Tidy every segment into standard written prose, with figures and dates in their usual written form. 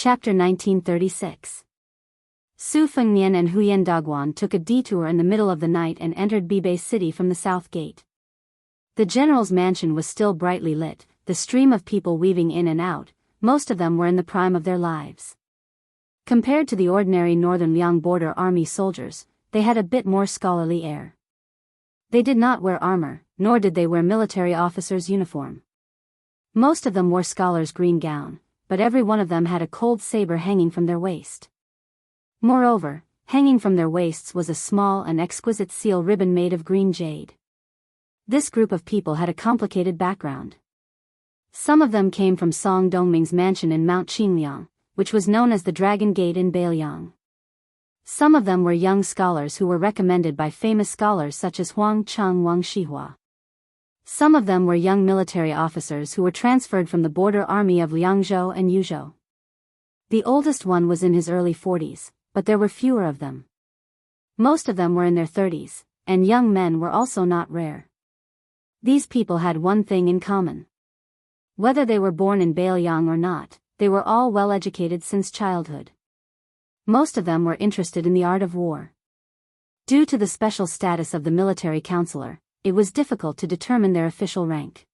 Chapter 1936. Su Fengnian and Huyen Daguan took a detour in the middle of the night and entered Bibei City from the south gate. The general's mansion was still brightly lit, the stream of people weaving in and out. Most of them were in the prime of their lives. Compared to the ordinary northern Liang border army soldiers, they had a bit more scholarly air. They did not wear armor, nor did they wear military officers' uniform. Most of them wore scholars' green gown, but every one of them had a cold saber hanging from their waist. Moreover, hanging from their waists was a small and exquisite seal ribbon made of green jade. This group of people had a complicated background. Some of them came from Song Dongming's mansion in Mount Qingliang, which was known as the Dragon Gate in Beiliang. Some of them were young scholars who were recommended by famous scholars such as Huang Cheng Wang Shihua. Some of them were young military officers who were transferred from the border army of Liangzhou and Yuzhou. The oldest one was in his early 40s, but there were fewer of them. Most of them were in their 30s, and young men were also not rare. These people had one thing in common. Whether they were born in Beiliang or not, they were all well educated since childhood. Most of them were interested in the art of war. Due to the special status of the military counselor, it was difficult to determine their official rank.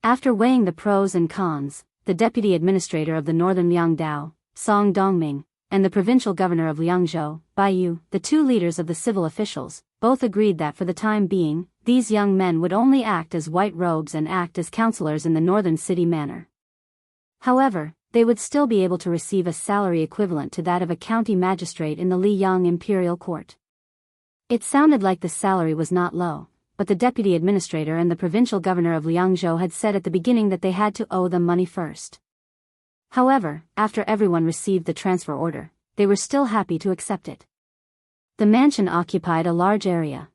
After weighing the pros and cons, the deputy administrator of the northern Liangdao, Song Dongming, and the provincial governor of Liangzhou, Baiyu, the two leaders of the civil officials, both agreed that for the time being, these young men would only act as white robes and act as counselors in the northern city manor. However, they would still be able to receive a salary equivalent to that of a county magistrate in the Liyang Imperial Court. It sounded like the salary was not low, but the deputy administrator and the provincial governor of Liangzhou had said at the beginning that they had to owe them money first. However, after everyone received the transfer order, they were still happy to accept it. The mansion occupied a large area.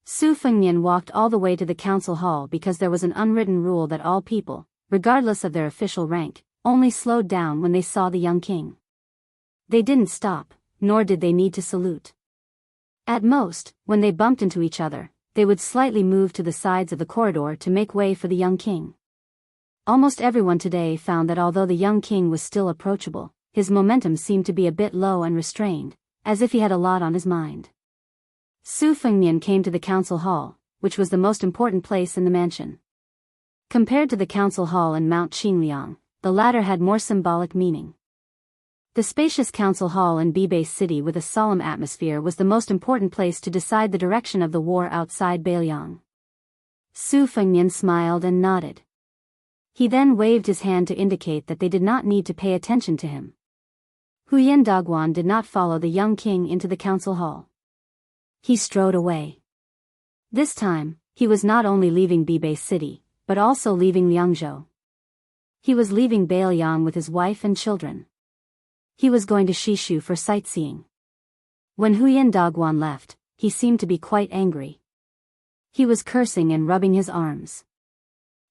Su Fengnian walked all the way to the council hall because there was an unwritten rule that all people, regardless of their official rank, only slowed down when they saw the young king. They didn't stop, nor did they need to salute. At most, when they bumped into each other, they would slightly move to the sides of the corridor to make way for the young king. Almost everyone today found that although the young king was still approachable, his momentum seemed to be a bit low and restrained, as if he had a lot on his mind. Su Fengnian came to the council hall, which was the most important place in the mansion. Compared to the council hall in Mount Qingliang, the latter had more symbolic meaning. The spacious council hall in Bibei City with a solemn atmosphere was the most important place to decide the direction of the war outside Beiliang. Su Fengnian smiled and nodded. He then waved his hand to indicate that they did not need to pay attention to him. Huyen Daguan did not follow the young king into the council hall. He strode away. This time, he was not only leaving Bibei City, but also leaving Liangzhou. He was leaving Beiliang with his wife and children. He was going to Shishu for sightseeing. When Huyen Daguan left, he seemed to be quite angry. He was cursing and rubbing his arms.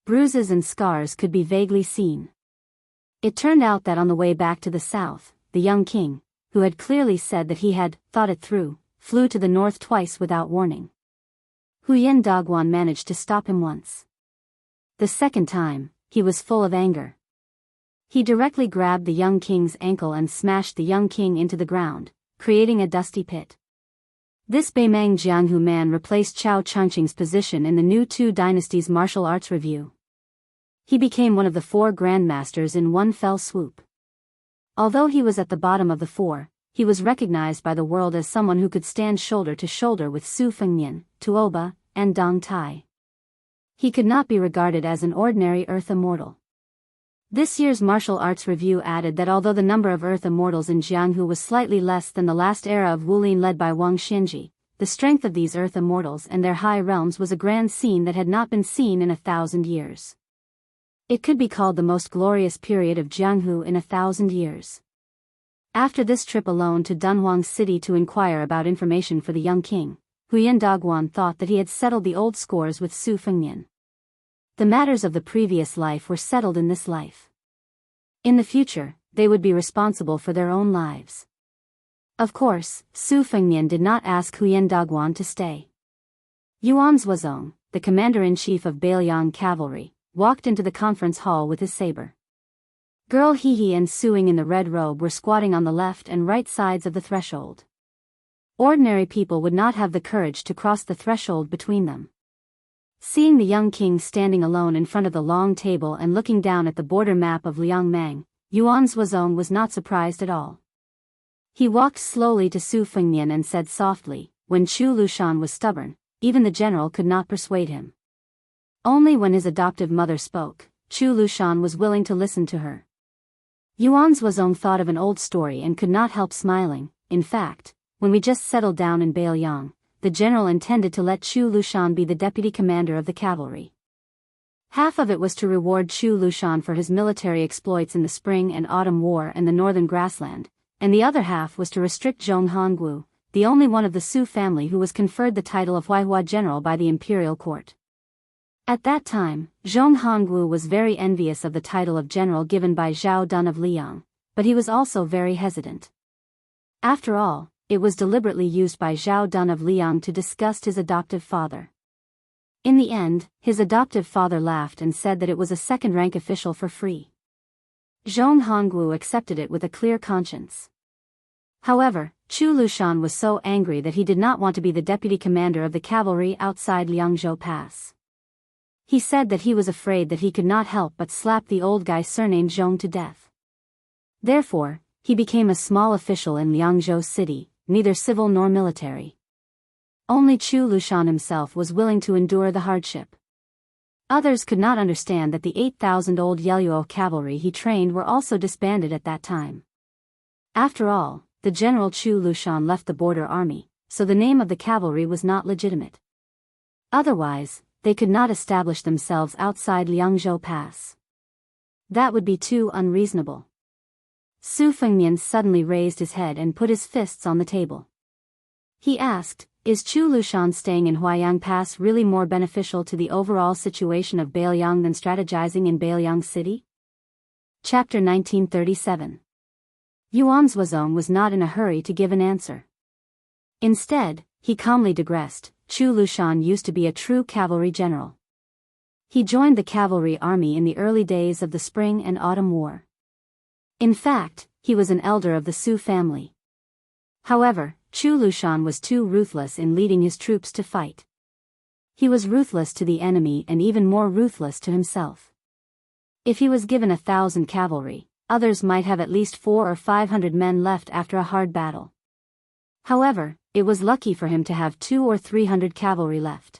Bruises and scars could be vaguely seen. It turned out that on the way back to the south, the young king, who had clearly said that he had thought it through, flew to the north twice without warning. Huyen Daguan managed to stop him once. The second time, he was full of anger. He directly grabbed the young king's ankle and smashed the young king into the ground, creating a dusty pit. This Beimang Jianghu man replaced Chao Chengqing's position in the new Two Dynasties Martial Arts Review. He became one of the 4 grandmasters in one fell swoop. Although he was at the bottom of the 4, he was recognized by the world as someone who could stand shoulder to shoulder with Su Fengnian, Tuoba, and Dong Tai. He could not be regarded as an ordinary Earth Immortal. This year's Martial Arts Review added that although the number of Earth Immortals in Jianghu was slightly less than the last era of Wulin led by Wang Xianji, the strength of these Earth Immortals and their high realms was a grand scene that had not been seen in 1,000 years. It could be called the most glorious period of Jianghu in 1,000 years. After this trip alone to Dunhuang City to inquire about information for the young king, Huyen Daguan thought that he had settled the old scores with Su Fengnian. The matters of the previous life were settled in this life. In the future, they would be responsible for their own lives. Of course, Su Fengnian did not ask Huyen Daguan to stay. Yuan Zuozong, the commander-in-chief of Beiliang cavalry, walked into the conference hall with his saber. Girl Hehe and Suing in the red robe were squatting on the left and right sides of the threshold. Ordinary people would not have the courage to cross the threshold between them. Seeing the young king standing alone in front of the long table and looking down at the border map of Liangmang, Yuan Zhuozong was not surprised at all. He walked slowly to Su Fengnian and said softly, when Chu Lushan was stubborn, even the general could not persuade him. Only when his adoptive mother spoke, Chu Lushan was willing to listen to her. Yuan Zhuozong thought of an old story and could not help smiling. In fact, when we just settled down in Beiliang, the general intended to let Chu Lushan be the deputy commander of the cavalry. Half of it was to reward Chu Lushan for his military exploits in the Spring and Autumn War and the Northern Grassland, and the other half was to restrict Zhong Hongwu, the only one of the Su family who was conferred the title of Huaihua General by the imperial court. At that time, Zhong Hongwu was very envious of the title of general given by Zhao Dun of Liang, but he was also very hesitant. After all, it was deliberately used by Zhao Dun of Liang to disgust his adoptive father. In the end, his adoptive father laughed and said that it was a second-rank official for free. Zhong Hongwu accepted it with a clear conscience. However, Chu Lushan was so angry that he did not want to be the deputy commander of the cavalry outside Liangzhou Pass. He said that he was afraid that he could not help but slap the old guy surnamed Zhong to death. Therefore, he became a small official in Liangzhou city, neither civil nor military. Only Chu Lushan himself was willing to endure the hardship. Others could not understand that the 8,000-old Yelyuo cavalry he trained were also disbanded at that time. After all, the general Chu Lushan left the border army, so the name of the cavalry was not legitimate. Otherwise, they could not establish themselves outside Liangzhou Pass. That would be too unreasonable. Su Fengnian suddenly raised his head and put his fists on the table. He asked, "Is Chu Lushan staying in Huaiyang Pass really more beneficial to the overall situation of Beiliang than strategizing in Beiliang City?" Chapter 1937. Yuan Zhuozong was not in a hurry to give an answer. Instead, he calmly digressed, Chu Lushan used to be a true cavalry general. He joined the cavalry army in the early days of the Spring and Autumn War. In fact, he was an elder of the Su family. However, Chu Lushan was too ruthless in leading his troops to fight. He was ruthless to the enemy and even more ruthless to himself. If he was given 1,000 cavalry, others might have at least 400 or 500 men left after a hard battle. However, it was lucky for him to have 200 or 300 cavalry left.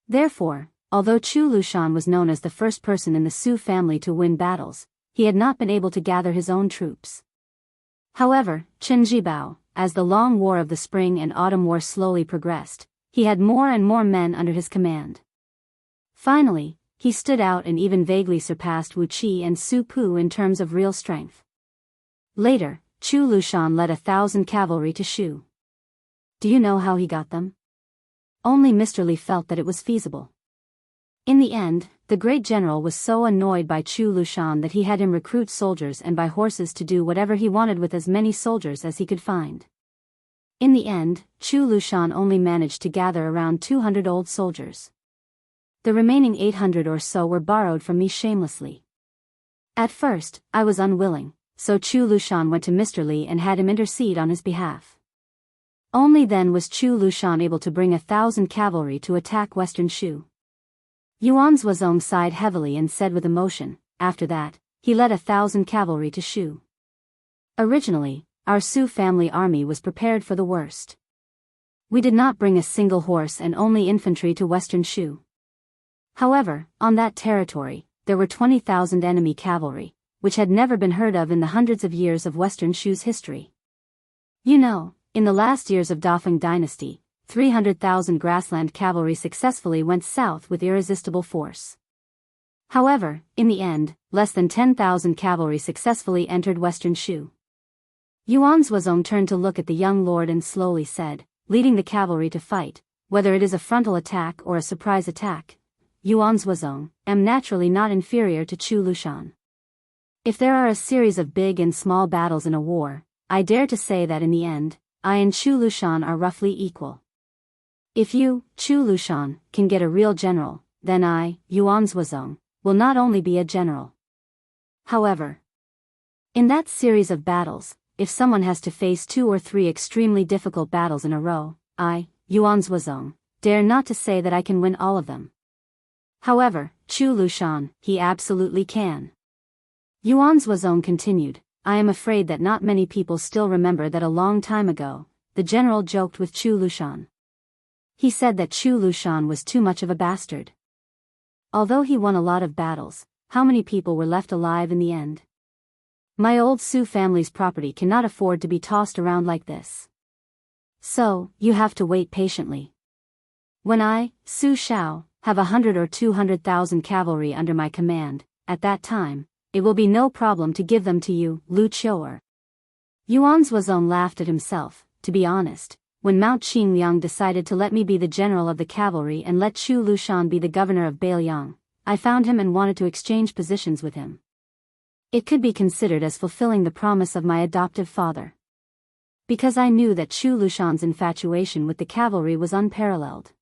Therefore, although Chu Lushan was known as the first person in the Su family to win battles, he had not been able to gather his own troops. However, Chen Jibao, as the long war of the Spring and Autumn War slowly progressed, he had more and more men under his command. Finally, he stood out and even vaguely surpassed Wu Qi and Su Pu in terms of real strength. Later, Chu Lushan led 1,000 cavalry to Shu. Do you know how he got them? Only Mr. Li felt that it was feasible. In the end, the great general was so annoyed by Chu Lushan that he had him recruit soldiers and buy horses to do whatever he wanted with as many soldiers as he could find. In the end, Chu Lushan only managed to gather around 200 old soldiers. The remaining 800 or so were borrowed from me shamelessly. At first, I was unwilling, so Chu Lushan went to Mr. Li and had him intercede on his behalf. Only then was Chu Lushan able to bring 1,000 cavalry to attack Western Shu. Yuan Zhuozong sighed heavily and said with emotion, after that, he led 1,000 cavalry to Shu. Originally, our Su family army was prepared for the worst. We did not bring a single horse and only infantry to Western Shu. However, on that territory, there were 20,000 enemy cavalry, which had never been heard of in the hundreds of years of Western Shu's history. You know, in the last years of Dafeng dynasty, 300,000 grassland cavalry successfully went south with irresistible force. However, in the end, less than 10,000 cavalry successfully entered Western Shu. Yuan Zhuozong turned to look at the young lord and slowly said, leading the cavalry to fight, whether it is a frontal attack or a surprise attack, Yuan Zhuozong, am naturally not inferior to Chu Lushan. If there are a series of big and small battles in a war, I dare to say that in the end, I and Chu Lushan are roughly equal. If you, Chu Lushan, can get a real general, then I, Yuan Zhuozong, will not only be a general. However, In that series of battles, if someone has to face 2 or 3 extremely difficult battles in a row, I, Yuan Zhuozong, dare not to say that I can win all of them. However, Chu Lushan, he absolutely can. Yuan Zhuozong continued, I am afraid that not many people still remember that a long time ago, the general joked with Chu Lushan. He said that Chu Lushan was too much of a bastard. Although he won a lot of battles, how many people were left alive in the end? My old Su family's property cannot afford to be tossed around like this. So, you have to wait patiently. When I, Su Shao, have 100 or 200,000 cavalry under my command, at that time, it will be no problem to give them to you, Lu Qiu'er. Yuan Zhuozong laughed at himself. To be honest, when Mount Qingliang decided to let me be the general of the cavalry and let Chu Lushan be the governor of Beiliang, I found him and wanted to exchange positions with him. It could be considered as fulfilling the promise of my adoptive father. Because I knew that Chu Lushan's infatuation with the cavalry was unparalleled.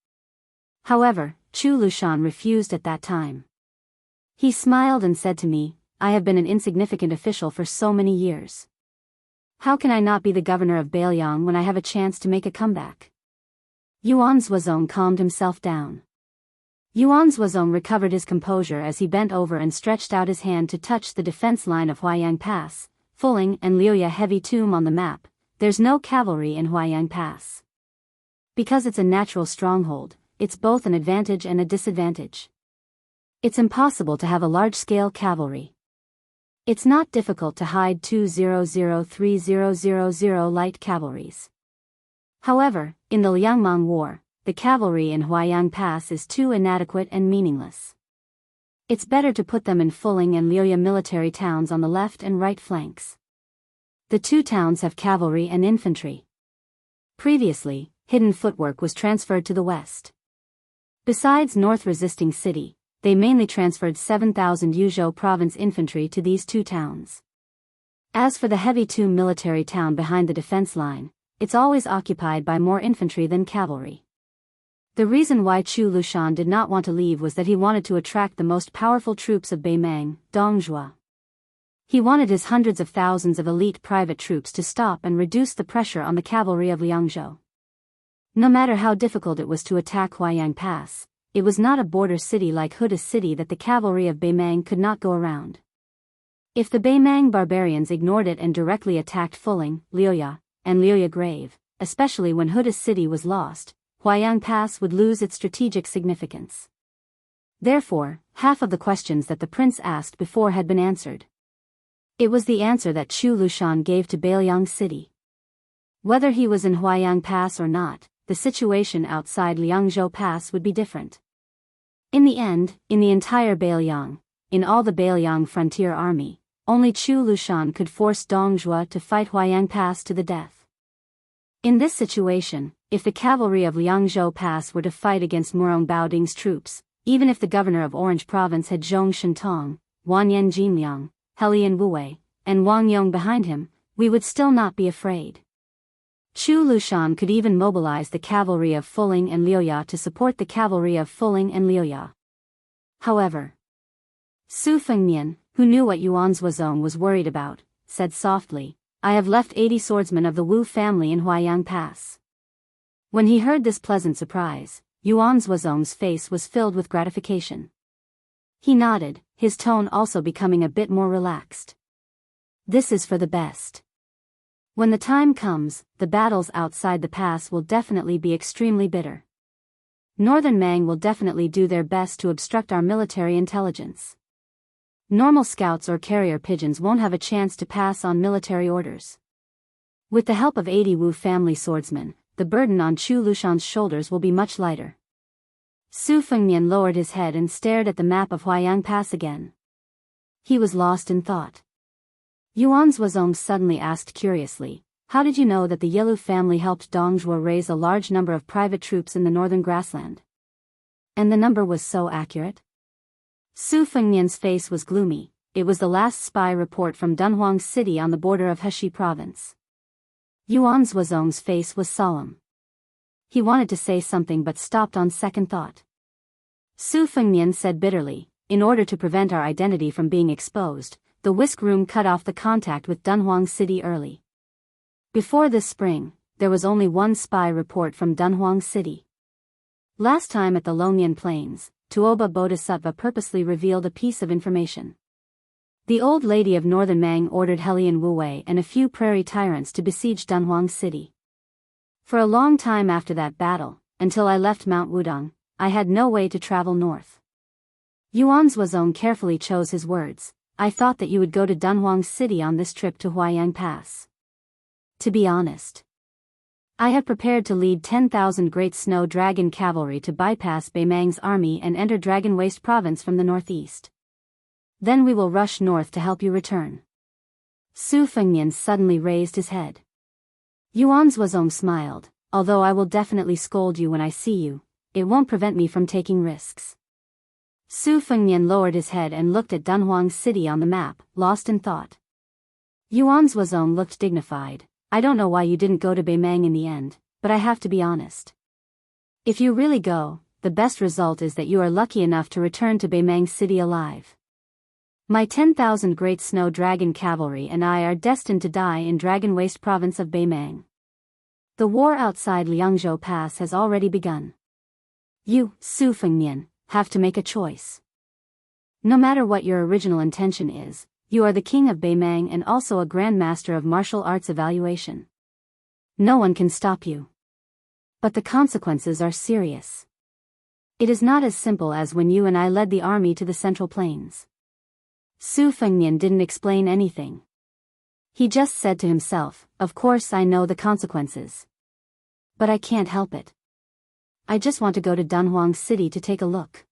However, Chu Lushan refused at that time. He smiled and said to me, I have been an insignificant official for so many years. How can I not be the governor of Beiliang when I have a chance to make a comeback? Yuan Zhuozong calmed himself down. Yuan Zhuozong recovered his composure as he bent over and stretched out his hand to touch the defense line of Huaiyang Pass, Fuling and Liuya heavy tomb on the map. There's no cavalry in Huaiyang Pass. Because it's a natural stronghold, it's both an advantage and a disadvantage. It's impossible to have a large-scale cavalry. It's not difficult to hide 200-3000 light cavalries. However, in the Liangmang War, the cavalry in Huaiyang Pass is too inadequate and meaningless. It's better to put them in Fuling and Liuya military towns on the left and right flanks. The 2 towns have cavalry and infantry. Previously, hidden footwork was transferred to the west. Besides North Resisting City, they mainly transferred 7,000 Yuzhou province infantry to these 2 towns. As for the heavy tomb military town behind the defense line, it's always occupied by more infantry than cavalry. The reason why Chu Lushan did not want to leave was that he wanted to attract the most powerful troops of Beimang, Dongjua. He wanted his hundreds of thousands of elite private troops to stop and reduce the pressure on the cavalry of Liangzhou. No matter how difficult it was to attack Huaiyang Pass, it was not a border city like Huda City that the cavalry of Beimang could not go around. If the Beimang barbarians ignored it and directly attacked Fuling, Liuya, and Liuya Grave, especially when Huda City was lost, Huaiyang Pass would lose its strategic significance. Therefore, half of the questions that the prince asked before had been answered. It was the answer that Chu Lushan gave to Beiliang City. Whether he was in Huaiyang Pass or not, the situation outside Liangzhou Pass would be different. In the end, in the entire Beiliang, in all the Beiliang frontier army, only Chu Lushan could force Dongjua to fight Huaiyang Pass to the death. In this situation, if the cavalry of Liangzhou Pass were to fight against Murong Baoding's troops, even if the governor of Orange Province had Zhong Shentong, Wanyan Jinliang, Helian Wuwei, and Wang Yong behind him, we would still not be afraid. Chu Lushan could even mobilize the cavalry of Fuling and Liuya to support the cavalry of Fuling and Liuya. However, Su Fengnian, who knew what Yuan Zhuozong was worried about, said softly, I have left 80 swordsmen of the Wu family in Huaiyang Pass. When he heard this pleasant surprise, Yuan Zhuozong's face was filled with gratification. He nodded, his tone also becoming a bit more relaxed. This is for the best. When the time comes, the battles outside the pass will definitely be extremely bitter. Northern Mang will definitely do their best to obstruct our military intelligence. Normal scouts or carrier pigeons won't have a chance to pass on military orders. With the help of 80 Wu family swordsmen, the burden on Chu Lushan's shoulders will be much lighter. Su Fengnian lowered his head and stared at the map of Huaiyang Pass again. He was lost in thought. Yuan Zhuozong suddenly asked curiously, how did you know that the Yelu family helped Dongjua raise a large number of private troops in the northern grassland? And the number was so accurate? Su Fengnian's face was gloomy. It was the last spy report from Dunhuang City on the border of Heshi Province. Yuan Zhuozong's face was solemn. He wanted to say something but stopped on second thought. Su Fengnian said bitterly, in order to prevent our identity from being exposed, the whisk room cut off the contact with Dunhuang City early. Before this spring, there was only one spy report from Dunhuang City. Last time at the Longyan Plains, Tuoba Bodhisattva purposely revealed a piece of information. The old lady of northern Mang ordered Helian Wuwei and a few prairie tyrants to besiege Dunhuang City. For a long time after that battle, until I left Mount Wudong, I had no way to travel north. Yuan Zuozong carefully chose his words. I thought that you would go to Dunhuang City on this trip to Huayang Pass. To be honest, I had prepared to lead 10,000 Great Snow Dragon cavalry to bypass Beimang's army and enter Dragon Waste Province from the northeast. Then we will rush north to help you return. Su Fengnian suddenly raised his head. Yuan Zuozong smiled. Although I will definitely scold you when I see you, it won't prevent me from taking risks. Su Fengnian lowered his head and looked at Dunhuang City on the map, lost in thought. Yuan Zuozong looked dignified. I don't know why you didn't go to Beimang in the end, but I have to be honest. If you really go, the best result is that you are lucky enough to return to Beimang City alive. My 10,000 Great Snow Dragon cavalry and I are destined to die in Dragon Waste Province of Beimang. The war outside Liangzhou Pass has already begun. You, Su Fengnian, have to make a choice. No matter what your original intention is, you are the king of Beimang and also a grandmaster of martial arts evaluation. No one can stop you. But the consequences are serious. It is not as simple as when you and I led the army to the Central Plains. Su Fengnian didn't explain anything. He just said to himself, of course I know the consequences. But I can't help it. I just want to go to Dunhuang City to take a look.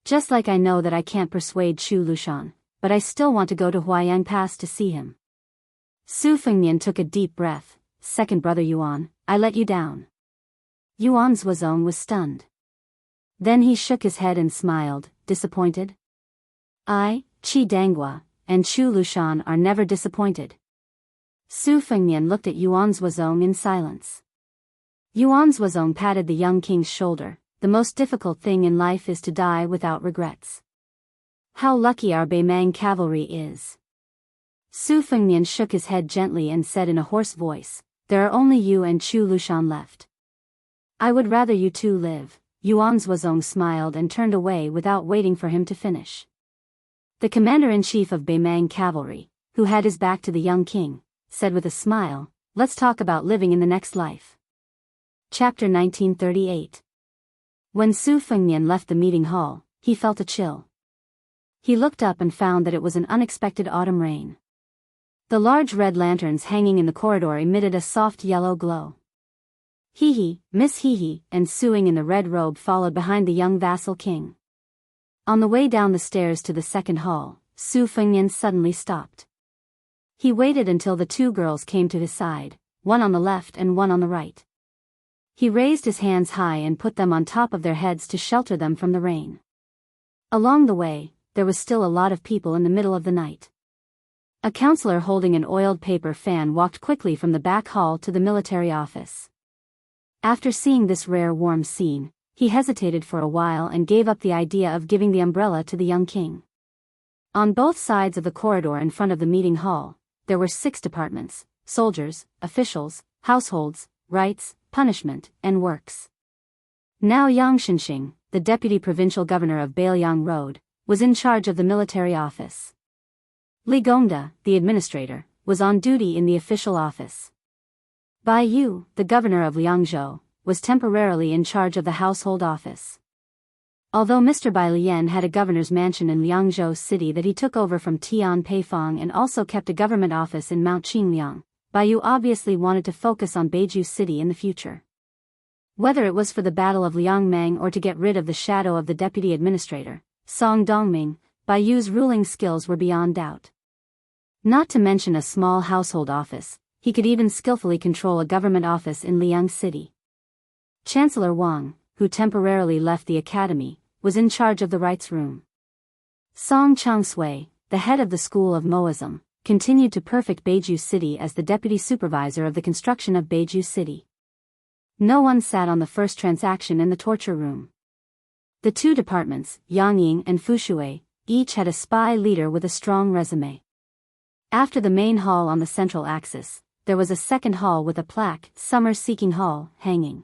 Just like I know that I can't persuade Chu Lushan, but I still want to go to Huayang Pass to see him. Su Fengnian took a deep breath. Second brother Yuan, I let you down. Yuan Zuozong was stunned. Then he shook his head and smiled, disappointed. I, Qi Danghua, and Chu Lushan are never disappointed. Su Fengnian looked at Yuan Zuozong in silence. Yuan Zuozong patted the young king's shoulder. The most difficult thing in life is to die without regrets. How lucky our Beimang cavalry is. Su Fengnian shook his head gently and said in a hoarse voice, there are only you and Chu Lushan left. I would rather you two live. Yuan Zuozong smiled and turned away without waiting for him to finish. The commander-in-chief of Beimang cavalry, who had his back to the young king, said with a smile, let's talk about living in the next life. Chapter 1938. When Su Fengnian left the meeting hall, he felt a chill. He looked up and found that it was an unexpected autumn rain. The large red lanterns hanging in the corridor emitted a soft yellow glow. Hehe, Miss Hehe, and Suing in the red robe followed behind the young vassal king. On the way down the stairs to the second hall, Su Fengnian suddenly stopped. He waited until the two girls came to his side, one on the left and one on the right. He raised his hands high and put them on top of their heads to shelter them from the rain. Along the way, there was still a lot of people in the middle of the night. A counselor holding an oiled paper fan walked quickly from the back hall to the military office. After seeing this rare warm scene, he hesitated for a while and gave up the idea of giving the umbrella to the young king. On both sides of the corridor in front of the meeting hall, there were 6 departments: soldiers, officials, households, rights, punishment, and works. Now Yang Xinxing, the deputy provincial governor of Bailiang Road, was in charge of the military office. Li Gongda, the administrator, was on duty in the official office. Bai Yu, the governor of Liangzhou, was temporarily in charge of the household office. Although Mr. Bai Lian had a governor's mansion in Liangzhou City that he took over from Tian Peifang and also kept a government office in Mount Qingliang, Bai Yu obviously wanted to focus on Beiju City in the future. Whether it was for the Battle of Liangmang or to get rid of the shadow of the deputy administrator, Song Dongming, Bai Yu's ruling skills were beyond doubt. Not to mention a small household office, he could even skillfully control a government office in Liang City. Chancellor Wang, who temporarily left the academy, was in charge of the rights room. Song Changsui, the head of the School of Moism, continued to perfect Beiju City as the deputy supervisor of the construction of Beiju City. No one sat on the first transaction in the torture room. The 2 departments, Yangying and Fushui, each had a spy leader with a strong resume. After the main hall on the central axis, there was a second hall with a plaque, Summer Seeking Hall, hanging.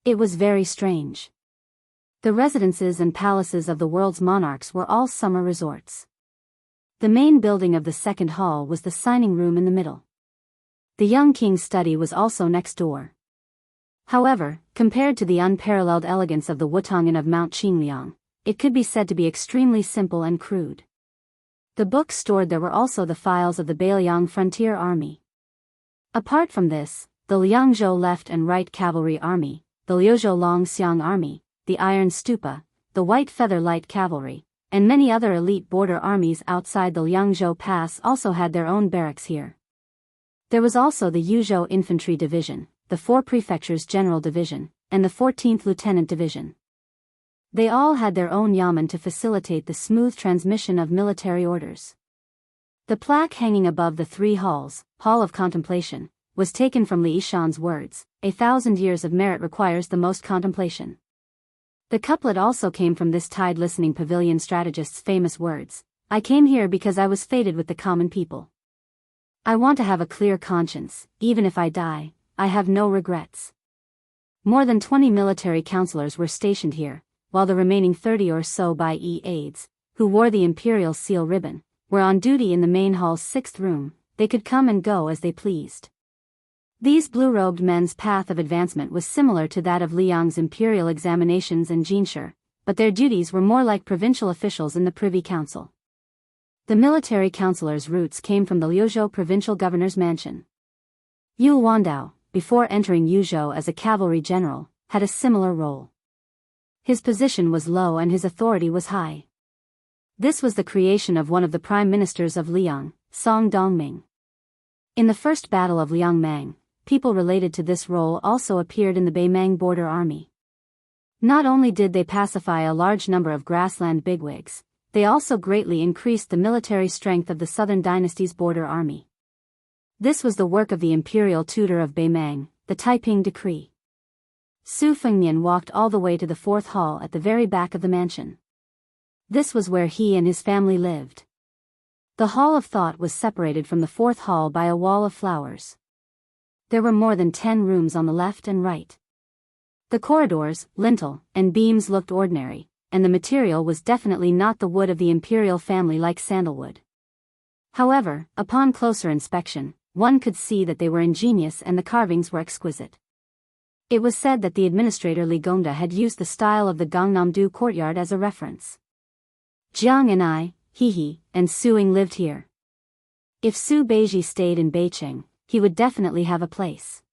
It was very strange. The residences and palaces of the world's monarchs were all summer resorts. The main building of the second hall was the signing room in the middle. The young king's study was also next door. However, compared to the unparalleled elegance of the Wutonghan of Mount Qingliang, it could be said to be extremely simple and crude. The books stored there were also the files of the Beiliang Frontier Army. Apart from this, the Liangzhou Left and Right Cavalry Army, the Liuzhou Longxiang Army, the Iron Stupa, the White Feather Light Cavalry, and many other elite border armies outside the Liangzhou Pass also had their own barracks here. There was also the Yuzhou Infantry Division, the 4 Prefectures General Division, and the 14th Lieutenant Division. They all had their own yamen to facilitate the smooth transmission of military orders. The plaque hanging above the 3 halls, Hall of Contemplation, was taken from Li Yishan's words, "1,000 years of merit requires the most contemplation." The couplet also came from this Tide Listening Pavilion strategist's famous words, "I came here because I was fated with the common people. I want to have a clear conscience, even if I die, I have no regrets." More than 20 military counselors were stationed here, while the remaining 30 or so Bai Yi aides, who wore the imperial seal ribbon, were on duty in the main hall's 6th room. They could come and go as they pleased. These blue-robed men's path of advancement was similar to that of Liang's imperial examinations and Jinshi, but their duties were more like provincial officials in the Privy Council. The military counselors' roots came from the Liuzhou provincial governor's mansion. Yu Wandao, before entering Yuzhou as a cavalry general, had a similar role. His position was low and his authority was high. This was the creation of one of the prime ministers of Liang, Song Dongming. In the First Battle of Liangmang, people related to this role also appeared in the Beimang border army. Not only did they pacify a large number of grassland bigwigs, they also greatly increased the military strength of the Southern Dynasty's border army. This was the work of the imperial tutor of Beimang, the Taiping Decree. Su Fengmian walked all the way to the 4th hall at the very back of the mansion. This was where he and his family lived. The Hall of Thought was separated from the 4th hall by a wall of flowers. There were more than 10 rooms on the left and right. The corridors, lintel, and beams looked ordinary, and the material was definitely not the wood of the imperial family like sandalwood. However, upon closer inspection, one could see that they were ingenious and the carvings were exquisite. It was said that the administrator Li Gongda had used the style of the Gangnam-do courtyard as a reference. Jiang and I, He, and Suing lived here. If Su Beiji stayed in Beicheng, he would definitely have a place.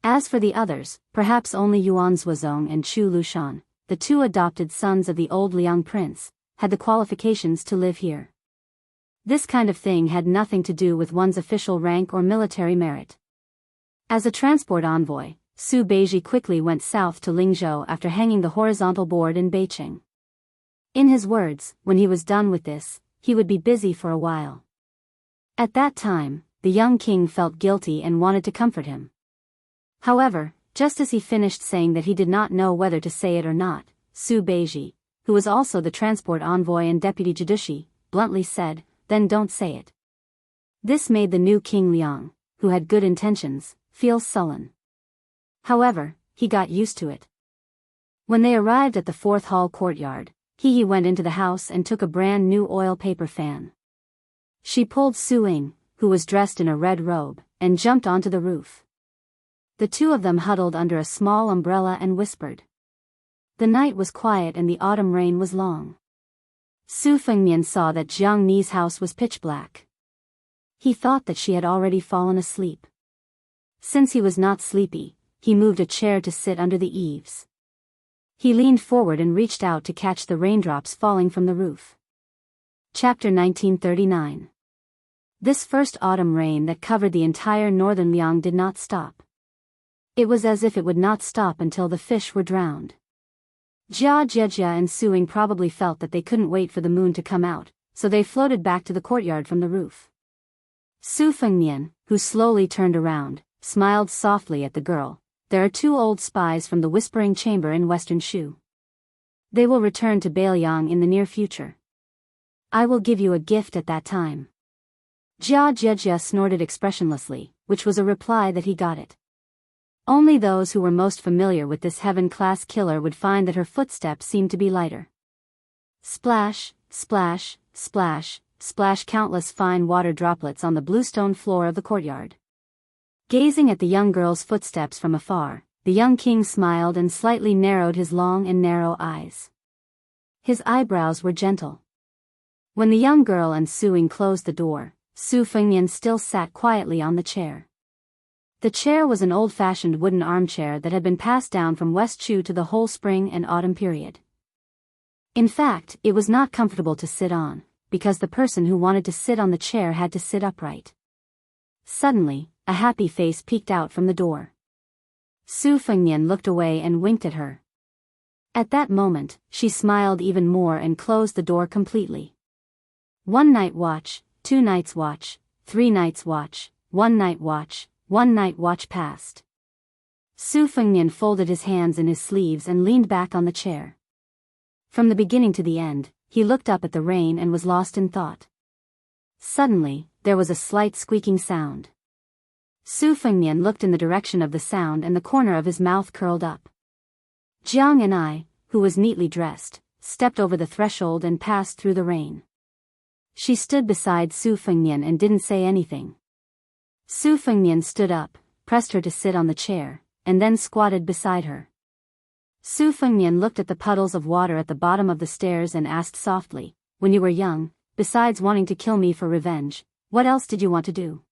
As for the others, perhaps only Yuan Zuozong and Chu Lushan, the 2 adopted sons of the old Liang prince, had the qualifications to live here. This kind of thing had nothing to do with one's official rank or military merit. As a transport envoy, Su Beiji quickly went south to Lingzhou after hanging the horizontal board in Beicheng. In his words, when he was done with this, he would be busy for a while. At that time, the young king felt guilty and wanted to comfort him. However, just as he finished saying that he did not know whether to say it or not, Su Beiji, who was also the transport envoy and deputy judici, bluntly said, "Then don't say it." This made the new King Liang, who had good intentions, feel sullen. However, he got used to it. When they arrived at the 4th hall courtyard, He went into the house and took a brand new oil paper fan. She pulled Suing, who was dressed in a red robe, and jumped onto the roof. The 2 of them huddled under a small umbrella and whispered. The night was quiet and the autumn rain was long. Su Fengmian saw that Jiang Ni's house was pitch black. He thought that she had already fallen asleep. Since he was not sleepy, he moved a chair to sit under the eaves. He leaned forward and reached out to catch the raindrops falling from the roof. Chapter 1939. This first autumn rain that covered the entire northern Liang did not stop. It was as if it would not stop until the fish were drowned. Jia Jia and Suing probably felt that they couldn't wait for the moon to come out, so they floated back to the courtyard from the roof. Su Fengmian, who slowly turned around, smiled softly at the girl. There are 2 old spies from the Whispering Chamber in Western Shu. They will return to Beiliang in the near future. I will give you a gift at that time. Jia snorted expressionlessly, which was a reply that he got it. Only those who were most familiar with this heaven-class killer would find that her footsteps seemed to be lighter. Splash, splash, splash, splash, countless fine water droplets on the bluestone floor of the courtyard. Gazing at the young girl's footsteps from afar, the young king smiled and slightly narrowed his long and narrow eyes. His eyebrows were gentle. When the young girl and Su Ying closed the door, Su Fengnian still sat quietly on the chair. The chair was an old-fashioned wooden armchair that had been passed down from West Chu to the whole spring and autumn period. In fact, it was not comfortable to sit on, because the person who wanted to sit on the chair had to sit upright. Suddenly, a happy face peeked out from the door. Su Fengnian looked away and winked at her. At that moment, she smiled even more and closed the door completely. 1 night watch, 2 nights watch, 3 nights watch, 1 night watch, 1 night watch passed. Su Fengnian folded his hands in his sleeves and leaned back on the chair. From the beginning to the end, he looked up at the rain and was lost in thought. Suddenly, there was a slight squeaking sound. Su Fengnian looked in the direction of the sound and the corner of his mouth curled up. Jiang and I, who was neatly dressed, stepped over the threshold and passed through the rain. She stood beside Su Fengnian and didn't say anything. Su Fengnian stood up, pressed her to sit on the chair, and then squatted beside her. Su Fengnian looked at the puddles of water at the bottom of the stairs and asked softly, "When you were young, besides wanting to kill me for revenge, what else did you want to do?"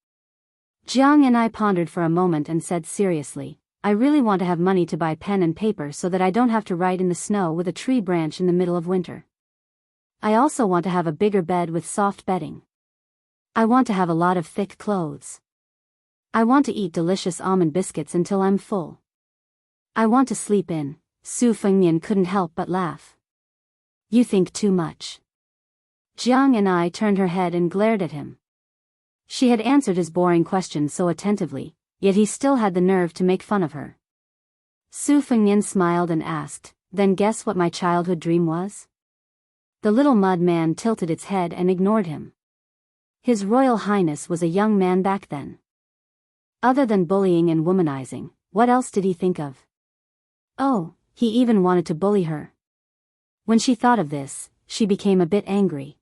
Jiang and I pondered for a moment and said seriously, "I really want to have money to buy pen and paper so that I don't have to write in the snow with a tree branch in the middle of winter. I also want to have a bigger bed with soft bedding. I want to have a lot of thick clothes. I want to eat delicious almond biscuits until I'm full. I want to sleep in." Su Fengnian couldn't help but laugh. "You think too much." Jiang and I turned her head and glared at him. She had answered his boring question so attentively, yet he still had the nerve to make fun of her. Su Fengnian smiled and asked, "Then guess what my childhood dream was?" The little mud man tilted its head and ignored him. His Royal Highness was a young man back then. Other than bullying and womanizing, what else did he think of? Oh, he even wanted to bully her. When she thought of this, she became a bit angry.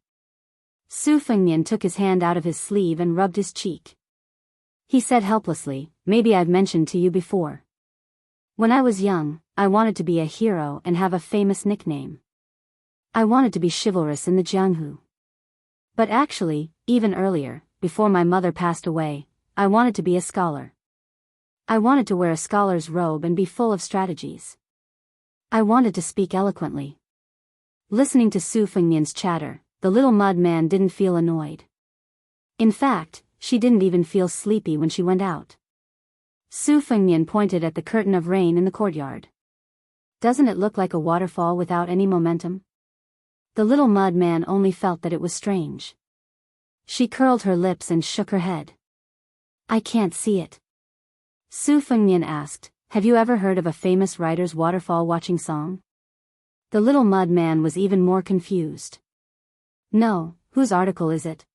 Su Fengnian took his hand out of his sleeve and rubbed his cheek. He said helplessly, "Maybe I've mentioned to you before. When I was young, I wanted to be a hero and have a famous nickname. I wanted to be chivalrous in the Jianghu. But actually, even earlier, before my mother passed away, I wanted to be a scholar. I wanted to wear a scholar's robe and be full of strategies. I wanted to speak eloquently." Listening to Su Fengnian's chatter, the little mud man didn't feel annoyed. In fact, she didn't even feel sleepy when she went out. Su Fengnian pointed at the curtain of rain in the courtyard. "Doesn't it look like a waterfall without any momentum?" The little mud man only felt that it was strange. She curled her lips and shook her head. "I can't see it." Su Fengnian asked, "Have you ever heard of a famous writer's waterfall watching song?" The little mud man was even more confused. "No, whose article is it?"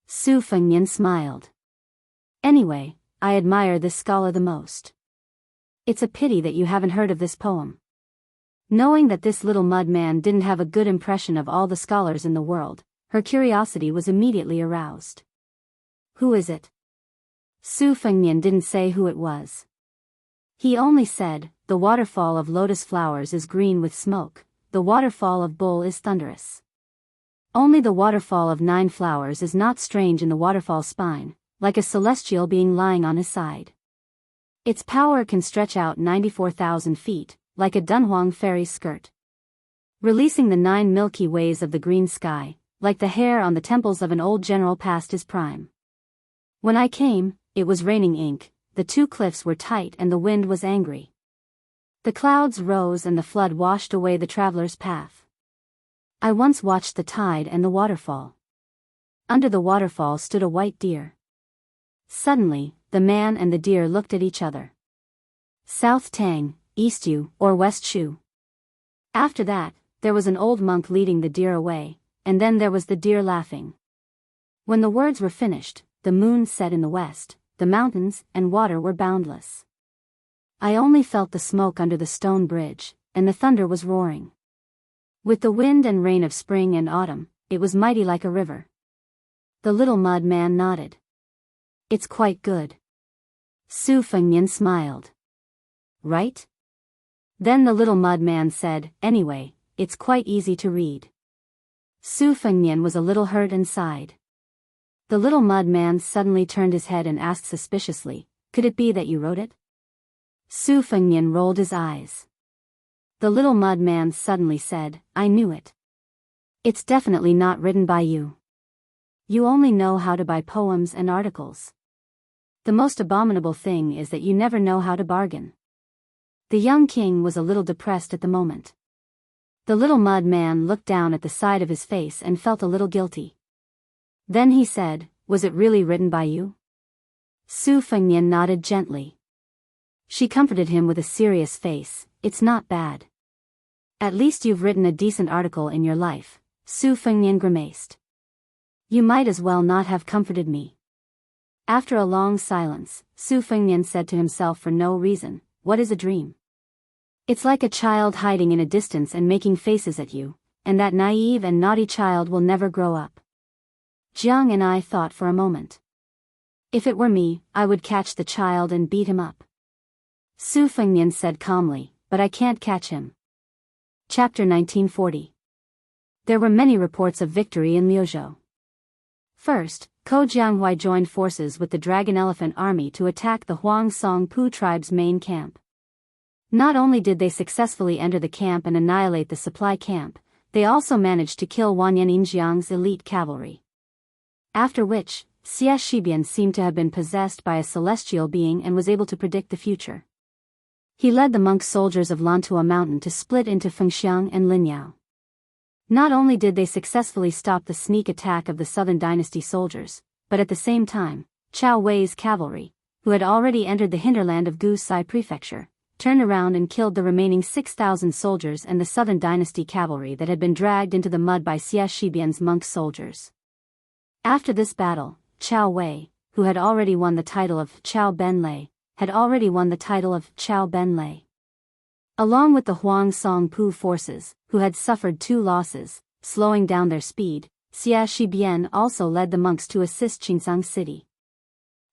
Su Fengnian smiled. "Anyway, I admire this scholar the most. It's a pity that you haven't heard of this poem." Knowing that this little mud man didn't have a good impression of all the scholars in the world, her curiosity was immediately aroused. "Who is it?" Su Fengnian didn't say who it was. He only said, "The waterfall of lotus flowers is green with smoke, the waterfall of bull is thunderous. Only the waterfall of 9 flowers is not strange in the waterfall spine, like a celestial being lying on his side. Its power can stretch out 94,000 feet, like a Dunhuang fairy's skirt, releasing the 9 Milky Ways of the green sky, like the hair on the temples of an old general past his prime. When I came, it was raining ink, the 2 cliffs were tight and the wind was angry. The clouds rose and the flood washed away the traveler's path. I once watched the tide and the waterfall. Under the waterfall stood a white deer. Suddenly, the man and the deer looked at each other. South Tang, East Yu, or West Shu. After that, there was an old monk leading the deer away, and then there was the deer laughing. When the words were finished, the moon set in the west, the mountains and water were boundless. I only felt the smoke under the stone bridge, and the thunder was roaring. With the wind and rain of spring and autumn, it was mighty like a river. The little mud man nodded. It's quite good. Su Fengnian smiled. Right? Then the little mud man said, anyway, it's quite easy to read. Su Fengnian was a little hurt and sighed. The little mud man suddenly turned his head and asked suspiciously, could it be that you wrote it? Su Fengnian rolled his eyes. The little mud man suddenly said, I knew it. It's definitely not written by you. You only know how to buy poems and articles. The most abominable thing is that you never know how to bargain. The young king was a little depressed at the moment. The little mud man looked down at the side of his face and felt a little guilty. Then he said, was it really written by you? Su Fengnian nodded gently. She comforted him with a serious face, it's not bad. At least you've written a decent article in your life, Su Fengnian grimaced. You might as well not have comforted me. After a long silence, Su Fengnian said to himself for no reason, what is a dream? It's like a child hiding in a distance and making faces at you, and that naive and naughty child will never grow up. Jiang and I thought for a moment. If it were me, I would catch the child and beat him up. Su Fengnian said calmly, but I can't catch him. Chapter 1940. There were many reports of victory in Liuzhou. First, Ko Jianghui joined forces with the Dragon Elephant Army to attack the Huang Song Pu tribe's main camp. Not only did they successfully enter the camp and annihilate the supply camp, they also managed to kill Wanyan Yinjiang's elite cavalry. After which, Xia Shibian seemed to have been possessed by a celestial being and was able to predict the future. He led the monk soldiers of Lantua Mountain to split into Fengxiang and Linyao. Not only did they successfully stop the sneak attack of the Southern Dynasty soldiers, but at the same time, Chao Wei's cavalry, who had already entered the hinterland of Gusai Prefecture, turned around and killed the remaining 6,000 soldiers and the Southern Dynasty cavalry that had been dragged into the mud by Xia Shibian's monk soldiers. After this battle, Chao Wei, who had already won the title of Chao Benlei, had already won the title of Chao Benlei. Along with the Huang Song Pu forces, who had suffered 2 losses, slowing down their speed, Xia Shibian also led the monks to assist Qingsang City.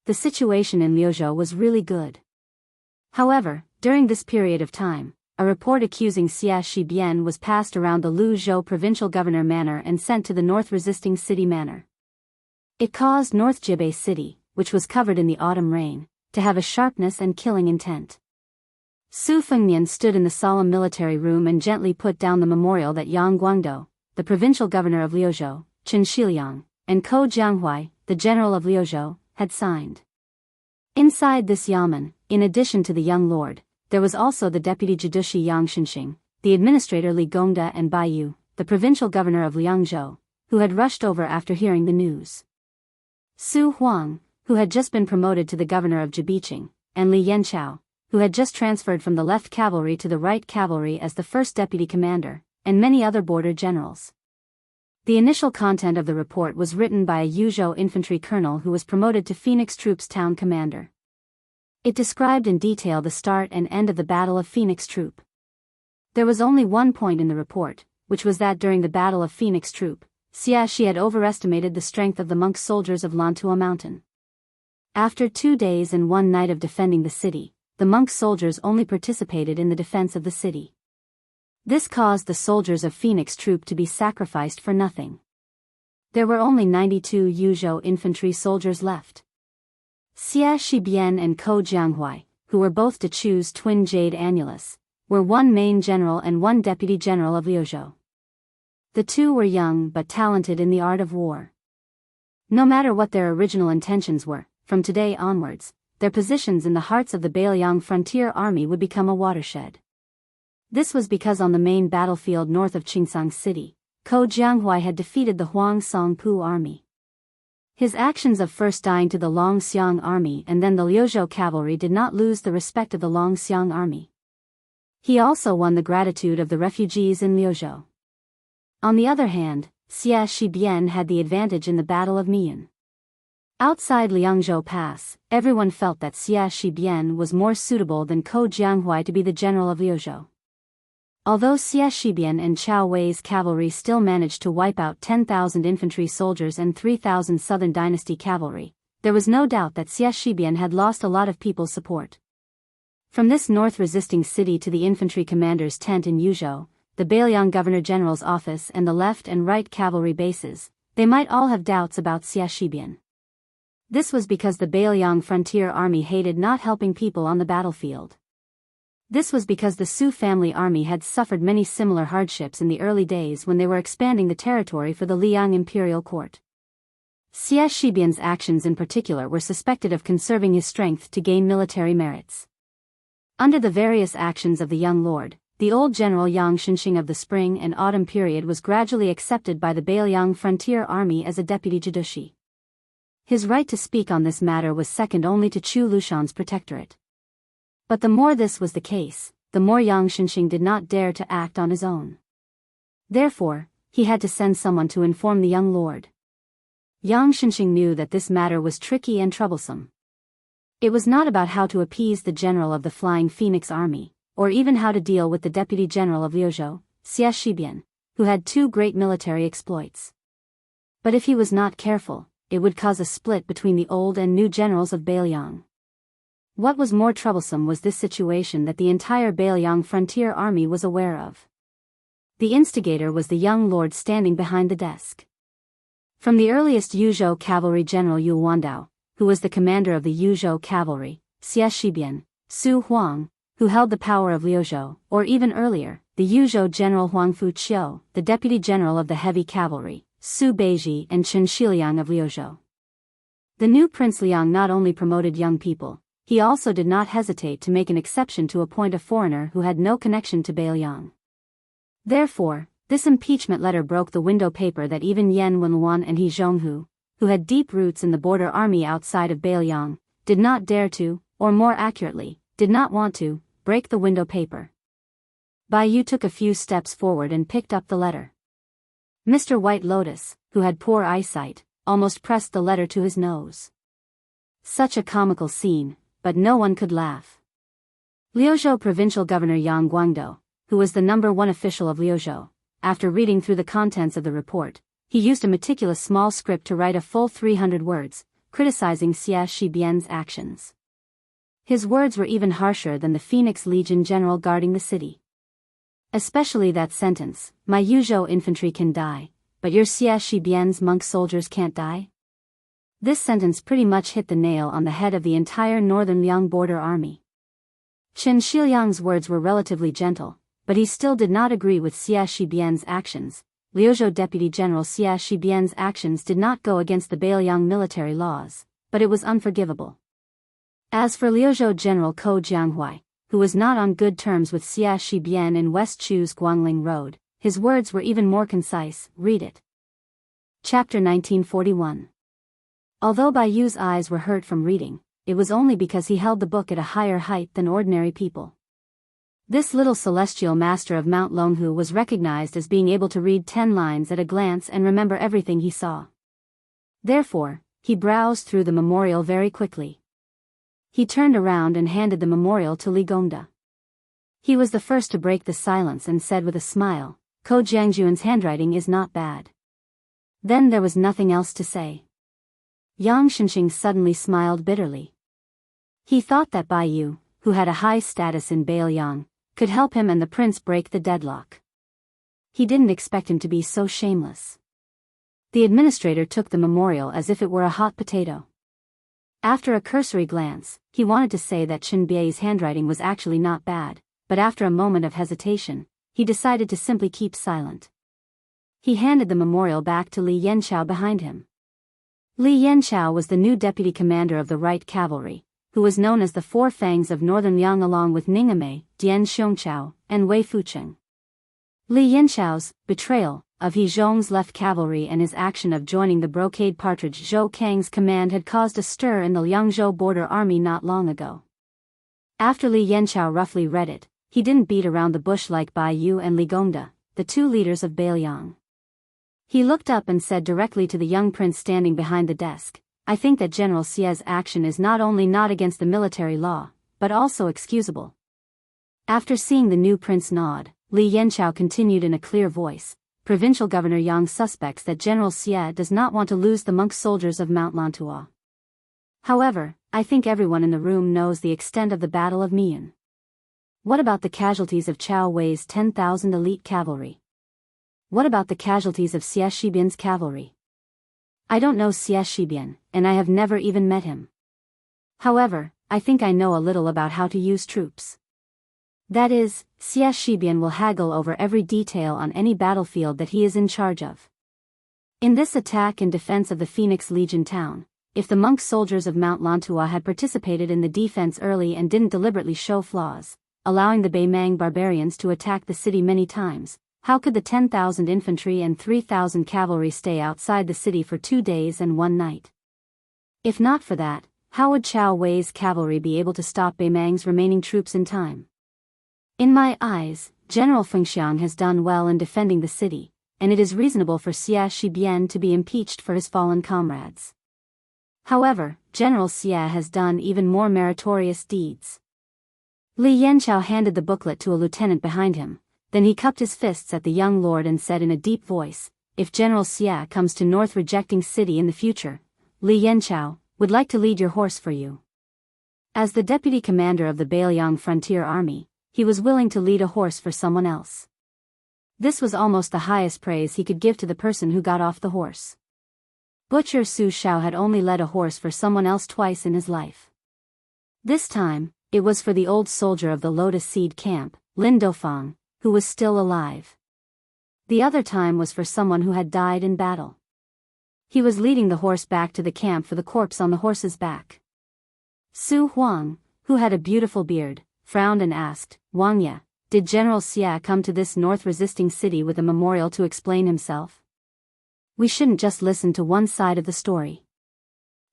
The situation in Liuzhou was really good. However, during this period of time, a report accusing Xia Shibian was passed around the Luzhou provincial governor manor and sent to the north resisting city manor. It caused North Jibei City, which was covered in the autumn rain, to have a sharpness and killing intent. Su Fengnian stood in the solemn military room and gently put down the memorial that Yang Guangdou, the provincial governor of Liuzhou, Chen Shiliang, and Ko Jianghui, the general of Liuzhou, had signed. Inside this yamen, in addition to the young lord, there was also the deputy Jidushi Yang Xinxing, the administrator Li Gongda and Bai Yu, the provincial governor of Liangzhou, who had rushed over after hearing the news. Su Huang, who had just been promoted to the governor of Jibiqing, and Li Yanchao, who had just transferred from the left cavalry to the right cavalry as the first deputy commander, and many other border generals. The initial content of the report was written by a Yuzhou infantry colonel who was promoted to Phoenix Troops town commander. It described in detail the start and end of the Battle of Phoenix Troop. There was only one point in the report, which was that during the Battle of Phoenix Troop, Xia Shi had overestimated the strength of the monk soldiers of Lantua Mountain. After 2 days and 1 night of defending the city, the monk soldiers only participated in the defense of the city. This caused the soldiers of Phoenix Troop to be sacrificed for nothing. There were only 92 Yuzhou infantry soldiers left. Xia Shibian and Ko Jianghui, who were both to choose twin jade annulus, were one main general and one deputy general of Liuzhou. The two were young but talented in the art of war. No matter what their original intentions were, from today onwards, their positions in the hearts of the Beiliang frontier army would become a watershed. This was because on the main battlefield north of Qingsang City, Ko Jianghui had defeated the Huang Song Pu army. His actions of first dying to the Longxiang army and then the Liuzhou cavalry did not lose the respect of the Longxiang army. He also won the gratitude of the refugees in Liuzhou. On the other hand, Xia Shibian had the advantage in the Battle of Mian. Outside Liangzhou Pass, everyone felt that Xia Shibian was more suitable than Ko Jianghui to be the general of Liuzhou. Although Xia Shibian and Chao Wei's cavalry still managed to wipe out 10,000 infantry soldiers and 3,000 Southern Dynasty cavalry, there was no doubt that Xia Shibian had lost a lot of people's support. From this north-resisting city to the infantry commander's tent in Yuzhou, the Beiliang Governor-General's office and the left and right cavalry bases, they might all have doubts about Xia Shibian. This was because the Beiliang frontier army hated not helping people on the battlefield. This was because the Su family army had suffered many similar hardships in the early days when they were expanding the territory for the Liang imperial court. Xia Shibian's actions in particular were suspected of conserving his strength to gain military merits. Under the various actions of the young lord, the old general Yang Xianxia of the spring and autumn period was gradually accepted by the Beiliang frontier army as a deputy judushi. His right to speak on this matter was second only to Chu Lushan's protectorate. But the more this was the case, the more Yang Xianxia did not dare to act on his own. Therefore, he had to send someone to inform the young lord. Yang Xianxia knew that this matter was tricky and troublesome. It was not about how to appease the general of the Flying Phoenix army, or even how to deal with the deputy general of Liuzhou, Xia Shibian, who had two great military exploits. But if he was not careful, it would cause a split between the old and new generals of Beiliang. What was more troublesome was this situation that the entire Beiliang frontier army was aware of. The instigator was the young lord standing behind the desk. From the earliest Yuzhou cavalry general Yu Wandao, who was the commander of the Yuzhou cavalry, Xia Shibian, Su Huang, who held the power of Liuzhou, or even earlier, the Yuzhou general Huang Fuqiu, the deputy general of the heavy cavalry, Su Beiji and Chen Shiliang of Liuzhou. The new Prince Liang not only promoted young people, he also did not hesitate to make an exception to appoint a foreigner who had no connection to Beiliang. Therefore, this impeachment letter broke the window paper that even Yan Wenluan and He Zhonghu, who had deep roots in the border army outside of Beiliang, did not dare to, or more accurately, did not want to, break the window paper. Bai Yu took a few steps forward and picked up the letter. Mr. White Lotus, who had poor eyesight, almost pressed the letter to his nose. Such a comical scene, but no one could laugh. Liuzhou Provincial Governor Yang Guangdou, who was the #1 official of Liuzhou, after reading through the contents of the report, he used a meticulous small script to write a full 300 words, criticizing Xia Shibian's actions. His words were even harsher than the Phoenix Legion general guarding the city. Especially that sentence, "My Yuzhou infantry can die, but your Xia Shibian's monk soldiers can't die?" This sentence pretty much hit the nail on the head of the entire northern Liang border army. Chen Shiliang's words were relatively gentle, but he still did not agree with Xia Shibian's actions. Liuzhou Deputy General Xia Shibian's actions did not go against the Beiliang military laws, but it was unforgivable. As for Liuzhou General Ko Jianghui, who was not on good terms with Xia Shibian in West Chu's Guangling Road, his words were even more concise. Read it. Chapter 1941. Although Bai Yu's eyes were hurt from reading, it was only because he held the book at a higher height than ordinary people. This little celestial master of Mount Longhu was recognized as being able to read 10 lines at a glance and remember everything he saw. Therefore, he browsed through the memorial very quickly. He turned around and handed the memorial to Li Gongda. He was the first to break the silence and said with a smile, "Ko Jiangjuan's handwriting is not bad." Then there was nothing else to say. Yang Xianxia suddenly smiled bitterly. He thought that Bai Yu, who had a high status in Beiliang, could help him and the prince break the deadlock. He didn't expect him to be so shameless. The administrator took the memorial as if it were a hot potato. After a cursory glance, he wanted to say that Chen Bei's handwriting was actually not bad, but after a moment of hesitation, he decided to simply keep silent. He handed the memorial back to Li Yanchao behind him. Li Yanchao was the new deputy commander of the Right Cavalry, who was known as the Four Fangs of Northern Liang along with Ningame, Dian Xiongqiao, and Wei Fucheng. Li Yanchao's betrayal of He Zhong's left cavalry and his action of joining the brocade partridge Zhou Kang's command had caused a stir in the Liangzhou border army not long ago. After Li Yanchao roughly read it, he didn't beat around the bush like Bai Yu and Li Gongda, the two leaders of Beiliang. He looked up and said directly to the young prince standing behind the desk, I think that General Xia's action is not only not against the military law, but also excusable. After seeing the new prince nod, Li Yanchao continued in a clear voice, Provincial Governor Yang suspects that General Xia does not want to lose the monk soldiers of Mount Lantua. However, I think everyone in the room knows the extent of the Battle of Mian. What about the casualties of Chao Wei's 10,000 elite cavalry? What about the casualties of Xie Shibian's cavalry? I don't know Xie Shibian, and I have never even met him. However, I think I know a little about how to use troops. That is, Xie Shibian will haggle over every detail on any battlefield that he is in charge of. In this attack in defense of the Phoenix Legion town, if the monk soldiers of Mount Lantua had participated in the defense early and didn't deliberately show flaws, allowing the Beimang barbarians to attack the city many times, how could the 10,000 infantry and 3,000 cavalry stay outside the city for 2 days and 1 night? If not for that, how would Chao Wei's cavalry be able to stop Beimang's remaining troops in time? In my eyes, General Fengxiang has done well in defending the city, and it is reasonable for Xie Shibian to be impeached for his fallen comrades. However, General Xie has done even more meritorious deeds. Li Yanchao handed the booklet to a lieutenant behind him, then he cupped his fists at the young lord and said in a deep voice, if General Xie comes to North Rejecting City in the future, Li Yanchao would like to lead your horse for you. As the deputy commander of the Beiliang Frontier Army, he was willing to lead a horse for someone else. This was almost the highest praise he could give to the person who got off the horse. Butcher Su Shao had only led a horse for someone else twice in his life. This time, it was for the old soldier of the Lotus Seed Camp, Lin Dofang, who was still alive. The other time was for someone who had died in battle. He was leading the horse back to the camp for the corpse on the horse's back. Su Huang, who had a beautiful beard, frowned and asked, Wang Ye, did General Xie come to this north-resisting city with a memorial to explain himself? We shouldn't just listen to one side of the story.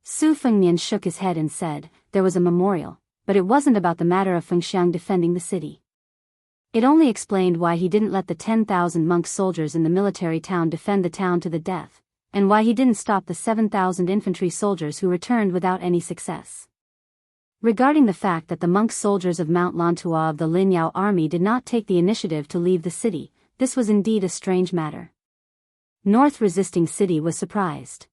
Su Fengnian shook his head and said, there was a memorial, but it wasn't about the matter of Fengxiang defending the city. It only explained why he didn't let the 10,000 monk soldiers in the military town defend the town to the death, and why he didn't stop the 7,000 infantry soldiers who returned without any success. Regarding the fact that the monk soldiers of Mount Lantua of the Linyao army did not take the initiative to leave the city, this was indeed a strange matter. North Resisting City was surprised.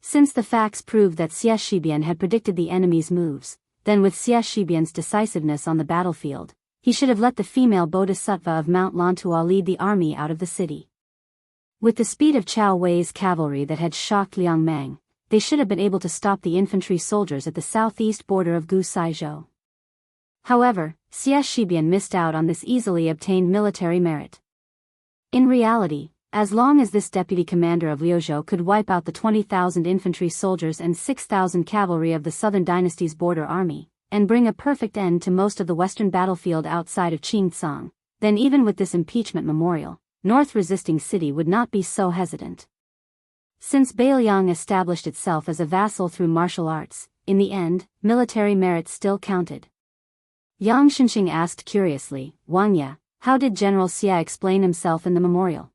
Since the facts proved that Xie Shibian had predicted the enemy's moves, then with Xie Shibian's decisiveness on the battlefield, he should have let the female bodhisattva of Mount Lantua lead the army out of the city. With the speed of Chao Wei's cavalry that had shocked Liang Mang, they should have been able to stop the infantry soldiers at the southeast border of Gusaizhou. However, Xie Shibian missed out on this easily obtained military merit. In reality, as long as this deputy commander of Liuzhou could wipe out the 20,000 infantry soldiers and 6,000 cavalry of the Southern Dynasty's border army, and bring a perfect end to most of the western battlefield outside of Qingcang, then even with this impeachment memorial, North Resisting City would not be so hesitant. Since Beiliang established itself as a vassal through martial arts, in the end, military merit still counted. Yang Xinxing asked curiously, Wang Ye, how did General Xie explain himself in the memorial?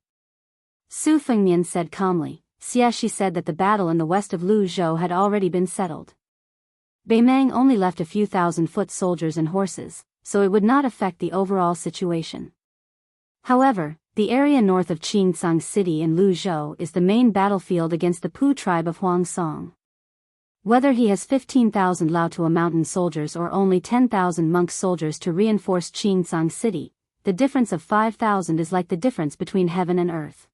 Su Fengmian said calmly, Xie Shi said that the battle in the west of Luzhou had already been settled. Beimang only left a few thousand foot soldiers and horses, so it would not affect the overall situation. However, the area north of Qingcang City in Luzhou is the main battlefield against the Pu tribe of Huangsong. Whether he has 15,000 Laotua mountain soldiers or only 10,000 monk soldiers to reinforce Qingcang City, the difference of 5,000 is like the difference between heaven and earth.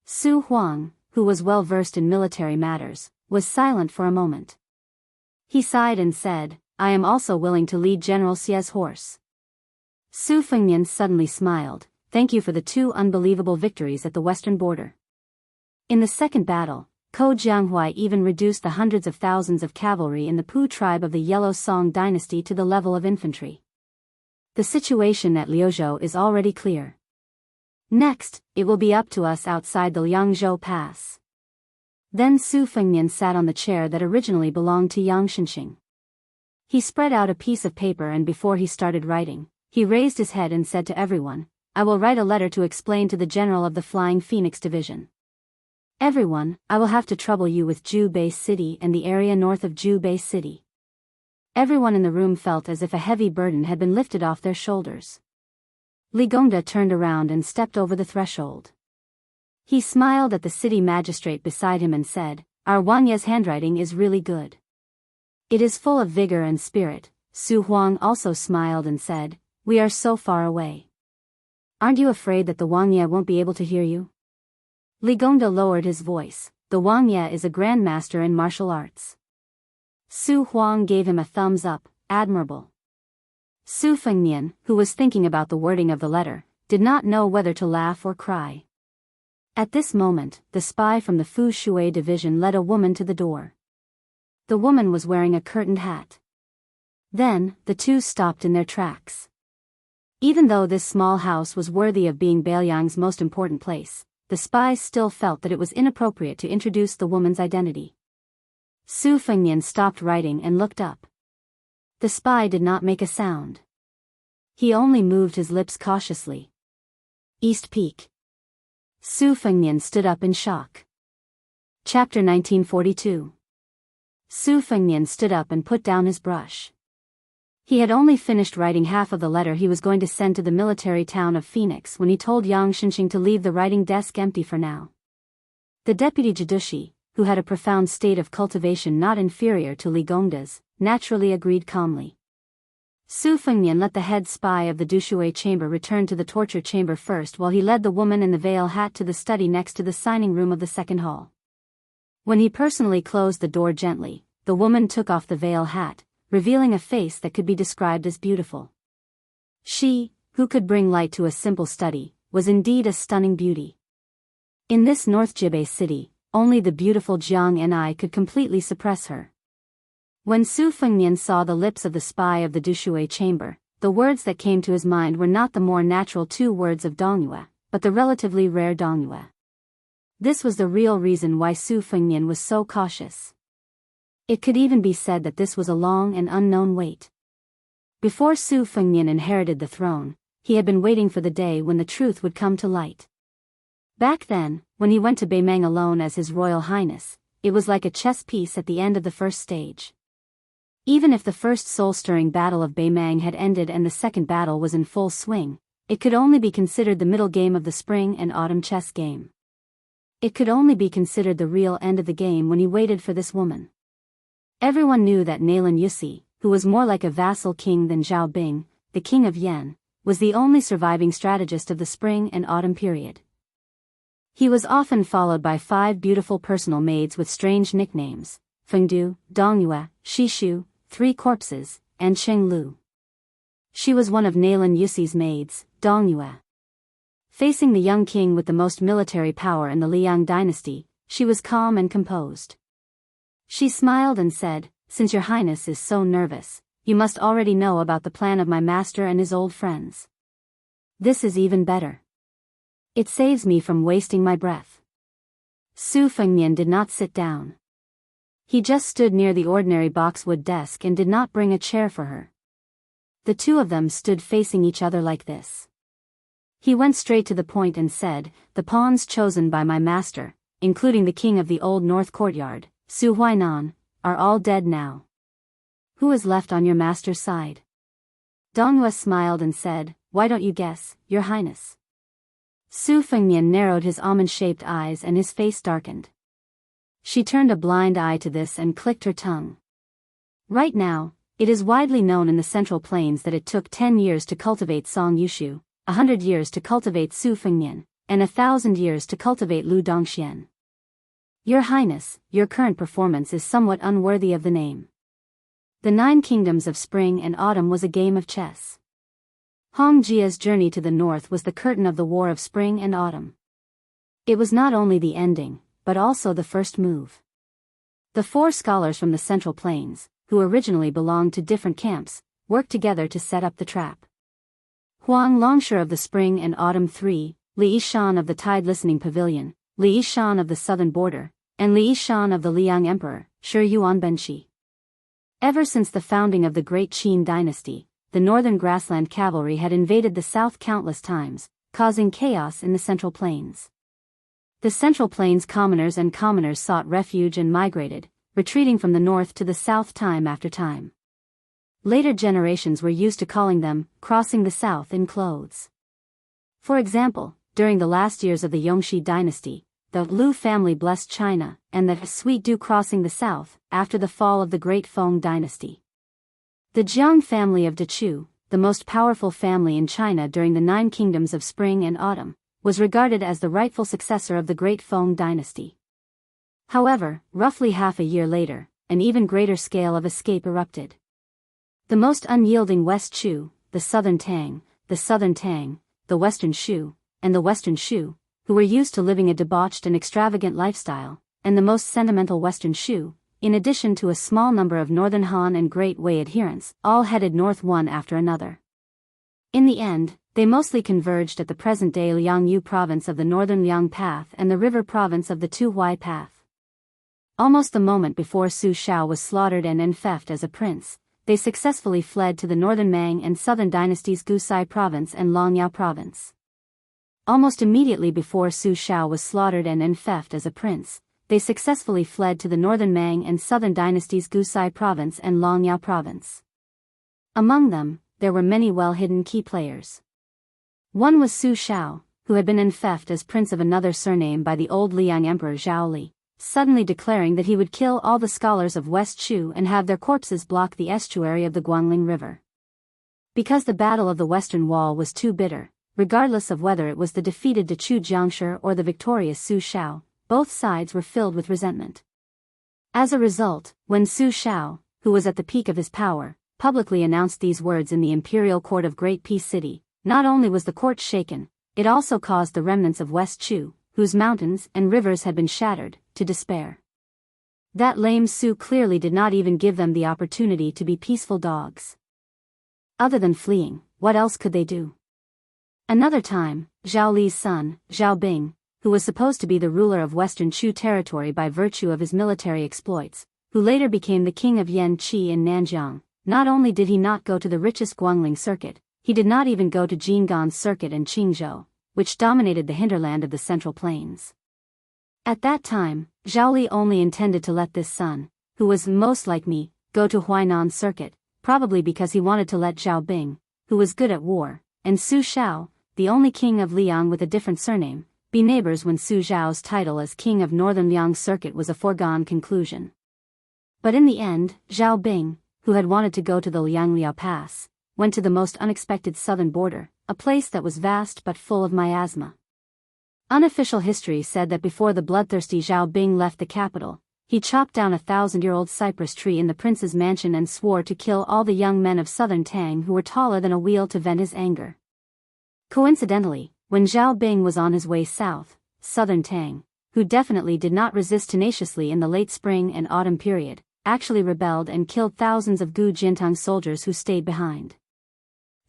Su Huang, who was well versed in military matters, was silent for a moment. He sighed and said, I am also willing to lead General Xie's horse. Su Fengnian suddenly smiled, thank you for the 2 unbelievable victories at the western border. In the second battle, Ko Jianghu even reduced the hundreds of thousands of cavalry in the Pu tribe of the Yellow Song dynasty to the level of infantry. The situation at Liuzhou is already clear. Next, it will be up to us outside the Liangzhou Pass. Then Su Fengnian sat on the chair that originally belonged to Yang Xinxing. He spread out a piece of paper and before he started writing, he raised his head and said to everyone, I will write a letter to explain to the general of the Flying Phoenix Division. Everyone, I will have to trouble you with Jianghu City and the area north of Jianghu City. Everyone in the room felt as if a heavy burden had been lifted off their shoulders. Li Gongda turned around and stepped over the threshold. He smiled at the city magistrate beside him and said, "Our Wanya's handwriting is really good. It is full of vigor and spirit." Su Huang also smiled and said, "We are so far away. Aren't you afraid that the Wangya won't be able to hear you?" Li Gongda lowered his voice. "The Wangya is a grandmaster in martial arts." Su Huang gave him a thumbs up. "Admirable." Su Fengnian, who was thinking about the wording of the letter, did not know whether to laugh or cry. At this moment, the spy from the Fu Shui division led a woman to the door. The woman was wearing a curtained hat. Then, the two stopped in their tracks. Even though this small house was worthy of being Beiliang's most important place, the spies still felt that it was inappropriate to introduce the woman's identity. Su Fengnian stopped writing and looked up. The spy did not make a sound. He only moved his lips cautiously. East Peak. Su Fengnian stood up in shock. Chapter 1942. Su Fengnian stood up and put down his brush. He had only finished writing half of the letter he was going to send to the military town of Phoenix when he told Yang Xinxing to leave the writing desk empty for now. The deputy Jidushi, who had a profound state of cultivation not inferior to Li Gongda's, naturally agreed calmly. Su Fengnian let the head spy of the Dushui chamber return to the torture chamber first while he led the woman in the veil hat to the study next to the signing room of the second hall. When he personally closed the door gently, the woman took off the veil hat, revealing a face that could be described as beautiful. She, who could bring light to a simple study, was indeed a stunning beauty. In this North Jibe city, only the beautiful Jiang Ni could completely suppress her. When Su Fengnian saw the lips of the spy of the Dushui chamber, the words that came to his mind were not the more natural two words of Dongyue, but the relatively rare Dongyue. This was the real reason why Su Fengnian was so cautious. It could even be said that this was a long and unknown wait. Before Su Fengnian inherited the throne, he had been waiting for the day when the truth would come to light. Back then, when he went to Beimang alone as His Royal Highness, it was like a chess piece at the end of the first stage. Even if the first soul-stirring battle of Beimang had ended and the second battle was in full swing, it could only be considered the middle game of the spring and autumn chess game. It could only be considered the real end of the game when he waited for this woman. Everyone knew that Nailan Yusi, who was more like a vassal king than Zhao Bing, the king of Yan, was the only surviving strategist of the spring and autumn period. He was often followed by 5 beautiful personal maids with strange nicknames: Fengdu, Dongyue, Shishu, 3 Corpses, and Chenglu. She was one of Nailan Yusi's maids, Dongyue. Facing the young king with the most military power in the Liang dynasty, she was calm and composed. She smiled and said, "Since your highness is so nervous, you must already know about the plan of my master and his old friends. This is even better. It saves me from wasting my breath." Su Fengnian did not sit down. He just stood near the ordinary boxwood desk and did not bring a chair for her. The two of them stood facing each other like this. He went straight to the point and said, "The pawns chosen by my master, including the king of the old north courtyard, Su Huainan, are all dead now. Who is left on your master's side?" Dongyue smiled and said, "Why don't you guess, your highness?" Su Fengnian narrowed his almond-shaped eyes and his face darkened. She turned a blind eye to this and clicked her tongue. Right now, it is widely known in the Central Plains that it took 10 years to cultivate Song Yushu, 100 years to cultivate Su Fengnian, and 1,000 years to cultivate Lu Dongxian. Your Highness, your current performance is somewhat unworthy of the name. The 9 kingdoms of spring and autumn was a game of chess. Hong Jia's journey to the north was the curtain of the war of spring and autumn. It was not only the ending, but also the first move. The 4 scholars from the Central Plains, who originally belonged to different camps, worked together to set up the trap. Huang Longsher of the Spring and Autumn 3, Li Yishan of the Tide Listening Pavilion, Li Yishan of the Southern Border, and Li Yishan of the Liang Emperor, Shi Yuan Benshi. Ever since the founding of the Great Qin dynasty, the northern grassland cavalry had invaded the south countless times, causing chaos in the Central Plains. The Central Plains commoners sought refuge and migrated, retreating from the north to the south time after time. Later generations were used to calling them crossing the south in clothes. For example, during the last years of the Yongxi dynasty, the Lu family blessed China, and the Sweet Dew crossing the south, after the fall of the Great Feng dynasty. The Jiang family of Dechu, the most powerful family in China during the 9 kingdoms of spring and autumn, was regarded as the rightful successor of the Great Feng dynasty. However, roughly half a year later, an even greater scale of escape erupted. The most unyielding West Chu, the Southern Tang, the Western Shu, and the Western Shu, who were used to living a debauched and extravagant lifestyle, and the most sentimental Western Shu, in addition to a small number of Northern Han and Great Wei adherents, all headed north one after another. In the end, they mostly converged at the present-day Liangyu province of the Northern Liang Path and the river province of the Tuhuai Path. Almost the moment before Su Shao was slaughtered and enfeoffed as a prince, they successfully fled to the Northern Mang and Southern dynasties Gusai province and Longyao province. Almost immediately before Su Shao was slaughtered and enfeoffed as a prince, they successfully fled to the Northern Mang and Southern dynasties Gusai province and Longyao province. Among them, there were many well-hidden key players. One was Su Shao, who had been enfeoffed as prince of another surname by the old Liang emperor Zhao Li, suddenly declaring that he would kill all the scholars of West Chu and have their corpses block the estuary of the Guangling River. Because the Battle of the Western Wall was too bitter, regardless of whether it was the defeated Dechu Jiangshi or the victorious Su Shao, both sides were filled with resentment. As a result, when Su Shao, who was at the peak of his power, publicly announced these words in the imperial court of Great Peace City, not only was the court shaken, it also caused the remnants of West Chu, whose mountains and rivers had been shattered, to despair. That lame Su clearly did not even give them the opportunity to be peaceful dogs. Other than fleeing, what else could they do? Another time, Zhao Li's son, Zhao Bing, who was supposed to be the ruler of Western Chu territory by virtue of his military exploits, who later became the king of Yan Qi in Nanjiang, not only did he not go to the richest Guangling circuit, he did not even go to Jinggan's circuit and Qingzhou, which dominated the hinterland of the Central Plains. At that time, Zhao Li only intended to let this son, who was most like me, go to Huainan circuit, probably because he wanted to let Zhao Bing, who was good at war, and Su Shao, the only king of Liang with a different surname, be neighbors when Su Zhao's title as king of Northern Liang circuit was a foregone conclusion. But in the end, Zhao Bing, who had wanted to go to the Liangliao Pass, went to the most unexpected southern border, a place that was vast but full of miasma. Unofficial history said that before the bloodthirsty Zhao Bing left the capital, he chopped down a 1,000-year-old cypress tree in the prince's mansion and swore to kill all the young men of southern Tang who were taller than a wheel to vent his anger. Coincidentally, when Zhao Bing was on his way south, southern Tang, who definitely did not resist tenaciously in the late spring and autumn period, actually rebelled and killed thousands of Gu Jintang soldiers who stayed behind.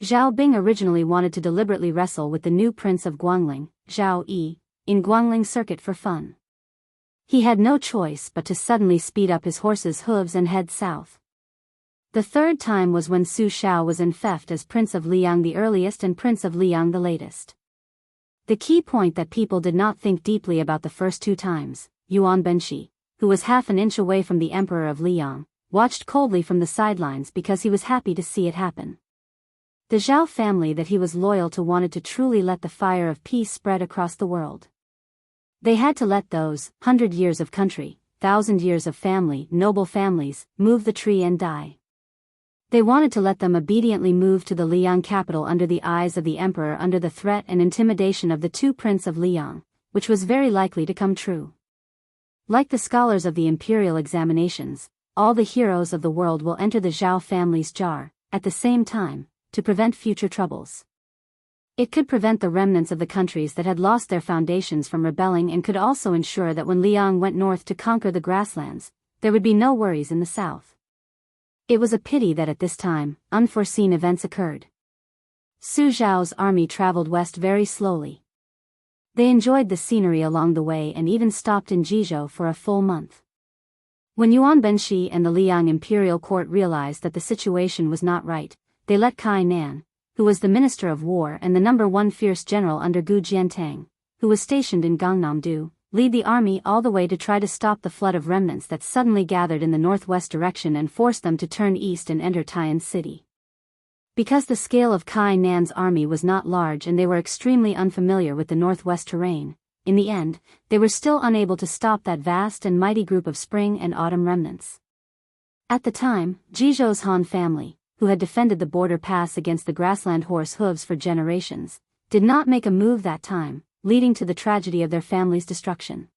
Zhao Bing originally wanted to deliberately wrestle with the new prince of Guangling, Zhao Yi, in Guangling circuit for fun. He had no choice but to suddenly speed up his horse's hooves and head south. The third time was when Su Shao was enfeoffed as Prince of Liang the earliest and Prince of Liang the latest. The key point that people did not think deeply about the first 2 times, Yuan Benshi, who was half an inch away from the emperor of Liang, watched coldly from the sidelines because he was happy to see it happen. The Zhao family that he was loyal to wanted to truly let the fire of peace spread across the world. They had to let those 100 years of country, 1,000 years of family, noble families, move the tree and die. They wanted to let them obediently move to the Liang capital under the eyes of the emperor under the threat and intimidation of the 2 princes of Liang, which was very likely to come true. Like the scholars of the imperial examinations, all the heroes of the world will enter the Zhao family's jar, at the same time, to prevent future troubles. It could prevent the remnants of the countries that had lost their foundations from rebelling and could also ensure that when Liang went north to conquer the grasslands, there would be no worries in the south. It was a pity that at this time, unforeseen events occurred. Su Zhao's army traveled west very slowly. They enjoyed the scenery along the way and even stopped in Jizhou for a full month. When Yuan Benshi and the Liang imperial court realized that the situation was not right, they let Kai Nan, who was the Minister of War and the #1 fierce general under Gu Jiantang, who was stationed in Gangnam-do, lead the army all the way to try to stop the flood of remnants that suddenly gathered in the northwest direction and forced them to turn east and enter Tian City. Because the scale of Kai Nan's army was not large and they were extremely unfamiliar with the northwest terrain, in the end, they were still unable to stop that vast and mighty group of spring and autumn remnants. At the time, Jizhou's Han family, who had defended the border pass against the grassland horse hooves for generations, did not make a move that time, leading to the tragedy of their family's destruction.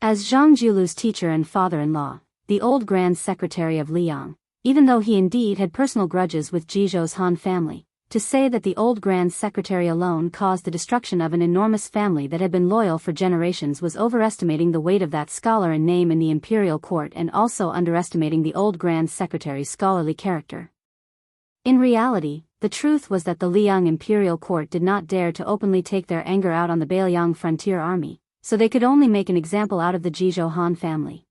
As Zhang Julu's teacher and father-in-law, the old Grand Secretary of Liang, even though he indeed had personal grudges with Jizhou's Han family, to say that the old Grand Secretary alone caused the destruction of an enormous family that had been loyal for generations was overestimating the weight of that scholar and name in the imperial court and also underestimating the old Grand Secretary's scholarly character. In reality, the truth was that the Liang imperial court did not dare to openly take their anger out on the Beiliang frontier army, so they could only make an example out of the Jizhou Han family.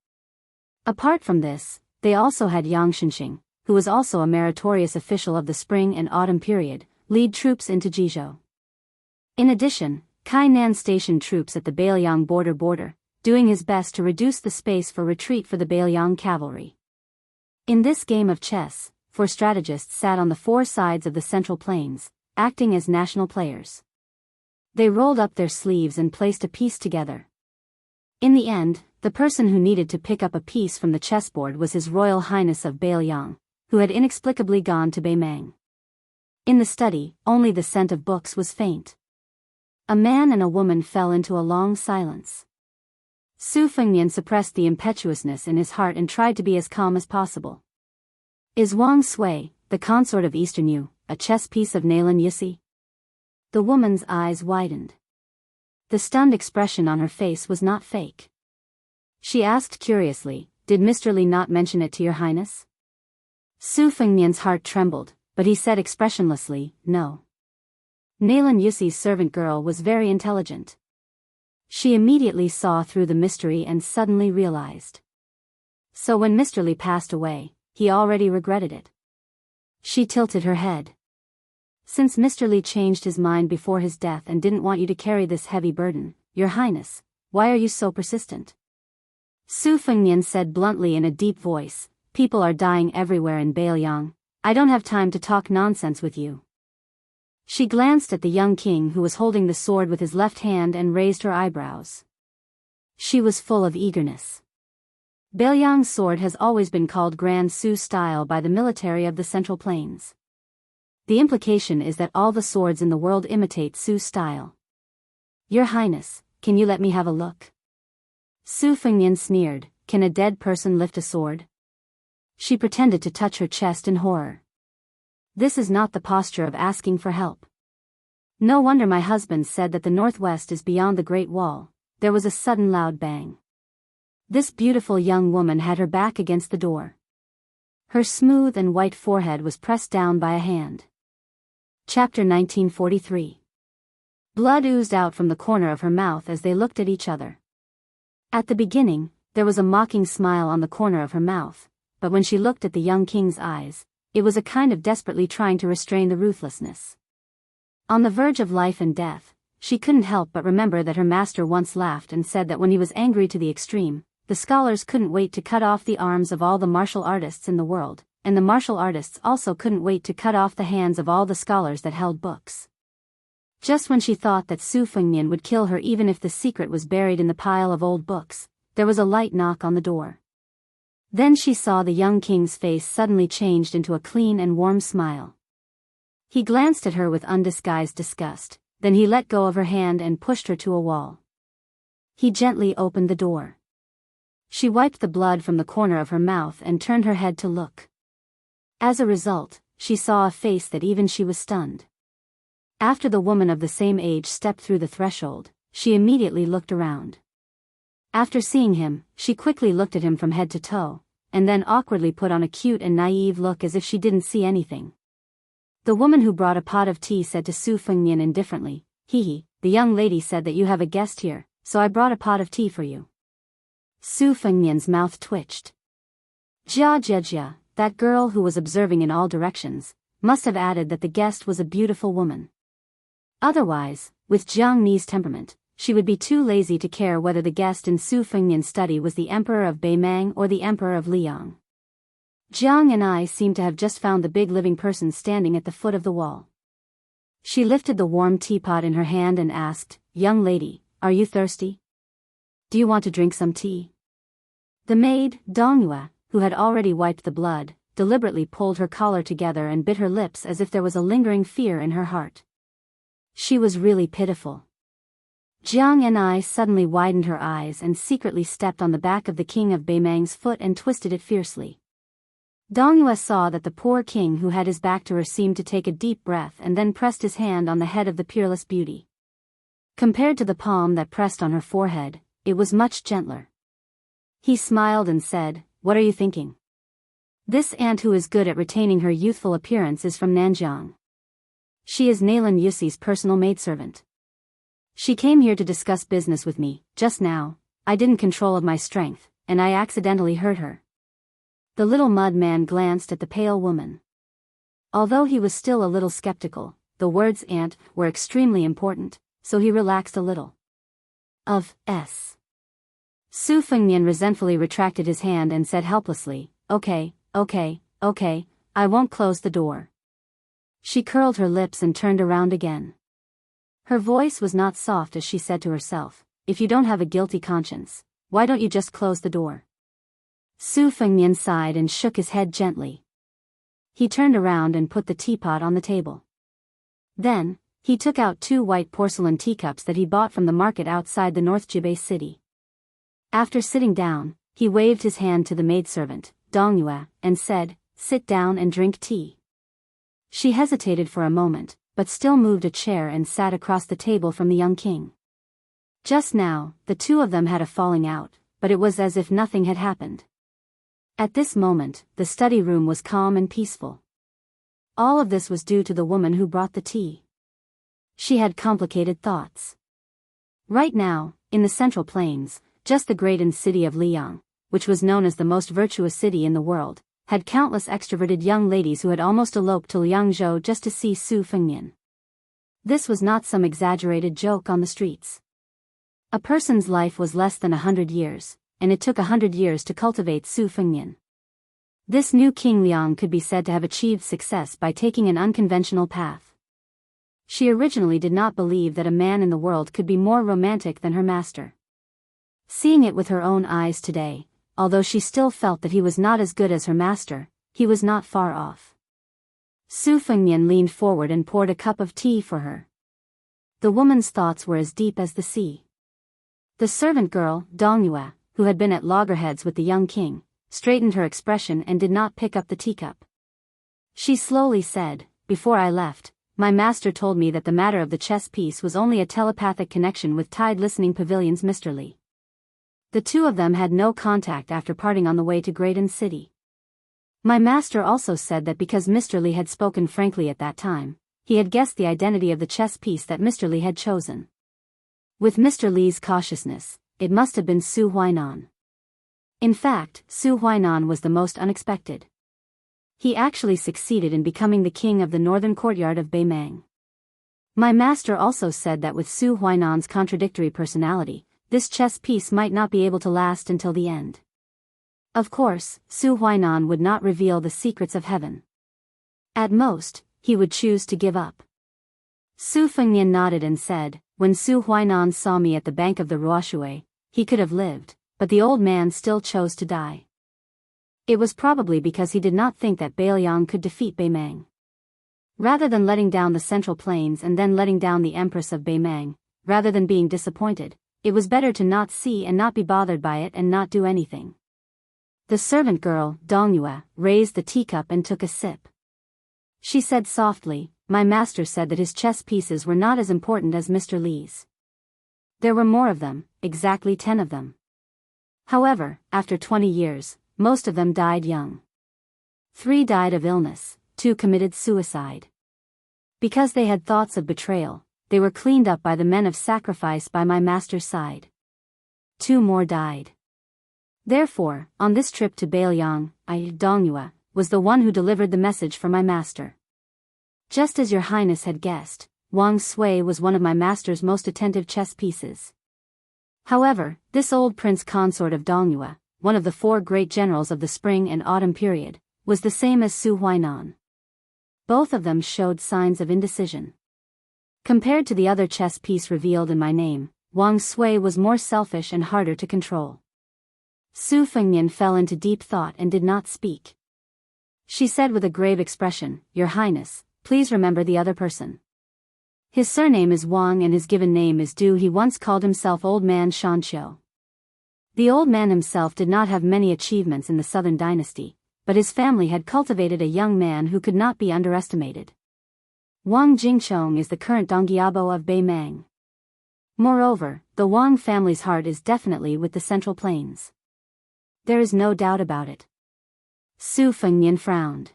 Apart from this, they also had Yang Shenxing, who was also a meritorious official of the spring and autumn period, lead troops into Jizhou. In addition, Kai Nan stationed troops at the Beiliang border, doing his best to reduce the space for retreat for the Beiliang cavalry. In this game of chess, 4 strategists sat on the 4 sides of the central plains, acting as national players. They rolled up their sleeves and placed a piece together. In the end, the person who needed to pick up a piece from the chessboard was His Royal Highness of Beiliang, who had inexplicably gone to Beimang. In the study, only the scent of books was faint. A man and a woman fell into a long silence. Su Fengnian suppressed the impetuousness in his heart and tried to be as calm as possible. Is Wang Sui, the consort of Eastern Yu, a chess piece of Nailan Yussi? The woman's eyes widened. The stunned expression on her face was not fake. She asked curiously, "Did Mr. Li not mention it to your highness?" Su Fengnian's heart trembled, but he said expressionlessly, "No." Nailan Yussi's servant girl was very intelligent. She immediately saw through the mystery and suddenly realized. So when Mr. Li passed away, he already regretted it. She tilted her head. "Since Mr. Li changed his mind before his death and didn't want you to carry this heavy burden, your highness, why are you so persistent?" Su Fengnian said bluntly in a deep voice, "People are dying everywhere in Beiliang. I don't have time to talk nonsense with you." She glanced at the young king who was holding the sword with his left hand and raised her eyebrows. She was full of eagerness. Beiliang's sword has always been called Grand Su style by the military of the Central Plains. The implication is that all the swords in the world imitate Su style. "Your Highness, can you let me have a look?" Su Fengnian sneered, "Can a dead person lift a sword?" She pretended to touch her chest in horror. "This is not the posture of asking for help. No wonder my husband said that the northwest is beyond the Great Wall." There was a sudden loud bang. This beautiful young woman had her back against the door. Her smooth and white forehead was pressed down by a hand. Chapter 1943. Blood oozed out from the corner of her mouth as they looked at each other. At the beginning, there was a mocking smile on the corner of her mouth, but when she looked at the young king's eyes, it was a kind of desperately trying to restrain the ruthlessness. On the verge of life and death, she couldn't help but remember that her master once laughed and said that when he was angry to the extreme, the scholars couldn't wait to cut off the arms of all the martial artists in the world, and the martial artists also couldn't wait to cut off the hands of all the scholars that held books. Just when she thought that Su Fengnian would kill her even if the secret was buried in the pile of old books, there was a light knock on the door. Then she saw the young king's face suddenly changed into a clean and warm smile. He glanced at her with undisguised disgust, then he let go of her hand and pushed her to a wall. He gently opened the door. She wiped the blood from the corner of her mouth and turned her head to look. As a result, she saw a face that even she was stunned. After the woman of the same age stepped through the threshold, she immediately looked around. After seeing him, she quickly looked at him from head to toe, and then awkwardly put on a cute and naive look as if she didn't see anything. The woman who brought a pot of tea said to Su Fengnian indifferently, "Hee, the young lady said that you have a guest here, so I brought a pot of tea for you." Su Fengnian's mouth twitched. Jia, that girl who was observing in all directions, must have added that the guest was a beautiful woman. Otherwise, with Jiang Ni's temperament, she would be too lazy to care whether the guest in Su Fengnian's study was the Emperor of Beimang or the Emperor of Liang. Jiang and I seemed to have just found the big living person standing at the foot of the wall. She lifted the warm teapot in her hand and asked, "Young lady, are you thirsty? Do you want to drink some tea?" The maid, Dongyue, who had already wiped the blood, deliberately pulled her collar together and bit her lips as if there was a lingering fear in her heart. She was really pitiful. Jiang and I suddenly widened her eyes and secretly stepped on the back of the king of Beimang's foot and twisted it fiercely. Dongyue saw that the poor king who had his back to her seemed to take a deep breath and then pressed his hand on the head of the peerless beauty. Compared to the palm that pressed on her forehead, it was much gentler. He smiled and said, "What are you thinking? This aunt who is good at retaining her youthful appearance is from Nanjiang. She is Nailan Yuxi's personal maidservant. She came here to discuss business with me. Just now, I didn't control of my strength, and I accidentally hurt her." The little mud man glanced at the pale woman. Although he was still a little skeptical, the words aunt were extremely important, so he relaxed a little. Su Fengnian resentfully retracted his hand and said helplessly, Okay, I won't close the door." She curled her lips and turned around again. Her voice was not soft as she said to herself, "If you don't have a guilty conscience, why don't you just close the door?" Su Fengnian sighed and shook his head gently. He turned around and put the teapot on the table. Then, he took out 2 white porcelain teacups that he bought from the market outside the North Jibei city. After sitting down, he waved his hand to the maidservant, Dongyue, and said, "Sit down and drink tea." She hesitated for a moment, but still moved a chair and sat across the table from the young king. Just now, the two of them had a falling out, but it was as if nothing had happened. At this moment, the study room was calm and peaceful. All of this was due to the woman who brought the tea. She had complicated thoughts. Right now, in the Central Plains, just the great city of Liang, which was known as the most virtuous city in the world, had countless extroverted young ladies who had almost eloped to Liangzhou just to see Su Fengnian. This was not some exaggerated joke on the streets. A person's life was less than 100 years, and it took 100 years to cultivate Su Fengnian. This new King Liang could be said to have achieved success by taking an unconventional path. She originally did not believe that a man in the world could be more romantic than her master. Seeing it with her own eyes today, although she still felt that he was not as good as her master, he was not far off. Su Fengnian leaned forward and poured a cup of tea for her. The woman's thoughts were as deep as the sea. The servant girl, Dongyue, who had been at loggerheads with the young king, straightened her expression and did not pick up the teacup. She slowly said, "Before I left, my master told me that the matter of the chess piece was only a telepathic connection with Tide Listening Pavilion's Mr. Li. The two of them had no contact after parting on the way to Graydon City. My master also said that because Mr. Li had spoken frankly at that time, he had guessed the identity of the chess piece that Mr. Li had chosen. With Mr. Li's cautiousness, it must have been Su Huainan. In fact, Su Huainan was the most unexpected. He actually succeeded in becoming the king of the northern courtyard of Beimang. My master also said that with Su Huainan's contradictory personality, this chess piece might not be able to last until the end. Of course, Su Huainan would not reveal the secrets of heaven. At most, he would choose to give up. Su Fengnian nodded and said, "When Su Huainan saw me at the bank of the Ruoshui, he could have lived, but the old man still chose to die. It was probably because he did not think that Beiliang could defeat Beimang. Rather than letting down the Central Plains and then letting down the Empress of Beimang, rather than being disappointed, it was better to not see and not be bothered by it and not do anything." The servant girl, Dongyue, raised the teacup and took a sip. She said softly, "My master said that his chess pieces were not as important as Mr. Li's. There were more of them, exactly 10 of them. However, after 20 years, most of them died young. 3 died of illness, 2 committed suicide. Because they had thoughts of betrayal, they were cleaned up by the men of sacrifice by my master's side. 2 more died. Therefore, on this trip to Beiliang, Dongyue was the one who delivered the message for my master. Just as your highness had guessed, Wang Sui was one of my master's most attentive chess pieces. However, this old prince consort of Dongyue, one of the 4 great generals of the spring and autumn period, was the same as Su Huainan. Both of them showed signs of indecision. Compared to the other chess piece revealed in my name, Wang Sui was more selfish and harder to control. Su Fengnian fell into deep thought and did not speak. She said with a grave expression, "Your Highness, please remember the other person. His surname is Wang and his given name is Du. He once called himself Old Man Shanqiu." The old man himself did not have many achievements in the southern dynasty, but his family had cultivated a young man who could not be underestimated. Wang Jingchong is the current Dongyiabo of Beimang. Moreover, the Wang family's heart is definitely with the Central Plains. There is no doubt about it. Su Fengnian frowned.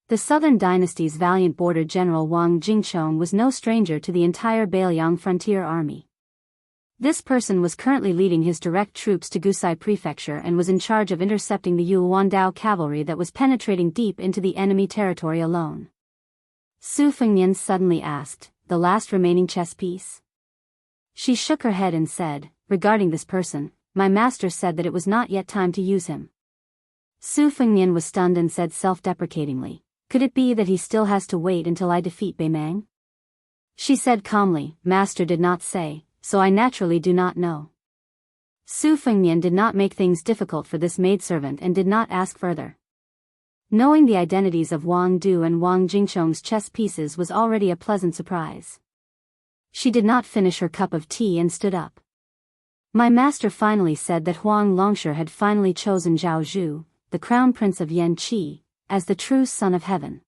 The southern dynasty's valiant border general Wang Jingchong was no stranger to the entire Beiliang frontier army. This person was currently leading his direct troops to Gusai Prefecture and was in charge of intercepting the Yuandao cavalry that was penetrating deep into the enemy territory alone. Su Fengnian suddenly asked, "The last remaining chess piece?" She shook her head and said, "Regarding this person, my master said that it was not yet time to use him." Su Fengnian was stunned and said self-deprecatingly, "Could it be that he still has to wait until I defeat Beimang?" She said calmly, "Master did not say, so I naturally do not know." Su Fengnian did not make things difficult for this maidservant and did not ask further. Knowing the identities of Wang Du and Wang Jingchong's chess pieces was already a pleasant surprise. She did not finish her cup of tea and stood up. "My master finally said that Huang Longsher had finally chosen Zhao Zhu, the crown prince of Yanqi, as the true son of heaven.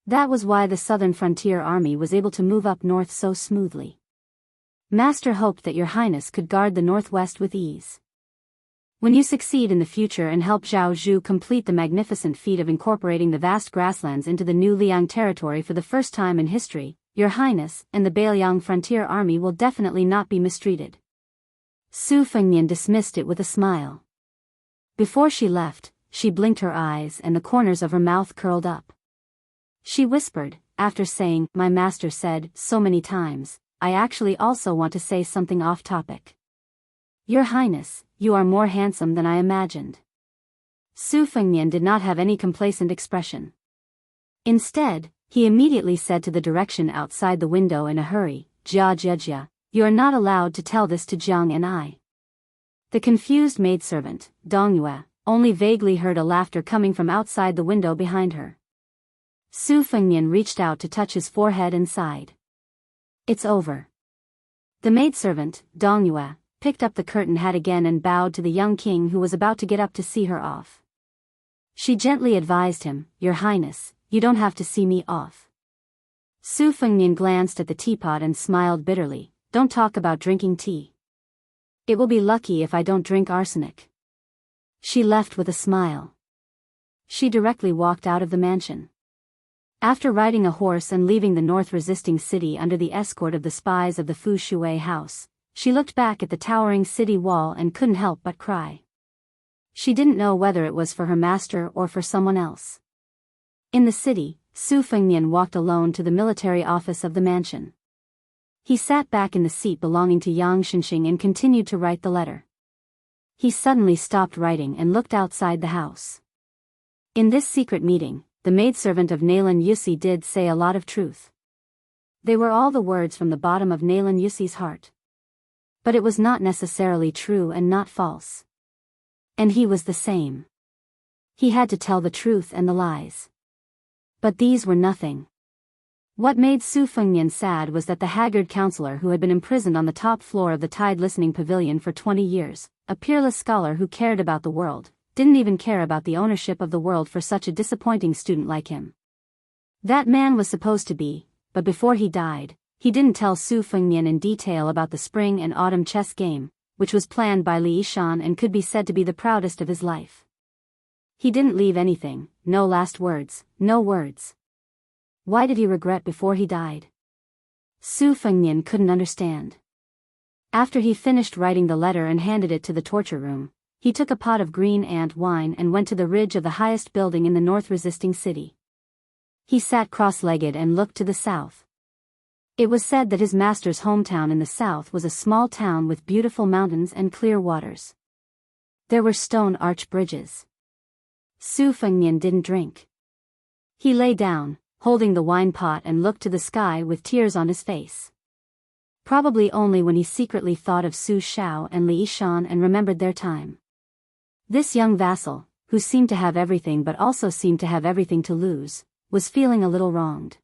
That was why the southern frontier army was able to move up north so smoothly. Master hoped that your highness could guard the northwest with ease. When you succeed in the future and help Zhao Zhu complete the magnificent feat of incorporating the vast grasslands into the new Liang territory for the first time in history, your highness and the Beiliang frontier army will definitely not be mistreated." Su Fengnian dismissed it with a smile. Before she left, she blinked her eyes and the corners of her mouth curled up. She whispered, after saying, "My master said so many times, I actually also want to say something off-topic. Your highness, you are more handsome than I imagined." Su Fengnian did not have any complacent expression. Instead, he immediately said to the direction outside the window in a hurry, "Jia Jia, you are not allowed to tell this to Jiang and I." The confused maidservant, Dongyue, only vaguely heard a laughter coming from outside the window behind her. Su Fengnian reached out to touch his forehead and sighed. "It's over." The maidservant, Dongyue, picked up the curtain hat again and bowed to the young king who was about to get up to see her off. She gently advised him, "Your highness, you don't have to see me off." Su Fengnian glanced at the teapot and smiled bitterly, "Don't talk about drinking tea. It will be lucky if I don't drink arsenic." She left with a smile. She directly walked out of the mansion. After riding a horse and leaving the north-resisting city under the escort of the spies of the Fu Shui house, she looked back at the towering city wall and couldn't help but cry. She didn't know whether it was for her master or for someone else. In the city, Su Fengnian walked alone to the military office of the mansion. He sat back in the seat belonging to Yang Xinxing and continued to write the letter. He suddenly stopped writing and looked outside the house. In this secret meeting, the maidservant of Nailan Yusi did say a lot of truth. They were all the words from the bottom of Nailan Yusi's heart. But it was not necessarily true and not false. And he was the same. He had to tell the truth and the lies. But these were nothing. What made Su Fengnian sad was that the haggard counselor who had been imprisoned on the top floor of the Tide Listening Pavilion for 20 years, a peerless scholar who cared about the world, didn't even care about the ownership of the world for such a disappointing student like him. That man was supposed to be, but before he died, he didn't tell Su Fengnian in detail about the spring and autumn chess game, which was planned by Li Yishan and could be said to be the proudest of his life. He didn't leave anything, no last words, no words. Why did he regret before he died? Su Fengnian couldn't understand. After he finished writing the letter and handed it to the torture room, he took a pot of green ant wine and went to the ridge of the highest building in the north-resisting city. He sat cross-legged and looked to the south. It was said that his master's hometown in the south was a small town with beautiful mountains and clear waters. There were stone arch bridges. Su Fengnian didn't drink. He lay down, holding the wine pot, and looked to the sky with tears on his face. Probably only when he secretly thought of Su Xiao and Li Yishan and remembered their time. This young vassal, who seemed to have everything but also seemed to have everything to lose, was feeling a little wronged.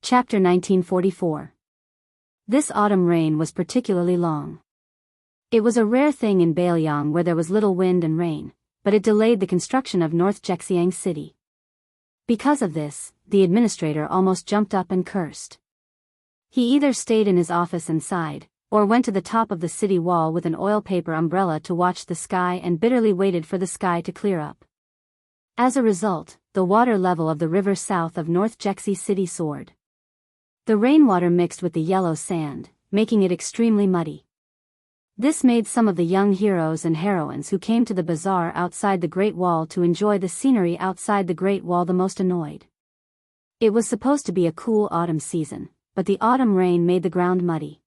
Chapter 1944. This autumn rain was particularly long. It was a rare thing in Bailiang where there was little wind and rain, but it delayed the construction of North Jianghu City. Because of this, the administrator almost jumped up and cursed. He either stayed in his office and sighed, or went to the top of the city wall with an oil paper umbrella to watch the sky and bitterly waited for the sky to clear up. As a result, the water level of the river south of North Jianghu City soared. The rainwater mixed with the yellow sand, making it extremely muddy. This made some of the young heroes and heroines who came to the bazaar outside the Great Wall to enjoy the scenery outside the Great Wall the most annoyed. It was supposed to be a cool autumn season, but the autumn rain made the ground muddy.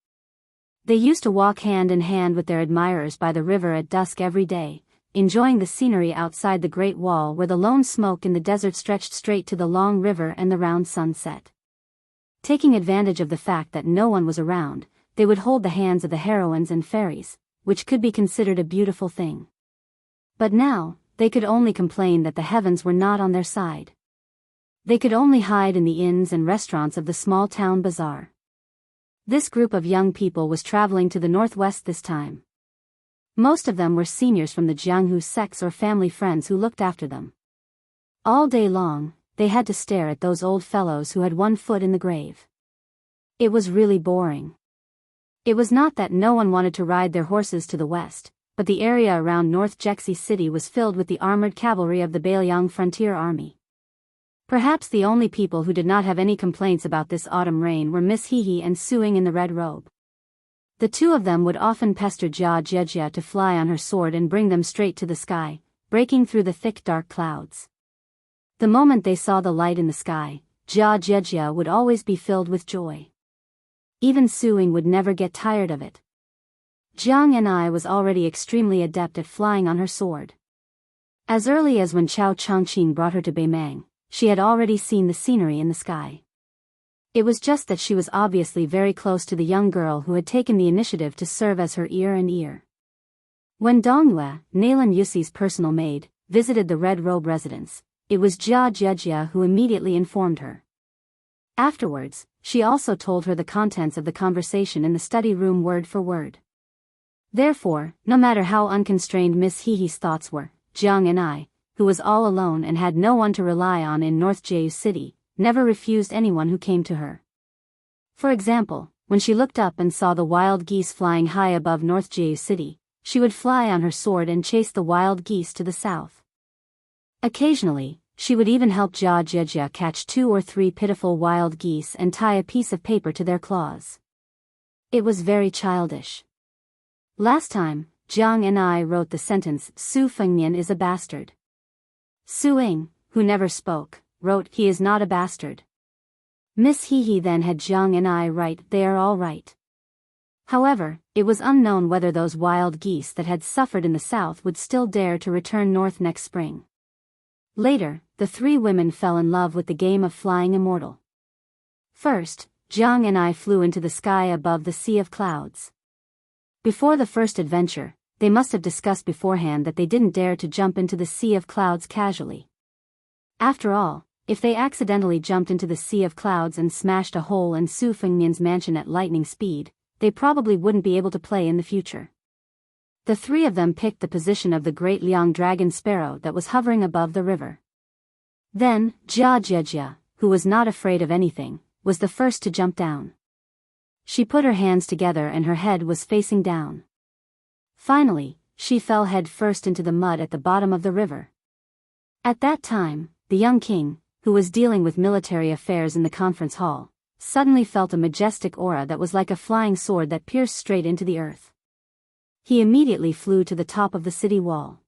They used to walk hand in hand with their admirers by the river at dusk every day, enjoying the scenery outside the Great Wall where the lone smoke in the desert stretched straight to the long river and the round sunset. Taking advantage of the fact that no one was around, they would hold the hands of the heroines and fairies, which could be considered a beautiful thing. But now, they could only complain that the heavens were not on their side. They could only hide in the inns and restaurants of the small town bazaar. This group of young people was traveling to the northwest this time. Most of them were seniors from the Jianghu sects or family friends who looked after them. All day long, they had to stare at those old fellows who had one foot in the grave. It was really boring. It was not that no one wanted to ride their horses to the west, but the area around North Jianghu City was filled with the armored cavalry of the Bailiang Frontier Army. Perhaps the only people who did not have any complaints about this autumn rain were Miss Hehe and Suing in the red robe. The two of them would often pester Jia Jiejia to fly on her sword and bring them straight to the sky, breaking through the thick dark clouds. The moment they saw the light in the sky, Jia Jiejia would always be filled with joy. Even Suing would never get tired of it. Jiang Ni was already extremely adept at flying on her sword. As early as when Chao Chongqing brought her to Beimang, she had already seen the scenery in the sky. It was just that she was obviously very close to the young girl who had taken the initiative to serve as her ear and ear. When Dongyue, Nailan Yusi's personal maid, visited the Red Robe residence, it was Jia Jiejia who immediately informed her. Afterwards, she also told her the contents of the conversation in the study room word for word. Therefore, no matter how unconstrained Miss Hehe's thoughts were, Jiang Ni, who was all alone and had no one to rely on in North Jianghu City, never refused anyone who came to her. For example, when she looked up and saw the wild geese flying high above North Jianghu City, she would fly on her sword and chase the wild geese to the south. Occasionally, she would even help Jia Jiejia catch 2 or 3 pitiful wild geese and tie a piece of paper to their claws. It was very childish. Last time, Jiang Ni wrote the sentence, Su Fengnian is a bastard. Suing, who never spoke, wrote, he is not a bastard. Miss Hehe then had Jiang Ni write, they are all right. However, it was unknown whether those wild geese that had suffered in the south would still dare to return north next spring. Later, the 3 women fell in love with the game of flying immortal. First, Jiang Ni flew into the sky above the sea of clouds. Before the first adventure, they must have discussed beforehand that they didn't dare to jump into the sea of clouds casually. After all, if they accidentally jumped into the sea of clouds and smashed a hole in Su Fengnian's mansion at lightning speed, they probably wouldn't be able to play in the future. The 3 of them picked the position of the great Liang dragon sparrow that was hovering above the river. Then, Jia Jiejia, who was not afraid of anything, was the first to jump down. She put her hands together and her head was facing down. Finally, she fell head first into the mud at the bottom of the river. At that time, the young king, who was dealing with military affairs in the conference hall, suddenly felt a majestic aura that was like a flying sword that pierced straight into the earth. He immediately flew to the top of the city wall.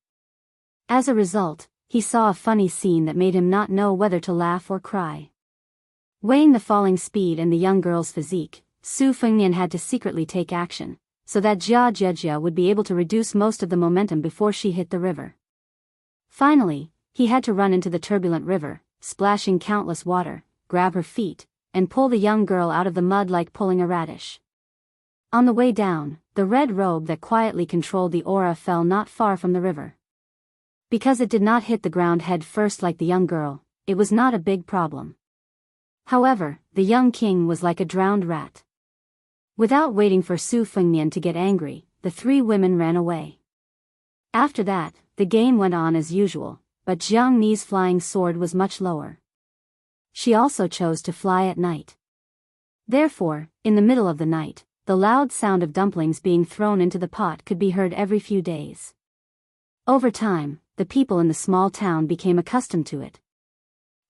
As a result, he saw a funny scene that made him not know whether to laugh or cry. Weighing the falling speed and the young girl's physique, Su Fengnian had to secretly take action, so that Jia would be able to reduce most of the momentum before she hit the river. Finally, he had to run into the turbulent river, splashing countless water, grab her feet, and pull the young girl out of the mud like pulling a radish. On the way down, the red robe that quietly controlled the aura fell not far from the river. Because it did not hit the ground head first like the young girl, it was not a big problem. However, the young king was like a drowned rat. Without waiting for Su Fengnian to get angry, the three women ran away. After that, the game went on as usual, but Jiang Ni's flying sword was much lower. She also chose to fly at night. Therefore, in the middle of the night, the loud sound of dumplings being thrown into the pot could be heard every few days. Over time, the people in the small town became accustomed to it.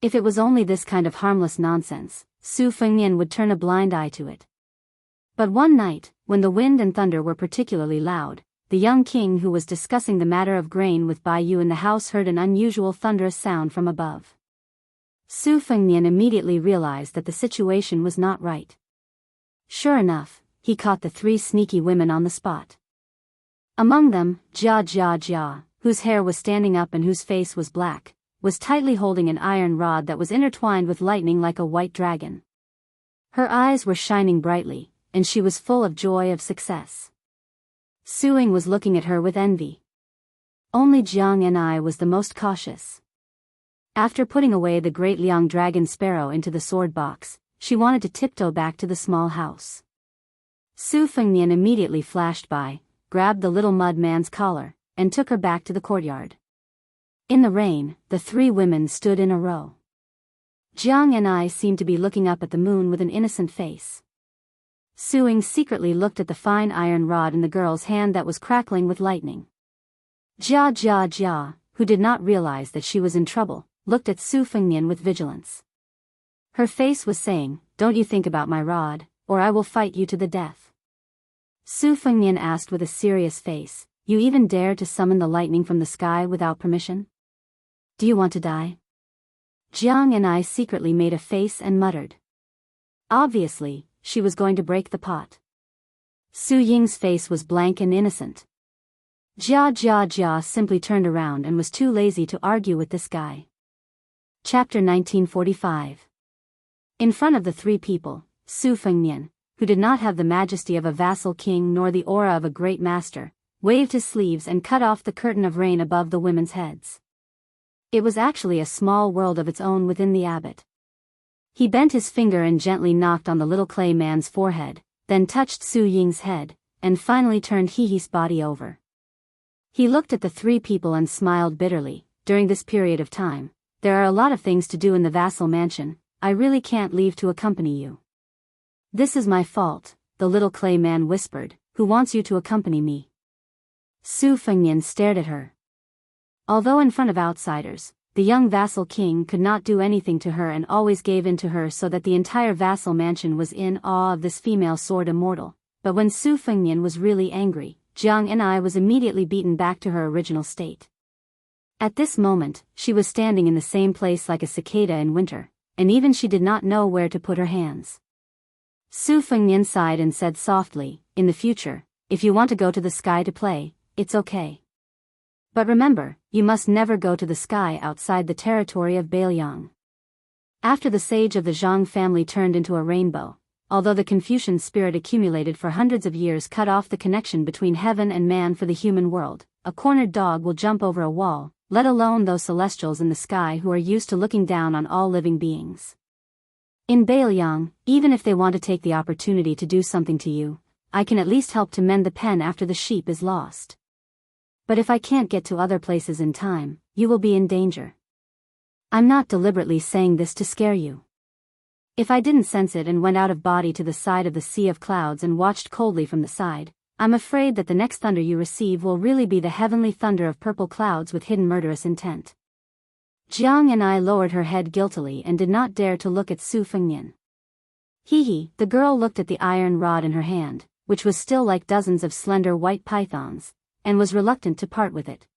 If it was only this kind of harmless nonsense, Su Fengnian would turn a blind eye to it. But one night, when the wind and thunder were particularly loud, the young king who was discussing the matter of grain with Bai Yu in the house heard an unusual thunderous sound from above. Su Fengnian immediately realized that the situation was not right. Sure enough, he caught the three sneaky women on the spot. Among them, Jia, whose hair was standing up and whose face was black, was tightly holding an iron rod that was intertwined with lightning like a white dragon. Her eyes were shining brightly, and she was full of joy of success. Suing was looking at her with envy. Only Jiang Ni was the most cautious. After putting away the great Liang dragon sparrow into the sword box, she wanted to tiptoe back to the small house. Su Fengnian immediately flashed by, grabbed the little mud man's collar, and took her back to the courtyard. In the rain, the three women stood in a row. Jiang Ni seemed to be looking up at the moon with an innocent face. Suing secretly looked at the fine iron rod in the girl's hand that was crackling with lightning. Jia, who did not realize that she was in trouble, looked at Su Fengnian with vigilance. Her face was saying, "Don't you think about my rod, or I will fight you to the death." Su Fengnian asked with a serious face, "You even dare to summon the lightning from the sky without permission? Do you want to die?" Jiang Ni secretly made a face and muttered. Obviously, she was going to break the pot. Su Ying's face was blank and innocent. Jia simply turned around and was too lazy to argue with this guy. Chapter 1945. In front of the three people, Su Fengnian, who did not have the majesty of a vassal king nor the aura of a great master, waved his sleeves and cut off the curtain of rain above the women's heads. It was actually a small world of its own within the abbot. He bent his finger and gently knocked on the little clay man's forehead, then touched Su Ying's head, and finally turned Hehe's body over. He looked at the three people and smiled bitterly. "During this period of time, there are a lot of things to do in the vassal mansion. I really can't leave to accompany you." "This is my fault," the little clay man whispered. "Who wants you to accompany me?" Su Fengnian stared at her. Although in front of outsiders, the young vassal king could not do anything to her and always gave in to her, so that the entire vassal mansion was in awe of this female sword immortal. But when Su Fengnian was really angry, Jiang Ni was immediately beaten back to her original state. At this moment, she was standing in the same place like a cicada in winter, and even she did not know where to put her hands. Su Fengnian sighed and said softly, "In the future, if you want to go to the sky to play, it's okay. But remember, you must never go to the sky outside the territory of Bailiang." After the sage of the Zhang family turned into a rainbow, although the Confucian spirit accumulated for hundreds of years cut off the connection between heaven and man for the human world, a cornered dog will jump over a wall, let alone those celestials in the sky who are used to looking down on all living beings. In Bailiang, even if they want to take the opportunity to do something to you, I can at least help to mend the pen after the sheep is lost. But if I can't get to other places in time, you will be in danger. I'm not deliberately saying this to scare you. If I didn't sense it and went out of body to the side of the sea of clouds and watched coldly from the side, I'm afraid that the next thunder you receive will really be the heavenly thunder of purple clouds with hidden murderous intent. Jiang Ni lowered her head guiltily and did not dare to look at Su Fengnian. Hehe, the girl looked at the iron rod in her hand, which was still like dozens of slender white pythons, and was reluctant to part with it.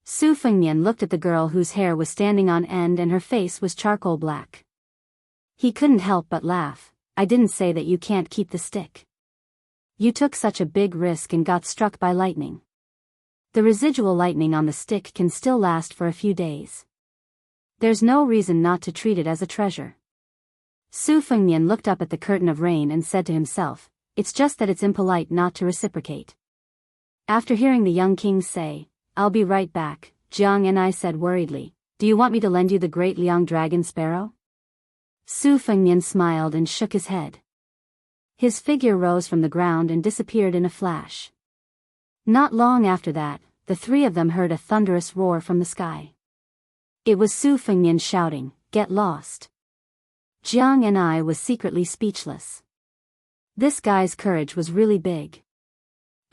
Su Fengnian looked at the girl whose hair was standing on end and her face was charcoal black. He couldn't help but laugh. I didn't say that you can't keep the stick. You took such a big risk and got struck by lightning. The residual lightning on the stick can still last for a few days. There's no reason not to treat it as a treasure. Su Fengnian looked up at the curtain of rain and said to himself, it's just that it's impolite not to reciprocate. After hearing the young king say, I'll be right back, Jiang and I said worriedly, do you want me to lend you the great Liang dragon sparrow? Su Fengnian smiled and shook his head. His figure rose from the ground and disappeared in a flash. Not long after that, the three of them heard a thunderous roar from the sky. It was Su Fengnian shouting, get lost. Jiang and I was secretly speechless. This guy's courage was really big.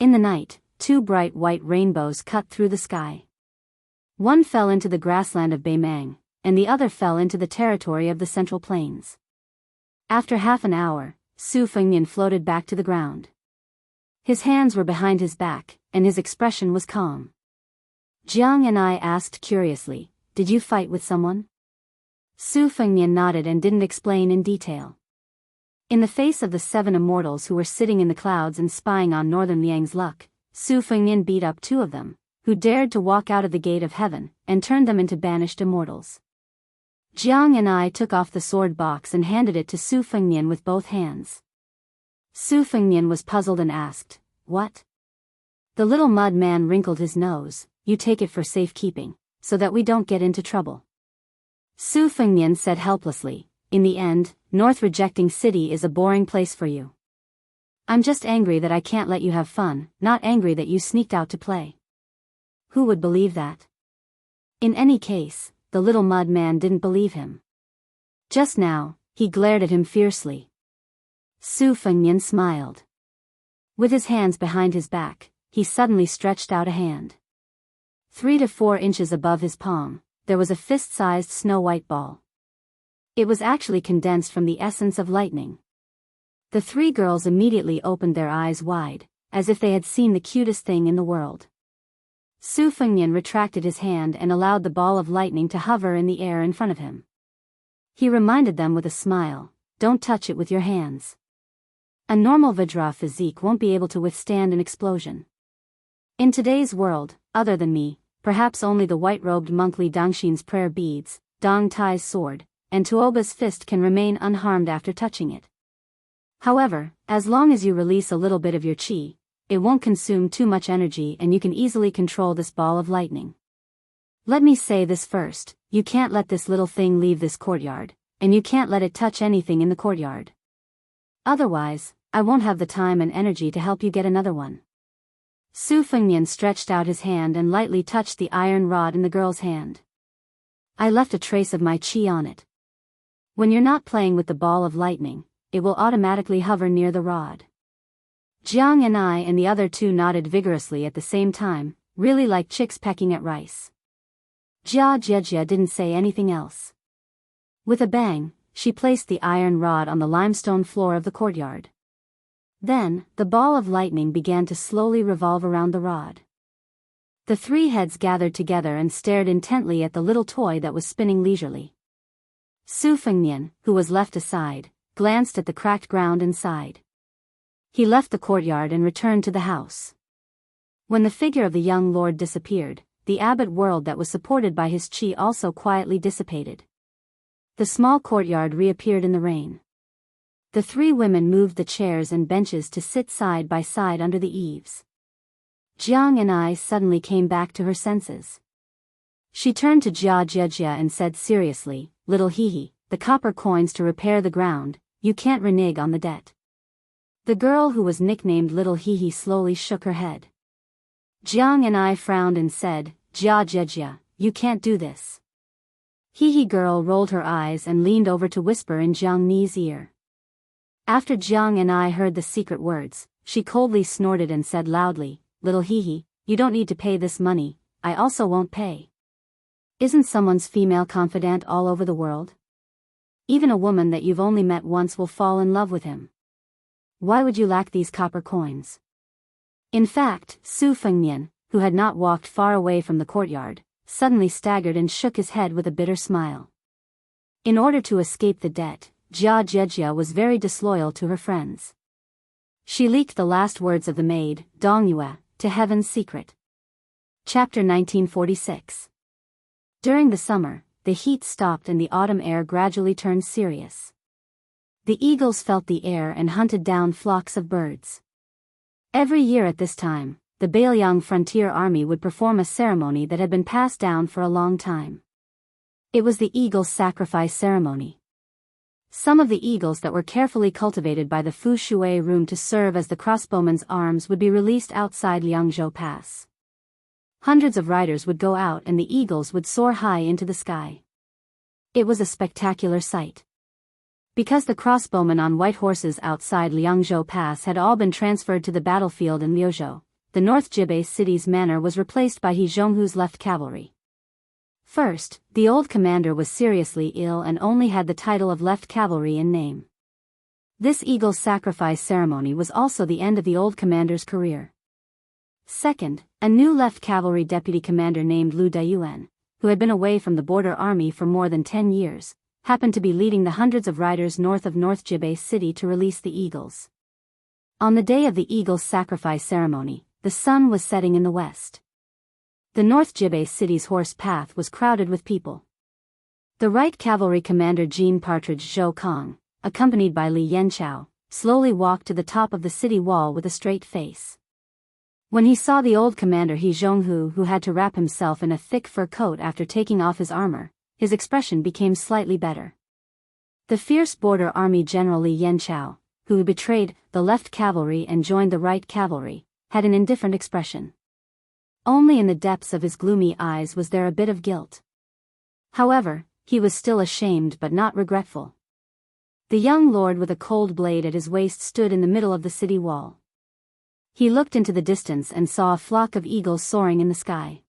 In the night, two bright white rainbows cut through the sky. One fell into the grassland of Beimang, and the other fell into the territory of the Central Plains. After half an hour, Su Fengnian floated back to the ground. His hands were behind his back, and his expression was calm. Jiang and I asked curiously, did you fight with someone? Su Fengnian nodded and didn't explain in detail. In the face of the 7 immortals who were sitting in the clouds and spying on Northern Liang's luck, Su Fengnian beat up 2 of them, who dared to walk out of the gate of heaven, and turned them into banished immortals. Jiang and I took off the sword box and handed it to Su Fengnian with both hands. Su Fengnian was puzzled and asked, what? The little mud man wrinkled his nose, you take it for safekeeping, so that we don't get into trouble. Su Fengnian said helplessly, in the end, North Rejecting City is a boring place for you. I'm just angry that I can't let you have fun, not angry that you sneaked out to play. Who would believe that? In any case, the little mud man didn't believe him. Just now, he glared at him fiercely. Su Fengnian smiled. With his hands behind his back, he suddenly stretched out a hand. 3 to 4 inches above his palm, there was a fist-sized snow-white ball. It was actually condensed from the essence of lightning. The 3 girls immediately opened their eyes wide, as if they had seen the cutest thing in the world. Su Fengnian retracted his hand and allowed the ball of lightning to hover in the air in front of him. He reminded them with a smile, don't touch it with your hands. A normal Vajra physique won't be able to withstand an explosion. In today's world, other than me, perhaps only the white-robed monk Li Dongxin's prayer beads, Dong Tai's sword, and Tuoba's fist can remain unharmed after touching it. However, as long as you release a little bit of your qi, it won't consume too much energy and you can easily control this ball of lightning. Let me say this first, you can't let this little thing leave this courtyard, and you can't let it touch anything in the courtyard. Otherwise, I won't have the time and energy to help you get another one. Su Fengnian stretched out his hand and lightly touched the iron rod in the girl's hand. I left a trace of my qi on it. When you're not playing with the ball of lightning, it will automatically hover near the rod. Jiang and I and the other 2 nodded vigorously at the same time, really like chicks pecking at rice. Jia didn't say anything else. With a bang, she placed the iron rod on the limestone floor of the courtyard. Then, the ball of lightning began to slowly revolve around the rod. The 3 heads gathered together and stared intently at the little toy that was spinning leisurely. Su Fengnian, who was left aside, glanced at the cracked ground and sighed. He left the courtyard and returned to the house. When the figure of the young lord disappeared, the abbot world that was supported by his qi also quietly dissipated. The small courtyard reappeared in the rain. The 3 women moved the chairs and benches to sit side by side under the eaves. Jiang and I suddenly came back to her senses. She turned to Jia and said seriously, little Hihi, the copper coins to repair the ground, you can't renege on the debt. The girl who was nicknamed Little Hihi slowly shook her head. Jiang and I frowned and said, Jia, you can't do this. Hihi girl rolled her eyes and leaned over to whisper in Jiang Ni's ear. After Jiang and I heard the secret words, she coldly snorted and said loudly, Little Hihi, you don't need to pay this money, I also won't pay. Isn't someone's female confidant all over the world? Even a woman that you've only met once will fall in love with him. Why would you lack these copper coins? In fact, Su Fengnian, who had not walked far away from the courtyard, suddenly staggered and shook his head with a bitter smile. In order to escape the debt, Jia Jiejia was very disloyal to her friends. She leaked the last words of the maid, Dong Yue, to Heaven's secret. Chapter 1946. During the summer, the heat stopped and the autumn air gradually turned serious. The eagles felt the air and hunted down flocks of birds. Every year at this time, the Beiliang frontier army would perform a ceremony that had been passed down for a long time. It was the eagle's sacrifice ceremony. Some of the eagles that were carefully cultivated by the Fu Shui room to serve as the crossbowmen's arms would be released outside Liangzhou Pass. Hundreds of riders would go out and the eagles would soar high into the sky. It was a spectacular sight. Because the crossbowmen on white horses outside Liangzhou Pass had all been transferred to the battlefield in Liuzhou, the North Jibei city's manor was replaced by He Zhonghu's left cavalry. First, the old commander was seriously ill and only had the title of left cavalry in name. This eagle sacrifice ceremony was also the end of the old commander's career. Second, a new left cavalry deputy commander named Lu Dayuan, who had been away from the border army for more than 10 years, happened to be leading the hundreds of riders north of North Jibei city to release the eagles. On the day of the eagle's sacrifice ceremony, the sun was setting in the west. The North Jibei city's horse path was crowded with people. The right cavalry commander Jean Partridge Zhou Kong, accompanied by Li Yanchao, slowly walked to the top of the city wall with a straight face. When he saw the old commander He Zhonghu, who had to wrap himself in a thick fur coat after taking off his armor, his expression became slightly better. The fierce border army general Li Yanchao, who betrayed the left cavalry and joined the right cavalry, had an indifferent expression. Only in the depths of his gloomy eyes was there a bit of guilt. However, he was still ashamed but not regretful. The young lord with a cold blade at his waist stood in the middle of the city wall. He looked into the distance and saw a flock of eagles soaring in the sky.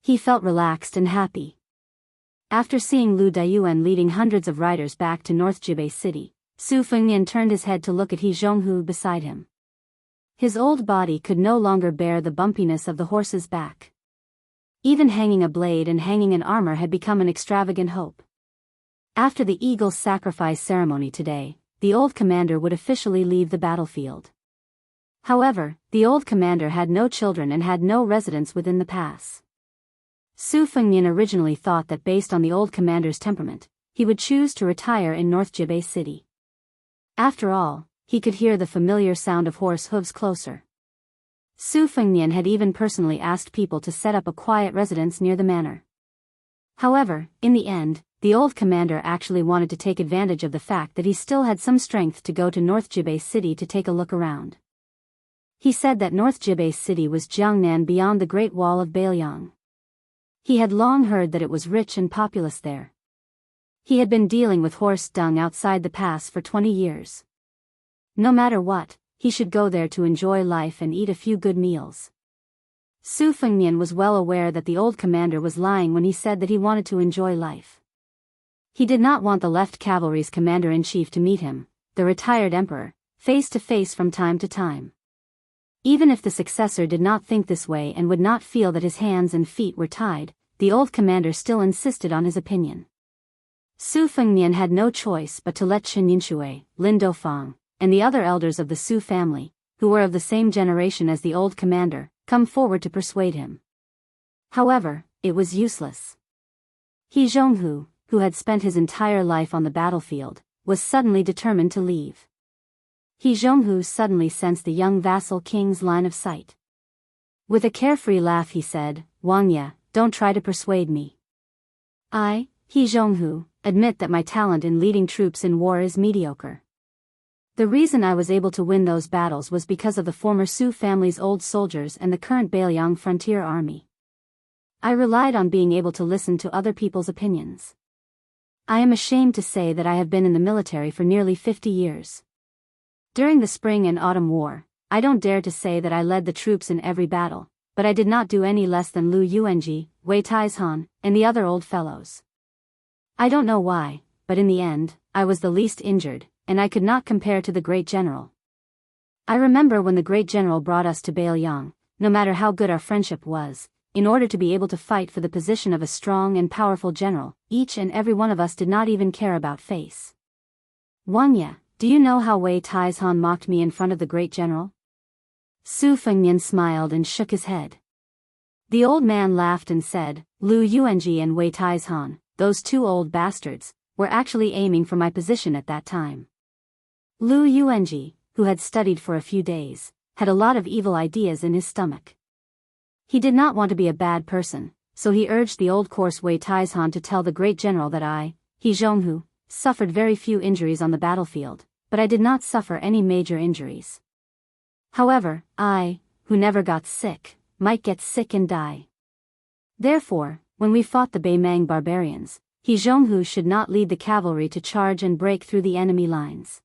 He felt relaxed and happy. After seeing Lu Dayuan leading hundreds of riders back to North Jibei city, Su Fengnian turned his head to look at He Zhonghu beside him. His old body could no longer bear the bumpiness of the horse's back. Even hanging a blade and hanging an armor had become an extravagant hope. After the eagle's sacrifice ceremony today, the old commander would officially leave the battlefield. However, the old commander had no children and had no residence within the pass. Su Fengnian originally thought that based on the old commander's temperament, he would choose to retire in North Jibei city. After all, he could hear the familiar sound of horse hooves closer. Su Fengnian had even personally asked people to set up a quiet residence near the manor. However, in the end, the old commander actually wanted to take advantage of the fact that he still had some strength to go to North Jibei city to take a look around. He said that North Jibei city was Jiangnan beyond the Great Wall of Beiliang. He had long heard that it was rich and populous there. He had been dealing with horse dung outside the pass for 20 years. No matter what, he should go there to enjoy life and eat a few good meals. Su Fengnian was well aware that the old commander was lying when he said that he wanted to enjoy life. He did not want the left cavalry's commander-in-chief to meet him, the retired emperor, face to face from time to time. Even if the successor did not think this way and would not feel that his hands and feet were tied, the old commander still insisted on his opinion. Su Fengnian had no choice but to let Chen Yinshui, Lin Dofang, and the other elders of the Su family, who were of the same generation as the old commander, come forward to persuade him. However, it was useless. He Zhonghu, who had spent his entire life on the battlefield, was suddenly determined to leave. He Zhonghu suddenly sensed the young vassal king's line of sight. With a carefree laugh he said, "Wang Ye, don't try to persuade me. I, He Zhonghu, admit that my talent in leading troops in war is mediocre. The reason I was able to win those battles was because of the former Su family's old soldiers and the current Beiliang frontier army. I relied on being able to listen to other people's opinions. I am ashamed to say that I have been in the military for nearly 50 years. During the Spring and Autumn War, I don't dare to say that I led the troops in every battle, but I did not do any less than Lu Yuanji, Wei Taizhan, and the other old fellows. I don't know why, but in the end, I was the least injured, and I could not compare to the great general. I remember when the great general brought us to Beiliang, no matter how good our friendship was, in order to be able to fight for the position of a strong and powerful general, each and every one of us did not even care about face. Wangya, do you know how Wei Taizhan mocked me in front of the great general? Su Fengnian smiled and shook his head. The old man laughed and said, Lu Yuanji and Wei Taizhan, those two old bastards, were actually aiming for my position at that time. Lu Yuanji, who had studied for a few days, had a lot of evil ideas in his stomach. He did not want to be a bad person, so he urged the old coarse Wei Taizhan to tell the great general that he Jianghu, suffered very few injuries on the battlefield, but I did not suffer any major injuries. However, I, who never got sick, might get sick and die. Therefore, when we fought the Beimang barbarians, he Jianghu should not lead the cavalry to charge and break through the enemy lines.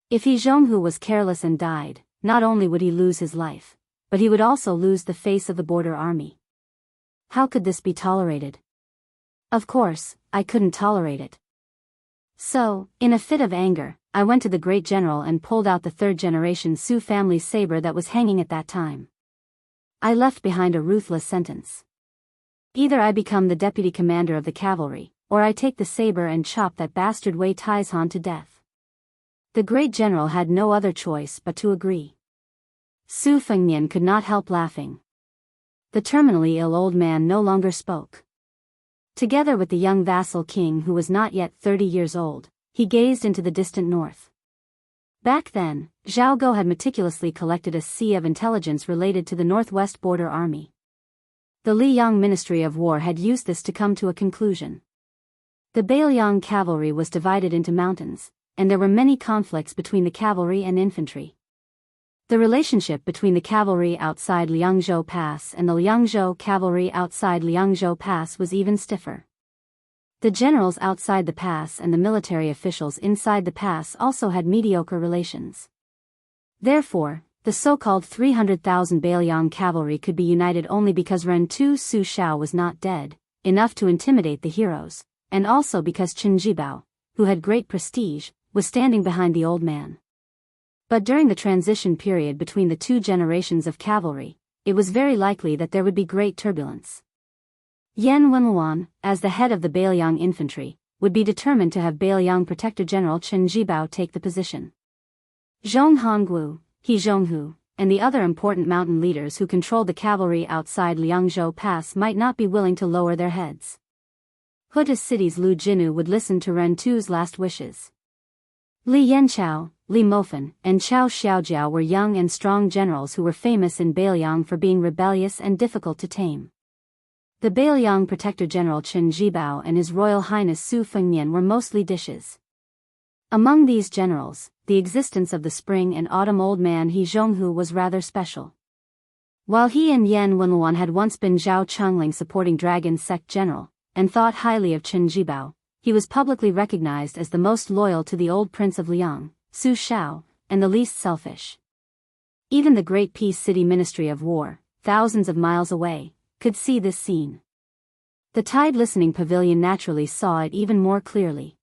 If he Jianghu was careless and died, not only would he lose his life, but he would also lose the face of the border army. How could this be tolerated? Of course, I couldn't tolerate it. So, in a fit of anger, I went to the great general and pulled out the third-generation Su family saber that was hanging at that time. I left behind a ruthless sentence. Either I become the deputy commander of the cavalry, or I take the saber and chop that bastard Wei Taizhan to death. The great general had no other choice but to agree. Su Fengnian could not help laughing. The terminally ill old man no longer spoke. Together with the young vassal king who was not yet 30 years old, he gazed into the distant north. Back then, Zhao Go had meticulously collected a sea of intelligence related to the northwest border army. The Liang Ministry of War had used this to come to a conclusion. The Beiliang cavalry was divided into mountains, and there were many conflicts between the cavalry and infantry. The relationship between the cavalry outside Liangzhou Pass and the Liangzhou cavalry outside Liangzhou Pass was even stiffer. The generals outside the pass and the military officials inside the pass also had mediocre relations. Therefore, the so-called 300,000 Beiliang cavalry could be united only because Ren Tu Su Xiao was not dead, enough to intimidate the heroes, and also because Qin Jibao, who had great prestige, was standing behind the old man. But during the transition period between the two generations of cavalry, it was very likely that there would be great turbulence. Yan Wenluan, as the head of the Beiliang infantry, would be determined to have Beiliang Protector General Qin Jibao take the position. Zhong Hongwu, He Zhonghu, and the other important mountain leaders who controlled the cavalry outside Liangzhou Pass might not be willing to lower their heads. Huta City's Lu Jinu would listen to Ren Tu's last wishes. Li Yanchao, Li Mofen, and Chao Xiaojiao were young and strong generals who were famous in Beiliang for being rebellious and difficult to tame. The Beiliang Protector General Qin Jibao and His Royal Highness Su Fengnian were mostly dishes. Among these generals, the existence of the spring and autumn old man He Zhonghu was rather special. While he and Yan Wenluan had once been Zhao Changling supporting Dragon Sect General, and thought highly of Qin Jibao, he was publicly recognized as the most loyal to the old Prince of Liang, Su Xiao, and the least selfish. Even the Great Peace City Ministry of War, thousands of miles away, could see this scene. The Tide Listening Pavilion naturally saw it even more clearly.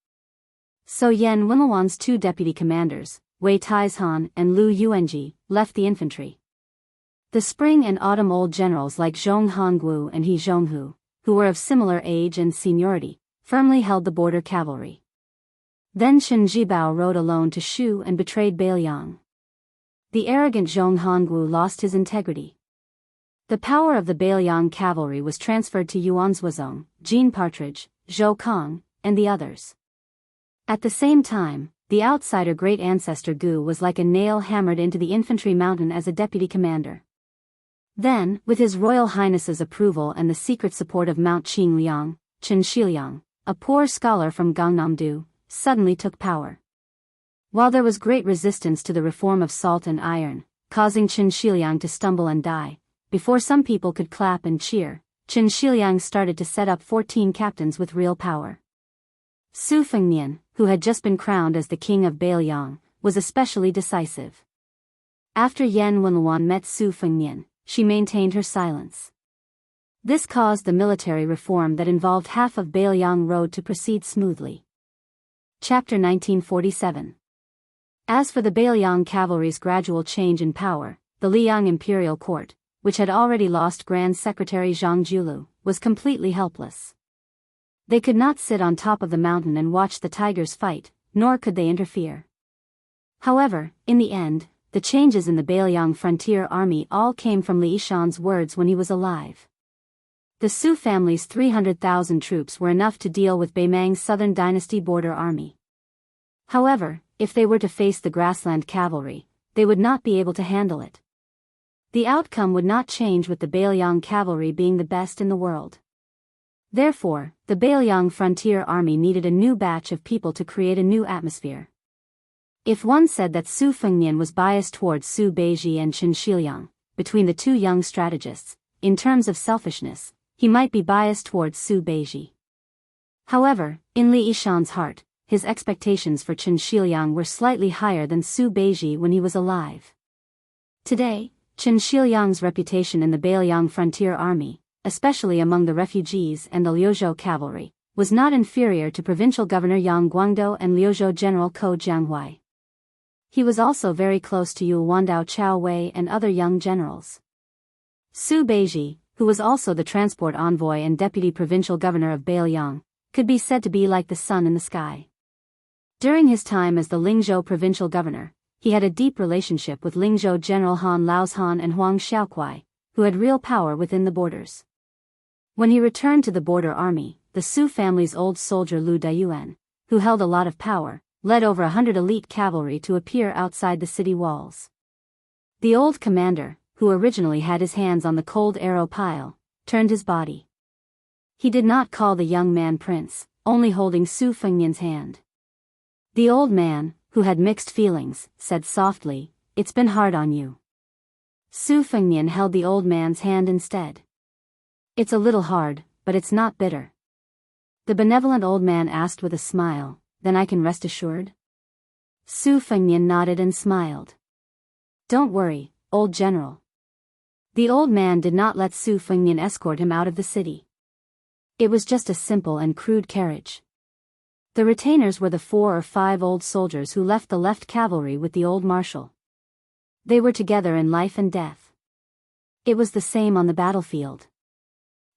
So Yan Wenluan's two deputy commanders, Wei Taizhan and Lu Yuanji, left the infantry. The spring and autumn old generals like Zhong Hongwu and He Zhonghu, who were of similar age and seniority, firmly held the border cavalry. Then Qin Jibao rode alone to Shu and betrayed Beiliang. The arrogant Zhong Hongwu lost his integrity. The power of the Beiliang cavalry was transferred to Yuan Zuozong, Jean Partridge, Zhou Kong, and the others. At the same time, the outsider great ancestor Gu was like a nail hammered into the infantry mountain as a deputy commander. Then, with His Royal Highness's approval and the secret support of Mount Qingliang, Qin Shiliang, a poor scholar from Gangnam-do, suddenly took power. While there was great resistance to the reform of salt and iron, causing Qin Shiliang to stumble and die, before some people could clap and cheer, Qin Shiliang started to set up 14 captains with real power. Su Fengnian, who had just been crowned as the king of Beiliang, was especially decisive. After Yan Wenluan met Su Fengnian, she maintained her silence. This caused the military reform that involved half of Beiliang Road to proceed smoothly. Chapter 1947. As for the Beiliang cavalry's gradual change in power, the Liang imperial court, which had already lost Grand Secretary Zhang Julu, was completely helpless. They could not sit on top of the mountain and watch the tigers fight, nor could they interfere. However, in the end, the changes in the Beiliang frontier army all came from Li Yishan's words when he was alive. The Su family's 300,000 troops were enough to deal with Beimang's southern dynasty border army. However, if they were to face the grassland cavalry, they would not be able to handle it. The outcome would not change with the Beiliang cavalry being the best in the world. Therefore, the Beiliang frontier army needed a new batch of people to create a new atmosphere. If one said that Su Fengnian was biased towards Su Beiji and Chen Shiliang, between the two young strategists, in terms of selfishness, he might be biased towards Su Beiji. However, in Li Yishan's heart, his expectations for Chen Shiliang were slightly higher than Su Beiji when he was alive. Today, Chen Shiliang's reputation in the Beiliang frontier army, especially among the refugees and the Liuzhou cavalry, was not inferior to Provincial Governor Yang Guangdou and Liuzhou General Ko Jianghuai. He was also very close to Yuwandao Chao Wei and other young generals. Su Beiji, who was also the transport envoy and deputy provincial governor of Beiliang, could be said to be like the sun in the sky. During his time as the Lingzhou provincial governor, he had a deep relationship with Lingzhou General Han Laozhan and Huang Xiaokuai, who had real power within the borders. When he returned to the border army, the Su family's old soldier Lu Daiyuan, who held a lot of power, led over 100 elite cavalry to appear outside the city walls. The old commander, who originally had his hands on the cold arrow pile, turned his body. He did not call the young man prince, only holding Su Fengnian's hand. The old man, who had mixed feelings, said softly, "It's been hard on you." Su Fengnian held the old man's hand instead. "It's a little hard, but it's not bitter." The benevolent old man asked with a smile, "Then I can rest assured?" Su Fengnian nodded and smiled. "Don't worry, old general." The old man did not let Su Fengnian escort him out of the city. It was just a simple and crude carriage. The retainers were the 4 or 5 old soldiers who left the left cavalry with the old marshal. They were together in life and death. It was the same on the battlefield.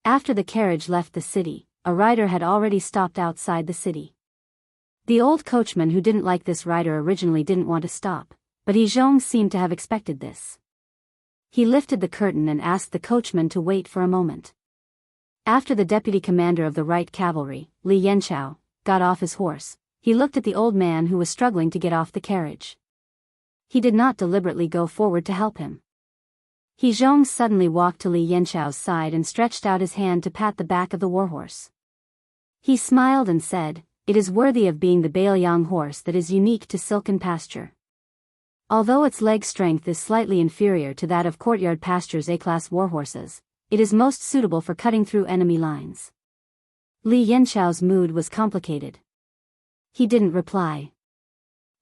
After the carriage left the city, a rider had already stopped outside the city. The old coachman who didn't like this rider originally didn't want to stop, but Zhong seemed to have expected this. He lifted the curtain and asked the coachman to wait for a moment. After the deputy commander of the right cavalry, Li Yanchao, got off his horse, he looked at the old man who was struggling to get off the carriage. He did not deliberately go forward to help him. Zhong suddenly walked to Li Yanchao's side and stretched out his hand to pat the back of the warhorse. He smiled and said, "It is worthy of being the Beiliang horse that is unique to Silken Pasture. Although its leg strength is slightly inferior to that of Courtyard Pasture's A-class warhorses, it is most suitable for cutting through enemy lines." Li Yanchao's mood was complicated. He didn't reply.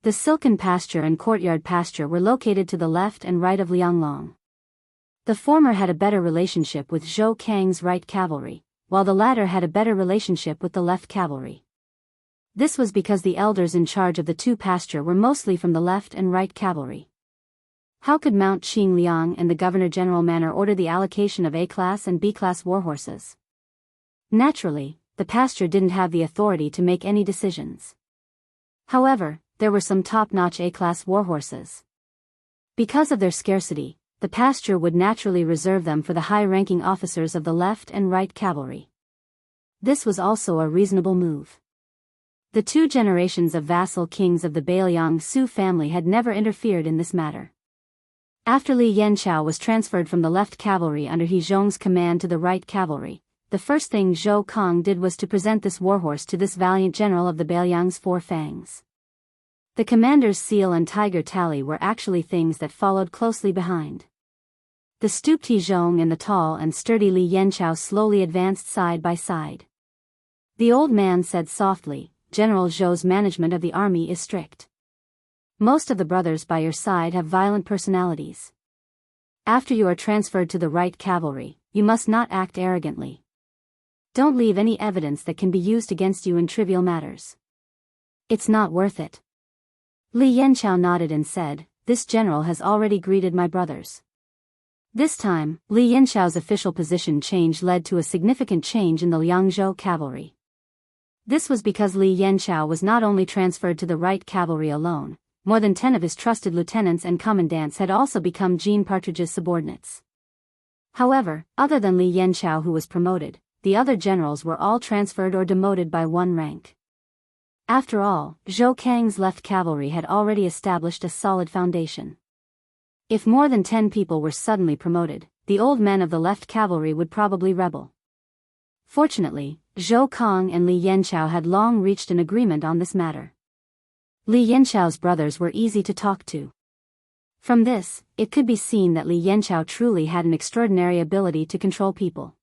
The Silken Pasture and Courtyard Pasture were located to the left and right of Lianglong. The former had a better relationship with Zhou Kang's right cavalry, while the latter had a better relationship with the left cavalry. This was because the elders in charge of the two pasture were mostly from the left and right cavalry. How could Mount Qingliang and the Governor-General Manor order the allocation of A-class and B-class warhorses? Naturally, the pasture didn't have the authority to make any decisions. However, there were some top-notch A-class warhorses. Because of their scarcity, the pasture would naturally reserve them for the high-ranking officers of the left and right cavalry. This was also a reasonable move. The 2 generations of vassal kings of the Beiliang Su family had never interfered in this matter. After Li Yanchao was transferred from the left cavalry under Zhong's command to the right cavalry, the first thing Zhou Kang did was to present this warhorse to this valiant general of the Beiliang's 4 fangs. The commander's seal and tiger tally were actually things that followed closely behind. The stooped Zhong and the tall and sturdy Li Yanchao slowly advanced side by side. The old man said softly, "General Zhou's management of the army is strict. Most of the brothers by your side have violent personalities. After you are transferred to the right cavalry, you must not act arrogantly. Don't leave any evidence that can be used against you in trivial matters. It's not worth it." Li Yanchao nodded and said, "This general has already greeted my brothers. This time, Li Yanxiao's official position change led to a significant change in the Liangzhou cavalry. This was because Li Yanxiao was not only transferred to the right cavalry alone, more than 10 of his trusted lieutenants and commandants had also become Jean Partridge's subordinates. However, other than Li Yanxiao, who was promoted, the other generals were all transferred or demoted by one rank. After all, Zhou Kang's left cavalry had already established a solid foundation. If more than 10 people were suddenly promoted, the old men of the left cavalry would probably rebel. Fortunately, Zhou Kang and Li Yanxiao had long reached an agreement on this matter. Li Yanxiao's brothers were easy to talk to. From this, it could be seen that Li Yanxiao truly had an extraordinary ability to control people.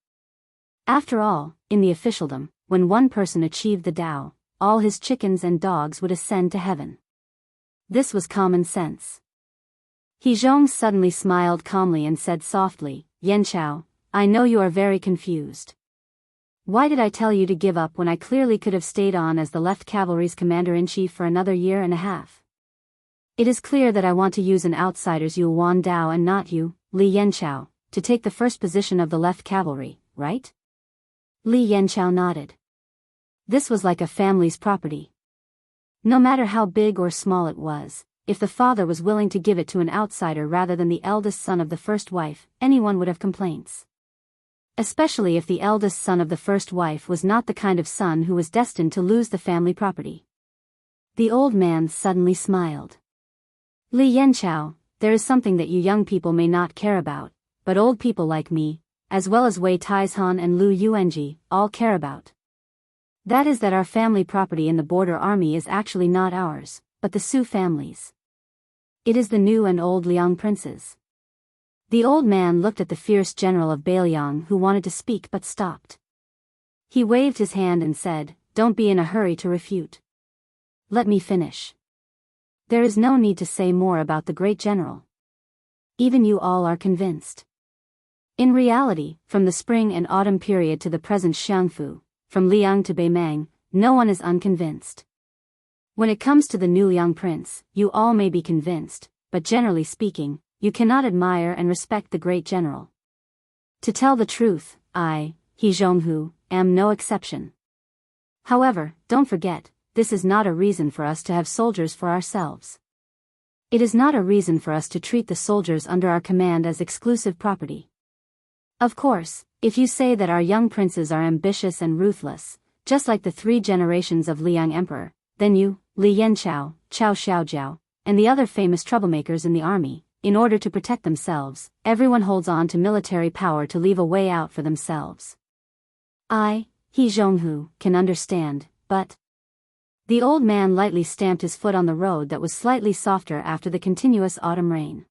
After all, in the officialdom, when one person achieved the Tao, all his chickens and dogs would ascend to heaven. This was common sense. He Zhong suddenly smiled calmly and said softly, "Yanxiao, I know you are very confused. Why did I tell you to give up when I clearly could have stayed on as the left cavalry's commander-in-chief for another year and a half? It is clear that I want to use an outsider's Yuan Dao and not you, Li Yanxiao, to take the first position of the left cavalry, right?" Li Yanxiao nodded. This was like a family's property. No matter how big or small it was, if the father was willing to give it to an outsider rather than the eldest son of the first wife, anyone would have complaints. Especially if the eldest son of the first wife was not the kind of son who was destined to lose the family property. The old man suddenly smiled. "Li Yanxiao, there is something that you young people may not care about, but old people like me, as well as Wei Taizhan and Lu Yuanji, all care about. That is that our family property in the border army is actually not ours, but the Su family's. It is the new and old Liang princes." The old man looked at the fierce general of Bailiang who wanted to speak but stopped. He waved his hand and said, "Don't be in a hurry to refute. Let me finish. There is no need to say more about the great general. Even you all are convinced. In reality, from the spring and autumn period to the present Xiangfu, from Liang to Beimang, no one is unconvinced. When it comes to the new young prince, you all may be convinced, but generally speaking, you cannot admire and respect the great general. To tell the truth, I, He Zhonghu, am no exception. However, don't forget, this is not a reason for us to have soldiers for ourselves. It is not a reason for us to treat the soldiers under our command as exclusive property. Of course, if you say that our young princes are ambitious and ruthless, just like the 3 generations of Liang Emperor, then you, Li Yanxiao, Chao Xiaojiao, and the other famous troublemakers in the army, in order to protect themselves, everyone holds on to military power to leave a way out for themselves. I, He Zhonghu, can understand, but..." The old man lightly stamped his foot on the road that was slightly softer after the continuous autumn rain.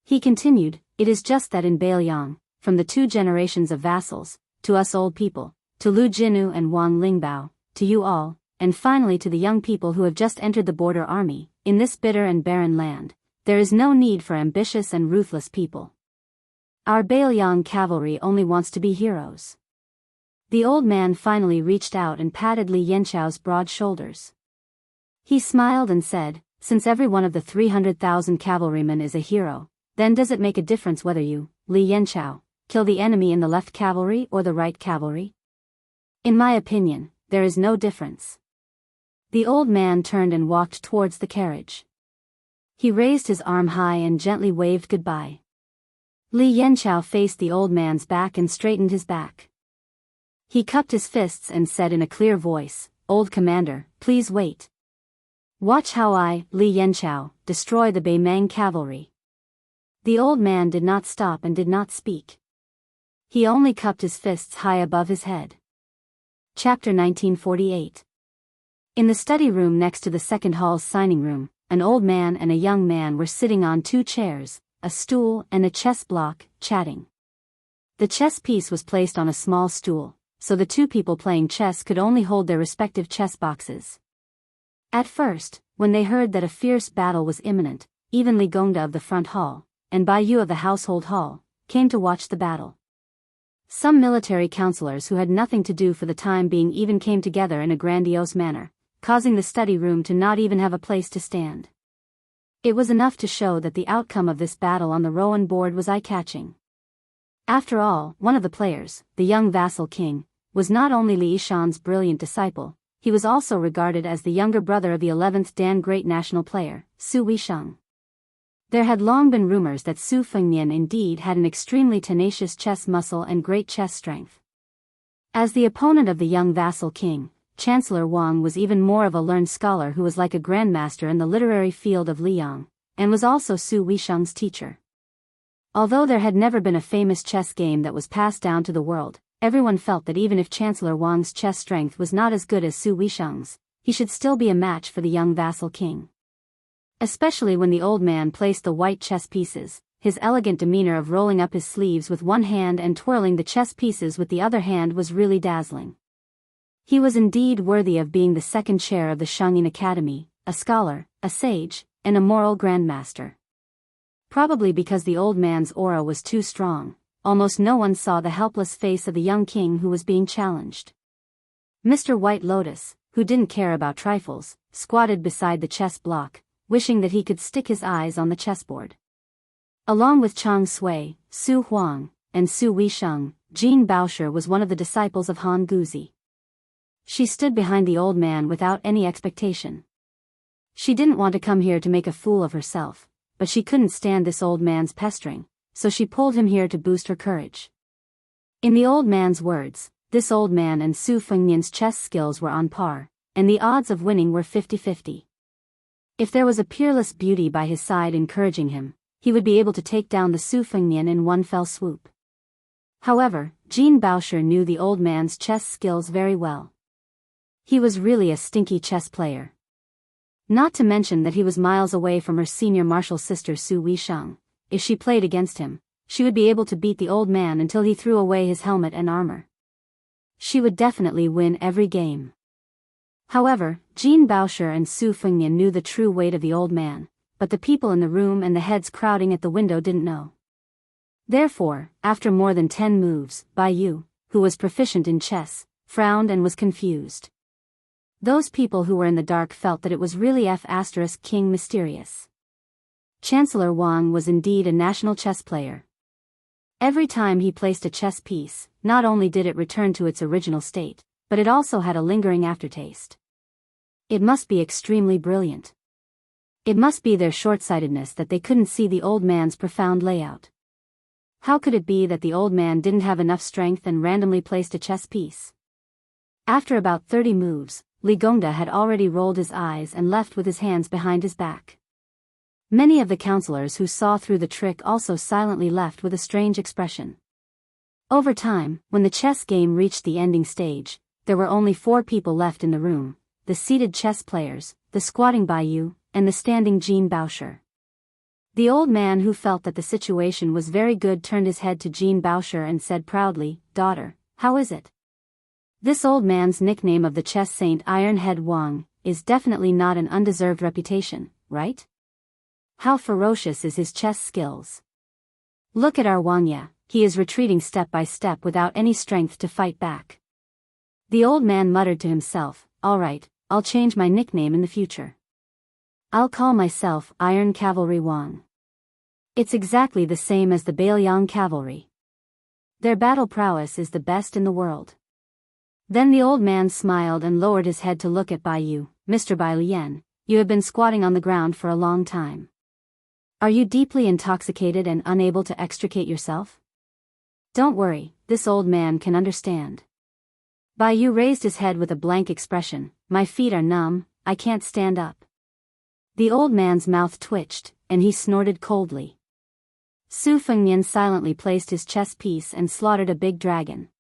He continued, "It is just that in Bailiang, from the 2 generations of vassals, to us old people, to Lu Jinu and Wang Lingbao, to you all, and finally to the young people who have just entered the border army, in this bitter and barren land, there is no need for ambitious and ruthless people. Our Bailiang cavalry only wants to be heroes." The old man finally reached out and patted Li Yanxiao's broad shoulders. He smiled and said, "Since every one of the 300,000 cavalrymen is a hero, then does it make a difference whether you, Li Yanxiao, kill the enemy in the left cavalry or the right cavalry? In my opinion, there is no difference." The old man turned and walked towards the carriage. He raised his arm high and gently waved goodbye. Li Yanxiao faced the old man's back and straightened his back. He cupped his fists and said in a clear voice, "Old commander, please wait. Watch how I, Li Yanxiao, destroy the Beimang cavalry." The old man did not stop and did not speak. He only cupped his fists high above his head. Chapter 1948. In the study room next to the second hall's signing room, an old man and a young man were sitting on 2 chairs, a stool and a chess block, chatting. The chess piece was placed on a small stool, so the 2 people playing chess could only hold their respective chess boxes. At first, when they heard that a fierce battle was imminent, even Li Gongda of the front hall, and Bai Yu of the household hall, came to watch the battle. Some military counselors who had nothing to do for the time being even came together in a grandiose manner, causing the study room to not even have a place to stand. It was enough to show that the outcome of this battle on the Rowan board was eye-catching. After all, one of the players, the young vassal king, was not only Li Yishan's brilliant disciple, he was also regarded as the younger brother of the 11th Dan great national player, Su Weisheng. There had long been rumors that Su Fengnian indeed had an extremely tenacious chess muscle and great chess strength. As the opponent of the young vassal king, Chancellor Wang was even more of a learned scholar who was like a grandmaster in the literary field of Liang, and was also Su Weisheng's teacher. Although there had never been a famous chess game that was passed down to the world, everyone felt that even if Chancellor Wang's chess strength was not as good as Su Weisheng's, he should still be a match for the young vassal king. Especially when the old man placed the white chess pieces, his elegant demeanor of rolling up his sleeves with one hand and twirling the chess pieces with the other hand was really dazzling. He was indeed worthy of being the second chair of the Shangyin Academy, a scholar, a sage, and a moral grandmaster. Probably because the old man's aura was too strong, almost no one saw the helpless face of the young king who was being challenged. Mr. White Lotus, who didn't care about trifles, squatted beside the chess block, wishing that he could stick his eyes on the chessboard. Along with Chang Sui, Su Huang, and Su Weisheng, Jean Baosher was one of the disciples of Han Guzi. She stood behind the old man without any expectation. She didn't want to come here to make a fool of herself, but she couldn't stand this old man's pestering, so she pulled him here to boost her courage. In the old man's words, this old man and Su Fengnian's chess skills were on par, and the odds of winning were 50-50. If there was a peerless beauty by his side encouraging him, he would be able to take down the Su Fengnian in one fell swoop. However, Jean Baosher knew the old man's chess skills very well. He was really a stinky chess player. Not to mention that he was miles away from her senior martial sister Su Weisheng. If she played against him, she would be able to beat the old man until he threw away his helmet and armor. She would definitely win every game. However, Jean Baosher and Su Fengnian knew the true weight of the old man, but the people in the room and the heads crowding at the window didn't know. Therefore, after more than 10 moves, Bai Yu, who was proficient in chess, frowned and was confused. Those people who were in the dark felt that it was really King mysterious. Chancellor Wang was indeed a national chess player. Every time he placed a chess piece, not only did it return to its original state, but it also had a lingering aftertaste. It must be extremely brilliant. It must be their short-sightedness that they couldn't see the old man's profound layout. How could it be that the old man didn't have enough strength and randomly placed a chess piece? After about 30 moves, Li Gongda had already rolled his eyes and left with his hands behind his back. Many of the counselors who saw through the trick also silently left with a strange expression. Over time, when the chess game reached the ending stage, there were only 4 people left in the room: the seated chess players, the squatting Bai Yu, and the standing Jean Baosher. The old man, who felt that the situation was very good, turned his head to Jean Baosher and said proudly, "Daughter, how is it?" This old man's nickname of the chess saint Ironhead Wang is definitely not an undeserved reputation, right? How ferocious is his chess skills. Look at our Wangya, he is retreating step by step without any strength to fight back. The old man muttered to himself, "All right, I'll change my nickname in the future. I'll call myself Iron Cavalry Wang. It's exactly the same as the Bailiang Cavalry. Their battle prowess is the best in the world." Then the old man smiled and lowered his head to look at Bai Yu. "Mr. Bai Lian, you have been squatting on the ground for a long time. Are you deeply intoxicated and unable to extricate yourself?" "Don't worry, this old man can understand." Bai Yu raised his head with a blank expression. "My feet are numb, I can't stand up." The old man's mouth twitched, and he snorted coldly. Su Fengnian silently placed his chess piece and slaughtered a big dragon.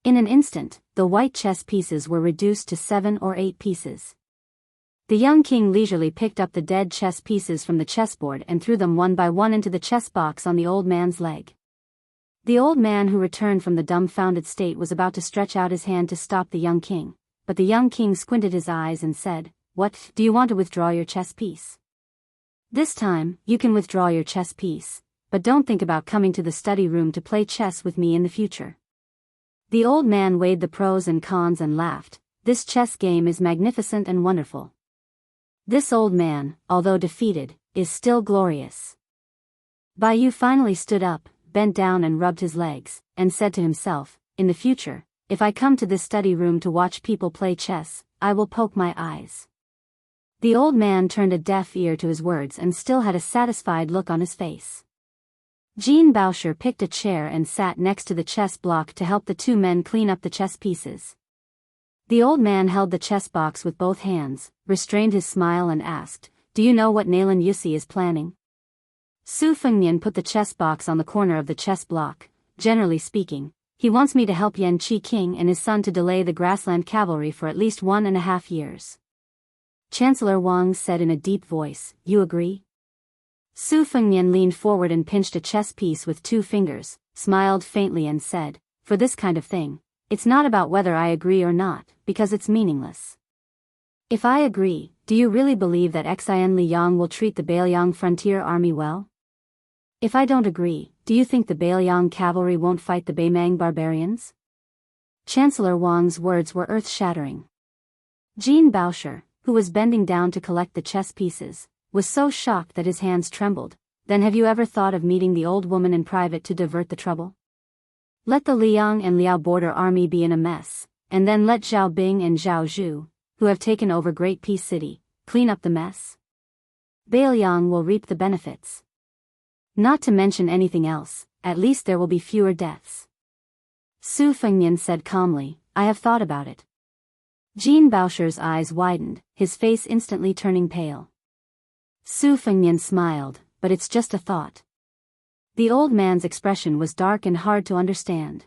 In an instant, the white chess pieces were reduced to 7 or 8 pieces. The young king leisurely picked up the dead chess pieces from the chessboard and threw them one by one into the chess box on the old man's leg. The old man, who returned from the dumbfounded state, was about to stretch out his hand to stop the young king, but the young king squinted his eyes and said, "What, do you want to withdraw your chess piece? This time, you can withdraw your chess piece, but don't think about coming to the study room to play chess with me in the future." The old man weighed the pros and cons and laughed. "This chess game is magnificent and wonderful." This old man, although defeated, is still glorious. Bai Yu finally stood up, bent down and rubbed his legs, and said to himself, in the future, if I come to this study room to watch people play chess, I will poke my eyes. The old man turned a deaf ear to his words and still had a satisfied look on his face. Jean Baosher picked a chair and sat next to the chess block to help the two men clean up the chess pieces. The old man held the chess box with both hands, restrained his smile and asked, "Do you know what Nalen Yusi is planning?" Su Fengnian put the chess box on the corner of the chess block. Generally speaking, he wants me to help Yan Qi King and his son to delay the grassland cavalry for at least 1.5 years. Chancellor Wang said in a deep voice, "You agree?" Su Fengnian leaned forward and pinched a chess piece with 2 fingers, smiled faintly and said, "For this kind of thing, it's not about whether I agree or not, because it's meaningless. If I agree, do you really believe that Xian Liang will treat the Beiliang frontier army well? If I don't agree, do you think the Beiliang cavalry won't fight the Beimang barbarians?" Chancellor Wang's words were earth-shattering. Jean Baosher, who was bending down to collect the chess pieces, was so shocked that his hands trembled. "Then have you ever thought of meeting the old woman in private to divert the trouble? Let the Liang and Liao border army be in a mess, and then let Zhao Bing and Zhao Zhu, who have taken over Great Peace City, clean up the mess. Beiliang will reap the benefits. Not to mention anything else, at least there will be fewer deaths." Su Fengnian said calmly, "I have thought about it." Jean Baosher's eyes widened, his face instantly turning pale. Su Fengnian smiled, "But it's just a thought." The old man's expression was dark and hard to understand.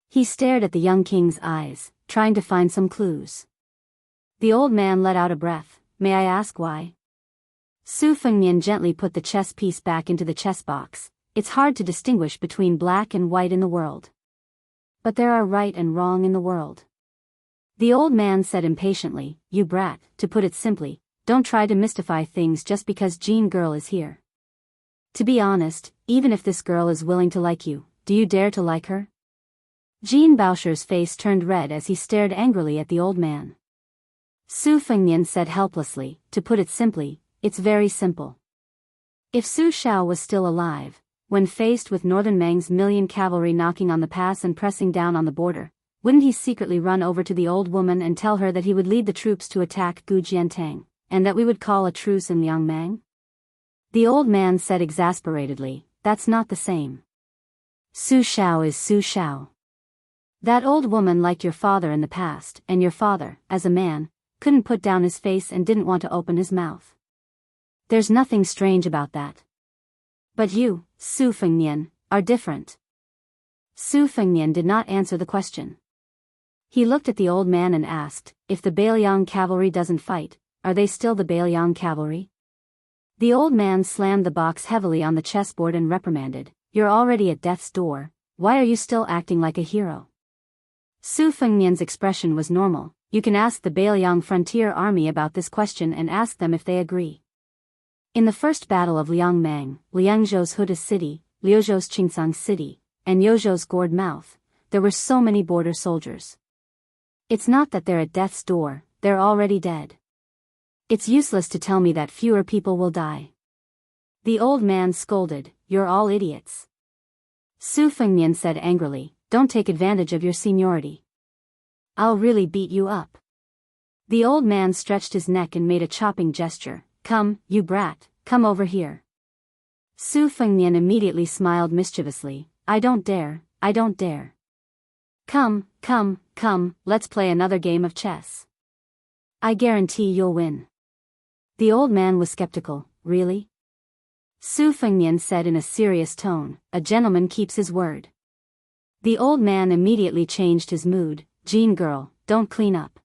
He stared at the young king's eyes, trying to find some clues. The old man let out a breath. "May I ask why?" Su Fengnian gently put the chess piece back into the chess box. "It's hard to distinguish between black and white in the world. But there are right and wrong in the world." The old man said impatiently, "You brat, to put it simply, don't try to mystify things just because Jean girl is here. To be honest, even if this girl is willing to like you, do you dare to like her?" Jean Baosher's face turned red as he stared angrily at the old man. Su Fengnian said helplessly, "To put it simply, it's very simple. If Su Xiao was still alive, when faced with Northern Mang's million cavalry knocking on the pass and pressing down on the border, wouldn't he secretly run over to the old woman and tell her that he would lead the troops to attack Gujiantang, and that we would call a truce in Liangmang?" The old man said exasperatedly, "That's not the same. Su Xiao is Su Xiao. That old woman liked your father in the past, and your father, as a man, couldn't put down his face and didn't want to open his mouth. There's nothing strange about that. But you, Su Fengnian, are different." Su Fengnian did not answer the question. He looked at the old man and asked, "If the Beiliang cavalry doesn't fight, are they still the Beiliang cavalry?" The old man slammed the box heavily on the chessboard and reprimanded, "You're already at death's door, why are you still acting like a hero?" Su Fengnian's expression was normal. "You can ask the Beiliang frontier army about this question and ask them if they agree. In the first battle of Liangmang, Liangzhou's Huda city, Liuzhou's Qingsang city, and Yozhou's gourd mouth, there were so many border soldiers. It's not that they're at death's door, they're already dead. It's useless to tell me that fewer people will die." The old man scolded, "You're all idiots." Su Fengnian said angrily, "Don't take advantage of your seniority. I'll really beat you up." The old man stretched his neck and made a chopping gesture, "Come, you brat, come over here." Su Fengnian immediately smiled mischievously, I don't dare. Come, let's play another game of chess. I guarantee you'll win." The old man was skeptical. "Really?" Su Fengnian said in a serious tone, "A gentleman keeps his word." The old man immediately changed his mood. "Jean girl, don't clean up.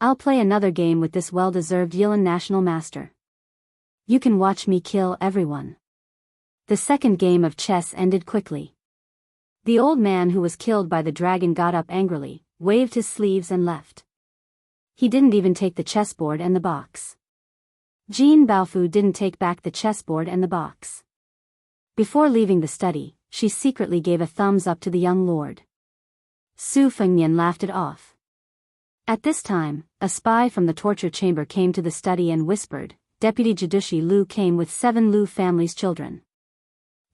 I'll play another game with this well-deserved Yilan national master. You can watch me kill everyone." The second game of chess ended quickly. The old man who was killed by the dragon got up angrily, waved his sleeves and left. He didn't even take the chessboard and the box. Jean Baofu didn't take back the chessboard and the box. Before leaving the study, she secretly gave a thumbs up to the young lord. Su Fengnian laughed it off. At this time, a spy from the torture chamber came to the study and whispered, Deputy Jidushi Lu came with 7 Lu family's children.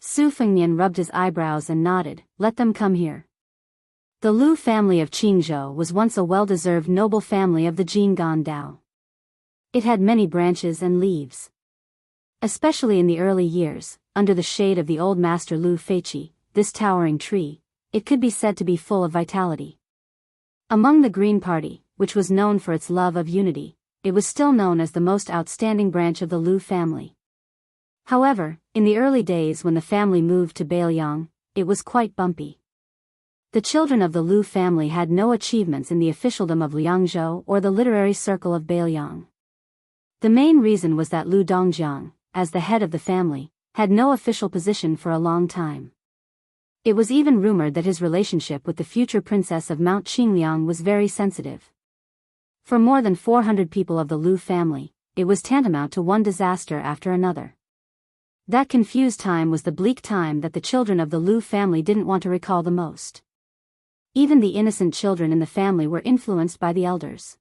Su Fengnian rubbed his eyebrows and nodded, "Let them come here." The Lu family of Qingzhou was once a well-deserved noble family of the Jing'an Dao. It had many branches and leaves. Especially in the early years, under the shade of the old master Lu Feiqi, this towering tree, it could be said to be full of vitality. Among the Green Party, which was known for its love of unity, it was still known as the most outstanding branch of the Lu family. However, in the early days when the family moved to Beiliang, it was quite bumpy. The children of the Lu family had no achievements in the officialdom of Liangzhou or the literary circle of Beiliang. The main reason was that Lu Dongjiang, as the head of the family, had no official position for a long time. It was even rumored that his relationship with the future princess of Mount Qingliang was very sensitive. For more than 400 people of the Lu family, it was tantamount to one disaster after another. That confused time was the bleak time that the children of the Lu family didn't want to recall the most. Even the innocent children in the family were influenced by the elders.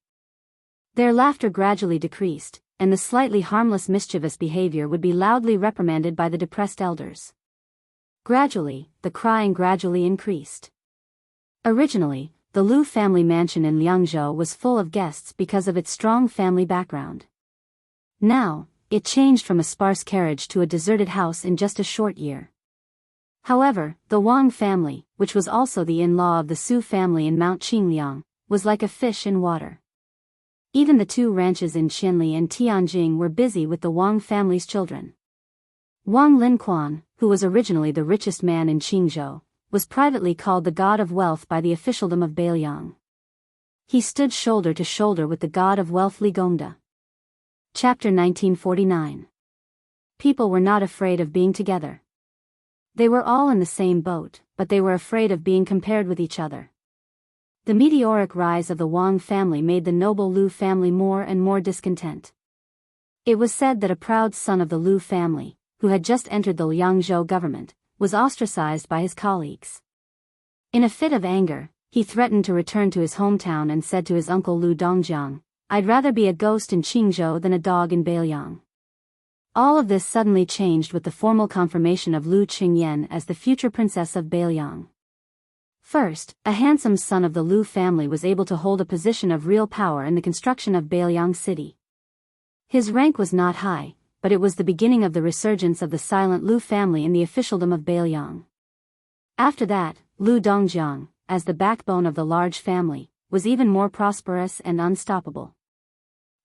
Their laughter gradually decreased, and the slightly harmless mischievous behavior would be loudly reprimanded by the depressed elders. Gradually, the crying gradually increased. Originally, the Lu family mansion in Liangzhou was full of guests because of its strong family background. Now, it changed from a sparse carriage to a deserted house in just a short year. However, the Wang family, which was also the in-law of the Su family in Mount Qingliang, was like a fish in water. Even the 2 ranches in Qianli and Tianjing were busy with the Wang family's children. Wang Linquan, who was originally the richest man in Qingzhou, was privately called the god of wealth by the officialdom of Beiliang. He stood shoulder to shoulder with the god of wealth Li Gongda. Chapter 1949. People were not afraid of being together. They were all in the same boat, but they were afraid of being compared with each other. The meteoric rise of the Wang family made the noble Lu family more and more discontent. It was said that a proud son of the Lu family, who had just entered the Liangzhou government, was ostracized by his colleagues. In a fit of anger, he threatened to return to his hometown and said to his uncle Lu Dongjiang, "I'd rather be a ghost in Qingzhou than a dog in Beiliang." All of this suddenly changed with the formal confirmation of Lu Qingyan as the future princess of Beiliang. First, a handsome son of the Lu family was able to hold a position of real power in the construction of Beiliang city. His rank was not high, but it was the beginning of the resurgence of the silent Lu family in the officialdom of Beiliang. After that, Lu Dongjiang, as the backbone of the large family, was even more prosperous and unstoppable.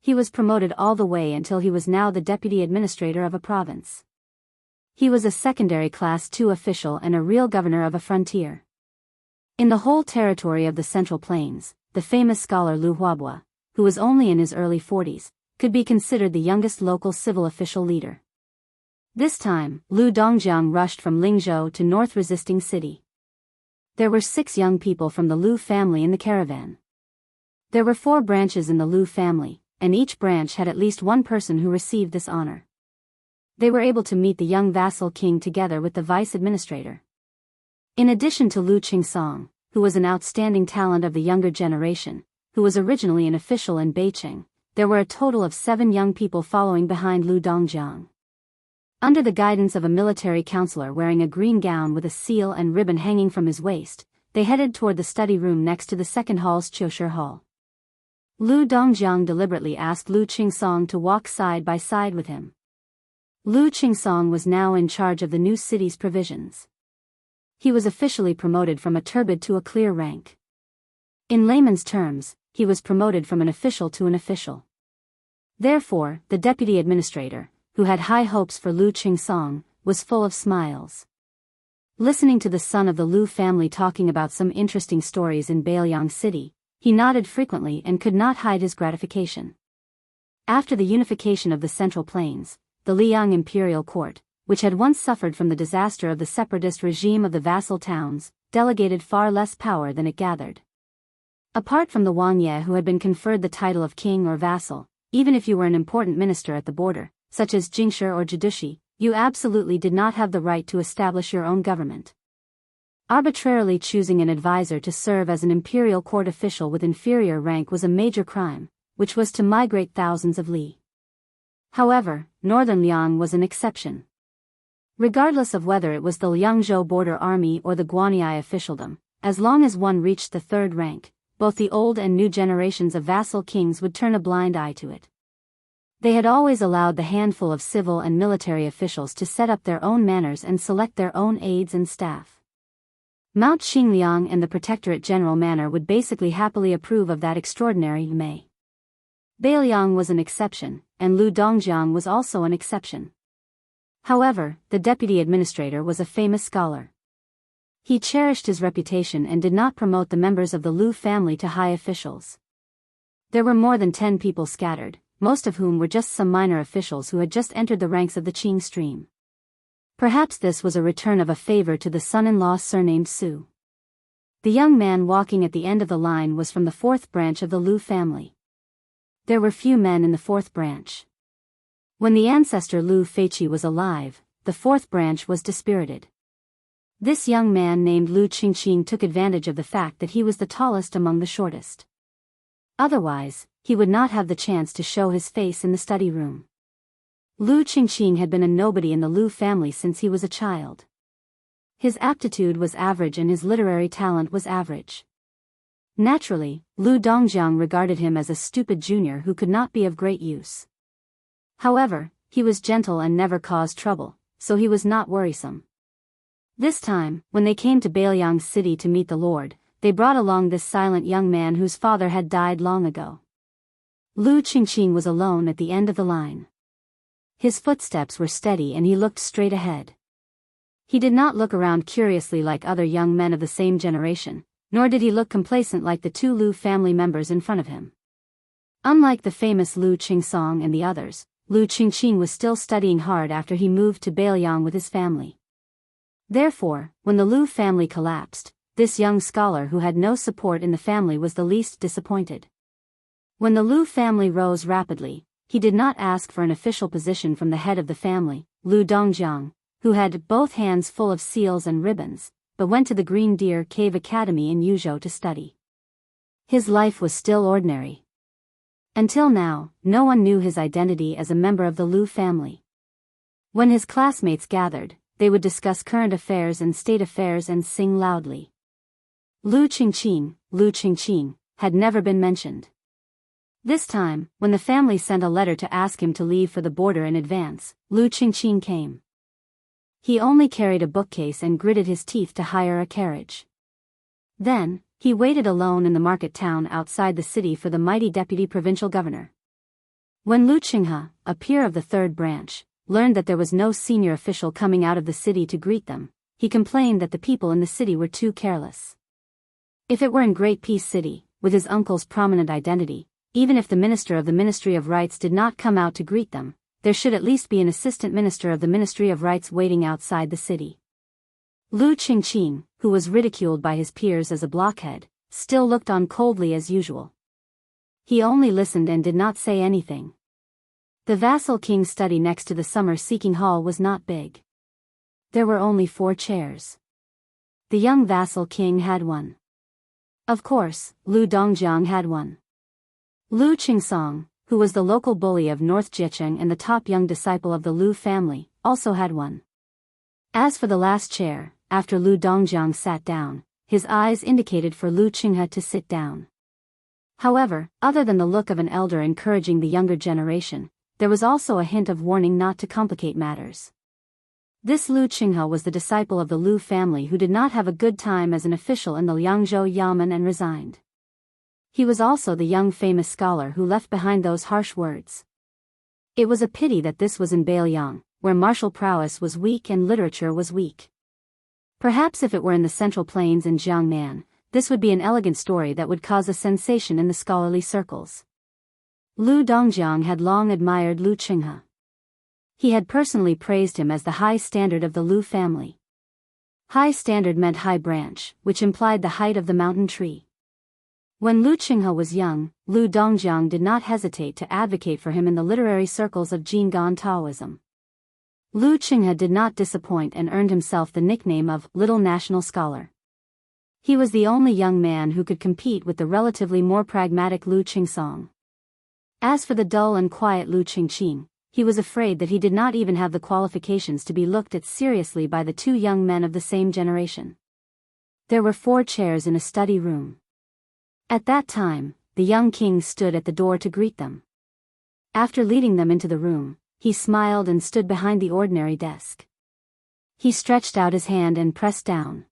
He was promoted all the way until he was now the deputy administrator of a province. He was a secondary class 2 official and a real governor of a frontier. In the whole territory of the Central Plains, the famous scholar Lu Huabua, who was only in his early 40s, could be considered the youngest local civil official leader. This time, Lu Dongjiang rushed from Lingzhou to North Resisting City. There were 6 young people from the Lu family in the caravan. There were 4 branches in the Lu family, and each branch had at least one person who received this honor. They were able to meet the young vassal king together with the vice administrator. In addition to Lu Qingsong, who was an outstanding talent of the younger generation, who was originally an official in Beiqing, there were a total of 7 young people following behind Lu Dongjiang. Under the guidance of a military counselor wearing a green gown with a seal and ribbon hanging from his waist, they headed toward the study room next to the second hall's Qiushi Hall. Lu Dongjiang deliberately asked Lu Qingsong to walk side by side with him. Lu Qingsong was now in charge of the new city's provisions. He was officially promoted from a turbid to a clear rank. In layman's terms, he was promoted from an official to an official. Therefore, the deputy administrator, who had high hopes for Lu Qingsong, was full of smiles. Listening to the son of the Lu family talking about some interesting stories in Beiliang City, he nodded frequently and could not hide his gratification. After the unification of the Central Plains, the Liang imperial court, which had once suffered from the disaster of the separatist regime of the vassal towns, delegated far less power than it gathered. Apart from the Wang Ye who had been conferred the title of king or vassal, even if you were an important minister at the border, such as Jingshi or Jidushi, you absolutely did not have the right to establish your own government. Arbitrarily choosing an advisor to serve as an imperial court official with inferior rank was a major crime, which was to migrate thousands of li. However, northern Liang was an exception. Regardless of whether it was the Liangzhou border army or the Guanyi officialdom, as long as one reached the third rank, both the old and new generations of vassal kings would turn a blind eye to it. They had always allowed the handful of civil and military officials to set up their own manners and select their own aides and staff. Mount Xingliang and the Protectorate General Manor would basically happily approve of that extraordinary May. Beiliang was an exception, and Lu Dongjiang was also an exception. However, the deputy administrator was a famous scholar. He cherished his reputation and did not promote the members of the Lu family to high officials. There were more than 10 people scattered, most of whom were just some minor officials who had just entered the ranks of the Qing stream. Perhaps this was a return of a favor to the son-in-law surnamed Su. The young man walking at the end of the line was from the 4th branch of the Lu family. There were few men in the 4th branch. When the ancestor Lu Feiqi was alive, the 4th branch was dispirited. This young man named Lu Qingqing took advantage of the fact that he was the tallest among the shortest. Otherwise, he would not have the chance to show his face in the study room. Lu Qingqing had been a nobody in the Lu family since he was a child. His aptitude was average and his literary talent was average. Naturally, Lu Dongjiang regarded him as a stupid junior who could not be of great use. However, he was gentle and never caused trouble, so he was not worrisome. This time, when they came to Beiliang's city to meet the Lord, they brought along this silent young man whose father had died long ago. Lu Qingqing was alone at the end of the line. His footsteps were steady and he looked straight ahead. He did not look around curiously like other young men of the same generation, nor did he look complacent like the 2 Lu family members in front of him. Unlike the famous Lu Qingsong and the others, Lu Qingqing was still studying hard after he moved to Beiliang with his family. Therefore, when the Lu family collapsed, this young scholar who had no support in the family was the least disappointed. When the Lu family rose rapidly, he did not ask for an official position from the head of the family, Lu Dongjiang, who had both hands full of seals and ribbons, but went to the Green Deer Cave Academy in Yuzhou to study. His life was still ordinary. Until now, no one knew his identity as a member of the Lu family. When his classmates gathered, they would discuss current affairs and state affairs and sing loudly. Lu Qingqing, had never been mentioned. This time, when the family sent a letter to ask him to leave for the border in advance, Lu Qingqing came. He only carried a bookcase and gritted his teeth to hire a carriage. Then, he waited alone in the market town outside the city for the mighty deputy provincial governor. When Lu Qinghe, a peer of the 3rd branch, learned that there was no senior official coming out of the city to greet them, he complained that the people in the city were too careless. If it were in Great Peace City, with his uncle's prominent identity, even if the minister of the Ministry of Rights did not come out to greet them, there should at least be an assistant minister of the Ministry of Rights waiting outside the city. Lu Qingqing, who was ridiculed by his peers as a blockhead, still looked on coldly as usual. He only listened and did not say anything. The vassal king's study next to the summer-seeking hall was not big. There were only 4 chairs. The young vassal king had one. Of course, Lu Dongjiang had one. Lu Qingsong, who was the local bully of North Jicheng and the top young disciple of the Lu family, also had one. As for the last chair, after Lu Dongjiang sat down, his eyes indicated for Lu Qinghe to sit down. However, other than the look of an elder encouraging the younger generation, there was also a hint of warning not to complicate matters. This Lu Qinghe was the disciple of the Lu family who did not have a good time as an official in the Liangzhou Yamen and resigned. He was also the young famous scholar who left behind those harsh words. It was a pity that this was in Beiliang, where martial prowess was weak and literature was weak. Perhaps if it were in the Central Plains in Jiangnan, this would be an elegant story that would cause a sensation in the scholarly circles. Lu Dongjiang had long admired Lu Qinghe. He had personally praised him as the high standard of the Lu family. High standard meant high branch, which implied the height of the mountain tree. When Lu Qinghe was young, Lu Dongjiang did not hesitate to advocate for him in the literary circles of Jinggan Taoism. Lu Qinghe did not disappoint and earned himself the nickname of Little National Scholar. He was the only young man who could compete with the relatively more pragmatic Lu Qingsong. As for the dull and quiet Lu Qingqing, he was afraid that he did not even have the qualifications to be looked at seriously by the two young men of the same generation. There were 4 chairs in a study room. At that time, the young king stood at the door to greet them. After leading them into the room, he smiled and stood behind the ordinary desk. He stretched out his hand and pressed down.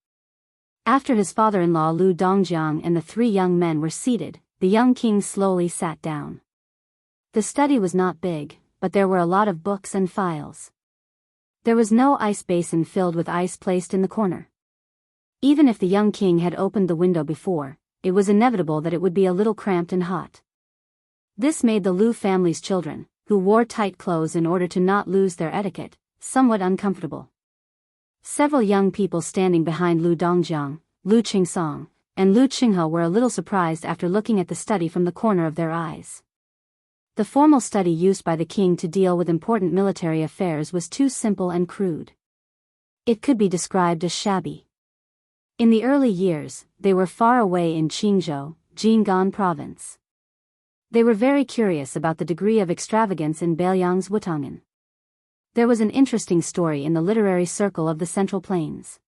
After his father-in-law Lu Dongjiang and the 3 young men were seated, the young king slowly sat down. The study was not big, but there were a lot of books and files. There was no ice basin filled with ice placed in the corner. Even if the young king had opened the window before, it was inevitable that it would be a little cramped and hot. This made the Lu family's children, who wore tight clothes in order to not lose their etiquette, somewhat uncomfortable. Several young people standing behind Lu Dongjiang, Lu Qingsong, and Lu Qinghe were a little surprised after looking at the study from the corner of their eyes. The formal study used by the king to deal with important military affairs was too simple and crude. It could be described as shabby. In the early years, they were far away in Qingzhou, Jing'an province. They were very curious about the degree of extravagance in Beiliang's Wutangan. There was an interesting story in the literary circle of the Central Plains.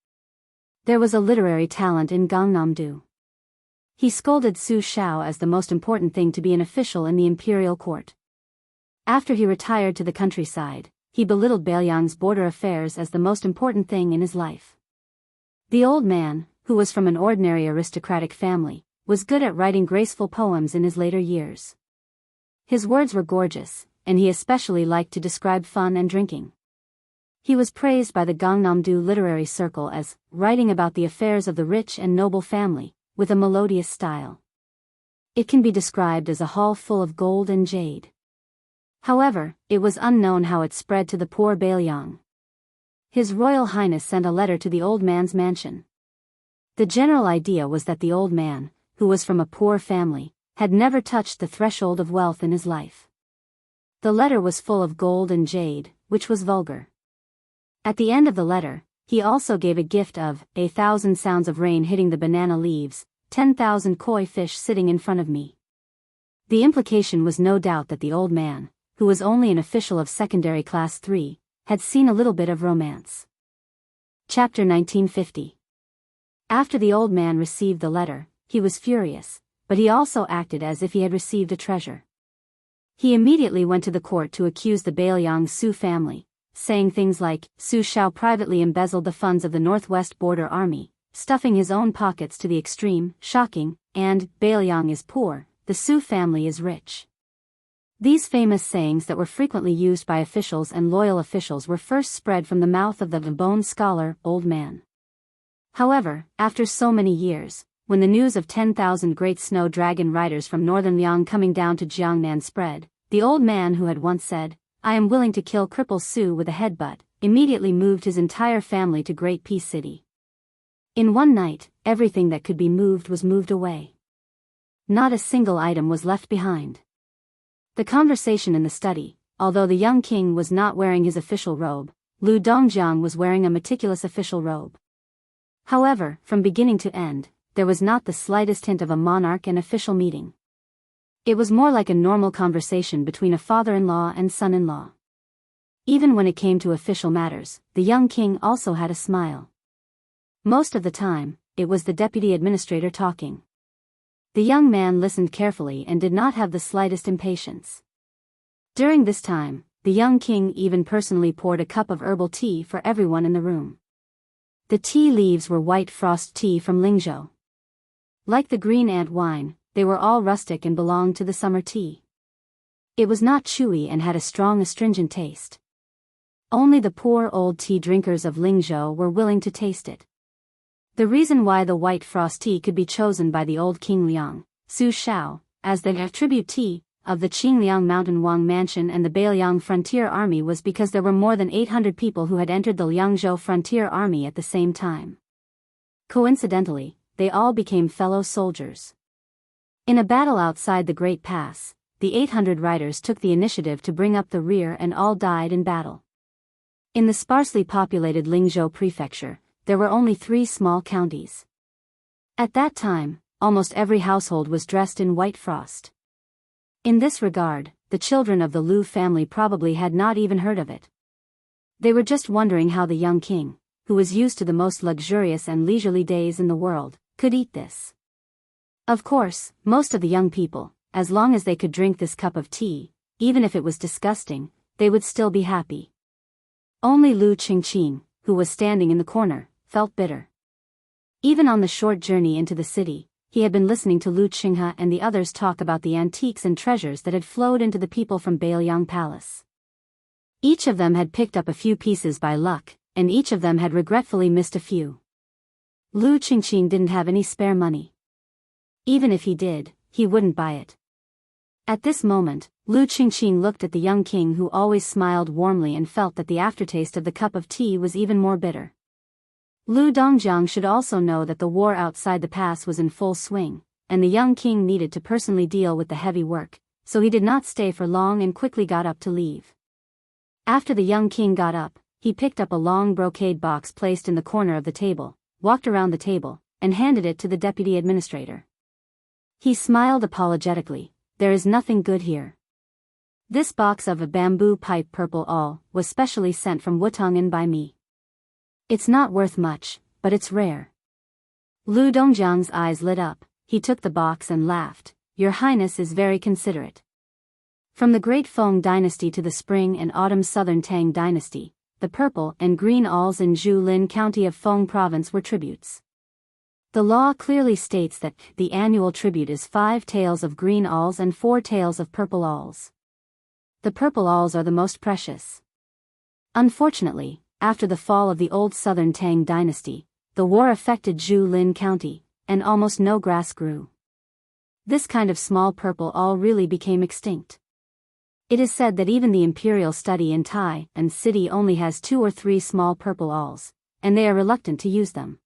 There was a literary talent in Gangnam-do. He scolded Su Shao as the most important thing to be an official in the imperial court. After he retired to the countryside, he belittled Beiliang's border affairs as the most important thing in his life. The old man, who was from an ordinary aristocratic family, was good at writing graceful poems in his later years. His words were gorgeous, and he especially liked to describe fun and drinking. He was praised by the Gangnam-do literary circle as writing about the affairs of the rich and noble family, with a melodious style. It can be described as a hall full of gold and jade. However, it was unknown how it spread to the poor Beiliang. His Royal Highness sent a letter to the old man's mansion. The general idea was that the old man, who was from a poor family, had never touched the threshold of wealth in his life. The letter was full of gold and jade, which was vulgar. At the end of the letter, he also gave a gift of 1,000 sounds of rain hitting the banana leaves, 10,000 koi fish sitting in front of me. The implication was no doubt that the old man, who was only an official of secondary class 3, had seen a little bit of romance. Chapter 1950. After the old man received the letter, he was furious, but he also acted as if he had received a treasure. He immediately went to the court to accuse the Beiliang Su family, saying things like, Su Shao privately embezzled the funds of the Northwest Border Army, stuffing his own pockets to the extreme, shocking, and, Beiliang is poor, the Su family is rich. These famous sayings that were frequently used by officials and loyal officials were first spread from the mouth of the Vabone scholar, old man. However, after so many years, when the news of 10,000 great snow dragon riders from northern Liang coming down to Jiangnan spread, the old man who had once said, I am willing to kill cripple Su with a headbutt, immediately moved his entire family to Great Peace City. In one night, everything that could be moved was moved away. Not a single item was left behind. The conversation in the study, although the young king was not wearing his official robe, Lu Dongjiang was wearing a meticulous official robe. However, from beginning to end, there was not the slightest hint of a monarch and official meeting. It was more like a normal conversation between a father-in-law and son-in-law. Even when it came to official matters, the young king also had a smile. Most of the time, it was the deputy administrator talking. The young man listened carefully and did not have the slightest impatience. During this time, the young king even personally poured a cup of herbal tea for everyone in the room. The tea leaves were white frost tea from Lingzhou. Like the green ant wine, they were all rustic and belonged to the summer tea. It was not chewy and had a strong astringent taste. Only the poor old tea drinkers of Lingzhou were willing to taste it. The reason why the white frost tea could be chosen by the old King Liang, Su Shao, as the tribute tea of the Qingliang Mountain Wang Mansion and the Beiliang Frontier Army was because there were more than 800 people who had entered the Liangzhou Frontier Army at the same time. Coincidentally, they all became fellow soldiers. In a battle outside the Great Pass, the 800 riders took the initiative to bring up the rear and all died in battle. In the sparsely populated Lingzhou prefecture, there were only 3 small counties. At that time, almost every household was dressed in white frost. In this regard, the children of the Lu family probably had not even heard of it. They were just wondering how the young king, who was used to the most luxurious and leisurely days in the world, could eat this. Of course, most of the young people, as long as they could drink this cup of tea, even if it was disgusting, they would still be happy. Only Lu Qingqing, who was standing in the corner, felt bitter. Even on the short journey into the city, he had been listening to Lu Qinghe and the others talk about the antiques and treasures that had flowed into the people from Bailiang Palace. Each of them had picked up a few pieces by luck, and each of them had regretfully missed a few. Lu Qingqing didn't have any spare money. Even if he did, he wouldn't buy it. At this moment, Lu Qingqing looked at the young king, who always smiled warmly, and felt that the aftertaste of the cup of tea was even more bitter. Lu Dongjiang should also know that the war outside the pass was in full swing, and the young king needed to personally deal with the heavy work, so he did not stay for long and quickly got up to leave. After the young king got up, he picked up a long brocade box placed in the corner of the table, walked around the table, and handed it to the deputy administrator. He smiled apologetically. "There is nothing good here. This box of a bamboo pipe purple all was specially sent from Wutongan by me. It's not worth much, but it's rare." Lu Dongjiang's eyes lit up. He took the box and laughed. "Your Highness is very considerate." From the Great Feng dynasty to the Spring and Autumn Southern Tang dynasty, the purple and green alls in Zhulin County of Feng Province were tributes. The law clearly states that the annual tribute is 5 taels of green alls and 4 taels of purple alls. The purple alls are the most precious. Unfortunately, after the fall of the old Southern Tang dynasty, the war affected Zhulin County, and almost no grass grew. This kind of small purple all really became extinct. It is said that even the imperial study in Tai and city only has 2 or 3 small purple alls, and they are reluctant to use them.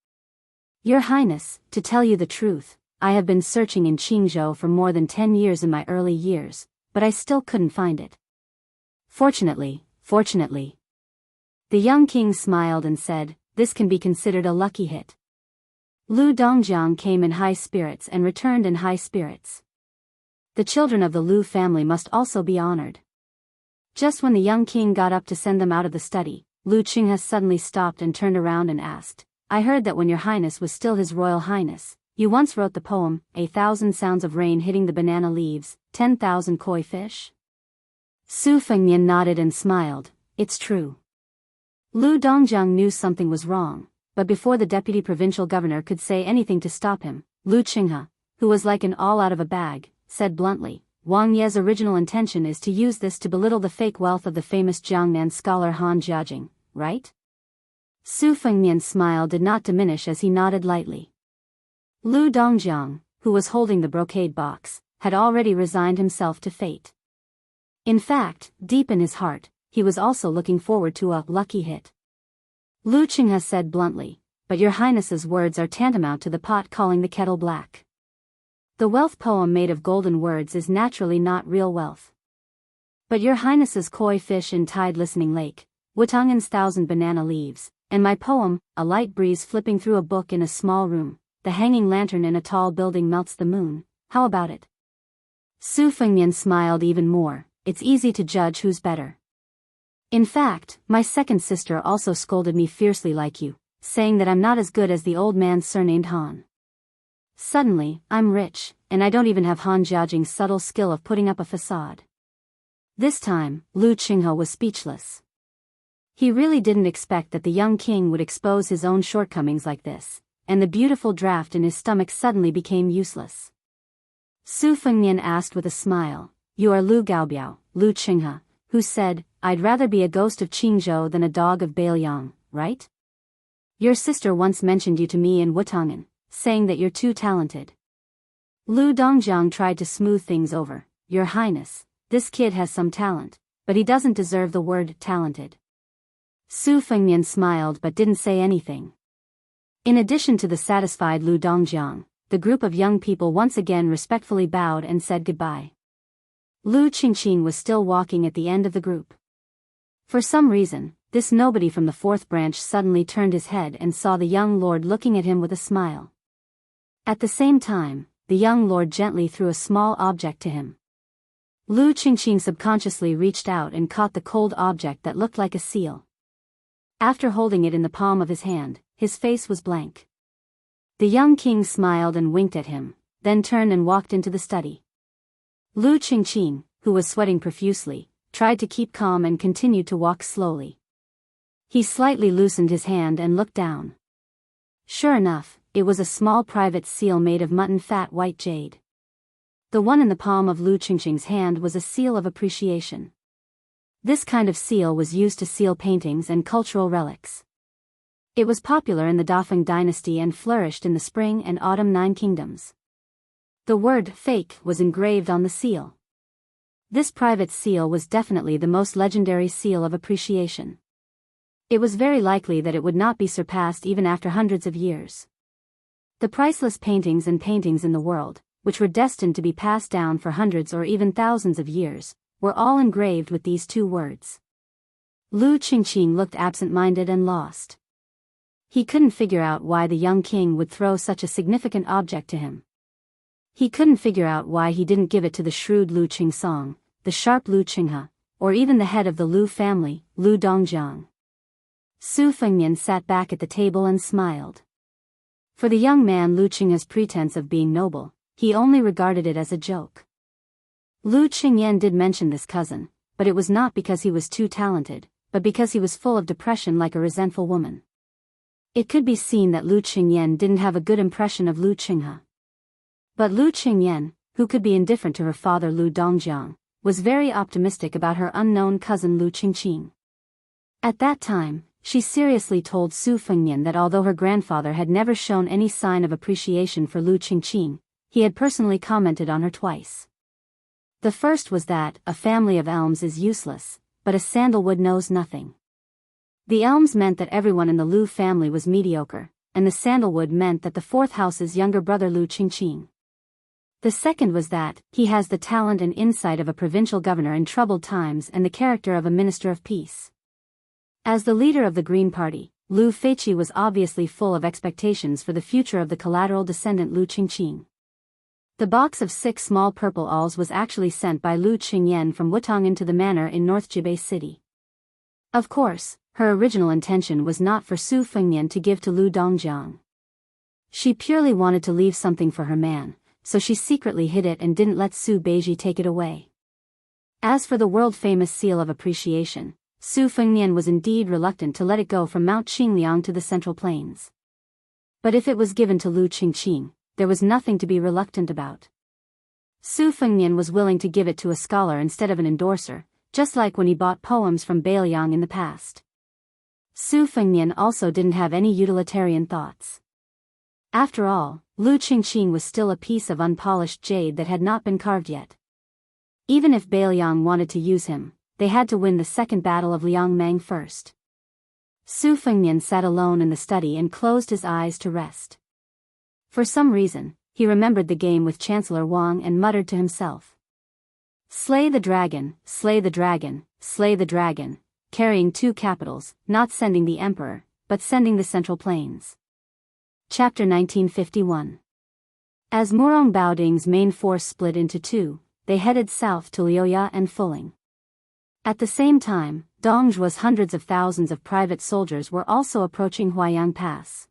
Your Highness, to tell you the truth, I have been searching in Qingzhou for more than 10 years in my early years, but I still couldn't find it. Fortunately. The young king smiled and said, "This can be considered a lucky hit." Lu Dongjiang came in high spirits and returned in high spirits. The children of the Lu family must also be honored. Just when the young king got up to send them out of the study, Lu Qinghe suddenly stopped and turned around and asked, "I heard that when your Highness was still His Royal Highness, you once wrote the poem, 1,000 sounds of rain hitting the banana leaves, 10,000 koi fish?" Su Fengnian nodded and smiled. "It's true." Lu Dongjiang knew something was wrong, but before the deputy provincial governor could say anything to stop him, Lu Qinghe, who was like an all out of a bag, said bluntly, "Wang Ye's original intention is to use this to belittle the fake wealth of the famous Jiangnan scholar Han Jiajing, right?" Su Fengnian's smile did not diminish as he nodded lightly. Lu Dongjiang, who was holding the brocade box, had already resigned himself to fate. In fact, deep in his heart, he was also looking forward to a lucky hit. Lu Qinghe said bluntly, "But your Highness's words are tantamount to the pot calling the kettle black. The wealth poem made of golden words is naturally not real wealth. But your Highness's koi fish in tide listening lake, Wutongan's 1,000 banana leaves, and my poem, a light breeze flipping through a book in a small room, the hanging lantern in a tall building melts the moon, how about it?" Su Fengnian smiled even more. "It's easy to judge who's better. In fact, my second sister also scolded me fiercely like you, saying that I'm not as good as the old man surnamed Han. Suddenly, I'm rich, and I don't even have Han Jiajing's subtle skill of putting up a facade." This time, Lu Qinghe was speechless. He really didn't expect that the young king would expose his own shortcomings like this, and the beautiful draft in his stomach suddenly became useless. Su Fengnian asked with a smile, "You are Lu Gaobiao, Lu Qinghe, who said, 'I'd rather be a ghost of Qingzhou than a dog of Bailiang,' right? Your sister once mentioned you to me in Wutongan, saying that you're too talented." Lu Dongjiang tried to smooth things over. "Your Highness, this kid has some talent, but he doesn't deserve the word talented." Su Fengnian smiled but didn't say anything. In addition to the satisfied Lu Dongjiang, the group of young people once again respectfully bowed and said goodbye. Lu Qingqing was still walking at the end of the group. For some reason, this nobody from the 4th branch suddenly turned his head and saw the young lord looking at him with a smile. At the same time, the young lord gently threw a small object to him. Lu Qingqing subconsciously reached out and caught the cold object that looked like a seal. After holding it in the palm of his hand, his face was blank. The young king smiled and winked at him, then turned and walked into the study. Lu Qingqing, who was sweating profusely, tried to keep calm and continued to walk slowly. He slightly loosened his hand and looked down. Sure enough, it was a small private seal made of mutton fat white jade. The one in the palm of Lu Qingqing's hand was a seal of appreciation. This kind of seal was used to seal paintings and cultural relics. It was popular in the Dafeng dynasty and flourished in the spring and autumn Nine Kingdoms. The word "fake" was engraved on the seal. This private seal was definitely the most legendary seal of appreciation. It was very likely that it would not be surpassed even after hundreds of years. The priceless paintings in the world, which were destined to be passed down for hundreds or even thousands of years, were all engraved with these two words. Lu Qingqing looked absent-minded and lost. He couldn't figure out why the young king would throw such a significant object to him. He couldn't figure out why he didn't give it to the shrewd Lu Qingsong, the sharp Lu Qinghe, or even the head of the Lu family, Lu Dongjiang. Su Fengnian sat back at the table and smiled. For the young man Lu Qinghe's pretense of being noble, he only regarded it as a joke. Lu Qingyan did mention this cousin, but it was not because he was too talented, but because he was full of depression like a resentful woman. It could be seen that Lu Qingyan didn't have a good impression of Lu Qinghe. But Lu Qingyan, who could be indifferent to her father Lu Dongjiang, was very optimistic about her unknown cousin Lu Qingqing. At that time, she seriously told Su Fengnian that although her grandfather had never shown any sign of appreciation for Lu Qingqing, he had personally commented on her twice. The first was that a family of elms is useless, but a sandalwood knows nothing. The elms meant that everyone in the Lu family was mediocre, and the sandalwood meant that the fourth house's younger brother Lu Qingqing. The second was that he has the talent and insight of a provincial governor in troubled times and the character of a minister of peace. As the leader of the Green Party, Lu Feiqi was obviously full of expectations for the future of the collateral descendant Lu Qingqing. The box of 6 small purple awls was actually sent by Lu Qingyan from Wutong'an to the manor in North Jibei City. Of course, her original intention was not for Su Fengnian to give to Lu Dongjiang. She purely wanted to leave something for her man, so she secretly hid it and didn't let Su Beiji take it away. As for the world-famous seal of appreciation, Su Fengnian was indeed reluctant to let it go from Mount Qingliang to the Central Plains. But if it was given to Lu Qingqing, there was nothing to be reluctant about. Su Fengnian was willing to give it to a scholar instead of an endorser, just like when he bought poems from Bailiang in the past. Su Fengnian also didn't have any utilitarian thoughts. After all, Lu Qingqing was still a piece of unpolished jade that had not been carved yet. Even if Bailiang wanted to use him, they had to win the second battle of Liangmang first. Su Fengnian sat alone in the study and closed his eyes to rest. For some reason, he remembered the game with Chancellor Wang and muttered to himself. Slay the dragon, slay the dragon, slay the dragon, carrying 2 capitals, not sending the emperor, but sending the Central Plains. Chapter 1951. As Murong Baoding's main force split into 2, they headed south to Liuya and Fuling. At the same time, Dongzhua's hundreds of thousands of private soldiers were also approaching Huayang Pass.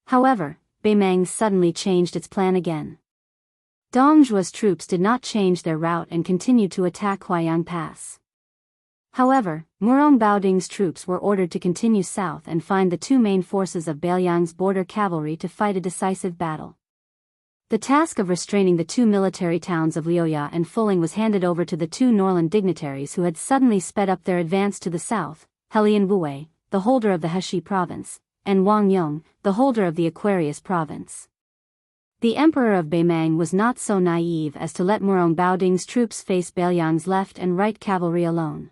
However, Beimang suddenly changed its plan again. Dongzhua's troops did not change their route and continued to attack Huayang Pass. However, Murong Baoding's troops were ordered to continue south and find the 2 main forces of Bailiang's border cavalry to fight a decisive battle. The task of restraining the 2 military towns of Liuya and Fuling was handed over to the 2 Norland dignitaries who had suddenly sped up their advance to the south, Helian Wei, the holder of the Heshi province, and Wang Yong, the holder of the Aquarius province. The emperor of Beimang was not so naive as to let Murong Baoding's troops face Bailiang's left and right cavalry alone.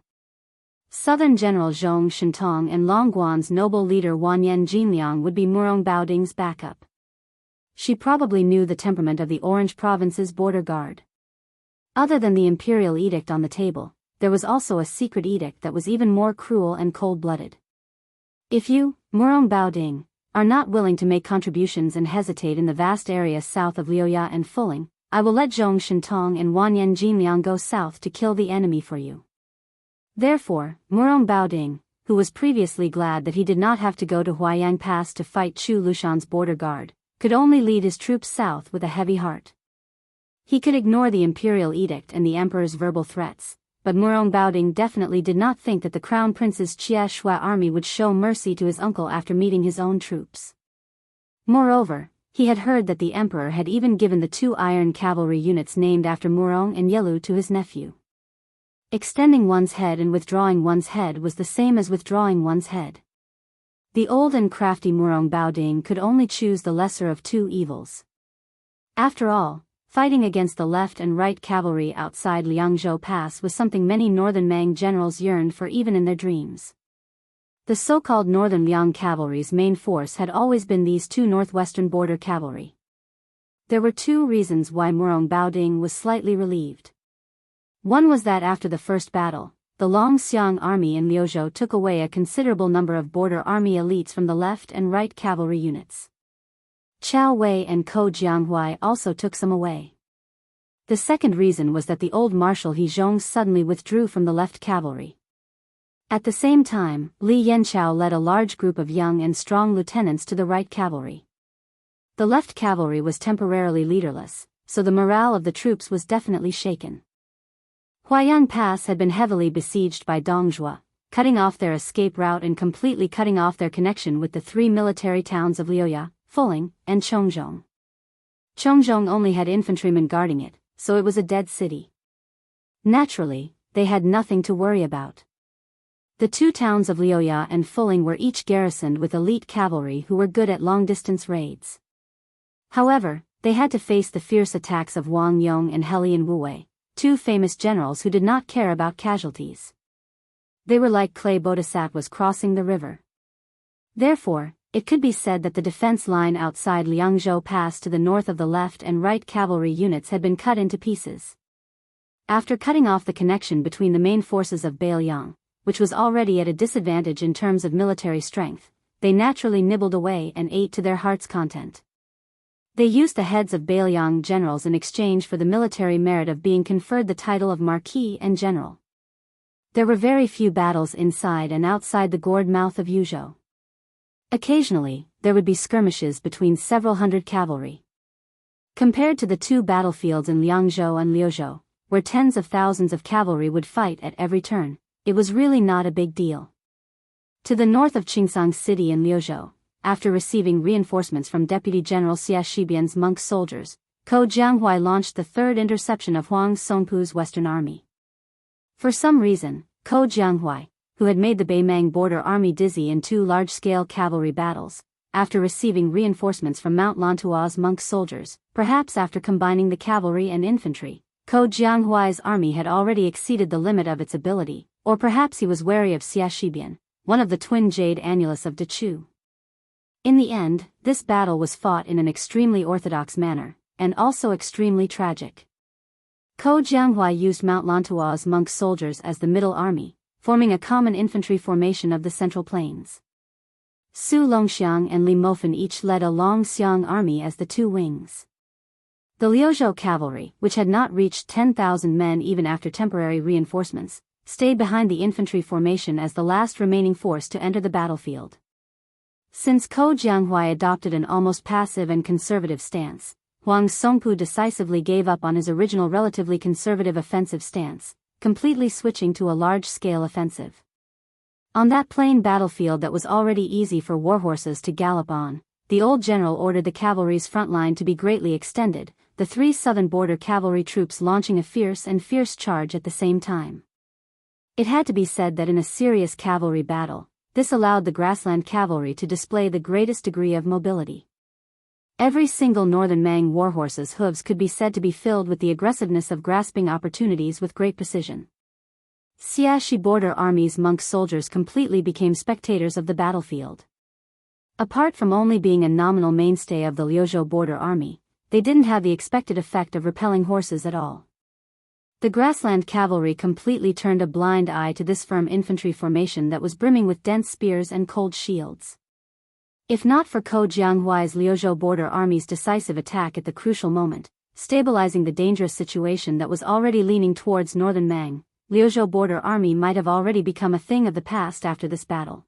Southern General Zhong Shintong and Longguan's noble leader Wanyan Jinliang would be Murong Baoding's backup. She probably knew the temperament of the Orange Province's border guard. Other than the imperial edict on the table, there was also a secret edict that was even more cruel and cold-blooded. If you, Murong Baoding, are not willing to make contributions and hesitate in the vast area south of Liuya and Fuling, I will let Zhong Shintong and Wanyan Jinliang go south to kill the enemy for you. Therefore, Murong Baoding, who was previously glad that he did not have to go to Huayang Pass to fight Chu Lushan's border guard, could only lead his troops south with a heavy heart. He could ignore the imperial edict and the emperor's verbal threats, but Murong Baoding definitely did not think that the crown prince's Jia Shui army would show mercy to his uncle after meeting his own troops. Moreover, he had heard that the emperor had even given the 2 iron cavalry units named after Murong and Yelu to his nephew. Extending one's head and withdrawing one's head was the same as withdrawing one's head. The old and crafty Murong Baoding could only choose the lesser of 2 evils. After all, fighting against the left and right cavalry outside Liangzhou Pass was something many northern Mang generals yearned for even in their dreams. The so-called Northern Liang cavalry's main force had always been these 2 northwestern border cavalry. There were 2 reasons why Murong Baoding was slightly relieved. One was that after the first battle, the Longxiang army in Liuzhou took away a considerable number of border army elites from the left and right cavalry units. Chao Wei and Ko Jianghui also took some away. The second reason was that the old Marshal He Zhong suddenly withdrew from the left cavalry. At the same time, Li Yanchao led a large group of young and strong lieutenants to the right cavalry. The left cavalry was temporarily leaderless, so the morale of the troops was definitely shaken. Huayang Pass had been heavily besieged by Dongzhou, cutting off their escape route and completely cutting off their connection with the 3 military towns of Liuya, Fuling, and Chongzhong. Chongzhong only had infantrymen guarding it, so it was a dead city. Naturally, they had nothing to worry about. The 2 towns of Liuya and Fuling were each garrisoned with elite cavalry who were good at long-distance raids. However, they had to face the fierce attacks of Wang Yong and Helian Wuwei, 2 famous generals who did not care about casualties. They were like clay bodhisattvas crossing the river. Therefore, it could be said that the defense line outside Liangzhou Pass to the north of the left and right cavalry units had been cut into pieces. After cutting off the connection between the main forces of Bailiang, which was already at a disadvantage in terms of military strength, they naturally nibbled away and ate to their heart's content. They used the heads of Bailiang generals in exchange for the military merit of being conferred the title of Marquis and General. There were very few battles inside and outside the gourd mouth of Yuzhou. Occasionally, there would be skirmishes between several hundred cavalry. Compared to the 2 battlefields in Liangzhou and Liuzhou, where tens of thousands of cavalry would fight at every turn, it was really not a big deal. To the north of Qingsang City in Liuzhou, after receiving reinforcements from Deputy General Xia Shibian's monk soldiers, Ko Jianghui launched the 3rd interception of Huang Songpu's Western Army. For some reason, Ko Jianghui, who had made the Beimang border army dizzy in 2 large-scale cavalry battles, after receiving reinforcements from Mount Lantua's monk soldiers, perhaps after combining the cavalry and infantry, Ko Jianghui's army had already exceeded the limit of its ability, or perhaps he was wary of Xia Shibian, one of the twin jade annulus of Dechu. In the end, this battle was fought in an extremely orthodox manner, and also extremely tragic. Ko Jianghui used Mount Lantua's monk soldiers as the middle army, forming a common infantry formation of the Central Plains. Su Longxiang and Li Mofen each led a Longxiang army as the 2 wings. The Liuzhou cavalry, which had not reached 10,000 men even after temporary reinforcements, stayed behind the infantry formation as the last remaining force to enter the battlefield. Since Ko Jianghui adopted an almost passive and conservative stance, Huang Songpu decisively gave up on his original relatively conservative offensive stance, completely switching to a large-scale offensive. On that plain battlefield that was already easy for warhorses to gallop on, the old general ordered the cavalry's front line to be greatly extended, the 3 southern border cavalry troops launching a fierce charge at the same time. It had to be said that in a serious cavalry battle, this allowed the grassland cavalry to display the greatest degree of mobility. Every single northern Mang warhorse's hooves could be said to be filled with the aggressiveness of grasping opportunities with great precision. Xiaxi border army's monk soldiers completely became spectators of the battlefield. Apart from only being a nominal mainstay of the Liuzhou border army, they didn't have the expected effect of repelling horses at all. The grassland cavalry completely turned a blind eye to this firm infantry formation that was brimming with dense spears and cold shields. If not for Ko Jianghui's Liuzhou border army's decisive attack at the crucial moment, stabilizing the dangerous situation that was already leaning towards northern Mang. Liuzhou border army might have already become a thing of the past after this battle.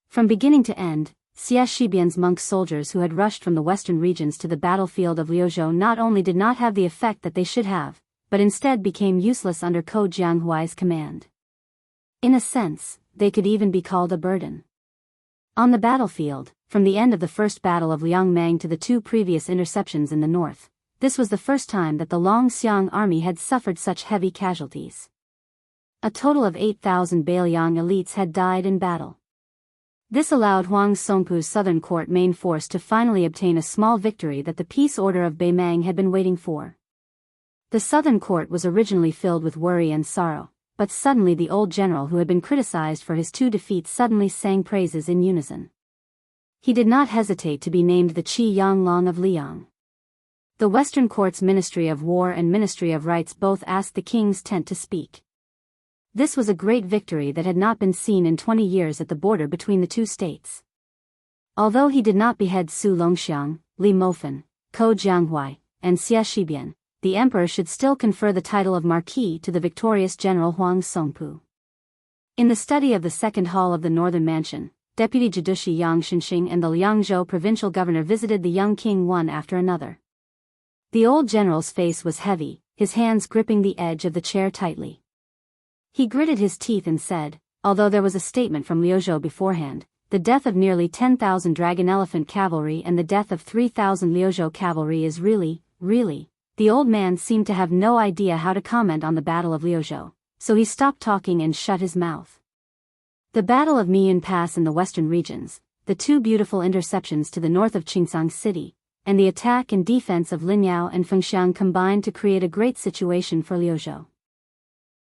From beginning to end, Xia Shibian's monk soldiers who had rushed from the western regions to the battlefield of Liuzhou not only did not have the effect that they should have, but instead became useless under Ko Jianghuai's command. In a sense, they could even be called a burden. On the battlefield, from the end of the first battle of Liangmang to the two previous interceptions in the north, this was the first time that the Longxiang army had suffered such heavy casualties. A total of 8,000 Bailiang elites had died in battle. This allowed Huang Songpu's southern court main force to finally obtain a small victory that the peace order of Beimang had been waiting for. The southern court was originally filled with worry and sorrow, but suddenly the old general who had been criticized for his 2 defeats suddenly sang praises in unison. He did not hesitate to be named the Qi Yanglong of Liang. The Western Court's Ministry of War and Ministry of Rights both asked the king's tent to speak. This was a great victory that had not been seen in 20 years at the border between the two states. Although he did not behead Su Longxiang, Li Mofen, Ko Jianghuai, and Xia Shibian, the emperor should still confer the title of Marquis to the victorious general Huang Songpu. In the study of the second hall of the northern mansion, Deputy Jidushi Yang Xinxing and the Liangzhou provincial governor visited the young king one after another. The old general's face was heavy, his hands gripping the edge of the chair tightly. He gritted his teeth and said, although there was a statement from Liuzhou beforehand, the death of nearly 10,000 dragon elephant cavalry and the death of 3,000 Liuzhou cavalry is really. The old man seemed to have no idea how to comment on the Battle of Liuzhou, so he stopped talking and shut his mouth. The Battle of Miyun Pass in the western regions, the 2 beautiful interceptions to the north of Qingsang City, and the attack and defense of Linyao and Fengxiang combined to create a great situation for Liuzhou.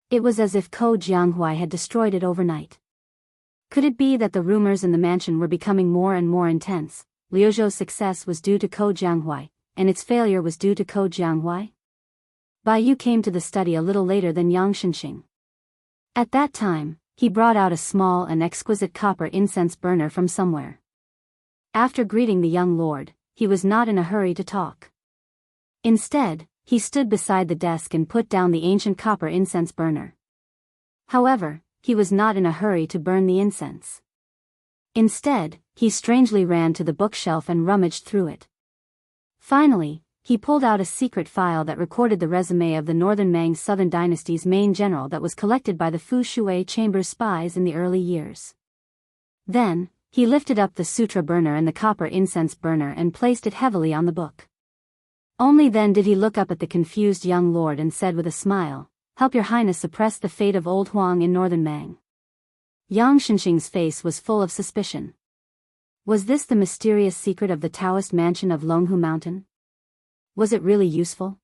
It was as if Ko Jianghuai had destroyed it overnight. Could it be that the rumors in the mansion were becoming more and more intense? Liuzhou's success was due to Ko Jianghuai, and its failure was due to Ko Jianghuai? Bai Yu came to the study a little later than Yang Xinxing. At that time, he brought out a small and exquisite copper incense burner from somewhere. After greeting the young lord, he was not in a hurry to talk. Instead, he stood beside the desk and put down the ancient copper incense burner. However, he was not in a hurry to burn the incense. Instead, he strangely ran to the bookshelf and rummaged through it. Finally, he pulled out a secret file that recorded the resume of the Northern Mang Southern Dynasty's main general that was collected by the Fu Shui Chamber's spies in the early years. Then, he lifted up the sutra burner and the copper incense burner and placed it heavily on the book. Only then did he look up at the confused young lord and said with a smile, "Help your highness suppress the fate of old Huang in northern Mang." Yang Xinxing's face was full of suspicion. Was this the mysterious secret of the Taoist mansion of Longhu Mountain? Was it really useful?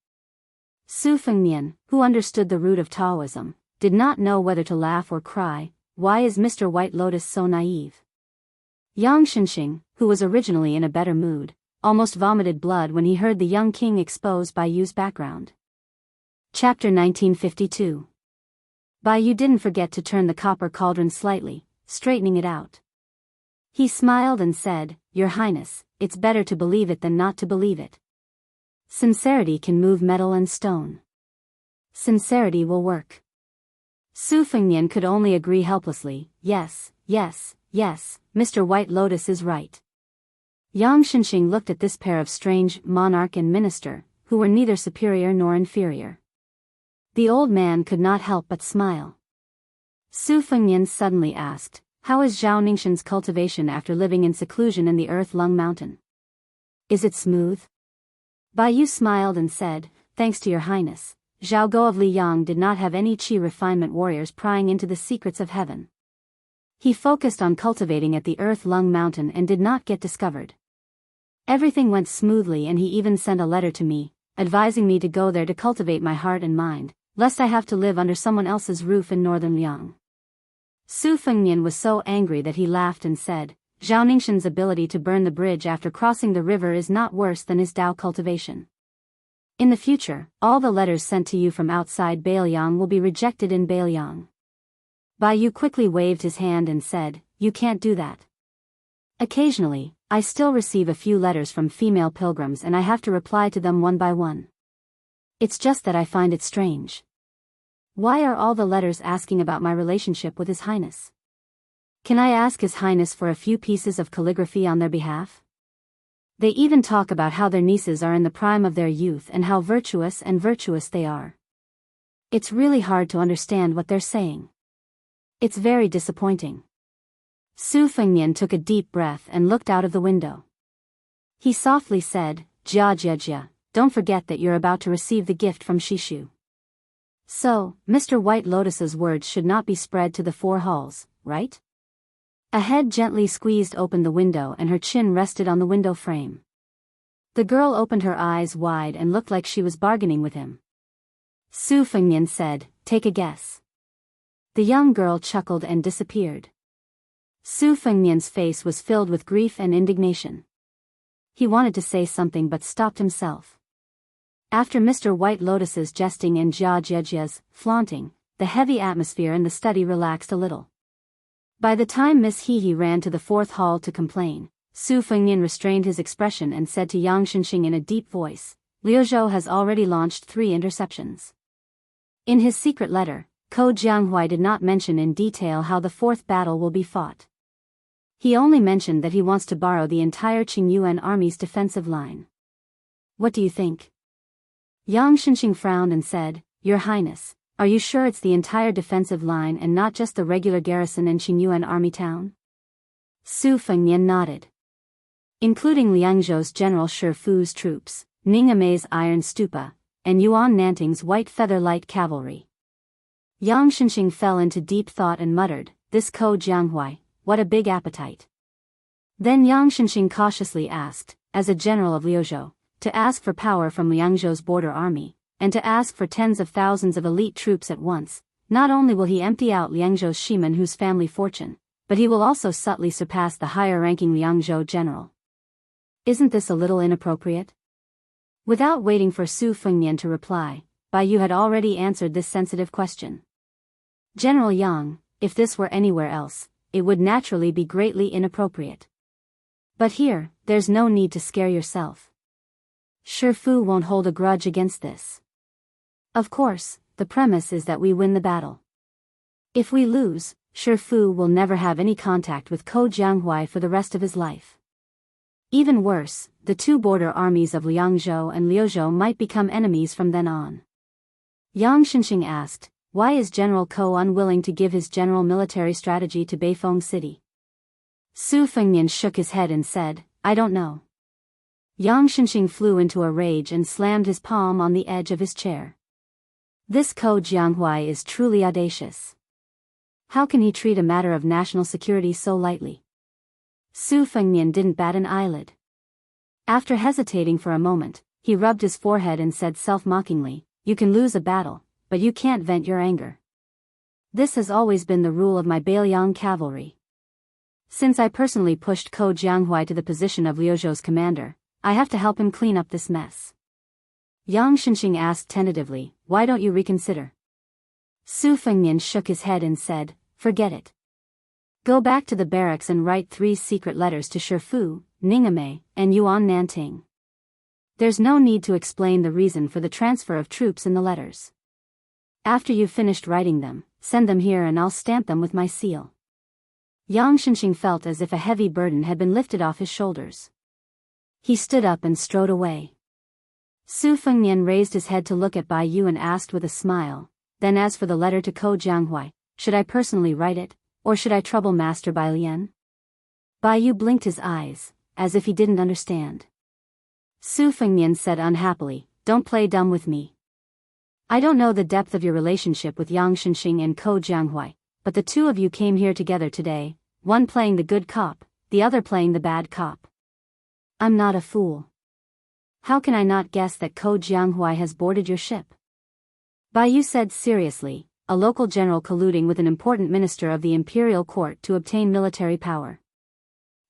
Su Fengnian, who understood the root of Taoism, did not know whether to laugh or cry. Why is Mr. White Lotus so naive? Yang Xinxing, who was originally in a better mood, almost vomited blood when he heard the young king expose Bai Yu's background. Chapter 1952. Bai Yu didn't forget to turn the copper cauldron slightly, straightening it out. He smiled and said, "Your Highness, it's better to believe it than not to believe it. Sincerity can move metal and stone. Sincerity will work." Su Fengnian could only agree helplessly, yes, Mr. White Lotus is right. Yang Xinxing looked at this pair of strange monarch and minister, who were neither superior nor inferior. The old man could not help but smile. Su Fengnian suddenly asked, "How is Zhao Ningxin's cultivation after living in seclusion in the Earth Lung Mountain? Is it smooth?" Bai Yu smiled and said, "Thanks to your highness, Zhao Go of Liyang did not have any qi refinement warriors prying into the secrets of heaven. He focused on cultivating at the Earth Lung Mountain and did not get discovered. Everything went smoothly and he even sent a letter to me, advising me to go there to cultivate my heart and mind, lest I have to live under someone else's roof in northern Liang." Su Fengnian was so angry that he laughed and said, "Zhao Ningxin's ability to burn the bridge after crossing the river is not worse than his Dao cultivation. In the future, all the letters sent to you from outside Bailiang will be rejected in Bailiang." Bai Yu quickly waved his hand and said, "You can't do that. Occasionally, I still receive a few letters from female pilgrims and I have to reply to them one by one. It's just that I find it strange. Why are all the letters asking about my relationship with His Highness? Can I ask His Highness for a few pieces of calligraphy on their behalf? They even talk about how their nieces are in the prime of their youth and how virtuous they are. It's really hard to understand what they're saying. It's very disappointing. Su Fengnian took a deep breath and looked out of the window. He softly said, Jia, don't forget that you're about to receive the gift from Shishu. So, Mr. White Lotus's words should not be spread to the four halls, right? A head gently squeezed open the window and her chin rested on the window frame. The girl opened her eyes wide and looked like she was bargaining with him. Su Fengnian said, take a guess. The young girl chuckled and disappeared. Su Fengnian's face was filled with grief and indignation. He wanted to say something but stopped himself. After Mr. White Lotus's jesting and Jia's flaunting, the heavy atmosphere in the study relaxed a little. By the time Miss Hehe ran to the fourth hall to complain, Su Fengnian restrained his expression and said to Yang Xinxing in a deep voice, Liuzhou has already launched 3 interceptions. In his secret letter, Ko Jianghui did not mention in detail how the 4th battle will be fought. He only mentioned that he wants to borrow the entire Qingyuan army's defensive line. What do you think? Yang Xinxing frowned and said, Your Highness, are you sure it's the entire defensive line and not just the regular garrison in Qingyuan army town? Su Fengnian nodded. Including Liangzhou's General Shi Fu's troops, Ningamei's Iron Stupa, and Yuan Nanting's White Feather Light Cavalry. Yang Xinxing fell into deep thought and muttered, This Ko Jianghui, what a big appetite. Then Yang Xinxing cautiously asked, as a general of Liuzhou, to ask for power from Liangzhou's border army, and to ask for tens of thousands of elite troops at once. Not only will he empty out Liangzhou's Shiman Hu's family fortune, but he will also subtly surpass the higher-ranking Liangzhou general. Isn't this a little inappropriate? Without waiting for Su Fengnian to reply, Bai Yu had already answered this sensitive question. General Yang, if this were anywhere else, it would naturally be greatly inappropriate. But here, there's no need to scare yourself. Shi Fu won't hold a grudge against this. Of course, the premise is that we win the battle. If we lose, Shi Fu will never have any contact with Ko Jianghui for the rest of his life. Even worse, the 2 border armies of Liangzhou and Liuzhou might become enemies from then on. Yang Xinxing asked, why is General Ko unwilling to give his general military strategy to Beifeng City? Su Fengnian shook his head and said, I don't know. Yang Xinxing flew into a rage and slammed his palm on the edge of his chair. This Ko Jianghui is truly audacious. How can he treat a matter of national security so lightly? Su Fengnian didn't bat an eyelid. After hesitating for a moment, he rubbed his forehead and said self-mockingly, You can lose a battle, but you can't vent your anger. This has always been the rule of my Beiliang cavalry. Since I personally pushed Ko Jianghui to the position of Liuzhou's commander, I have to help him clean up this mess. Yang Xinxing asked tentatively, why don't you reconsider? Su Fengnian shook his head and said, forget it. Go back to the barracks and write 3 secret letters to Shi Fu, Ningamei, and Yuan Nanting. There's no need to explain the reason for the transfer of troops in the letters. After you've finished writing them, send them here and I'll stamp them with my seal. Yang Xinxing felt as if a heavy burden had been lifted off his shoulders. He stood up and strode away. Su Fengnian raised his head to look at Bai Yu and asked with a smile, then as for the letter to Ko Jianghui, should I personally write it, or should I trouble Master Bai Lian? Bai Yu blinked his eyes, as if he didn't understand. Su Fengnian said unhappily, don't play dumb with me. I don't know the depth of your relationship with Yang Xinxing and Ko Jianghui, but the 2 of you came here together today, one playing the good cop, the other playing the bad cop. I'm not a fool. How can I not guess that Ko Jianghui has boarded your ship? Bai Yu said seriously, a local general colluding with an important minister of the imperial court to obtain military power.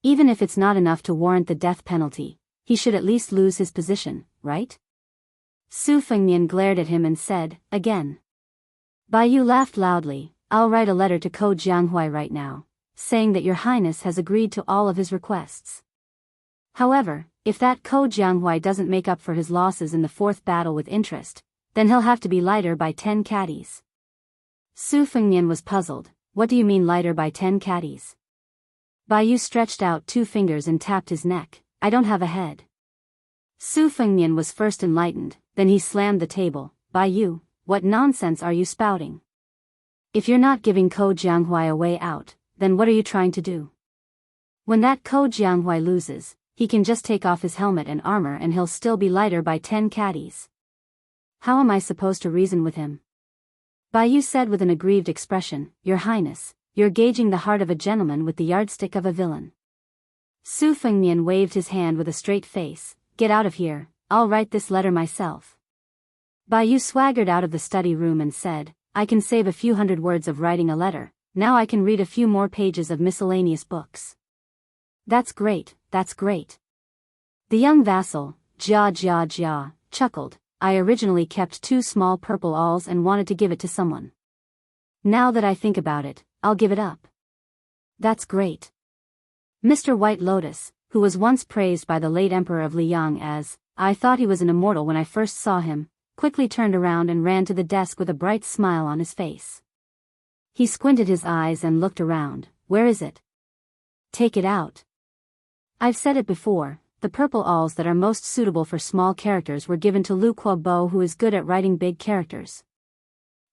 Even if it's not enough to warrant the death penalty, he should at least lose his position, right? Su Fengnian glared at him and said, again. Bai Yu laughed loudly, I'll write a letter to Ko Jianghui right now, saying that your highness has agreed to all of his requests. However, if that Ko Jianghui doesn't make up for his losses in the 4th battle with interest, Then he'll have to be lighter by 10 caddies. Su Fengnian was puzzled. What do you mean lighter by 10 caddies? Bai Yu stretched out 2 fingers and tapped his neck. I don't have a head. Su Fengnian was first enlightened, then he slammed the table. Bai Yu, what nonsense are you spouting? If you're not giving Ko Jianghui a way out, then what are you trying to do? When that Ko Jianghui loses, he can just take off his helmet and armor and he'll still be lighter by 10 caddies. How am I supposed to reason with him? Bai Yu said with an aggrieved expression, Your Highness, you're gauging the heart of a gentleman with the yardstick of a villain. Su Fengnian waved his hand with a straight face. Get out of here, I'll write this letter myself. Bai Yu swaggered out of the study room and said, I can save a few hundred words of writing a letter, now I can read a few more pages of miscellaneous books. That's great, that's great. The young vassal, Jia, chuckled. I originally kept 2 small purple awls and wanted to give it to someone. Now that I think about it, I'll give it up. That's great. Mr. White Lotus, who was once praised by the late Emperor of Liang as, I thought he was an immortal when I first saw him, quickly turned around and ran to the desk with a bright smile on his face. He squinted his eyes and looked around. Where is it? Take it out. I've said it before, the purple awls that are most suitable for small characters were given to Lu Kuo-bo, who is good at writing big characters.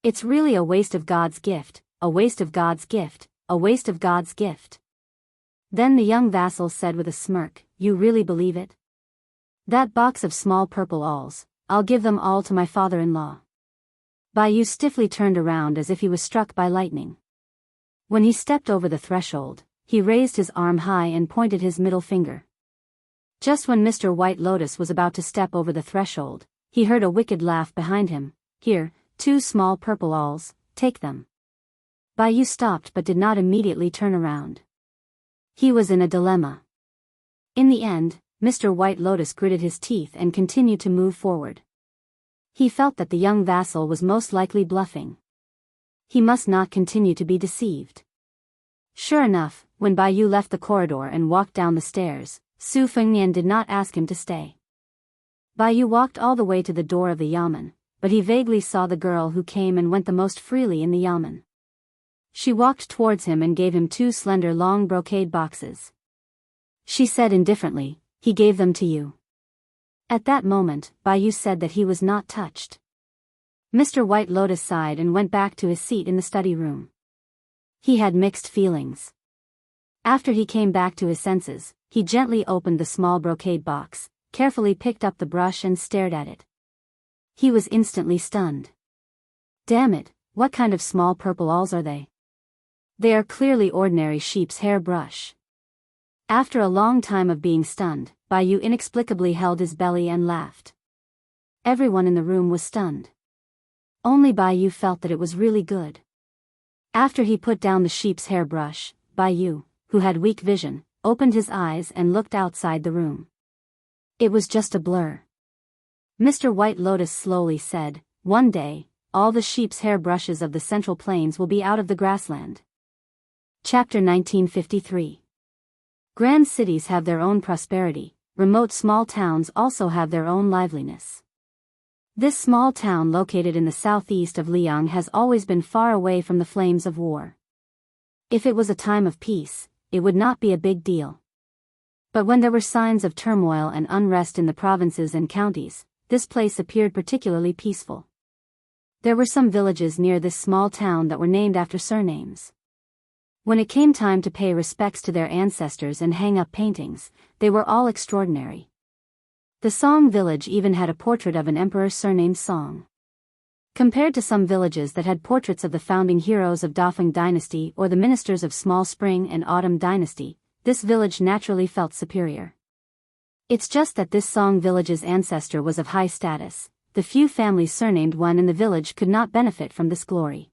It's really a waste of God's gift, a waste of God's gift, a waste of God's gift. Then the young vassal said with a smirk, You really believe it? That box of small purple awls, I'll give them all to my father-in-law. Bai Yu stiffly turned around as if he was struck by lightning. When he stepped over the threshold, he raised his arm high and pointed his middle finger. Just when Mr. White Lotus was about to step over the threshold, he heard a wicked laugh behind him. Here, 2 small purple awls, take them. Bai Yu stopped but did not immediately turn around. He was in a dilemma. In the end, Mr. White Lotus gritted his teeth and continued to move forward. He felt that the young vassal was most likely bluffing. He must not continue to be deceived. Sure enough, when Bai Yu left the corridor and walked down the stairs, Su Fengnian did not ask him to stay. Bai Yu walked all the way to the door of the yamen, but he vaguely saw the girl who came and went the most freely in the yamen. She walked towards him and gave him 2 slender long brocade boxes. She said indifferently, He gave them to you. At that moment, Bai Yu said that he was not touched. Mr. White Lotus sighed and went back to his seat in the study room. He had mixed feelings. After he came back to his senses, he gently opened the small brocade box, carefully picked up the brush and stared at it. He was instantly stunned. Damn it, what kind of small purple awls are they? They are clearly ordinary sheep's hair brush. After a long time of being stunned, Bai Yu inexplicably held his belly and laughed. Everyone in the room was stunned. Only Bai Yu felt that it was really good. After he put down the sheep's hair brush, Bai Yu, who had weak vision, opened his eyes and looked outside the room. It was just a blur. Mr. White Lotus slowly said, One day, all the sheep's hair brushes of the Central Plains will be out of the grassland. Chapter 1953. Grand cities have their own prosperity, remote small towns also have their own liveliness. This small town located in the southeast of Liang has always been far away from the flames of war. If it was a time of peace, it would not be a big deal. But when there were signs of turmoil and unrest in the provinces and counties, this place appeared particularly peaceful. There were some villages near this small town that were named after surnames. When it came time to pay respects to their ancestors and hang up paintings, they were all extraordinary. The Song village even had a portrait of an emperor surnamed Song. Compared to some villages that had portraits of the founding heroes of Dafeng dynasty or the ministers of Small Spring and Autumn dynasty, this village naturally felt superior. It's just that this Song village's ancestor was of high status. The few families surnamed one in the village could not benefit from this glory.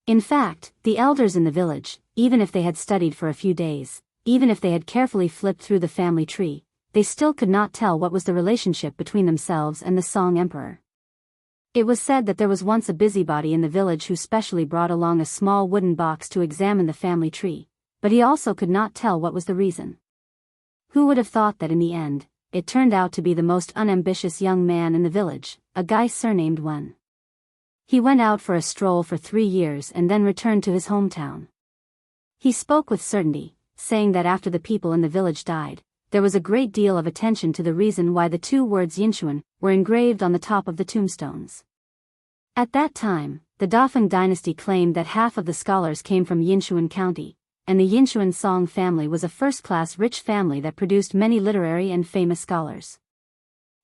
In fact, the elders in the village, even if they had studied for a few days, even if they had carefully flipped through the family tree, they still could not tell what was the relationship between themselves and the Song emperor. It was said that there was once a busybody in the village who specially brought along a small wooden box to examine the family tree, but he also could not tell what was the reason. Who would have thought that in the end, it turned out to be the most unambitious young man in the village, a guy surnamed Wen. He went out for a stroll for 3 years and then returned to his hometown. He spoke with certainty, saying that after the people in the village died, there was a great deal of attention to the reason why the 2 words Yinchuan were engraved on the top of the tombstones. At that time, the Dafeng dynasty claimed that half of the scholars came from Yinchuan County, and the Yinchuan Song family was a first-class rich family that produced many literary and famous scholars.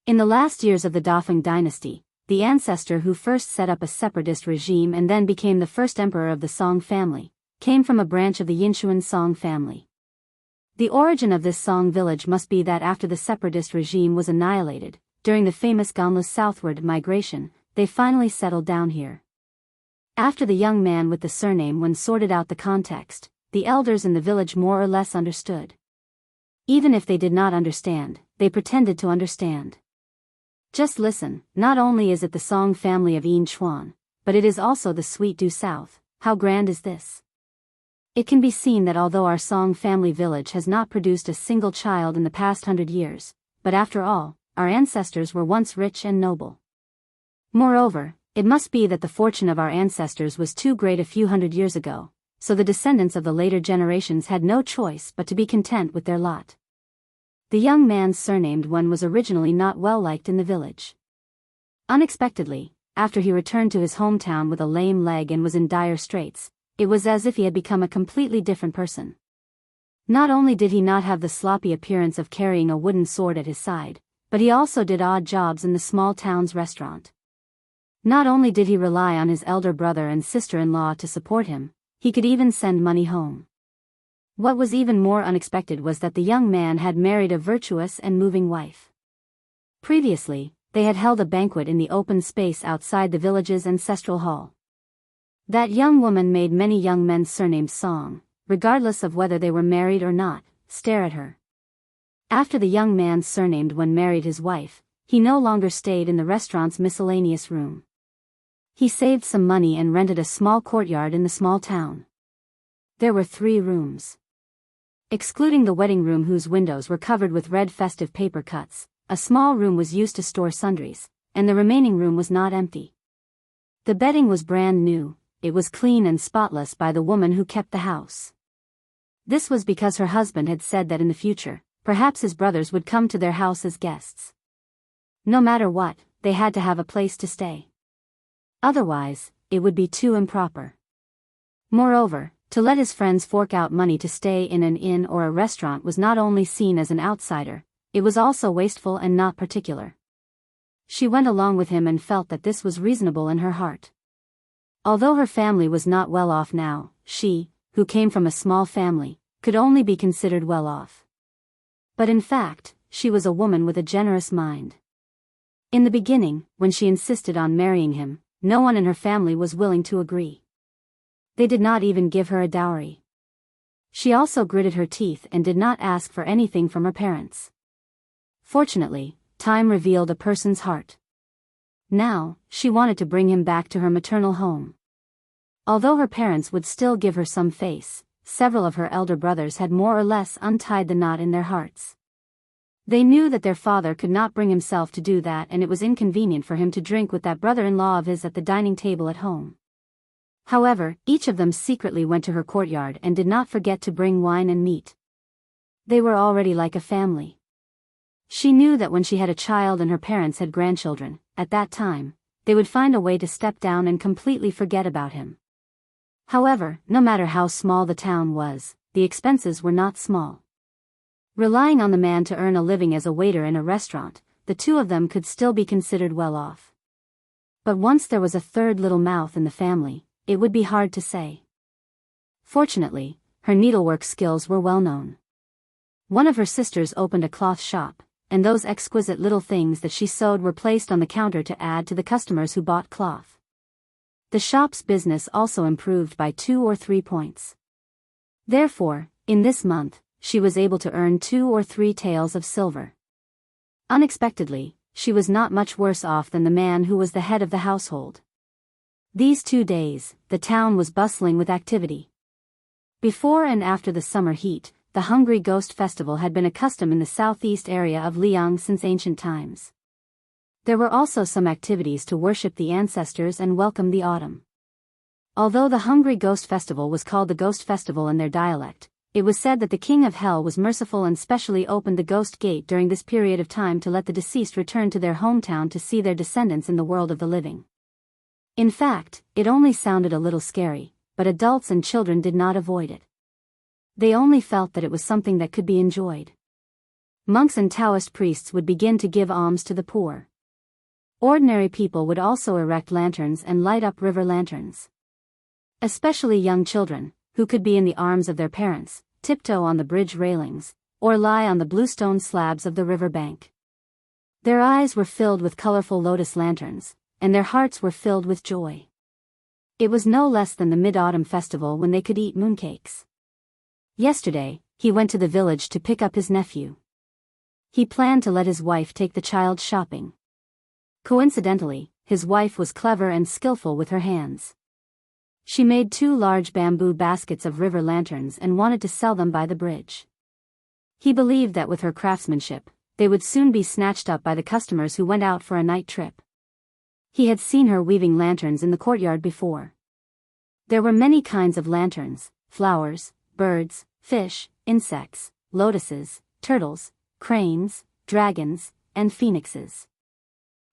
In the last years of the Dafeng dynasty, the ancestor who first set up a separatist regime and then became the first emperor of the Song family, came from a branch of the Yinchuan Song family. The origin of this Song village must be that after the separatist regime was annihilated, during the famous Ganlu southward migration, they finally settled down here. After the young man with the surname Wen sorted out the context, the elders in the village more or less understood. Even if they did not understand, they pretended to understand. Just listen, not only is it the Song family of Yin Chuan, but it is also the sweet due south. How grand is this? It can be seen that although our Song family village has not produced a single child in the past 100 years, but after all, our ancestors were once rich and noble. Moreover, it must be that the fortune of our ancestors was too great a few hundred years ago, so the descendants of the later generations had no choice but to be content with their lot. The young man surnamed Wen was originally not well liked in the village. Unexpectedly, after he returned to his hometown with a lame leg and was in dire straits, it was as if he had become a completely different person. Not only did he not have the sloppy appearance of carrying a wooden sword at his side, but he also did odd jobs in the small town's restaurant. Not only did he rely on his elder brother and sister-in-law to support him, he could even send money home. What was even more unexpected was that the young man had married a virtuous and moving wife. Previously, they had held a banquet in the open space outside the village's ancestral hall. That young woman made many young men surnamed Song, regardless of whether they were married or not, stare at her. After the young man surnamed Wen married his wife, he no longer stayed in the restaurant's miscellaneous room. He saved some money and rented a small courtyard in the small town. There were 3 rooms. Excluding the wedding room whose windows were covered with red festive paper cuts, a small room was used to store sundries, and the remaining room was not empty. The bedding was brand new, it was clean and spotless by the woman who kept the house. This was because her husband had said that in the future, perhaps his brothers would come to their house as guests. No matter what, they had to have a place to stay. Otherwise, it would be too improper. Moreover, to let his friends fork out money to stay in an inn or a restaurant was not only seen as an outsider, it was also wasteful and not particular. She went along with him and felt that this was reasonable in her heart. Although her family was not well off now, she, who came from a small family, could only be considered well off. But in fact, she was a woman with a generous mind. In the beginning, when she insisted on marrying him, no one in her family was willing to agree. They did not even give her a dowry. She also gritted her teeth and did not ask for anything from her parents. Fortunately, time revealed a person's heart. Now, she wanted to bring him back to her maternal home. Although her parents would still give her some face, several of her elder brothers had more or less untied the knot in their hearts. They knew that their father could not bring himself to do that, and it was inconvenient for him to drink with that brother-in-law of his at the dining table at home. However, each of them secretly went to her courtyard and did not forget to bring wine and meat. They were already like a family. She knew that when she had a child and her parents had grandchildren, at that time, they would find a way to step down and completely forget about him. However, no matter how small the town was, the expenses were not small. Relying on the man to earn a living as a waiter in a restaurant, the 2 of them could still be considered well off. But once there was a third little mouth in the family, it would be hard to say. Fortunately, her needlework skills were well known. One of her sisters opened a cloth shop, and those exquisite little things that she sewed were placed on the counter to add to the customers who bought cloth. The shop's business also improved by 2 or 3 points. Therefore, in this month, she was able to earn 2 or 3 taels of silver. Unexpectedly, she was not much worse off than the man who was the head of the household. These 2 days, the town was bustling with activity. Before and after the summer heat, the Hungry Ghost Festival had been a custom in the southeast area of Liang since ancient times. There were also some activities to worship the ancestors and welcome the autumn. Although the Hungry Ghost Festival was called the Ghost Festival in their dialect, it was said that the King of Hell was merciful and specially opened the Ghost Gate during this period of time to let the deceased return to their hometown to see their descendants in the world of the living. In fact, it only sounded a little scary, but adults and children did not avoid it. They only felt that it was something that could be enjoyed. Monks and Taoist priests would begin to give alms to the poor. Ordinary people would also erect lanterns and light up river lanterns. Especially young children, who could be in the arms of their parents, tiptoe on the bridge railings, or lie on the bluestone slabs of the river bank. Their eyes were filled with colorful lotus lanterns, and their hearts were filled with joy. It was no less than the Mid-Autumn Festival when they could eat mooncakes. Yesterday, he went to the village to pick up his nephew. He planned to let his wife take the child shopping. Coincidentally, his wife was clever and skillful with her hands. She made 2 large bamboo baskets of river lanterns and wanted to sell them by the bridge. He believed that with her craftsmanship, they would soon be snatched up by the customers who went out for a night trip. He had seen her weaving lanterns in the courtyard before. There were many kinds of lanterns: flowers, birds, fish, insects, lotuses, turtles, cranes, dragons, and phoenixes.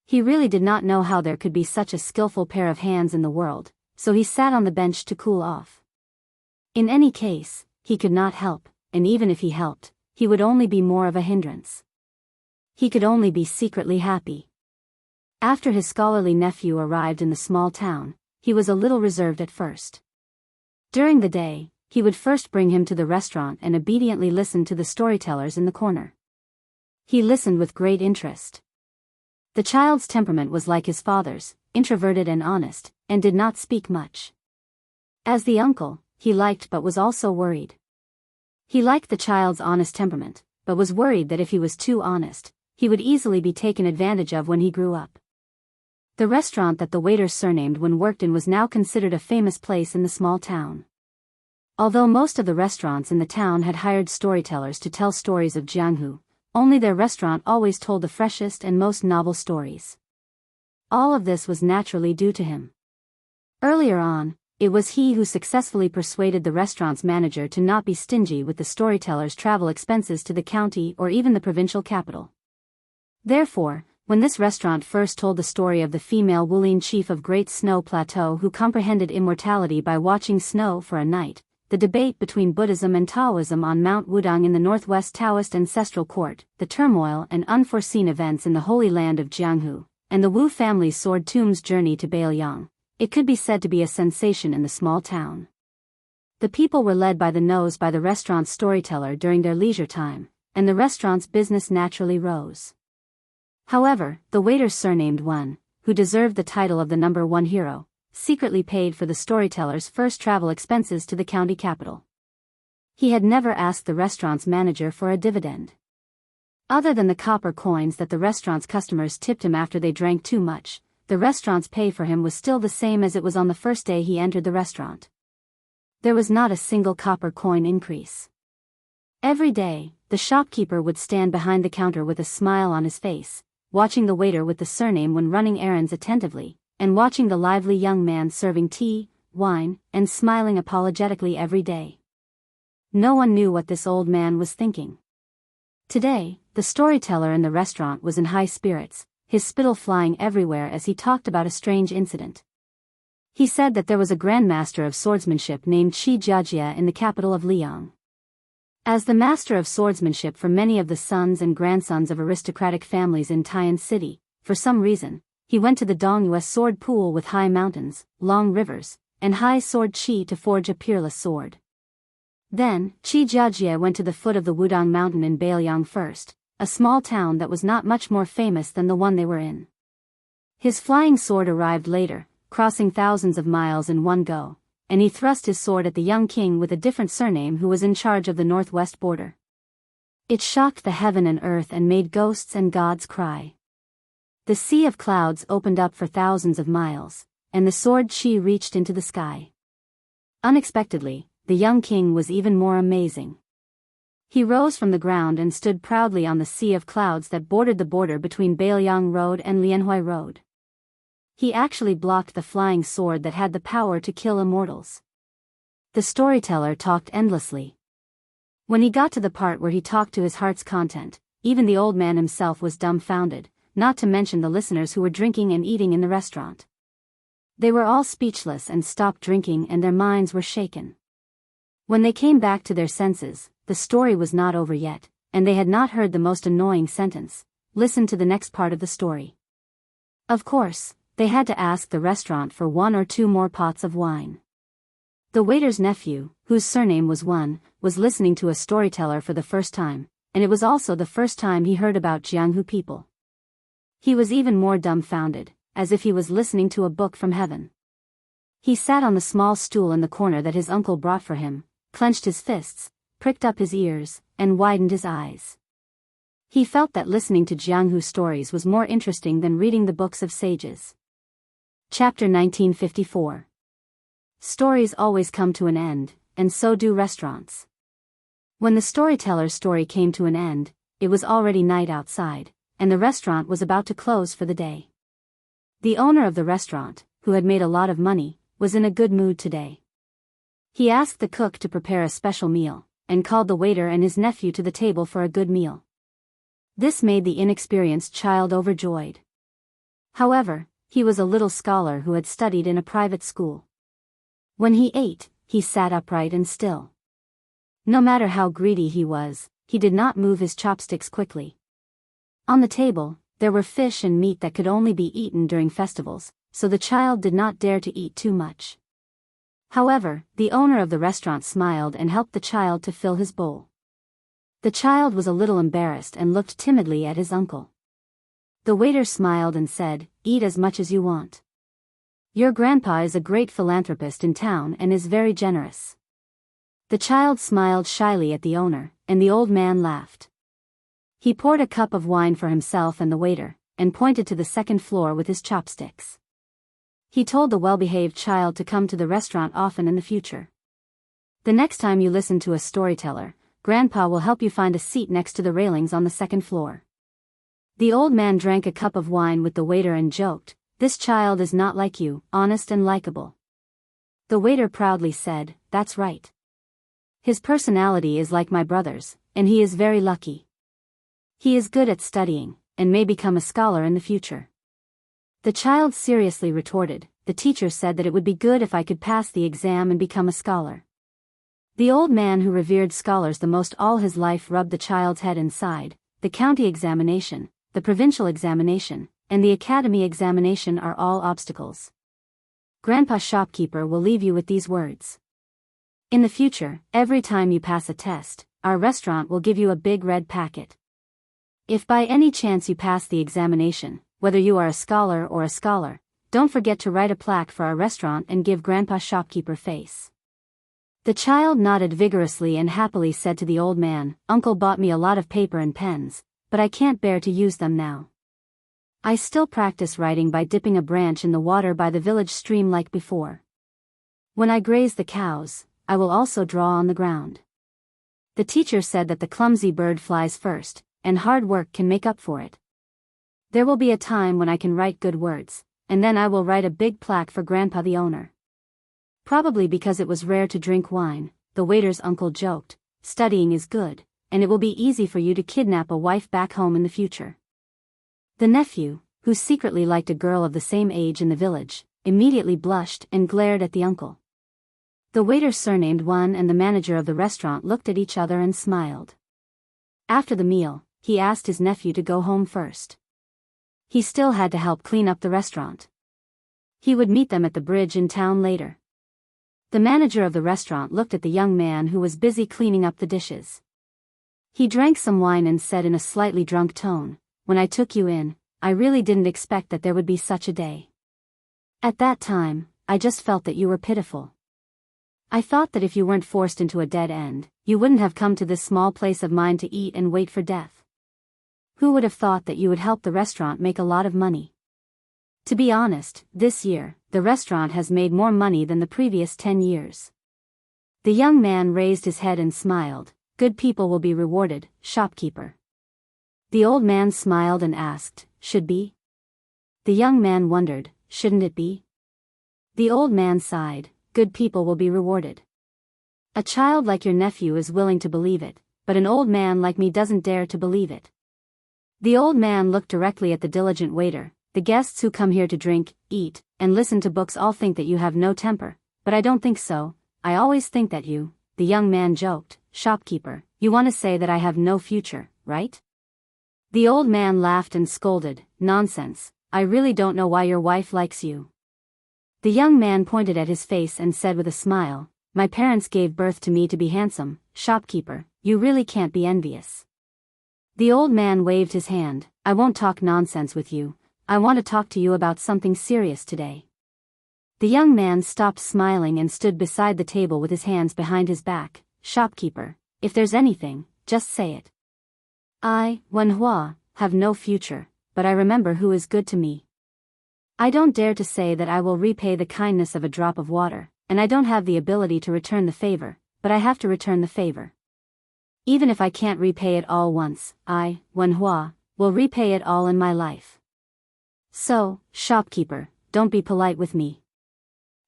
He really did not know how there could be such a skillful pair of hands in the world, so he sat on the bench to cool off. In any case, he could not help, and even if he helped, he would only be more of a hindrance. He could only be secretly happy. After his scholarly nephew arrived in the small town, he was a little reserved at first. During the day, he would first bring him to the restaurant and obediently listen to the storytellers in the corner. He listened with great interest. The child's temperament was like his father's, introverted and honest, and did not speak much. As the uncle, he liked but was also worried. He liked the child's honest temperament, but was worried that if he was too honest, he would easily be taken advantage of when he grew up. The restaurant that the waiter surnamed Wen worked in was now considered a famous place in the small town. Although most of the restaurants in the town had hired storytellers to tell stories of Jianghu, only their restaurant always told the freshest and most novel stories. All of this was naturally due to him. Earlier on, it was he who successfully persuaded the restaurant's manager to not be stingy with the storyteller's travel expenses to the county or even the provincial capital. Therefore, when this restaurant first told the story of the female Wulin chief of Great Snow Plateau who comprehended immortality by watching snow for a night, the debate between Buddhism and Taoism on Mount Wudang in the northwest Taoist ancestral court, the turmoil and unforeseen events in the holy land of Jianghu, and the Wu family's sword tomb's journey to Beiyang, it could be said to be a sensation in the small town. The people were led by the nose by the restaurant's storyteller during their leisure time, and the restaurant's business naturally rose. However, the waiter surnamed Wen, who deserved the title of the #1 hero, secretly paid for the storyteller's first travel expenses to the county capital. He had never asked the restaurant's manager for a dividend. Other than the copper coins that the restaurant's customers tipped him after they drank too much, the restaurant's pay for him was still the same as it was on the first day he entered the restaurant. There was not a single copper coin increase. Every day, the shopkeeper would stand behind the counter with a smile on his face, watching the waiter with the surname when running errands attentively, and watching the lively young man serving tea, wine, and smiling apologetically every day. No one knew what this old man was thinking. Today, the storyteller in the restaurant was in high spirits, his spittle flying everywhere as he talked about a strange incident. He said that there was a grandmaster of swordsmanship named Wuxia Xianxia in the capital of Liang. As the master of swordsmanship for many of the sons and grandsons of aristocratic families in Tian City, for some reason, he went to the Daoist sword pool with high mountains, long rivers, and high sword chi to forge a peerless sword. Then, Wuxia Xianxia went to the foot of the Wudang mountain in Beiyang first, a small town that was not much more famous than the one they were in. His flying sword arrived later, crossing thousands of miles in one go, and he thrust his sword at the young king with a different surname who was in charge of the northwest border. It shocked the heaven and earth and made ghosts and gods cry. The sea of clouds opened up for thousands of miles, and the sword chi reached into the sky. Unexpectedly, the young king was even more amazing. He rose from the ground and stood proudly on the sea of clouds that bordered the border between Bailiang Road and Lianhui Road. He actually blocked the flying sword that had the power to kill immortals. The storyteller talked endlessly. When he got to the part where he talked to his heart's content, even the old man himself was dumbfounded, not to mention the listeners who were drinking and eating in the restaurant. They were all speechless and stopped drinking, and their minds were shaken. When they came back to their senses, the story was not over yet, and they had not heard the most annoying sentence. Listen to the next part of the story. Of course, they had to ask the restaurant for 1 or 2 more pots of wine. The waiter's nephew, whose surname was Wan, was listening to a storyteller for the first time, and it was also the first time he heard about Jianghu people. He was even more dumbfounded, as if he was listening to a book from heaven. He sat on the small stool in the corner that his uncle brought for him, clenched his fists, pricked up his ears, and widened his eyes. He felt that listening to Jianghu stories was more interesting than reading the books of sages. Chapter 1954. Stories always come to an end, and so do restaurants. When the storyteller's story came to an end, it was already night outside, and the restaurant was about to close for the day. The owner of the restaurant, who had made a lot of money, was in a good mood today. He asked the cook to prepare a special meal, and called the waiter and his nephew to the table for a good meal. This made the inexperienced child overjoyed. However, he was a little scholar who had studied in a private school. When he ate, he sat upright and still. No matter how greedy he was, he did not move his chopsticks quickly. On the table, there were fish and meat that could only be eaten during festivals, so the child did not dare to eat too much. However, the owner of the restaurant smiled and helped the child to fill his bowl. The child was a little embarrassed and looked timidly at his uncle. The waiter smiled and said, "Eat as much as you want. Your grandpa is a great philanthropist in town and is very generous." The child smiled shyly at the owner, and the old man laughed. He poured a cup of wine for himself and the waiter, and pointed to the second floor with his chopsticks. He told the well-behaved child to come to the restaurant often in the future. The next time you listen to a storyteller, Grandpa will help you find a seat next to the railings on the second floor. The old man drank a cup of wine with the waiter and joked, "This child is not like you, honest and likable." The waiter proudly said, "That's right. His personality is like my brother's, and he is very lucky. He is good at studying, and may become a scholar in the future." The child seriously retorted, "The teacher said that it would be good if I could pass the exam and become a scholar." The old man who revered scholars the most all his life rubbed the child's head and sighed. The county examination, the provincial examination, and the academy examination are all obstacles. Grandpa shopkeeper will leave you with these words. In the future, every time you pass a test, our restaurant will give you a big red packet. If by any chance you pass the examination, whether you are a scholar or a scholar, don't forget to write a plaque for our restaurant and give Grandpa shopkeeper face. The child nodded vigorously and happily said to the old man, "Uncle bought me a lot of paper and pens, but I can't bear to use them now. I still practice writing by dipping a branch in the water by the village stream like before. When I graze the cows, I will also draw on the ground." The teacher said that the clumsy bird flies first, and hard work can make up for it. There will be a time when I can write good words, and then I will write a big plaque for Grandpa the owner. Probably because it was rare to drink wine, the waiter's uncle joked, "Studying is good, and it will be easy for you to kidnap a wife back home in the future." The nephew, who secretly liked a girl of the same age in the village, immediately blushed and glared at the uncle. The waiter surnamed Wan and the manager of the restaurant looked at each other and smiled. After the meal, he asked his nephew to go home first. He still had to help clean up the restaurant. He would meet them at the bridge in town later. The manager of the restaurant looked at the young man who was busy cleaning up the dishes. He drank some wine and said in a slightly drunk tone, "When I took you in, I really didn't expect that there would be such a day. At that time, I just felt that you were pitiful. I thought that if you weren't forced into a dead end, you wouldn't have come to this small place of mine to eat and wait for death. Who would have thought that you would help the restaurant make a lot of money? To be honest, this year, the restaurant has made more money than the previous 10 years. The young man raised his head and smiled, good people will be rewarded, shopkeeper. The old man smiled and asked, should be? The young man wondered, shouldn't it be? The old man sighed, good people will be rewarded. A child like your nephew is willing to believe it, but an old man like me doesn't dare to believe it. The old man looked directly at the diligent waiter. The guests who come here to drink, eat, and listen to books all think that you have no temper, but I don't think so. I always think that you, the young man joked, shopkeeper, you want to say that I have no future, right? The old man laughed and scolded, nonsense, I really don't know why your wife likes you. The young man pointed at his face and said with a smile, my parents gave birth to me to be handsome, shopkeeper, you really can't be envious. The old man waved his hand, I won't talk nonsense with you, I want to talk to you about something serious today. The young man stopped smiling and stood beside the table with his hands behind his back, shopkeeper, if there's anything, just say it. I, Wenhua, have no future, but I remember who is good to me. I don't dare to say that I will repay the kindness of a drop of water, and I don't have the ability to return the favor, but I have to return the favor. Even if I can't repay it all once, I, Wenhua, will repay it all in my life. So, shopkeeper, don't be polite with me.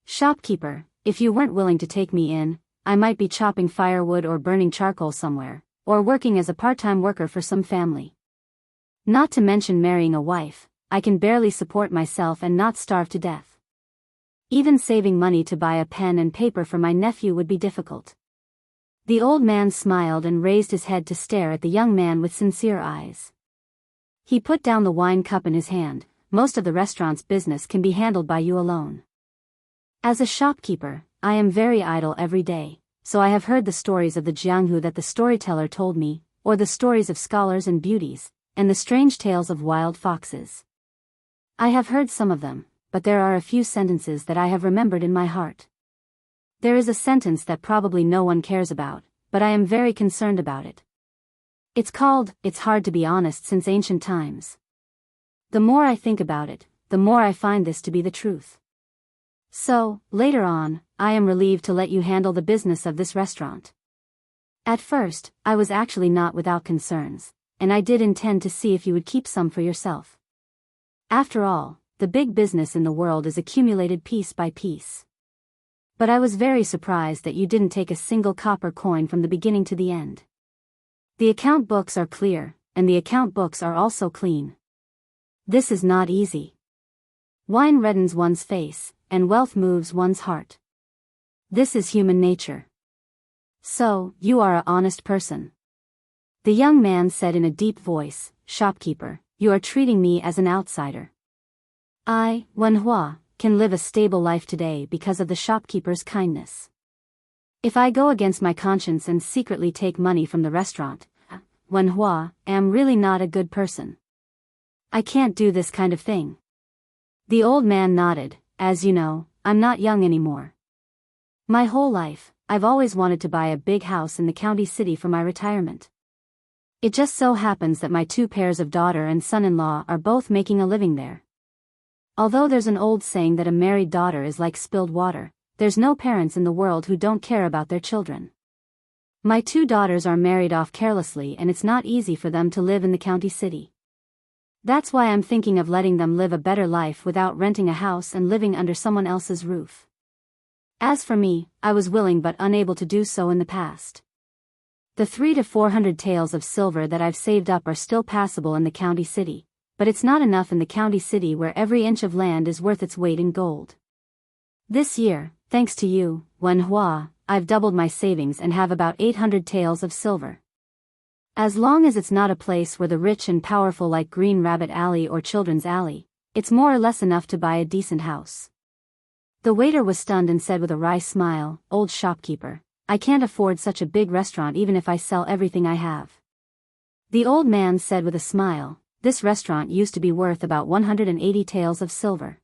Shopkeeper, if you weren't willing to take me in, I might be chopping firewood or burning charcoal somewhere, or working as a part-time worker for some family. Not to mention marrying a wife, I can barely support myself and not starve to death. Even saving money to buy a pen and paper for my nephew would be difficult. The old man smiled and raised his head to stare at the young man with sincere eyes. He put down the wine cup in his hand, most of the restaurant's business can be handled by you alone. As a shopkeeper, I am very idle every day, so I have heard the stories of the Jianghu that the storyteller told me, or the stories of scholars and beauties, and the strange tales of wild foxes. I have heard some of them, but there are a few sentences that I have remembered in my heart. There is a sentence that probably no one cares about, but I am very concerned about it. It's called, it's hard to be honest since ancient times. The more I think about it, the more I find this to be the truth. So, later on, I am relieved to let you handle the business of this restaurant. At first, I was actually not without concerns, and I did intend to see if you would keep some for yourself. After all, the big business in the world is accumulated piece by piece. But I was very surprised that you didn't take a single copper coin from the beginning to the end. The account books are clear, and the account books are also clean. This is not easy. Wine reddens one's face, and wealth moves one's heart. This is human nature. So, you are an honest person. The young man said in a deep voice, shopkeeper, you are treating me as an outsider. I, Wenhua, can live a stable life today because of the shopkeeper's kindness. If I go against my conscience and secretly take money from the restaurant, Wenhua, am really not a good person. I can't do this kind of thing. The old man nodded, as you know, I'm not young anymore. My whole life, I've always wanted to buy a big house in the county city for my retirement. It just so happens that my two pairs of daughter and son-in-law are both making a living there. Although there's an old saying that a married daughter is like spilled water, there's no parents in the world who don't care about their children. My two daughters are married off carelessly and it's not easy for them to live in the county city. That's why I'm thinking of letting them live a better life without renting a house and living under someone else's roof. As for me, I was willing but unable to do so in the past. The 300 to 400 taels of silver that I've saved up are still passable in the county city, but it's not enough in the county city where every inch of land is worth its weight in gold. This year, thanks to you, Wenhua, I've doubled my savings and have about 800 taels of silver. As long as it's not a place where the rich and powerful like Green Rabbit Alley or Children's Alley, it's more or less enough to buy a decent house. The waiter was stunned and said with a wry smile, old shopkeeper, I can't afford such a big restaurant even if I sell everything I have. The old man said with a smile, this restaurant used to be worth about 180 taels of silver.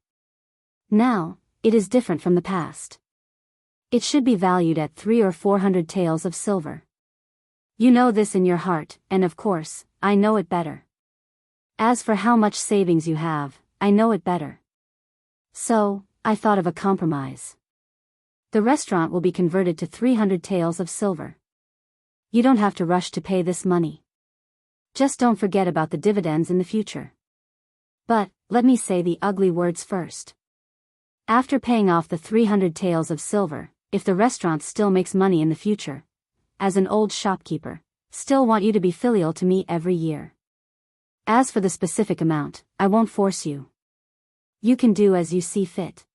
Now, it is different from the past. It should be valued at 300 or 400 taels of silver. You know this in your heart, and of course, I know it better. As for how much savings you have, I know it better. So, I thought of a compromise. The restaurant will be converted to 300 taels of silver. You don't have to rush to pay this money. Just don't forget about the dividends in the future. But, let me say the ugly words first. After paying off the 300 taels of silver, if the restaurant still makes money in the future, as an old shopkeeper, still want you to be filial to me every year. As for the specific amount, I won't force you. You can do as you see fit.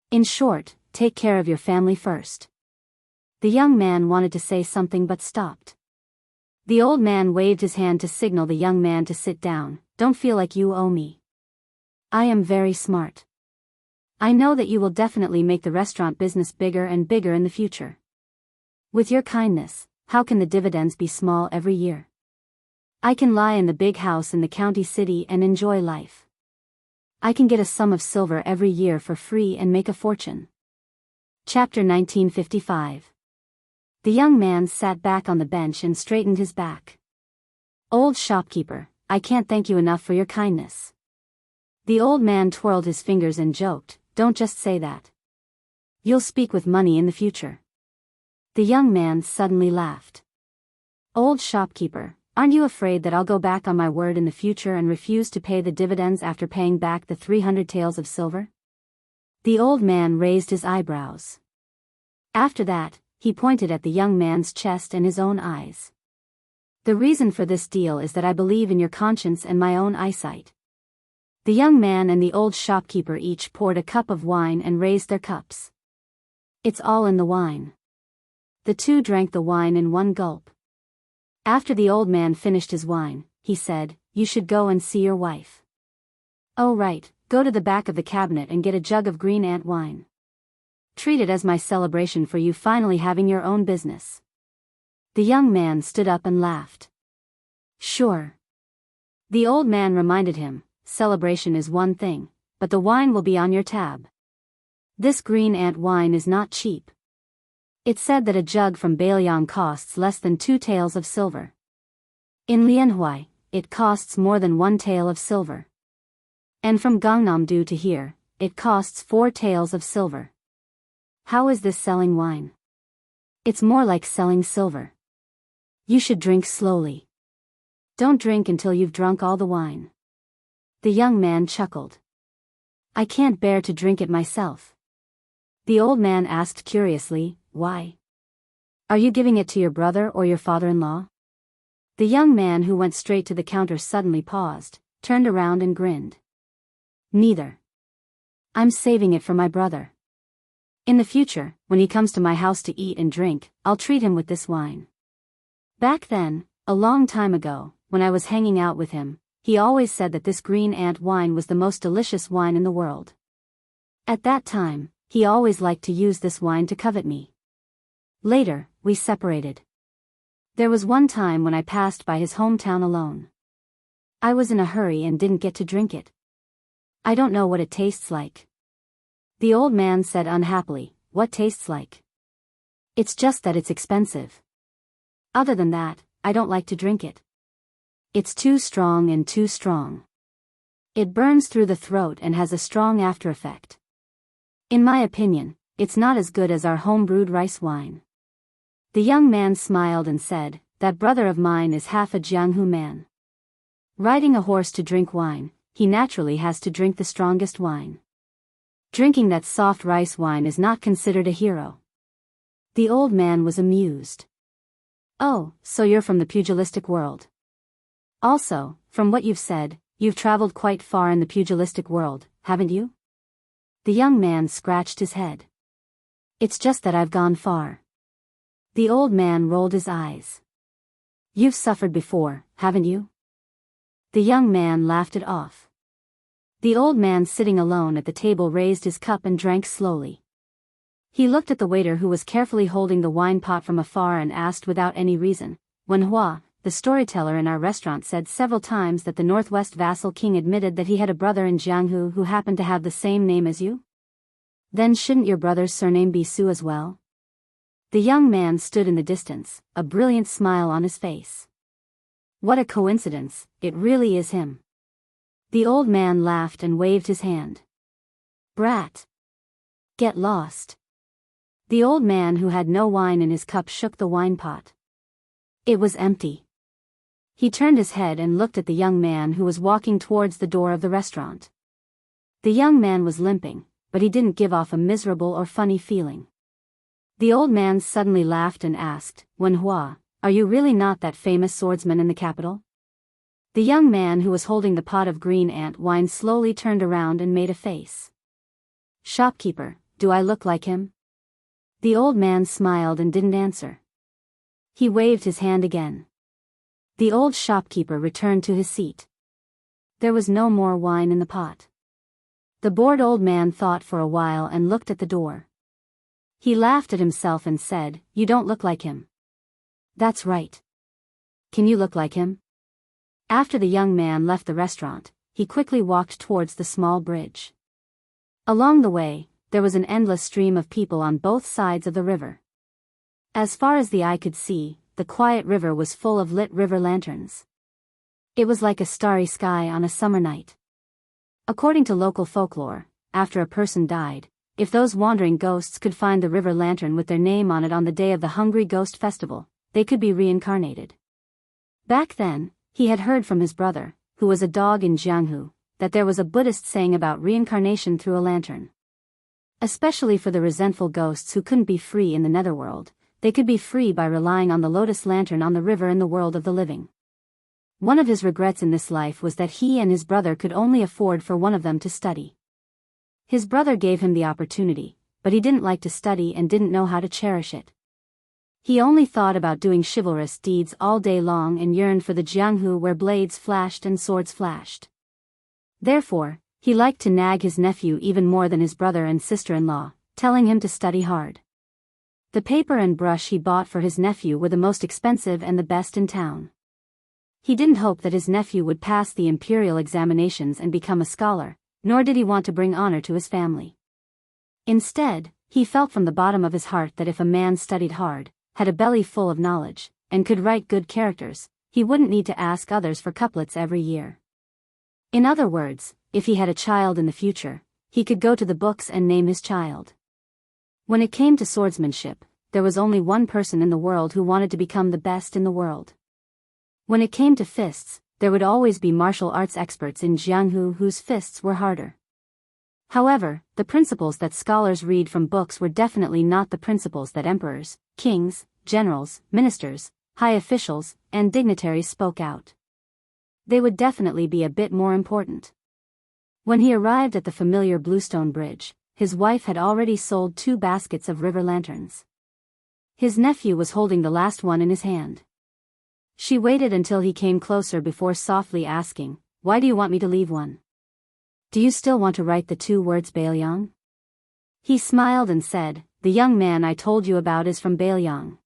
In short, take care of your family first. The young man wanted to say something but stopped. The old man waved his hand to signal the young man to sit down. Don't feel like you owe me. I am very smart. I know that you will definitely make the restaurant business bigger and bigger in the future. With your kindness, how can the dividends be small every year? I can lie in the big house in the county city and enjoy life. I can get a sum of silver every year for free and make a fortune. Chapter 1955. The young man sat back on the bench and straightened his back. Old shopkeeper, I can't thank you enough for your kindness. The old man twirled his fingers and joked, don't just say that. You'll speak with money in the future. The young man suddenly laughed. Old shopkeeper, aren't you afraid that I'll go back on my word in the future and refuse to pay the dividends after paying back the 300 taels of silver? The old man raised his eyebrows. After that, he pointed at the young man's chest and his own eyes. The reason for this deal is that I believe in your conscience and my own eyesight. The young man and the old shopkeeper each poured a cup of wine and raised their cups. It's all in the wine. The two drank the wine in one gulp. After the old man finished his wine, he said, you should go and see your wife. Oh right, go to the back of the cabinet and get a jug of green ant wine. Treat it as my celebration for you finally having your own business. The young man stood up and laughed. Sure. The old man reminded him, celebration is one thing, but the wine will be on your tab. This green ant wine is not cheap. It's said that a jug from Bailiang costs less than 2 taels of silver. In Lianhui, it costs more than 1 tael of silver. And from Gangnam-do to here, it costs 4 taels of silver. How is this selling wine? It's more like selling silver. You should drink slowly. Don't drink until you've drunk all the wine. The young man chuckled. I can't bear to drink it myself. The old man asked curiously, why? Are you giving it to your brother or your father-in-law? The young man who went straight to the counter suddenly paused, turned around and grinned. Neither. I'm saving it for my brother. In the future, when he comes to my house to eat and drink, I'll treat him with this wine. Back then, a long time ago, when I was hanging out with him, he always said that this green ant wine was the most delicious wine in the world. At that time, he always liked to use this wine to covet me. Later, we separated. There was one time when I passed by his hometown alone. I was in a hurry and didn't get to drink it. I don't know what it tastes like. The old man said unhappily, what tastes like? It's just that it's expensive. Other than that, I don't like to drink it. It's too strong and too strong. It burns through the throat and has a strong after effect. In my opinion, it's not as good as our home-brewed rice wine. The young man smiled and said, that brother of mine is half a Jianghu man. Riding a horse to drink wine, he naturally has to drink the strongest wine. Drinking that soft rice wine is not considered a hero. The old man was amused. Oh, so you're from the pugilistic world. Also, from what you've said, you've traveled quite far in the pugilistic world, haven't you? The young man scratched his head. It's just that I've gone far. The old man rolled his eyes. You've suffered before, haven't you? The young man laughed it off. The old man sitting alone at the table raised his cup and drank slowly. He looked at the waiter who was carefully holding the wine pot from afar and asked without any reason, when Hua, the storyteller in our restaurant, said several times that the Northwest vassal king admitted that he had a brother in Jianghu who happened to have the same name as you? Then shouldn't your brother's surname be Su as well? The young man stood in the distance, a brilliant smile on his face. What a coincidence, it really is him. The old man laughed and waved his hand. Brat. Get lost. The old man who had no wine in his cup shook the wine pot. It was empty. He turned his head and looked at the young man who was walking towards the door of the restaurant. The young man was limping, but he didn't give off a miserable or funny feeling. The old man suddenly laughed and asked, "Wen Hua, are you really not that famous swordsman in the capital?" The young man who was holding the pot of green ant wine slowly turned around and made a face. "Shopkeeper, do I look like him?" The old man smiled and didn't answer. He waved his hand again. The old shopkeeper returned to his seat. There was no more wine in the pot. The bored old man thought for a while and looked at the door. He laughed at himself and said, "You don't look like him." "That's right. Can you look like him?" After the young man left the restaurant, he quickly walked towards the small bridge. Along the way, there was an endless stream of people on both sides of the river. As far as the eye could see, the quiet river was full of lit river lanterns. It was like a starry sky on a summer night. According to local folklore, after a person died, if those wandering ghosts could find the river lantern with their name on it on the day of the Hungry Ghost Festival, they could be reincarnated. Back then, he had heard from his brother, who was a dog in Jianghu, that there was a Buddhist saying about reincarnation through a lantern. Especially for the resentful ghosts who couldn't be free in the netherworld, they could be free by relying on the lotus lantern on the river in the world of the living. One of his regrets in this life was that he and his brother could only afford for one of them to study. His brother gave him the opportunity, but he didn't like to study and didn't know how to cherish it. He only thought about doing chivalrous deeds all day long and yearned for the Jianghu where blades flashed and swords flashed. Therefore, he liked to nag his nephew even more than his brother and sister-in-law, telling him to study hard. The paper and brush he bought for his nephew were the most expensive and the best in town. He didn't hope that his nephew would pass the imperial examinations and become a scholar, nor did he want to bring honor to his family. Instead, he felt from the bottom of his heart that if a man studied hard, had a belly full of knowledge, and could write good characters, he wouldn't need to ask others for couplets every year. In other words, if he had a child in the future, he could go to the books and name his child. When it came to swordsmanship, there was only one person in the world who wanted to become the best in the world. When it came to fists, there would always be martial arts experts in Jianghu whose fists were harder. However, the principles that scholars read from books were definitely not the principles that emperors, kings, generals, ministers, high officials, and dignitaries spoke out. They would definitely be a bit more important. When he arrived at the familiar bluestone bridge, his wife had already sold 2 baskets of river lanterns. His nephew was holding the last one in his hand. She waited until he came closer before softly asking, "Why do you want me to leave one? Do you still want to write the 2 words Bailiang?" He smiled and said, "The young man I told you about is from Bailiang.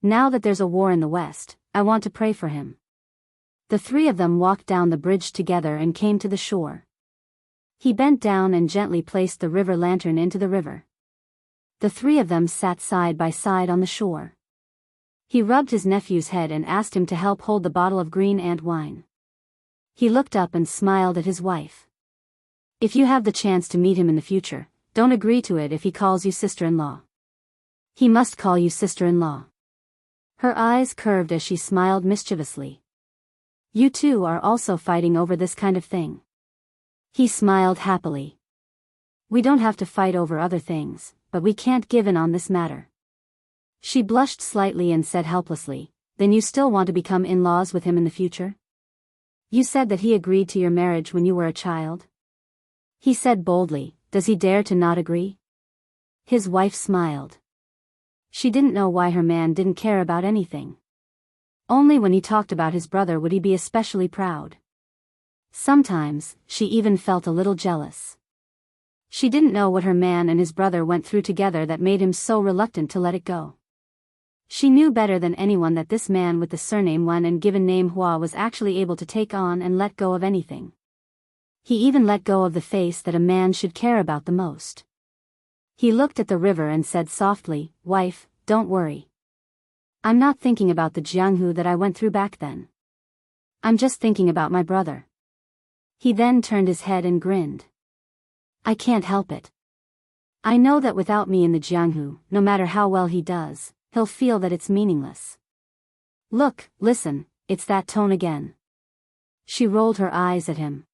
Now that there's a war in the west, I want to pray for him." The 3 of them walked down the bridge together and came to the shore. He bent down and gently placed the river lantern into the river. The 3 of them sat side by side on the shore. He rubbed his nephew's head and asked him to help hold the bottle of green ant wine. He looked up and smiled at his wife. "If you have the chance to meet him in the future, don't agree to it if he calls you sister-in-law. He must call you sister-in-law." Her eyes curved as she smiled mischievously. "You two are also fighting over this kind of thing." He smiled happily. "We don't have to fight over other things, but we can't give in on this matter." She blushed slightly and said helplessly, "Then you still want to become in-laws with him in the future? You said that he agreed to your marriage when you were a child." He said boldly, "Does he dare to not agree?" His wife smiled. She didn't know why her man didn't care about anything. Only when he talked about his brother would he be especially proud. Sometimes, she even felt a little jealous. She didn't know what her man and his brother went through together that made him so reluctant to let it go. She knew better than anyone that this man with the surname Wen and given name Hua was actually able to take on and let go of anything. He even let go of the face that a man should care about the most. He looked at the river and said softly, "Wife, don't worry. I'm not thinking about the Jianghu that I went through back then. I'm just thinking about my brother." He then turned his head and grinned. "I can't help it. I know that without me in the Jianghu, no matter how well he does, he'll feel that it's meaningless. Look, listen, it's that tone again. She rolled her eyes at him.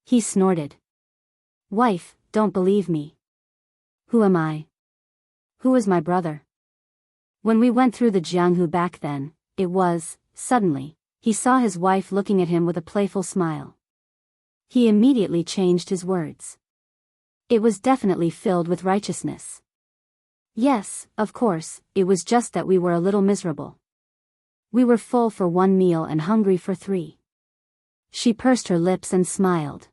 He snorted. Wife, don't believe me. Who am I? Who is my brother? When we went through the Jianghu back then, it was, suddenly, he saw his wife looking at him with a playful smile. He immediately changed his words. It was definitely filled with righteousness. Yes, of course, it was just that we were a little miserable. We were full for one meal and hungry for three. She pursed her lips and smiled.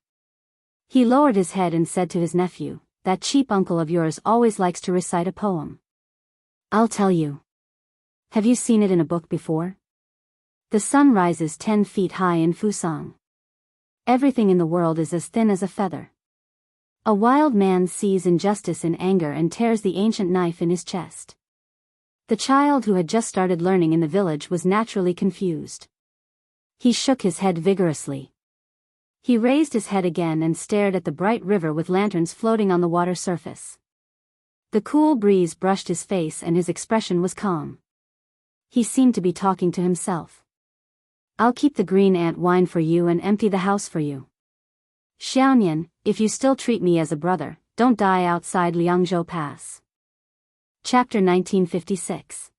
He lowered his head and said to his nephew, that cheap uncle of yours always likes to recite a poem. I'll tell you. Have you seen it in a book before? The sun rises 10 feet high in Fusang. Everything in the world is as thin as a feather. A wild man sees injustice in anger and tears the ancient knife in his chest. The child who had just started learning in the village was naturally confused. He shook his head vigorously. He raised his head again and stared at the bright river with lanterns floating on the water surface. The cool breeze brushed his face and his expression was calm. He seemed to be talking to himself. I'll keep the green ant wine for you and empty the house for you. Xiaonian, if you still treat me as a brother, don't die outside Liangzhou Pass. Chapter 1956.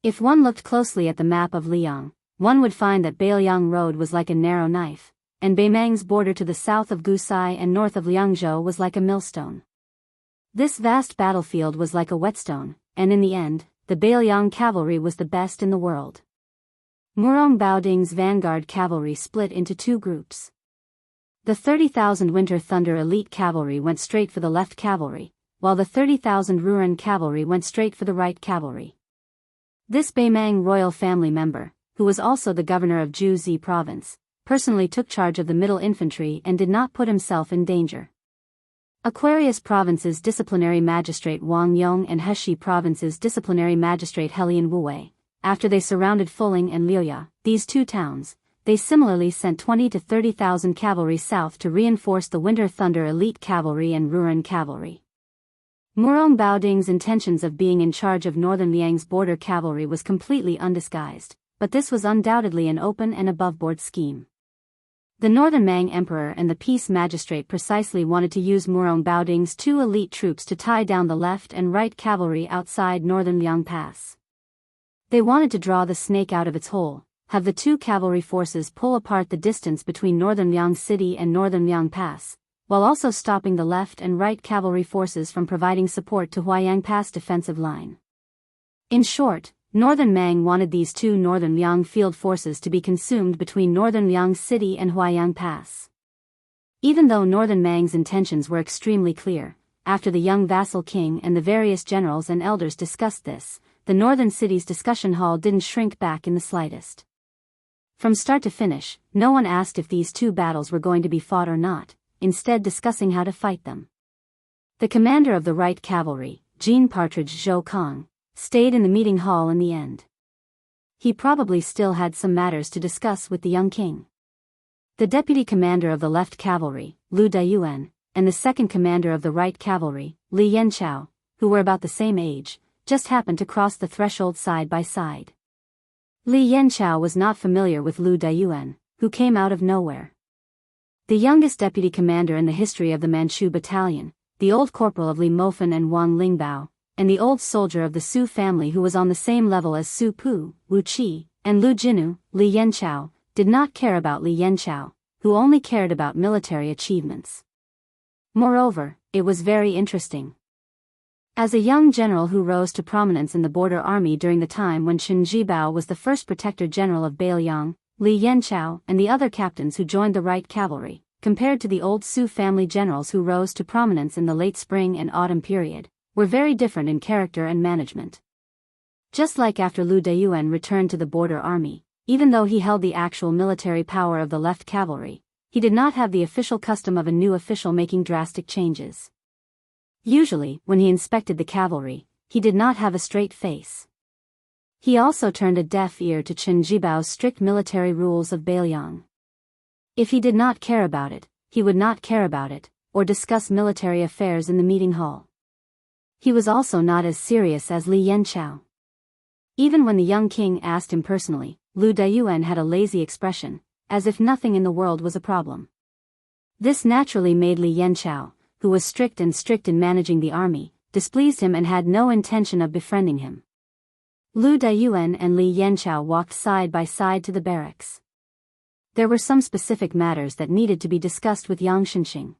If one looked closely at the map of Liang, one would find that Beiliang Road was like a narrow knife, and Beimang's border to the south of Gusai and north of Liangzhou was like a millstone. This vast battlefield was like a whetstone, and in the end, the Beiliang cavalry was the best in the world. Murong Baoding's vanguard cavalry split into two groups. The 30,000 Winter Thunder elite cavalry went straight for the left cavalry, while the 30,000 Ruren cavalry went straight for the right cavalry. This Beimang royal family member, who was also the governor of Jianghu province, personally took charge of the middle infantry and did not put himself in danger. Aquarius province's disciplinary magistrate Wang Yong and Heshi province's disciplinary magistrate Helian Wuwei, after they surrounded Fuling and Liuya, these two towns, they similarly sent 20 to 30,000 cavalry south to reinforce the Winter Thunder elite cavalry and Ruren cavalry. Murong Baoding's intentions of being in charge of northern Liang's border cavalry was completely undisguised, but this was undoubtedly an open and above-board scheme. The Northern Mang Emperor and the Peace Magistrate precisely wanted to use Murong Baoding's two elite troops to tie down the left and right cavalry outside northern Liang Pass. They wanted to draw the snake out of its hole, have the two cavalry forces pull apart the distance between northern Liang City and northern Liang Pass, while also stopping the left and right cavalry forces from providing support to Huayang Pass defensive line. In short, Northern Mang wanted these two northern Liang field forces to be consumed between northern Liang City and Huayang Pass. Even though Northern Mang's intentions were extremely clear, after the young vassal king and the various generals and elders discussed this, the northern city's discussion hall didn't shrink back in the slightest. From start to finish, no one asked if these two battles were going to be fought or not, instead discussing how to fight them. The commander of the right cavalry, Jean Partridge Zhou Kong, stayed in the meeting hall in the end. He probably still had some matters to discuss with the young king. The deputy commander of the left cavalry, Lu Dayuan, and the second commander of the right cavalry, Li Yanchao, who were about the same age, just happened to cross the threshold side by side. Li Yanchao was not familiar with Lu Dayuan, who came out of nowhere. The youngest deputy commander in the history of the Manchu battalion, the old corporal of Li Mofan and Wang Lingbao, and the old soldier of the Su family who was on the same level as Su Pu, Wu Qi, and Lu Jinu, Li Yanchao, did not care about Li Yanchao, who only cared about military achievements. Moreover, it was very interesting. As a young general who rose to prominence in the border army during the time when Chen Jibao was the first protector general of Beiliang, Li Yanchao and the other captains who joined the right cavalry, compared to the old Su family generals who rose to prominence in the late spring and autumn period, were very different in character and management. Just like after Lu Dayuan returned to the border army, even though he held the actual military power of the left cavalry, he did not have the official custom of a new official making drastic changes. Usually, when he inspected the cavalry, he did not have a straight face. He also turned a deaf ear to Chen Jibao's strict military rules of Beiliang. If he did not care about it, he would not care about it, or discuss military affairs in the meeting hall. He was also not as serious as Li Yanchao. Even when the young king asked him personally, Lu Dayuan had a lazy expression, as if nothing in the world was a problem. This naturally made Li Yanchao, who was strict in managing the army, displeased him and had no intention of befriending him. Lu Dayuan and Li Yanchao walked side by side to the barracks. There were some specific matters that needed to be discussed with Yang Shenxing.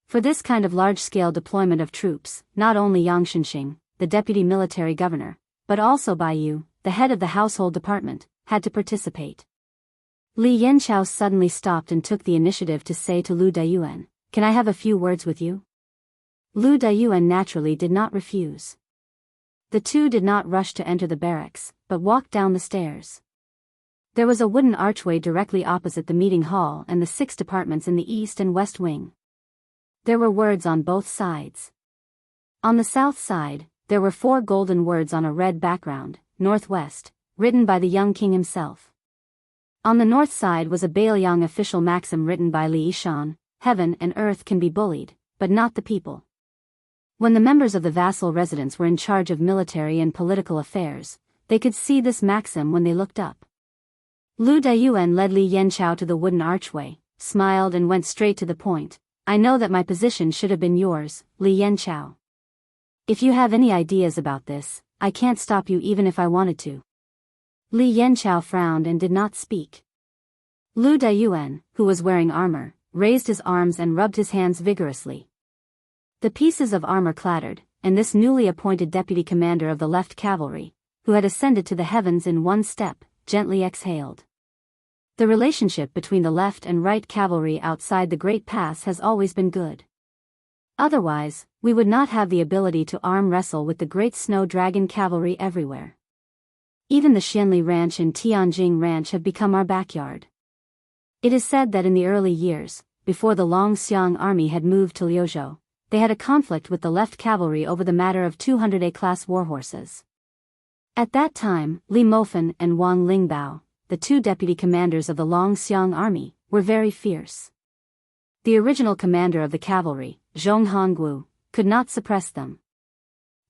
For this kind of large-scale deployment of troops, not only Yang Shenxing, the deputy military governor, but also Bai Yu, the head of the household department, had to participate. Li Yanchao suddenly stopped and took the initiative to say to Lu Dayuan, "Can I have a few words with you?" Lu Dayuan naturally did not refuse. The two did not rush to enter the barracks, but walked down the stairs. There was a wooden archway directly opposite the meeting hall and the 6 departments in the east and west wing. There were words on both sides. On the south side, there were 4 golden words on a red background, Northwest, written by the young king himself. On the north side was a Bailiang official maxim written by Li Yishan, "Heaven and earth can be bullied, but not the people." When the members of the vassal residence were in charge of military and political affairs, they could see this maxim when they looked up. Lu Dayuan led Li Yanchao to the wooden archway, smiled and went straight to the point. "I know that my position should have been yours, Li Yanchao. If you have any ideas about this, I can't stop you even if I wanted to." Li Yanchao frowned and did not speak. Lu Dayuan, who was wearing armor, raised his arms and rubbed his hands vigorously. The pieces of armor clattered, and this newly appointed deputy commander of the left cavalry, who had ascended to the heavens in one step, gently exhaled. The relationship between the left and right cavalry outside the Great Pass has always been good. Otherwise, we would not have the ability to arm wrestle with the great snow dragon cavalry everywhere. Even the Xianli Ranch and Tianjing Ranch have become our backyard. It is said that in the early years, before the Longxiang army had moved to Liuzhou, they had a conflict with the left cavalry over the matter of 200 A-class warhorses. At that time, Li Mofen and Wang Lingbao, the 2 deputy commanders of the Longxiang army, were very fierce. The original commander of the cavalry, Zhong Honggu, could not suppress them.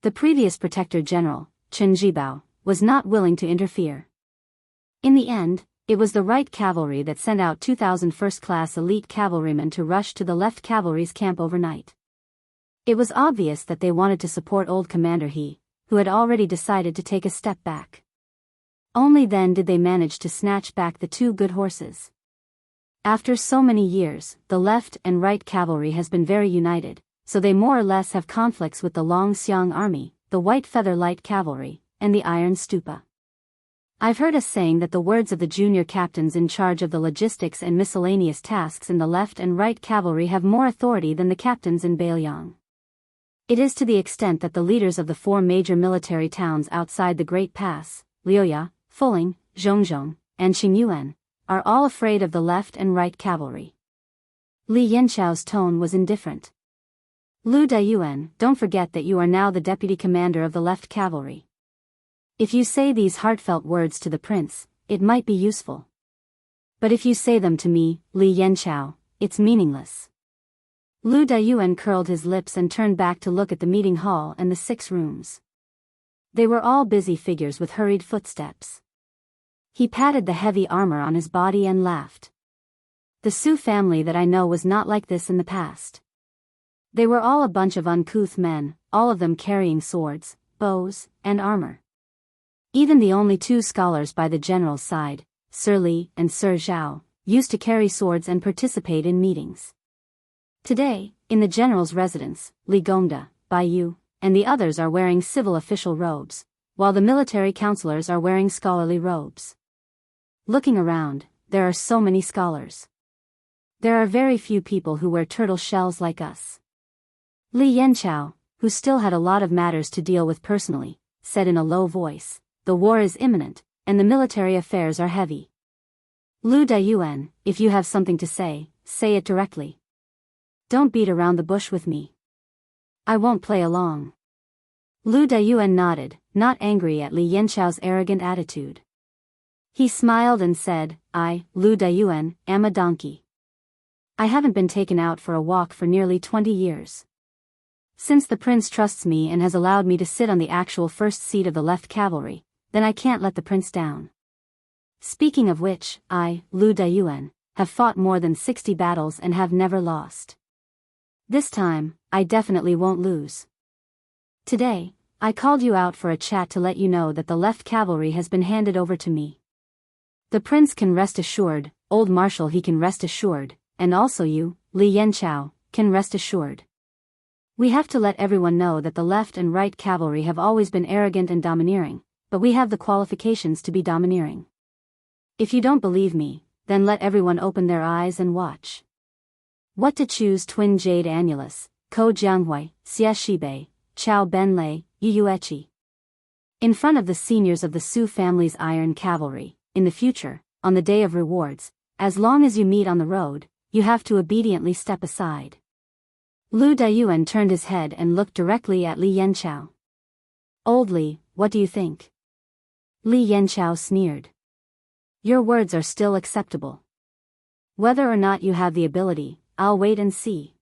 The previous protector general, Chen Jibao, was not willing to interfere. In the end, it was the right cavalry that sent out 2,000 first-class elite cavalrymen to rush to the left cavalry's camp overnight. It was obvious that they wanted to support old Commander He, who had already decided to take a step back. Only then did they manage to snatch back the 2 good horses. After so many years, the left and right cavalry has been very united, so they more or less have conflicts with the Longxiang army, the White Feather Light Cavalry, and the Iron Stupa. I've heard us saying that the words of the junior captains in charge of the logistics and miscellaneous tasks in the left and right cavalry have more authority than the captains in Bailiang. It is to the extent that the leaders of the 4 major military towns outside the Great Pass, Liuya, Fuling, Zhongzhong, and Qingyuan, are all afraid of the left and right cavalry. Li Yanchao's tone was indifferent. "Lu Dayuan, don't forget that you are now the deputy commander of the left cavalry. If you say these heartfelt words to the prince, it might be useful. But if you say them to me, Li Yanchao, it's meaningless." Lu Dayuan curled his lips and turned back to look at the meeting hall and the 6 rooms. They were all busy figures with hurried footsteps. He patted the heavy armor on his body and laughed. "The Su family that I know was not like this in the past. They were all a bunch of uncouth men, all of them carrying swords, bows, and armor. Even the only 2 scholars by the general's side, Sir Li and Sir Zhao, used to carry swords and participate in meetings. Today, in the general's residence, Li Gongda, Bai Yu, and the others are wearing civil official robes, while the military counselors are wearing scholarly robes. Looking around, there are so many scholars. There are very few people who wear turtle shells like us." Li Yanchao, who still had a lot of matters to deal with personally, said in a low voice, "The war is imminent, and the military affairs are heavy. Lu Dayuan, if you have something to say it directly. Don't beat around the bush with me. I won't play along." Lu Dayuan nodded, not angry at Li Yanchao's arrogant attitude. He smiled and said, "I, Lu Dayuan, am a donkey. I haven't been taken out for a walk for nearly 20 years. Since the prince trusts me and has allowed me to sit on the actual first seat of the left cavalry, then I can't let the prince down. Speaking of which, I, Lu Dayuan, have fought more than 60 battles and have never lost. This time, I definitely won't lose. Today, I called you out for a chat to let you know that the left cavalry has been handed over to me. The prince can rest assured, old marshal he can rest assured, and also you, Li Yanchao, can rest assured. We have to let everyone know that the left and right cavalry have always been arrogant and domineering, but we have the qualifications to be domineering. If you don't believe me, then let everyone open their eyes and watch. What to choose: Twin Jade Annulus, Ko Jianghui, Xia Shibei, Chao Benlei, Yu Echi. In front of the seniors of the Su family's iron cavalry, in the future, on the day of rewards, as long as you meet on the road, you have to obediently step aside. Lu Dayuan turned his head and looked directly at Li Yanchao. Old Li, what do you think? Li Yanchao sneered. Your words are still acceptable. Whether or not you have the ability, I'll wait and see.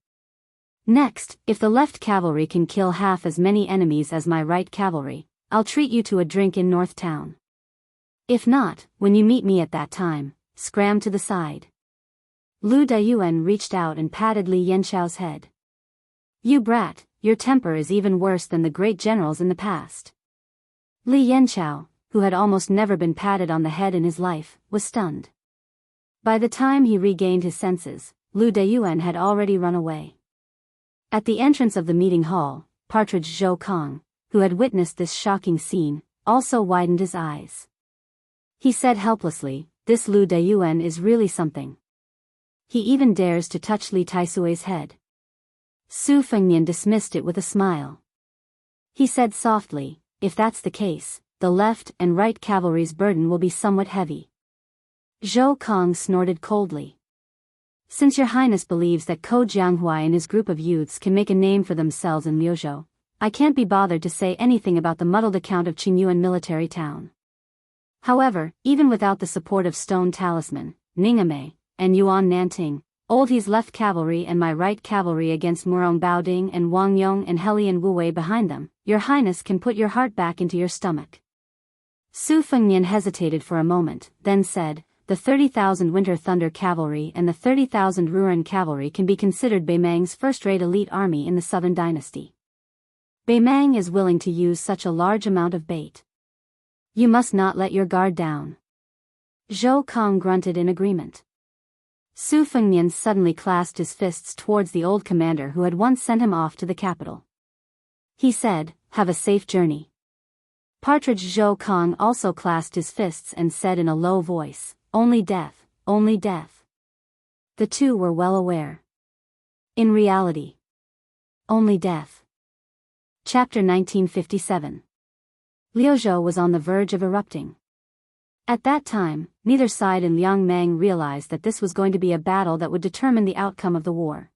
Next, if the left cavalry can kill half as many enemies as my right cavalry, I'll treat you to a drink in North Town. If not, when you meet me at that time, scram to the side. Lu Dayuan reached out and patted Li Yanchao's head. You brat, your temper is even worse than the great generals in the past. Li Yanchao, who had almost never been patted on the head in his life, was stunned. By the time he regained his senses, Lu Dayuan had already run away. At the entrance of the meeting hall, Partridge Zhou Kong, who had witnessed this shocking scene, also widened his eyes. He said helplessly, this Lu Dayuan is really something. He even dares to touch Li Taisui's head. Su Fengnian dismissed it with a smile. He said softly, if that's the case, the left and right cavalry's burden will be somewhat heavy. Zhou Kong snorted coldly. Since your highness believes that Ko Jianghui and his group of youths can make a name for themselves in Liuzhou, I can't be bothered to say anything about the muddled account of Qingyuan military town. However, even without the support of Stone Talisman, Ningame, and Yuan Nanting, Old He's left cavalry and my right cavalry against Murong Baoding and Wang Yong and Helian Wuwei behind them, your highness can put your heart back into your stomach. Su Fengnian hesitated for a moment, then said, the 30,000 Winter Thunder Cavalry and the 30,000 Ruren Cavalry can be considered Beimang's first-rate elite army in the Southern Dynasty. Beimang is willing to use such a large amount of bait. You must not let your guard down. Zhou Kong grunted in agreement. Su Fengnian suddenly clasped his fists towards the old commander who had once sent him off to the capital. He said, have a safe journey. Partridge Zhou Kong also clasped his fists and said in a low voice, only death, only death. The two were well aware. In reality, only death. Chapter 1957. Liuzhou was on the verge of erupting. At that time, neither side in Liangmang realized that this was going to be a battle that would determine the outcome of the war.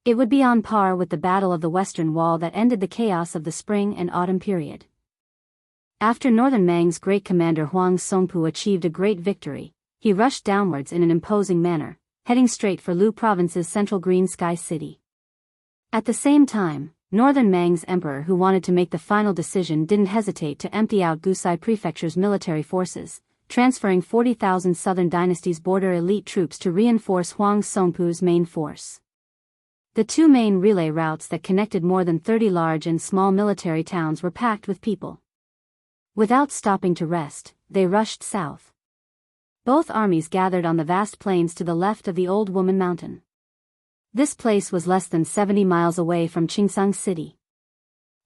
It would be on par with the Battle of the Western Wall that ended the chaos of the spring and autumn period. After Northern Mang's great commander Huang Songpu achieved a great victory, he rushed downwards in an imposing manner, heading straight for Lu Province's central Green Sky City. At the same time, Northern Mang's emperor who wanted to make the final decision didn't hesitate to empty out Gusai Prefecture's military forces, transferring 40,000 Southern Dynasty's border elite troops to reinforce Huang Songpu's main force. The two main relay routes that connected more than 30 large and small military towns were packed with people. Without stopping to rest, they rushed south. Both armies gathered on the vast plains to the left of the Old Woman Mountain. This place was less than 70 miles away from Qingsang City.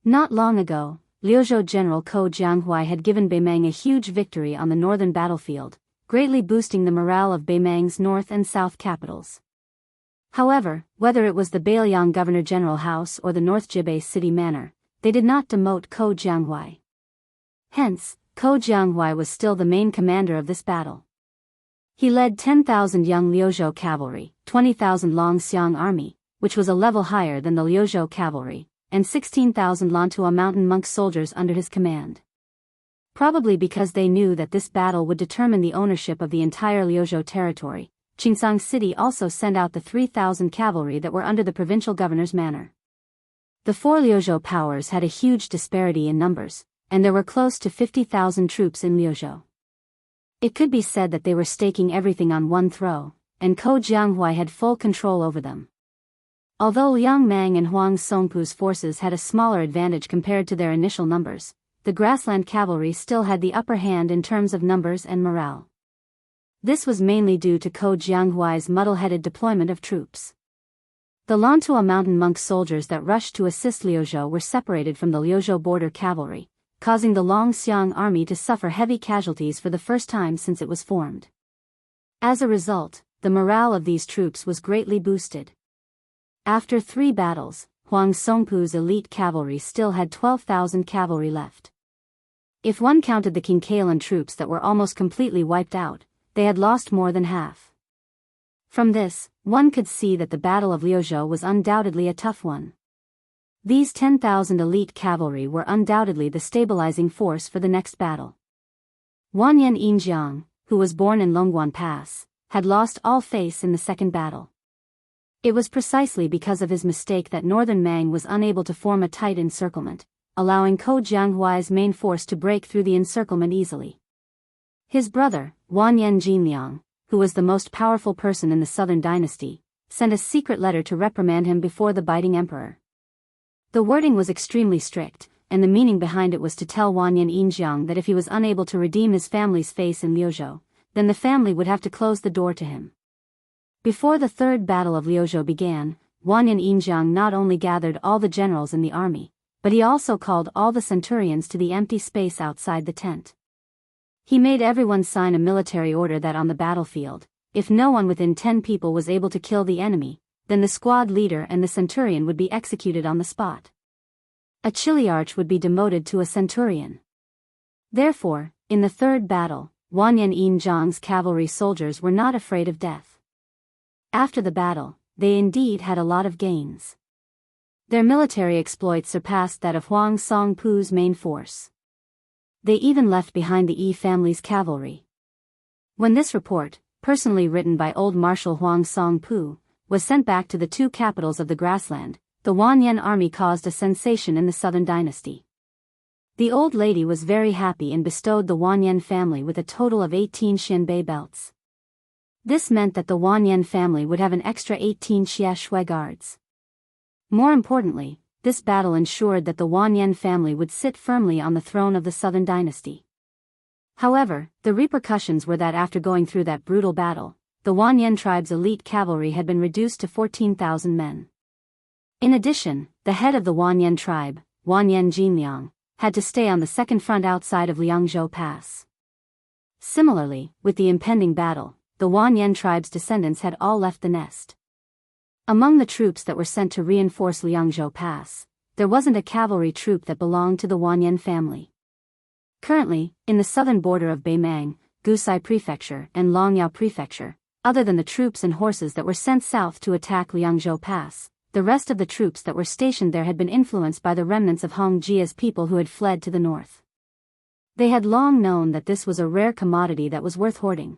Not long ago, Liuzhou General Ko Jianghui had given Beimang a huge victory on the northern battlefield, greatly boosting the morale of Beimang's north and south capitals. However, whether it was the Beiliang Governor-General House or the North Jibei City Manor, they did not demote Ko Jianghui. Hence, Ko Jianghui was still the main commander of this battle. He led 10,000 young Liuzhou cavalry, 20,000 Longxiang army, which was a level higher than the Liuzhou cavalry, and 16,000 Lantua mountain monk soldiers under his command. Probably because they knew that this battle would determine the ownership of the entire Liuzhou territory, Qingsang City also sent out the 3,000 cavalry that were under the provincial governor's manor. The four Liuzhou powers had a huge disparity in numbers, and there were close to 50,000 troops in Liuzhou. It could be said that they were staking everything on one throw, and Ko Jianghui had full control over them. Although Liang Mang and Huang Songpu's forces had a smaller advantage compared to their initial numbers, the grassland cavalry still had the upper hand in terms of numbers and morale. This was mainly due to Ko Jianghui's muddle-headed deployment of troops. The Lantua mountain monk soldiers that rushed to assist Liuzhou were separated from the Liuzhou border cavalry, causing the Longxiang army to suffer heavy casualties for the first time since it was formed. As a result, the morale of these troops was greatly boosted. After 3 battles, Huang Songpu's elite cavalry still had 12,000 cavalry left. If one counted the Qingkailan troops that were almost completely wiped out, they had lost more than half. From this, one could see that the Battle of Liuzhou was undoubtedly a tough one. These 10,000 elite cavalry were undoubtedly the stabilizing force for the next battle. Wanyan Yinjiang, who was born in Longguan Pass, had lost all face in the second battle. It was precisely because of his mistake that Northern Mang was unable to form a tight encirclement, allowing Ko Jianghui's main force to break through the encirclement easily. His brother, Wanyan Jinliang, who was the most powerful person in the southern dynasty, sent a secret letter to reprimand him before the biting emperor. The wording was extremely strict, and the meaning behind it was to tell Wanyan Yinjiang that if he was unable to redeem his family's face in Liuzhou, then the family would have to close the door to him. Before the third battle of Liuzhou began, Wanyan Yinjiang not only gathered all the generals in the army, but he also called all the centurions to the empty space outside the tent. He made everyone sign a military order that on the battlefield, if no one within 10 people was able to kill the enemy, then the squad leader and the centurion would be executed on the spot. A chiliarch would be demoted to a centurion. Therefore, in the third battle, Wanyan Yinjiang's cavalry soldiers were not afraid of death. After the battle, they indeed had a lot of gains. Their military exploits surpassed that of Huang Songpu's main force. They even left behind the Yi family's cavalry. When this report, personally written by old Marshal Huang Songpu, was sent back to the 2 capitals of the grassland, the Wanyan army caused a sensation in the southern dynasty. The old lady was very happy and bestowed the Wanyan family with a total of 18 Xianbei belts. This meant that the Wanyan family would have an extra 18 Xia Shui guards. More importantly, this battle ensured that the Wanyan family would sit firmly on the throne of the southern dynasty. However, the repercussions were that after going through that brutal battle, the Wanyan tribe's elite cavalry had been reduced to 14,000 men. In addition, the head of the Wanyan tribe, Wanyan Jinliang, had to stay on the second front outside of Liangzhou Pass. Similarly, with the impending battle, the Wanyan tribe's descendants had all left the nest. Among the troops that were sent to reinforce Liangzhou Pass, there wasn't a cavalry troop that belonged to the Wanyan family. Currently, in the southern border of Beimang, Gusai Prefecture and Longyao Prefecture, other than the troops and horses that were sent south to attack Liangzhou Pass, the rest of the troops that were stationed there had been influenced by the remnants of Hong Jia's people who had fled to the north. They had long known that this was a rare commodity that was worth hoarding.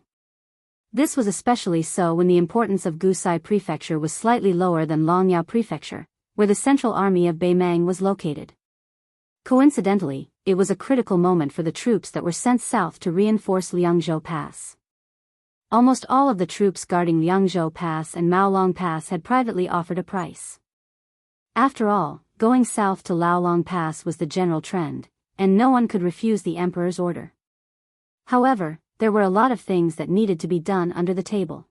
This was especially so when the importance of Gusai Prefecture was slightly lower than Longyao Prefecture, where the central army of Beimang was located. Coincidentally, it was a critical moment for the troops that were sent south to reinforce Liangzhou Pass. Almost all of the troops guarding Liangzhou Pass and Maolong Pass had privately offered a price. After all, going south to Laolong Pass was the general trend, and no one could refuse the emperor's order. However, there were a lot of things that needed to be done under the table.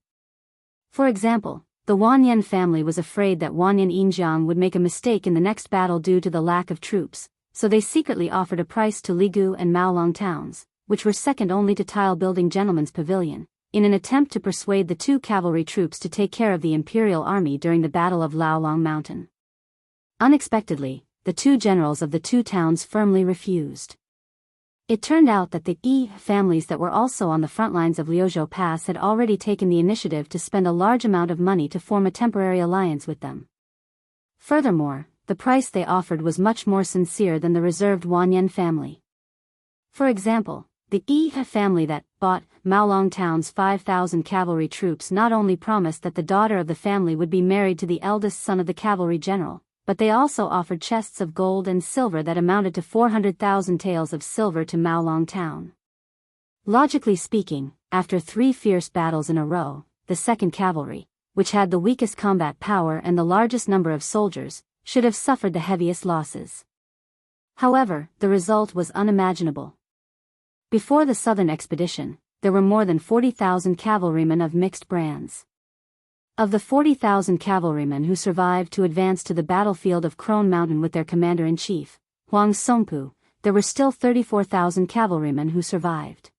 For example, the Wanyan family was afraid that Wanyan Yinjiang would make a mistake in the next battle due to the lack of troops, so they secretly offered a price to Ligu and Maolong towns, which were second only to tile-building Gentleman's Pavilion, in an attempt to persuade the 2 cavalry troops to take care of the imperial army during the Battle of Laolong Mountain. Unexpectedly, the 2 generals of the 2 towns firmly refused. It turned out that the Yi families that were also on the front lines of Liuzhou Pass had already taken the initiative to spend a large amount of money to form a temporary alliance with them. Furthermore, the price they offered was much more sincere than the reserved Wanyan family. For example, the Yi family that bought Maolong Town's 5,000 cavalry troops not only promised that the daughter of the family would be married to the eldest son of the cavalry general, but they also offered chests of gold and silver that amounted to 400,000 taels of silver to Maolong town. Logically speaking, after 3 fierce battles in a row, the 2nd Cavalry, which had the weakest combat power and the largest number of soldiers, should have suffered the heaviest losses. However, the result was unimaginable. Before the southern expedition, there were more than 40,000 cavalrymen of mixed brands. Of the 40,000 cavalrymen who survived to advance to the battlefield of Crone Mountain with their commander-in-chief, Huang Songpu, there were still 34,000 cavalrymen who survived.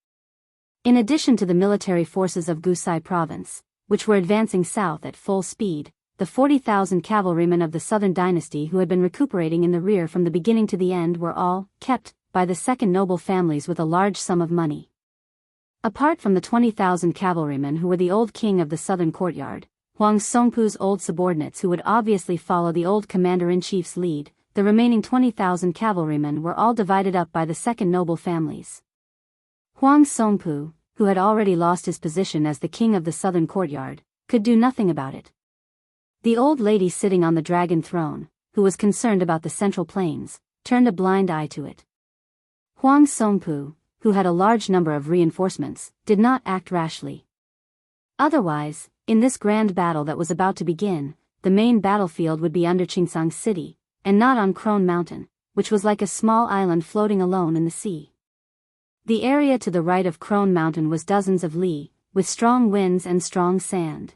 In addition to the military forces of Gusai province, which were advancing south at full speed, the 40,000 cavalrymen of the southern dynasty who had been recuperating in the rear from the beginning to the end were all kept by the second noble families with a large sum of money. Apart from the 20,000 cavalrymen who were the old king of the southern courtyard, Huang Songpu's old subordinates who would obviously follow the old commander-in-chief's lead, the remaining 20,000 cavalrymen were all divided up by the second noble families. Huang Songpu, who had already lost his position as the king of the southern courtyard, could do nothing about it. The old lady sitting on the dragon throne, who was concerned about the central plains, turned a blind eye to it. Huang Songpu, who had a large number of reinforcements, did not act rashly. Otherwise, in this grand battle that was about to begin, the main battlefield would be under Qingsang City, and not on Crone Mountain, which was like a small island floating alone in the sea. The area to the right of Crone Mountain was dozens of li, with strong winds and strong sand.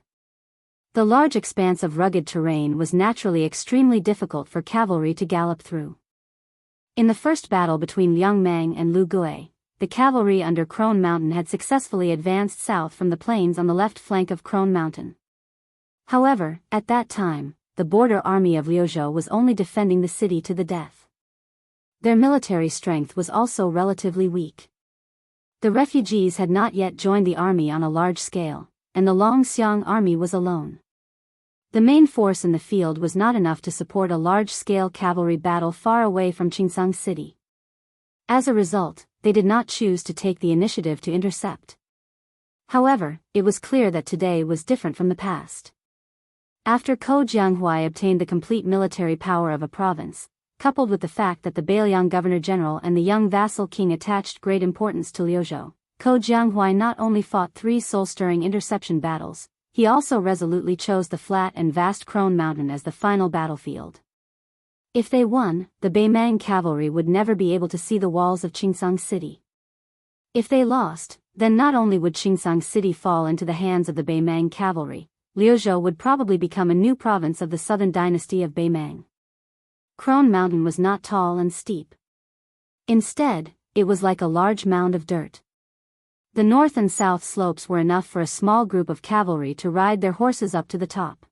The large expanse of rugged terrain was naturally extremely difficult for cavalry to gallop through. In the first battle between Liang Mang and Lu Gui, the cavalry under Crone Mountain had successfully advanced south from the plains on the left flank of Crone Mountain. However, at that time, the border army of Liuzhou was only defending the city to the death. Their military strength was also relatively weak. The refugees had not yet joined the army on a large scale, and the Longxiang army was alone. The main force in the field was not enough to support a large-scale cavalry battle far away from Qingsang City. As a result, they did not choose to take the initiative to intercept. However, it was clear that today was different from the past. After Ko Jianghu obtained the complete military power of a province, coupled with the fact that the Bailiang governor-general and the young vassal king attached great importance to Liuzhou, Ko Jianghu not only fought 3 soul-stirring interception battles, he also resolutely chose the flat and vast Crone Mountain as the final battlefield. If they won, the Baimang cavalry would never be able to see the walls of Qingsang City. If they lost, then not only would Qingsang City fall into the hands of the Baimang cavalry, Liuzhou would probably become a new province of the southern dynasty of Baimang. Crone Mountain was not tall and steep. Instead, it was like a large mound of dirt. The north and south slopes were enough for a small group of cavalry to ride their horses up to the top.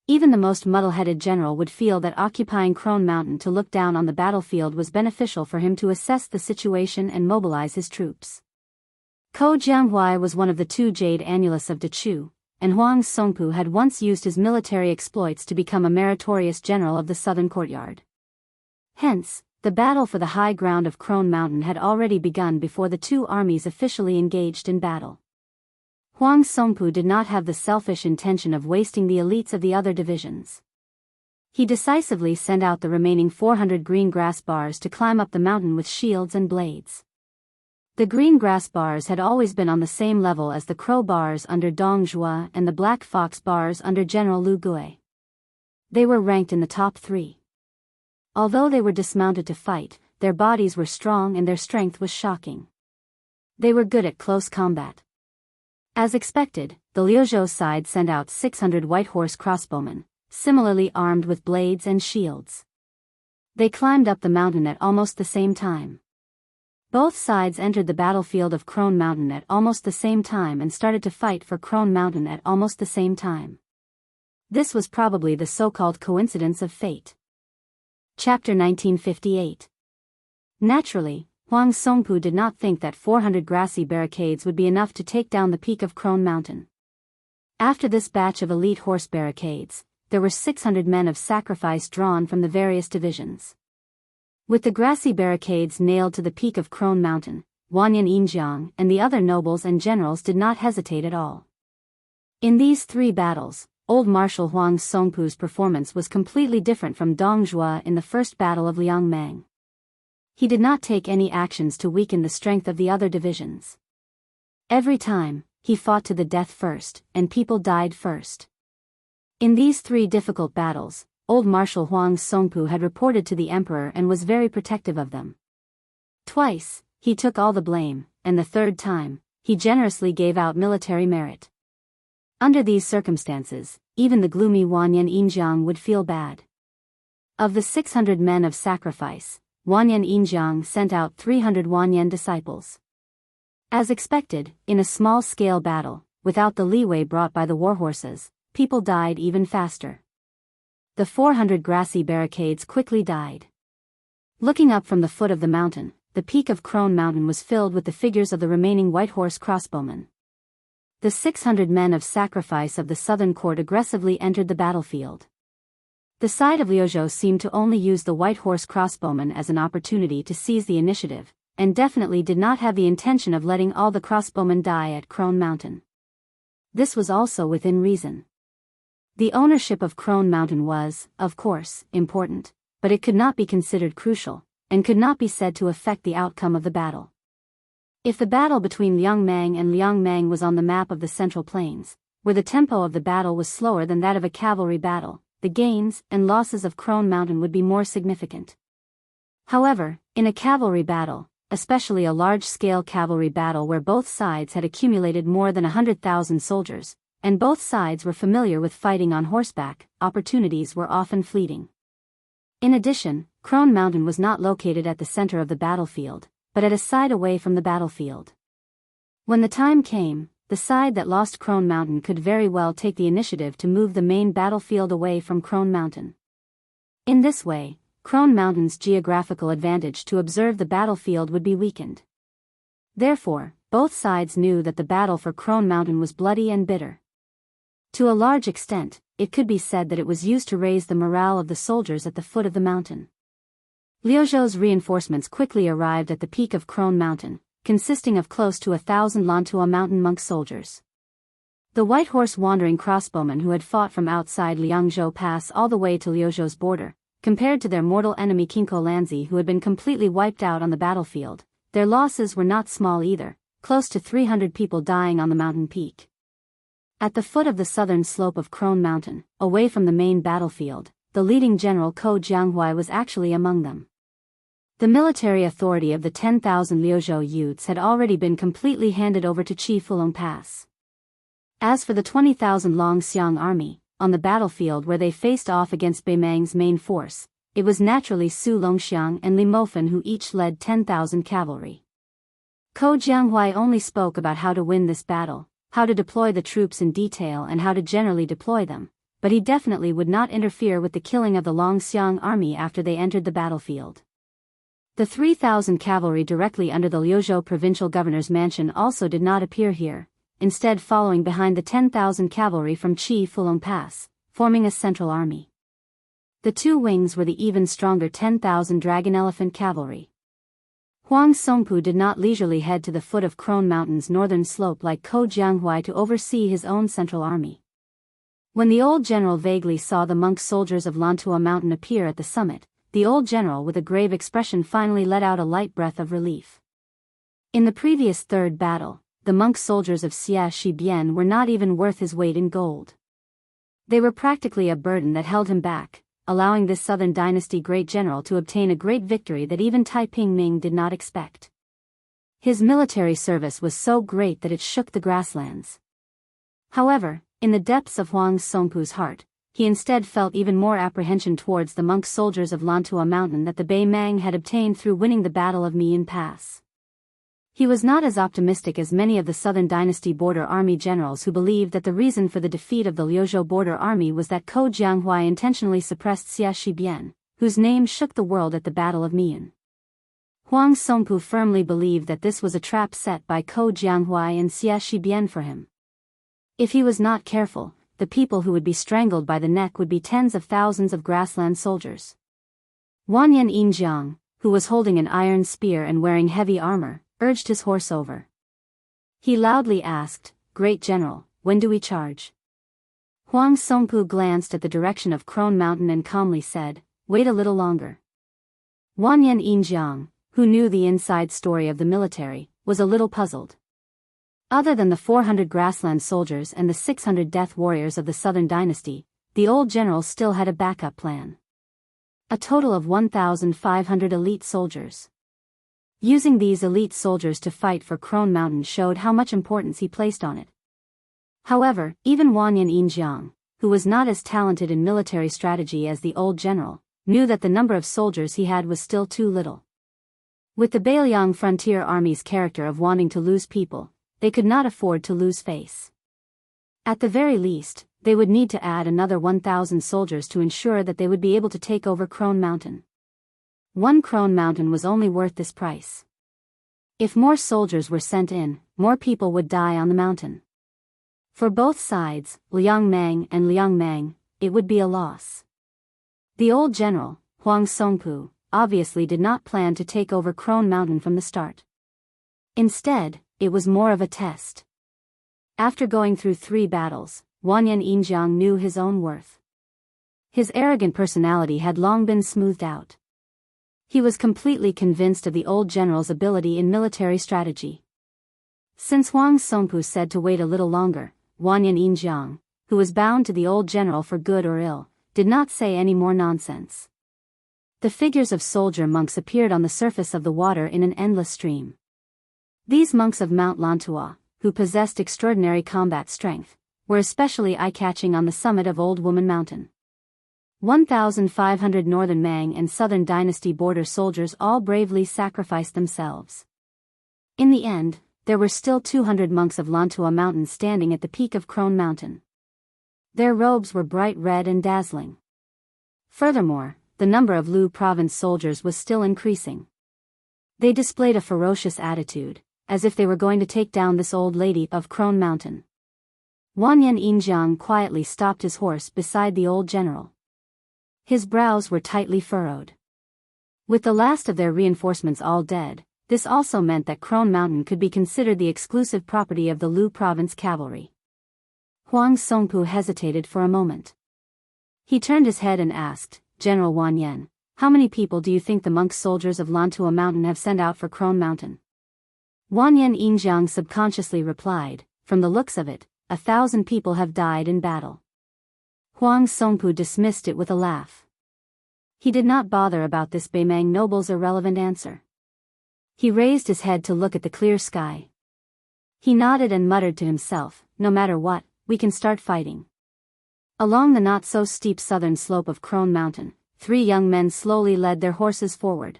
Even the most muddle-headed general would feel that occupying Crone Mountain to look down on the battlefield was beneficial for him to assess the situation and mobilize his troops. Ko Jianghu was one of the 2 jade annulus of Dechu, and Huang Songpu had once used his military exploits to become a meritorious general of the southern courtyard. Hence, the battle for the high ground of Crone Mountain had already begun before the 2 armies officially engaged in battle. Huang Songpu did not have the selfish intention of wasting the elites of the other divisions. He decisively sent out the remaining 400 green grass bars to climb up the mountain with shields and blades. The green grass bars had always been on the same level as the crow bars under Dong Zhuo and the black fox bars under General Lu Gui. They were ranked in the top 3. Although they were dismounted to fight, their bodies were strong and their strength was shocking. They were good at close combat. As expected, the Liuzhou side sent out 600 white horse crossbowmen, similarly armed with blades and shields. They climbed up the mountain at almost the same time. Both sides entered the battlefield of Crone Mountain at almost the same time and started to fight for Crone Mountain at almost the same time. This was probably the so-called coincidence of fate. Chapter 1958. Naturally, Huang Songpu did not think that 400 grassy barricades would be enough to take down the peak of Crone Mountain. After this batch of elite horse barricades, there were 600 men of sacrifice drawn from the various divisions. With the grassy barricades nailed to the peak of Crone Mountain, Wanyan Yinjiang and the other nobles and generals did not hesitate at all. In these 3 battles, Old Marshal Huang Songpu's performance was completely different from Dong Zhuo in the first battle of Liangmang. He did not take any actions to weaken the strength of the other divisions. Every time, he fought to the death first, and people died first. In these 3 difficult battles, Old Marshal Huang Songpu had reported to the emperor and was very protective of them. Twice, he took all the blame, and the 3rd time, he generously gave out military merit. Under these circumstances, even the gloomy Wanyan Yinjiang would feel bad. Of the 600 men of sacrifice, Wanyan Yinjiang sent out 300 Wanyan disciples. As expected, in a small-scale battle, without the leeway brought by the warhorses, people died even faster. The 400 grassy barricades quickly died. Looking up from the foot of the mountain, the peak of Crone Mountain was filled with the figures of the remaining White Horse crossbowmen. The 600 men of sacrifice of the southern court aggressively entered the battlefield. The side of Liuzhou seemed to only use the White Horse crossbowmen as an opportunity to seize the initiative, and definitely did not have the intention of letting all the crossbowmen die at Crone Mountain. This was also within reason. The ownership of Crone Mountain was, of course, important, but it could not be considered crucial, and could not be said to affect the outcome of the battle. If the battle between Liangmang and Liangmang was on the map of the Central Plains, where the tempo of the battle was slower than that of a cavalry battle, the gains and losses of Crone Mountain would be more significant. However, in a cavalry battle, especially a large-scale cavalry battle where both sides had accumulated more than 100,000 soldiers, and both sides were familiar with fighting on horseback, opportunities were often fleeting. In addition, Crone Mountain was not located at the center of the battlefield, but at a side away from the battlefield. When the time came, the side that lost Crone Mountain could very well take the initiative to move the main battlefield away from Crone Mountain. In this way, Crone Mountain's geographical advantage to observe the battlefield would be weakened. Therefore, both sides knew that the battle for Crone Mountain was bloody and bitter. To a large extent, it could be said that it was used to raise the morale of the soldiers at the foot of the mountain. Liuzhou's reinforcements quickly arrived at the peak of Crone Mountain, consisting of close to 1,000 Lantua mountain monk soldiers. The White Horse wandering crossbowmen who had fought from outside Liangzhou Pass all the way to Liuzhou's border, compared to their mortal enemy Kinko Lanzi who had been completely wiped out on the battlefield, their losses were not small either, close to 300 people dying on the mountain peak. At the foot of the southern slope of Crone Mountain, away from the main battlefield, the leading general Ko Jianghu was actually among them. The military authority of the 10,000 Liuzhou youths had already been completely handed over to Chi Fulong Pass. As for the 20,000 Longxiang army, on the battlefield where they faced off against Beimang's main force, it was naturally Su Longxiang and Li Mofen who each led 10,000 cavalry. Ko Jianghu only spoke about how to win this battle, how to deploy the troops in detail and how to generally deploy them, but he definitely would not interfere with the killing of the Longxiang army after they entered the battlefield. The 3,000 cavalry directly under the Liuzhou provincial governor's mansion also did not appear here, instead following behind the 10,000 cavalry from Chi Fulong Pass, forming a central army. The 2 wings were the even stronger 10,000 dragon elephant cavalry. Huang Songpu did not leisurely head to the foot of Crone Mountain's northern slope like Ko Jianghu to oversee his own central army. When the old general vaguely saw the monk soldiers of Lantua Mountain appear at the summit, the old general with a grave expression finally let out a light breath of relief. In the previous 3rd battle, the monk soldiers of Xia Shibian were not even worth his weight in gold. They were practically a burden that held him back, allowing this Southern Dynasty great general to obtain a great victory that even Taiping Ming did not expect. His military service was so great that it shook the grasslands. However, in the depths of Huang Songpu's heart, he instead felt even more apprehension towards the monk soldiers of Lantua Mountain that the Beimang had obtained through winning the Battle of Mian Pass. He was not as optimistic as many of the Southern Dynasty border army generals who believed that the reason for the defeat of the Liuzhou border army was that Ko Jianghu intentionally suppressed Xia Shibian, whose name shook the world at the Battle of Mian. Huang Songpu firmly believed that this was a trap set by Ko Jianghu and Xia Shibian for him. If he was not careful, the people who would be strangled by the neck would be tens of thousands of grassland soldiers. Wanyan Yinjiang, who was holding an iron spear and wearing heavy armor, urged his horse over. He loudly asked, "Great General, when do we charge?" Huang Songpu glanced at the direction of Crone Mountain and calmly said, "Wait a little longer." Wanyan Yinjiang, who knew the inside story of the military, was a little puzzled. Other than the 400 grassland soldiers and the 600 death warriors of the southern dynasty, the old general still had a backup plan. A total of 1,500 elite soldiers. Using these elite soldiers to fight for Crone Mountain showed how much importance he placed on it. However, even Wanyan Yinjiang, who was not as talented in military strategy as the old general, knew that the number of soldiers he had was still too little. With the Beiliang Frontier Army's character of wanting to lose people, they could not afford to lose face. At the very least, they would need to add another 1,000 soldiers to ensure that they would be able to take over Crone Mountain. One Crone Mountain was only worth this price. If more soldiers were sent in, more people would die on the mountain. For both sides, Liang Mang and Liang Mang, it would be a loss. The old general, Huang Songpu, obviously did not plan to take over Crone Mountain from the start. Instead, it was more of a test. After going through 3 battles, Wanyan Yinjiang knew his own worth. His arrogant personality had long been smoothed out. He was completely convinced of the old general's ability in military strategy. Since Huang Songpu said to wait a little longer, Wanyan Yinjiang, who was bound to the old general for good or ill, did not say any more nonsense. The figures of soldier monks appeared on the surface of the water in an endless stream. These monks of Mount Lantua, who possessed extraordinary combat strength, were especially eye-catching on the summit of Old Woman Mountain. 1,500 Northern Mang and Southern Dynasty border soldiers all bravely sacrificed themselves. In the end, there were still 200 monks of Lantua Mountain standing at the peak of Crone Mountain. Their robes were bright red and dazzling. Furthermore, the number of Lu province soldiers was still increasing. They displayed a ferocious attitude, as if they were going to take down this old lady of Crone Mountain. Wanyan Yinjiang quietly stopped his horse beside the old general. His brows were tightly furrowed. With the last of their reinforcements all dead, this also meant that Crone Mountain could be considered the exclusive property of the Lu province cavalry. Huang Songpu hesitated for a moment. He turned his head and asked, "General Wanyan, how many people do you think the monk soldiers of Lantua Mountain have sent out for Crone Mountain?" Wanyan Yinjiang subconsciously replied, "From the looks of it, 1,000 people have died in battle." Huang Songpu dismissed it with a laugh. He did not bother about this Beimang noble's irrelevant answer. He raised his head to look at the clear sky. He nodded and muttered to himself, "No matter what, we can start fighting." Along the not-so-steep southern slope of Crone Mountain, 3 young men slowly led their horses forward.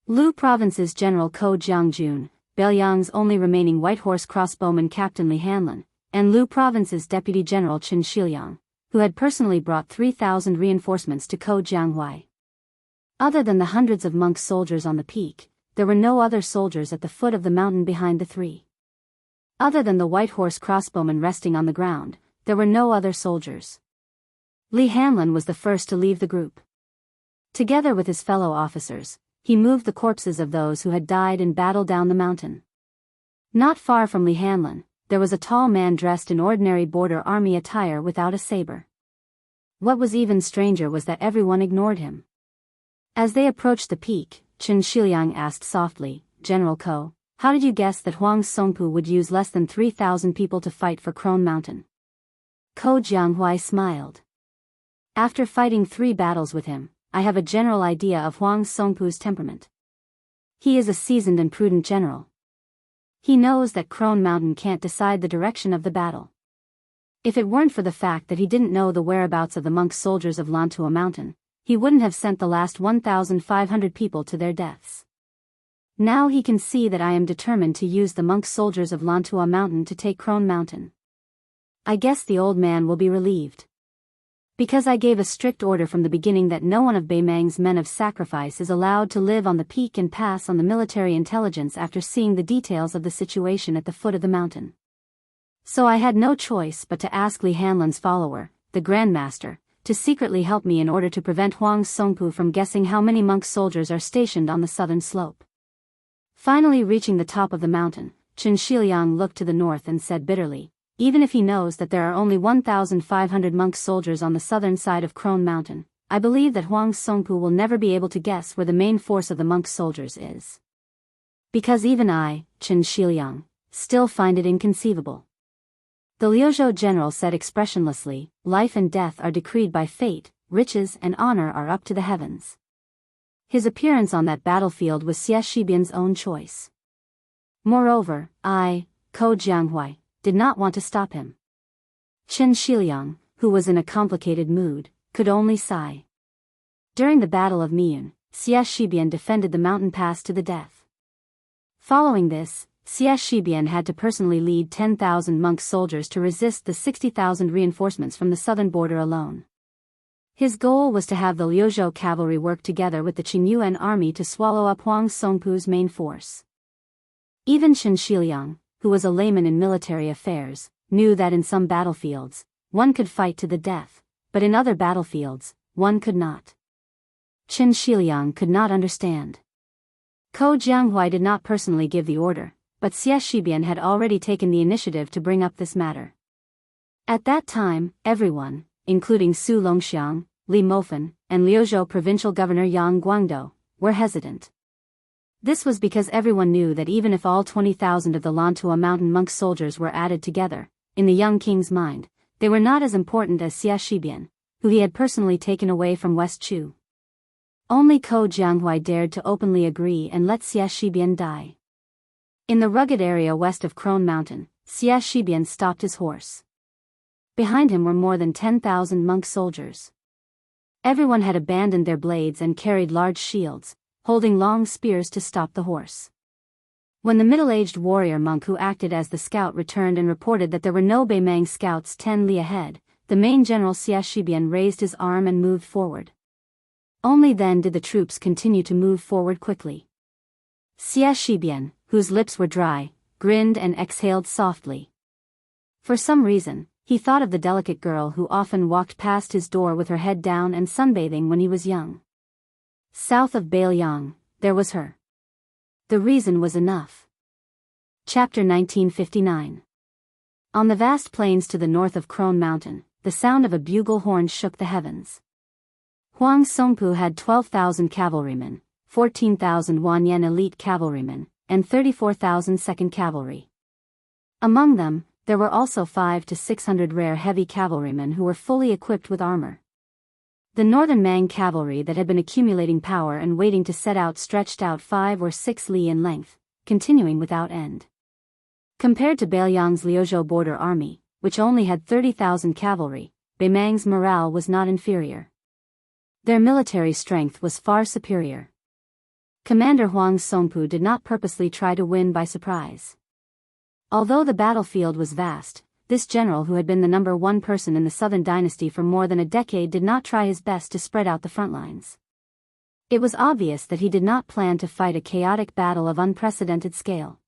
Lu Province's General Ko Jiangjun, Beiliang's only remaining white horse crossbowman Captain Li Hanlin, and Lu Province's Deputy General Qin Shiliang, who had personally brought 3,000 reinforcements to Ko Jianghui. Other than the hundreds of monk soldiers on the peak, there were no other soldiers at the foot of the mountain behind the 3. Other than the white horse crossbowmen resting on the ground, there were no other soldiers. Li Hanlin was the first to leave the group. Together with his fellow officers, he moved the corpses of those who had died in battle down the mountain. Not far from Li Hanlin, there was a tall man dressed in ordinary border army attire without a saber. What was even stranger was that everyone ignored him. As they approached the peak, Qin Shiliang asked softly, "General Ko, how did you guess that Huang Songpu would use less than 3,000 people to fight for Crone Mountain?" Ko Jianghui smiled. "After fighting 3 battles with him, I have a general idea of Huang Songpu's temperament. He is a seasoned and prudent general. He knows that Crone Mountain can't decide the direction of the battle. If it weren't for the fact that he didn't know the whereabouts of the monk soldiers of Lantua Mountain, he wouldn't have sent the last 1,500 people to their deaths. Now he can see that I am determined to use the monk soldiers of Lantua Mountain to take Crone Mountain. I guess the old man will be relieved. Because I gave a strict order from the beginning that no one of Beimang's men of sacrifice is allowed to live on the peak and pass on the military intelligence after seeing the details of the situation at the foot of the mountain. So I had no choice but to ask Li Hanlin's follower, the Grand Master, to secretly help me in order to prevent Huang Songpu from guessing how many monk soldiers are stationed on the southern slope." Finally reaching the top of the mountain, Qin Shiliang looked to the north and said bitterly, even if he knows that there are only 1,500 monk soldiers on the southern side of Crone Mountain, I believe that Huang Songpu will never be able to guess where the main force of the monk soldiers is. Because even I, Chen Shiliang, still find it inconceivable. The Liuzhou general said expressionlessly, life and death are decreed by fate, riches and honor are up to the heavens. His appearance on that battlefield was Xie Shibian's own choice. Moreover, I, Ko Jianghui, did not want to stop him. Chen Shiliang, who was in a complicated mood, could only sigh. During the Battle of Miyun, Xie Shibian defended the mountain pass to the death. Following this, Xie Shibian had to personally lead 10,000 monk soldiers to resist the 60,000 reinforcements from the southern border alone. His goal was to have the Liuzhou cavalry work together with the Qingyuan army to swallow up Huang Songpu's main force. Even Chen Shiliang, who was a layman in military affairs, knew that in some battlefields, one could fight to the death, but in other battlefields, one could not. Chen Shiliang could not understand. Ko Jianghui did not personally give the order, but Xie Shibian had already taken the initiative to bring up this matter. At that time, everyone, including Su Longxiang, Li Mofen, and Liuzhou provincial governor Yang Guangdou, were hesitant. This was because everyone knew that even if all 20,000 of the Lantua mountain monk soldiers were added together, in the young king's mind, they were not as important as Xie Shibian, who he had personally taken away from West Chu. Only Ko Jianghui dared to openly agree and let Xie Shibian die. In the rugged area west of Crone Mountain, Xie Shibian stopped his horse. Behind him were more than 10,000 monk soldiers. Everyone had abandoned their blades and carried large shields, holding long spears to stop the horse. When the middle-aged warrior monk who acted as the scout returned and reported that there were no Beimang scouts 10 li ahead, the main general Xie Shibian raised his arm and moved forward. Only then did the troops continue to move forward quickly. Xie Shibian, whose lips were dry, grinned and exhaled softly. For some reason, he thought of the delicate girl who often walked past his door with her head down and sunbathing when he was young. South of Bailiang, there was her. The reason was enough. Chapter 1959. On the vast plains to the north of Crone Mountain, the sound of a bugle horn shook the heavens. Huang Songpu had 12,000 cavalrymen, 14,000 Wanyan elite cavalrymen, and 34,000 second cavalry. Among them, there were also 500 to 600 rare heavy cavalrymen who were fully equipped with armor. The northern Mang cavalry that had been accumulating power and waiting to set out stretched out 5 or 6 li in length, continuing without end. Compared to Bailiang's Liuzhou border army, which only had 30,000 cavalry, Beimang's morale was not inferior. Their military strength was far superior. Commander Huang Songpu did not purposely try to win by surprise. Although the battlefield was vast, this general who had been the number one person in the southern dynasty for more than a decade did not try his best to spread out the front lines. It was obvious that he did not plan to fight a chaotic battle of unprecedented scale.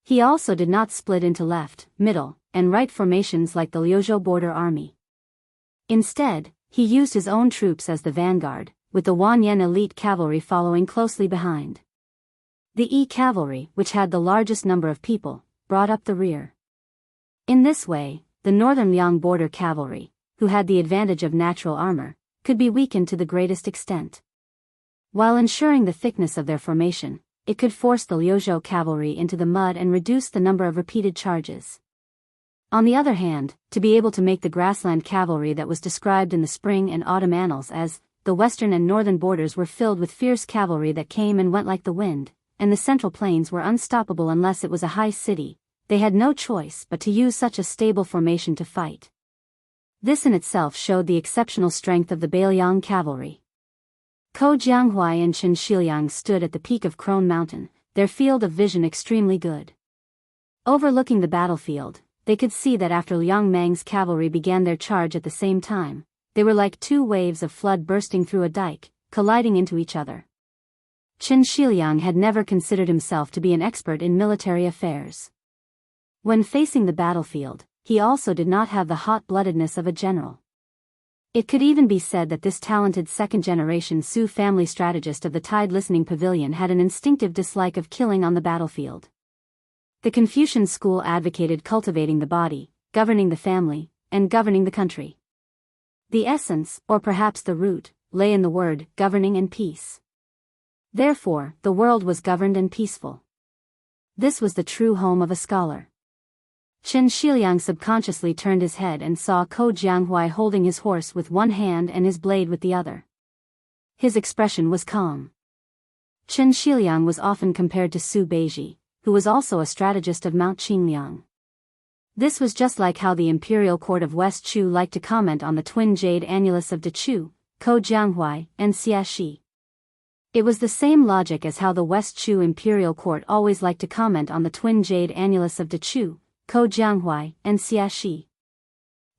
He also did not split into left, middle, and right formations like the Liuzhou border army. Instead, he used his own troops as the vanguard, with the Wanyan elite cavalry following closely behind. The E cavalry, which had the largest number of people, brought up the rear. In this way, the northern Liang border cavalry, who had the advantage of natural armor, could be weakened to the greatest extent. While ensuring the thickness of their formation, it could force the Liuzhou cavalry into the mud and reduce the number of repeated charges. On the other hand, to be able to make the grassland cavalry that was described in the spring and autumn annals as the western and northern borders were filled with fierce cavalry that came and went like the wind, and the central plains were unstoppable unless it was a high city, they had no choice but to use such a stable formation to fight. This in itself showed the exceptional strength of the Bailiang cavalry. Ko Jianghui and Chen Shiliang stood at the peak of Crone Mountain, their field of vision extremely good. Overlooking the battlefield, they could see that after Liang Mang's cavalry began their charge at the same time, they were like two waves of flood bursting through a dike, colliding into each other. Chen Shiliang had never considered himself to be an expert in military affairs. When facing the battlefield, he also did not have the hot-bloodedness of a general. It could even be said that this talented second-generation Su family strategist of the Tide Listening Pavilion had an instinctive dislike of killing on the battlefield. The Confucian school advocated cultivating the body, governing the family, and governing the country. The essence, or perhaps the root, lay in the word governing and peace. Therefore, the world was governed and peaceful. This was the true home of a scholar. Chen Shiliang subconsciously turned his head and saw Ko Jianghu holding his horse with one hand and his blade with the other. His expression was calm. Chen Shiliang was often compared to Su Beiji, who was also a strategist of Mount Qingliang. This was just like how the imperial court of West Chu liked to comment on the twin jade annulus of De Chu, Ko Jianghu, and Xia Shi. It was the same logic as how the West Chu imperial court always liked to comment on the twin jade annulus of De Chu, Ko Jianghu, and Xia Shi.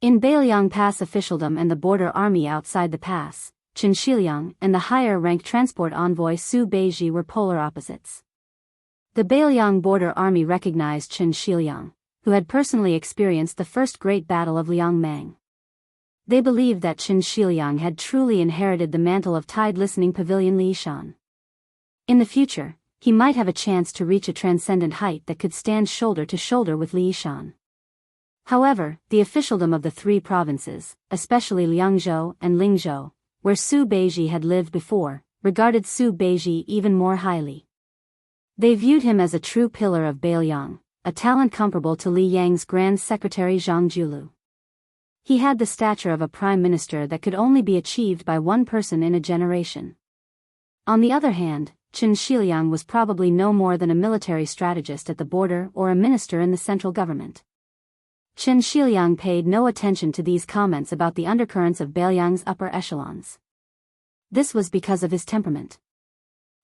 In Beiliang Pass officialdom and the border army outside the pass, Chen Shiliang and the higher-ranked transport envoy Su Beiji were polar opposites. The Beiliang border army recognized Chen Shiliang, who had personally experienced the first great battle of Liangmang. They believed that Chen Shiliang had truly inherited the mantle of tide-listening pavilion Lishan. In the future, he might have a chance to reach a transcendent height that could stand shoulder to shoulder with Lishan. However, the officialdom of the three provinces, especially Liangzhou and Lingzhou, where Su Beiji had lived before, regarded Su Beiji even more highly. They viewed him as a true pillar of Beiliang, a talent comparable to Li Yang's Grand Secretary Zhang Julu. He had the stature of a prime minister that could only be achieved by one person in a generation. On the other hand, Chen Shiliang was probably no more than a military strategist at the border or a minister in the central government. Chen Shiliang paid no attention to these comments about the undercurrents of Beiliang's upper echelons. This was because of his temperament.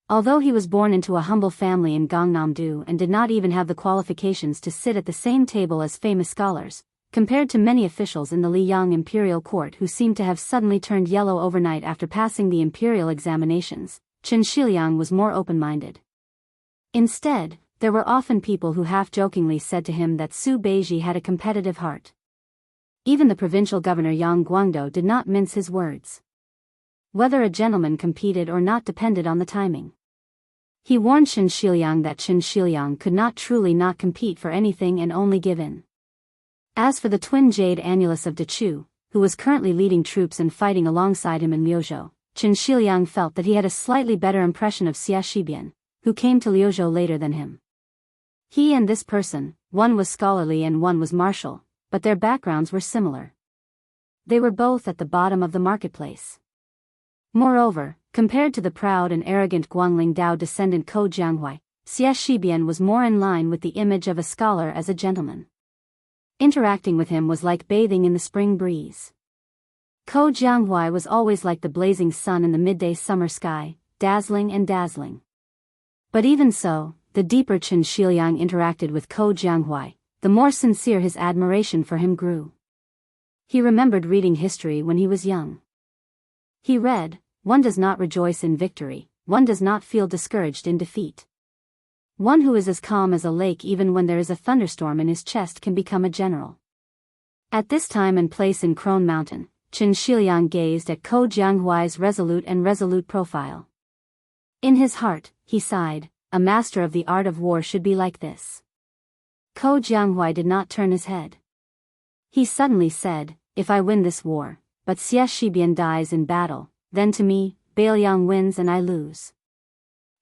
Although he was born into a humble family in Gangnam-do and did not even have the qualifications to sit at the same table as famous scholars, compared to many officials in the Liyang imperial court who seemed to have suddenly turned yellow overnight after passing the imperial examinations, Chen Shiliang was more open-minded. Instead, there were often people who half-jokingly said to him that Su Beiji had a competitive heart. Even the provincial governor Yang Guangdo did not mince his words. Whether a gentleman competed or not depended on the timing. He warned Chen Shiliang that Chen Shiliang could not truly not compete for anything and only give in. As for the twin jade annulus of De Chu, who was currently leading troops and fighting alongside him in Liuzhou, Chen Shiliang felt that he had a slightly better impression of Xia Shibian, who came to Liuzhou later than him. He and this person, one was scholarly and one was martial, but their backgrounds were similar. They were both at the bottom of the marketplace. Moreover, compared to the proud and arrogant Guangling Dao descendant Ko Jianghu, Xia Shibian was more in line with the image of a scholar as a gentleman. Interacting with him was like bathing in the spring breeze. Ko Jianghu was always like the blazing sun in the midday summer sky, dazzling and dazzling. But even so, the deeper Chen Shiliang interacted with Ko Jianghu, the more sincere his admiration for him grew. He remembered reading history when he was young. He read, "One does not rejoice in victory, one does not feel discouraged in defeat. One who is as calm as a lake even when there is a thunderstorm in his chest can become a general." At this time and place in Crone Mountain, Chen Shiliang gazed at Ko Jianghui's resolute profile. In his heart, he sighed, a master of the art of war should be like this. Ko Jianghu did not turn his head. He suddenly said, "If I win this war, but Xia Shibian dies in battle, then to me, Beiliang wins and I lose."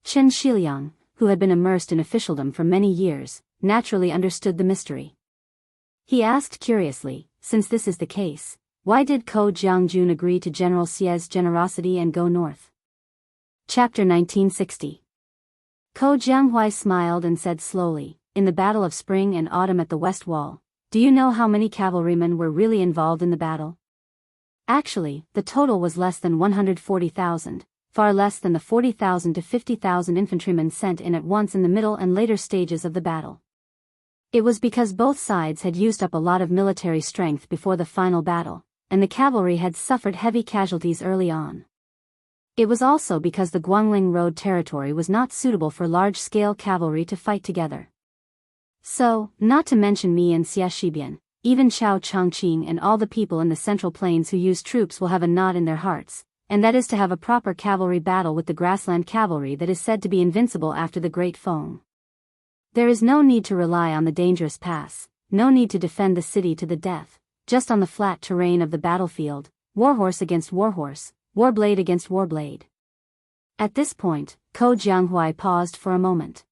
Chen Shiliang, who had been immersed in officialdom for many years, naturally understood the mystery. He asked curiously, "Since this is the case, why did Ko Jiangjun agree to General Xia's generosity and go north?" Chapter 1960. Ko Jianghu smiled and said slowly, "In the battle of spring and autumn at the West Wall, do you know how many cavalrymen were really involved in the battle? Actually, the total was less than 140,000, far less than the 40,000 to 50,000 infantrymen sent in at once in the middle and later stages of the battle. It was because both sides had used up a lot of military strength before the final battle, and the cavalry had suffered heavy casualties early on. It was also because the Guangling Road territory was not suitable for large-scale cavalry to fight together. So, not to mention me and Xia Shibian, even Chao Chongqing and all the people in the Central Plains who use troops will have a knot in their hearts, and that is to have a proper cavalry battle with the grassland cavalry that is said to be invincible after the Great Feng. There is no need to rely on the dangerous pass, no need to defend the city to the death, just on the flat terrain of the battlefield, warhorse against warhorse, warblade against warblade. At this point, Ko Jianghu paused for a moment.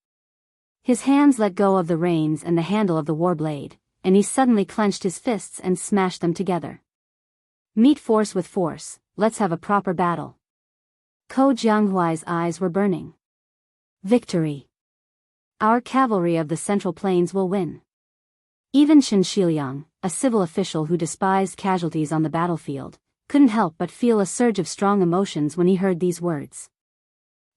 His hands let go of the reins and the handle of the warblade, and he suddenly clenched his fists and smashed them together. Meet force with force, let's have a proper battle. Ko Jianghui's eyes were burning. Victory! Our cavalry of the Central Plains will win. Even Chen Shiliang, a civil official who despised casualties on the battlefield, couldn't help but feel a surge of strong emotions when he heard these words.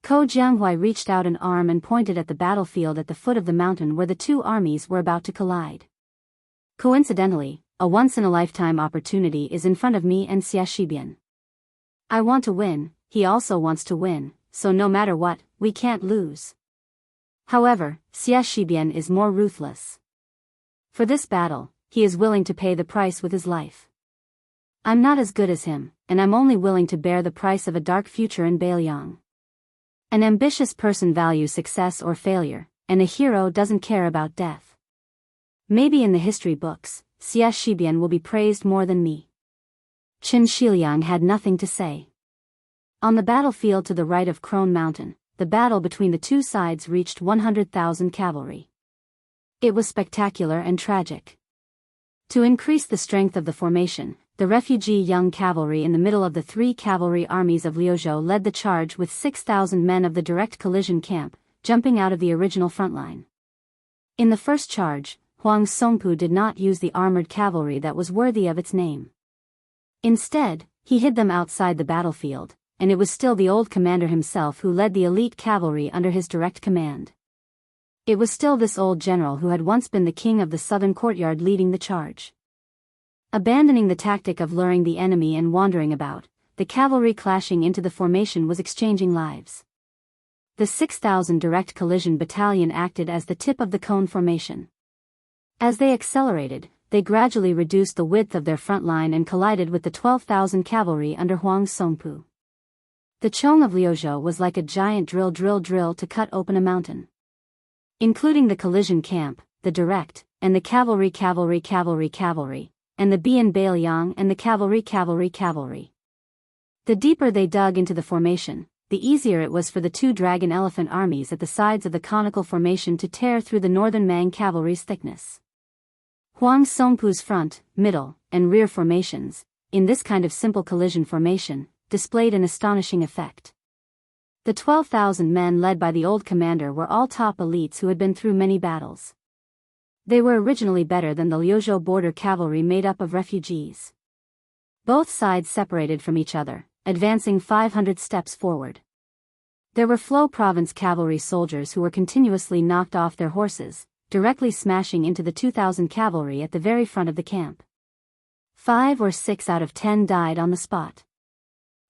Ko Jianghu reached out an arm and pointed at the battlefield at the foot of the mountain where the two armies were about to collide. Coincidentally, a once-in-a-lifetime opportunity is in front of me and Xia Shibian. I want to win, he also wants to win, so no matter what, we can't lose. However, Xia Shibian is more ruthless. For this battle, he is willing to pay the price with his life. I'm not as good as him, and I'm only willing to bear the price of a dark future in Beiliang. An ambitious person values success or failure, and a hero doesn't care about death. Maybe in the history books, Xia Shibian will be praised more than me. Chen Shiliang had nothing to say. On the battlefield to the right of Crone Mountain, the battle between the two sides reached 100,000 cavalry. It was spectacular and tragic. To increase the strength of the formation, the refugee young cavalry in the middle of the three cavalry armies of Liuzhou led the charge with 6,000 men of the direct collision camp, jumping out of the original front line. In the first charge, Huang Songpu did not use the armored cavalry that was worthy of its name. Instead, he hid them outside the battlefield, and it was still the old commander himself who led the elite cavalry under his direct command. It was still this old general who had once been the king of the southern courtyard leading the charge. Abandoning the tactic of luring the enemy and wandering about, the cavalry clashing into the formation was exchanging lives. The 6,000 direct collision battalion acted as the tip of the cone formation. As they accelerated, they gradually reduced the width of their front line and collided with the 12,000 cavalry under Huang Songpu. The Chong of Liuzhou was like a giant drill to cut open a mountain. Including the collision camp, the direct, and the cavalry, and the Bian Beiliang and the cavalry. The deeper they dug into the formation, the easier it was for the two dragon elephant armies at the sides of the conical formation to tear through the northern Mang cavalry's thickness. Huang Songpu's front, middle, and rear formations, in this kind of simple collision formation, displayed an astonishing effect. The 12,000 men led by the old commander were all top elites who had been through many battles. They were originally better than the Liuzhou border cavalry made up of refugees. Both sides separated from each other, advancing 500 steps forward. There were Flo province cavalry soldiers who were continuously knocked off their horses, directly smashing into the 2,000 cavalry at the very front of the camp. 5 or 6 out of 10 died on the spot.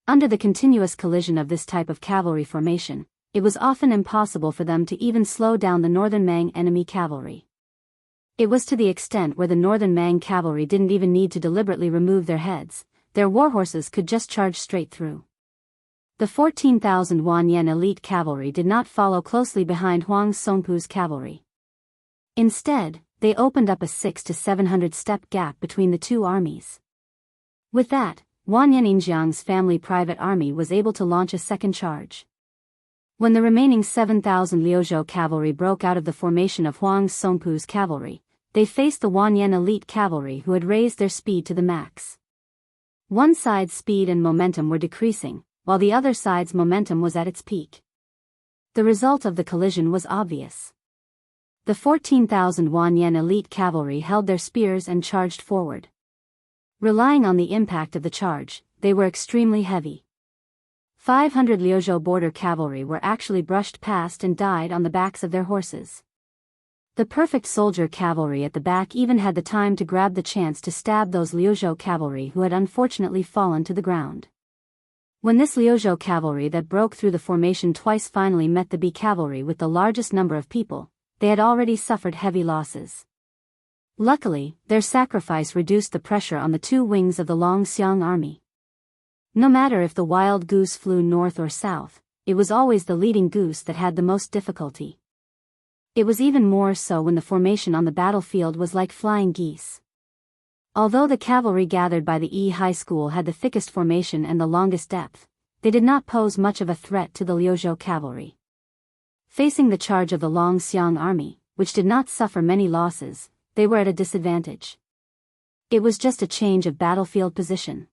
Under the continuous collision of this type of cavalry formation, it was often impossible for them to even slow down the northern Mang enemy cavalry. It was to the extent where the northern Mang cavalry didn't even need to deliberately remove their heads, their warhorses could just charge straight through. The 14,000 Wanyan elite cavalry did not follow closely behind Huang Songpu's cavalry. Instead, they opened up a 600 to 700 step gap between the two armies. With that, Wanyan Yinjiang's family private army was able to launch a second charge. When the remaining 7,000 Liuzhou cavalry broke out of the formation of Huang Songpu's cavalry, they faced the Wanyan elite cavalry who had raised their speed to the max. One side's speed and momentum were decreasing, while the other side's momentum was at its peak. The result of the collision was obvious. The 14,000 Wanyan elite cavalry held their spears and charged forward. Relying on the impact of the charge, they were extremely heavy. 500 Liuzhou border cavalry were actually brushed past and died on the backs of their horses. The perfect soldier cavalry at the back even had the time to grab the chance to stab those Liuzhou cavalry who had unfortunately fallen to the ground. When this Liuzhou cavalry that broke through the formation twice finally met the B cavalry with the largest number of people, they had already suffered heavy losses. Luckily, their sacrifice reduced the pressure on the two wings of the Longxiang army. No matter if the wild goose flew north or south, it was always the leading goose that had the most difficulty. It was even more so when the formation on the battlefield was like flying geese. Although the cavalry gathered by the E High School had the thickest formation and the longest depth, they did not pose much of a threat to the Liuzhou cavalry. Facing the charge of the Longxiang army, which did not suffer many losses, they were at a disadvantage. It was just a change of battlefield position.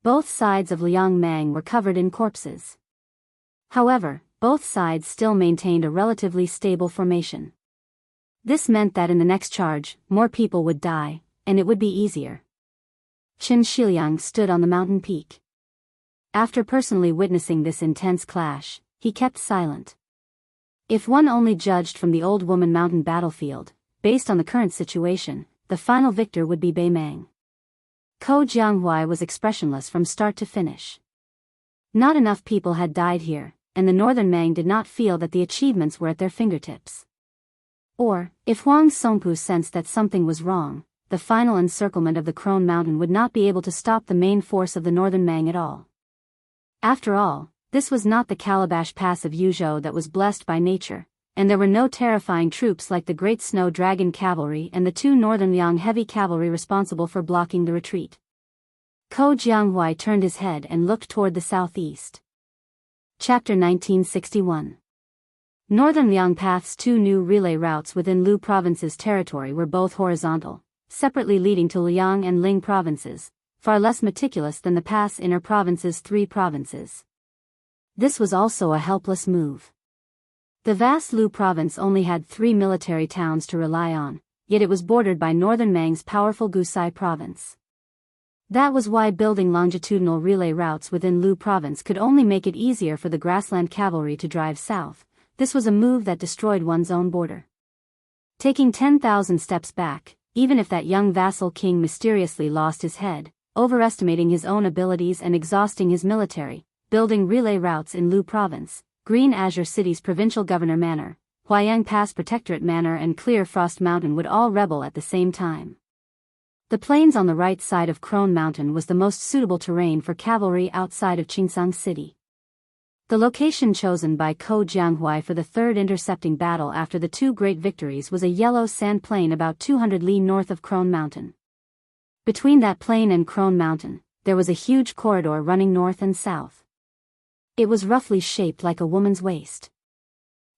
Both sides of Liangmang were covered in corpses. However, both sides still maintained a relatively stable formation. This meant that in the next charge, more people would die, and it would be easier. Qin Shiliang stood on the mountain peak. After personally witnessing this intense clash, he kept silent. If one only judged from the Old Woman Mountain battlefield, based on the current situation, the final victor would be Beimang. Ko Jianghuai was expressionless from start to finish. Not enough people had died here, and the northern Mang did not feel that the achievements were at their fingertips. Or, if Huang Songpu sensed that something was wrong, the final encirclement of the Crone Mountain would not be able to stop the main force of the northern Mang at all. After all, this was not the Calabash Pass of Yuzhou that was blessed by nature, and there were no terrifying troops like the Great Snow Dragon Cavalry and the two Northern Liang Heavy Cavalry responsible for blocking the retreat. Ko Jianghuai turned his head and looked toward the southeast. Chapter 1961. Northern Liang Path's two new relay routes within Lu Province's territory were both horizontal, separately leading to Liang and Ling provinces, far less meticulous than the path's inner province's 3 provinces. This was also a helpless move. The vast Lu province only had 3 military towns to rely on, yet it was bordered by northern Mang's powerful Gusai province. That was why building longitudinal relay routes within Lu province could only make it easier for the grassland cavalry to drive south. This was a move that destroyed one's own border. Taking 10,000 steps back, even if that young vassal king mysteriously lost his head, overestimating his own abilities and exhausting his military, building relay routes in Lu province, Green Azure City's provincial governor manor, Huayang Pass Protectorate Manor and Clear Frost Mountain would all rebel at the same time. The plains on the right side of Crone Mountain was the most suitable terrain for cavalry outside of Qingsang City. The location chosen by Ko Jianghuai for the third intercepting battle after the 2 great victories was a yellow sand plain about 200 li north of Crone Mountain. Between that plain and Crone Mountain, there was a huge corridor running north and south. It was roughly shaped like a woman's waist.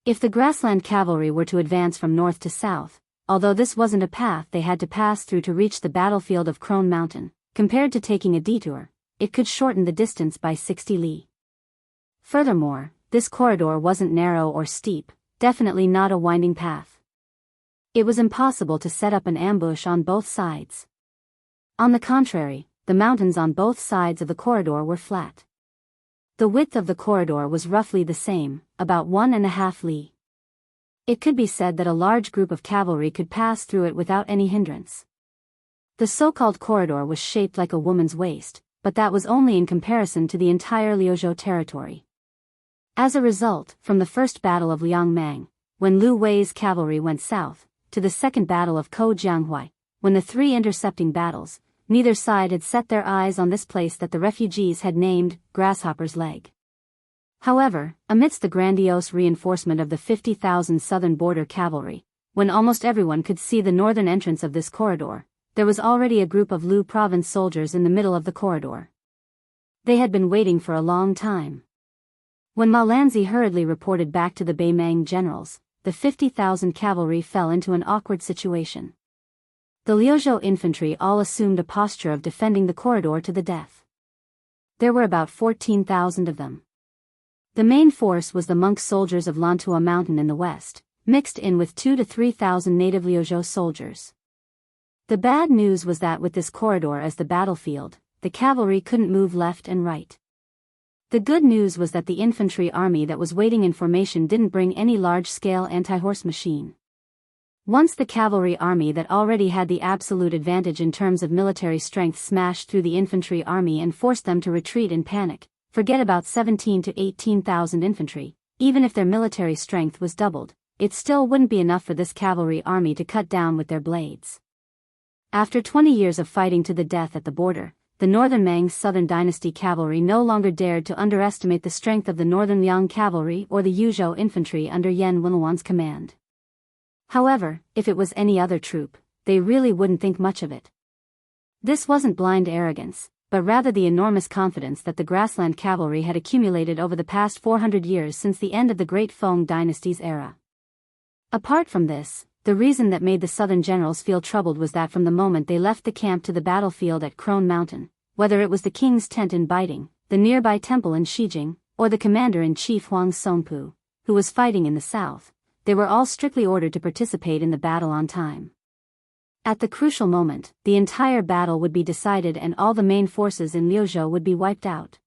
If the grassland cavalry were to advance from north to south, although this wasn't a path they had to pass through to reach the battlefield of Crone Mountain, compared to taking a detour, it could shorten the distance by 60 li. Furthermore, this corridor wasn't narrow or steep, definitely not a winding path. It was impossible to set up an ambush on both sides. On the contrary, the mountains on both sides of the corridor were flat. The width of the corridor was roughly the same, about 1.5 li. It could be said that a large group of cavalry could pass through it without any hindrance. The so-called corridor was shaped like a woman's waist, but that was only in comparison to the entire Liuzhou territory. As a result, from the first battle of Liangmang, when Lu Wei's cavalry went south, to the second battle of Ko Jianghuai, when the 3 intercepting battles, neither side had set their eyes on this place that the refugees had named Grasshopper's Leg. However, amidst the grandiose reinforcement of the 50,000 southern border cavalry, when almost everyone could see the northern entrance of this corridor, there was already a group of Lu province soldiers in the middle of the corridor. They had been waiting for a long time. When Ma Lanzi hurriedly reported back to the Beimang generals, the 50,000 cavalry fell into an awkward situation. The Liuzhou infantry all assumed a posture of defending the corridor to the death. There were about 14,000 of them. The main force was the monk soldiers of Lantua Mountain in the west, mixed in with 2,000 to 3,000 native Liuzhou soldiers. The bad news was that with this corridor as the battlefield, the cavalry couldn't move left and right. The good news was that the infantry army that was waiting in formation didn't bring any large-scale anti-horse machine. Once the cavalry army that already had the absolute advantage in terms of military strength smashed through the infantry army and forced them to retreat in panic, forget about 17,000 to 18,000 infantry, even if their military strength was doubled, it still wouldn't be enough for this cavalry army to cut down with their blades. After 20 years of fighting to the death at the border, the Northern Mang's Southern Dynasty cavalry no longer dared to underestimate the strength of the Northern Liang cavalry or the Yuzhou infantry under Yan Wenluan's command. However, if it was any other troop, they really wouldn't think much of it. This wasn't blind arrogance, but rather the enormous confidence that the grassland cavalry had accumulated over the past 400 years since the end of the Great Feng dynasty's era. Apart from this, the reason that made the southern generals feel troubled was that from the moment they left the camp to the battlefield at Crone Mountain, whether it was the king's tent in Baiting, the nearby temple in Shijing, or the commander-in-chief Huang Songpu, who was fighting in the south, they were all strictly ordered to participate in the battle on time. At the crucial moment, the entire battle would be decided and all the main forces in Liuzhou would be wiped out.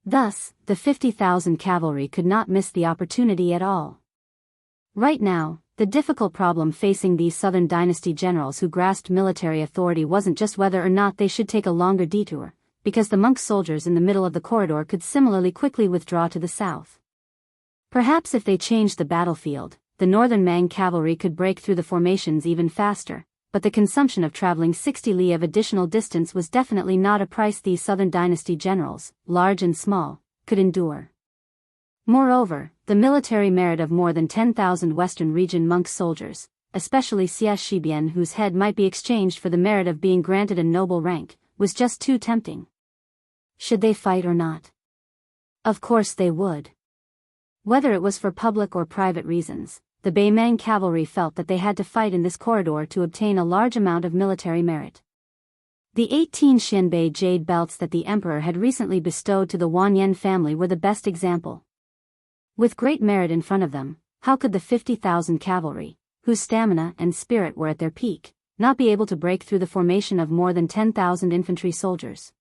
Thus, the 50,000 cavalry could not miss the opportunity at all. Right now, the difficult problem facing these southern dynasty generals who grasped military authority wasn't just whether or not they should take a longer detour, because the monk soldiers in the middle of the corridor could similarly quickly withdraw to the south. Perhaps if they changed the battlefield, the northern Mang cavalry could break through the formations even faster, but the consumption of traveling 60 li of additional distance was definitely not a price these southern dynasty generals, large and small, could endure. Moreover, the military merit of more than 10,000 western region monk soldiers, especially Xia Shibian, whose head might be exchanged for the merit of being granted a noble rank, was just too tempting. Should they fight or not? Of course they would. Whether it was for public or private reasons, the Beimang cavalry felt that they had to fight in this corridor to obtain a large amount of military merit. The 18 Xianbei jade belts that the emperor had recently bestowed to the Wanyan family were the best example. With great merit in front of them, how could the 50,000 cavalry, whose stamina and spirit were at their peak, not be able to break through the formation of more than 10,000 infantry soldiers?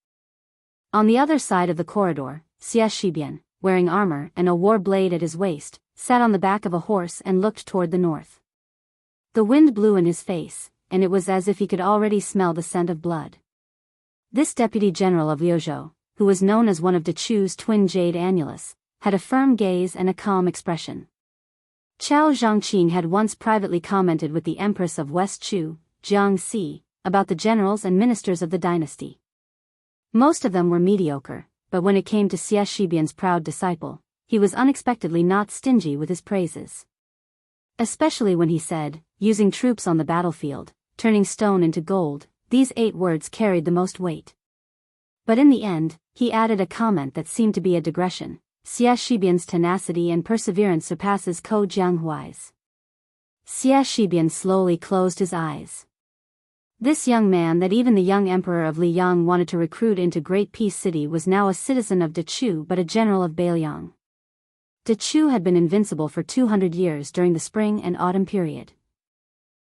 On the other side of the corridor, Xia Shibian, wearing armor and a war blade at his waist, sat on the back of a horse and looked toward the north. The wind blew in his face, and it was as if he could already smell the scent of blood. This deputy general of Liuzhou, who was known as one of Dechu's twin jade annulus, had a firm gaze and a calm expression. Chao Zhangqing had once privately commented with the empress of West Chu, Jianghu, about the generals and ministers of the dynasty. Most of them were mediocre, but when it came to Xia Shibian's proud disciple, he was unexpectedly not stingy with his praises. Especially when he said, using troops on the battlefield, turning stone into gold, these 8 words carried the most weight. But in the end, he added a comment that seemed to be a digression: Xia Shibian's tenacity and perseverance surpasses Ko Jianghui's. Xia Shibian slowly closed his eyes. This young man that even the young emperor of Liyang wanted to recruit into Great Peace City was now a citizen of Dechu but a general of Beiliang. Dechu had been invincible for 200 years during the spring and autumn period.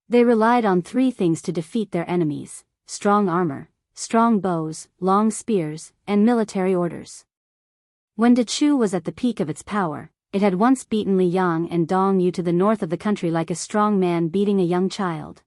They relied on 3 things to defeat their enemies: strong armor, strong bows, long spears, and military orders. When Dechu was at the peak of its power, it had once beaten Liyang and Dongyu to the north of the country like a strong man beating a young child.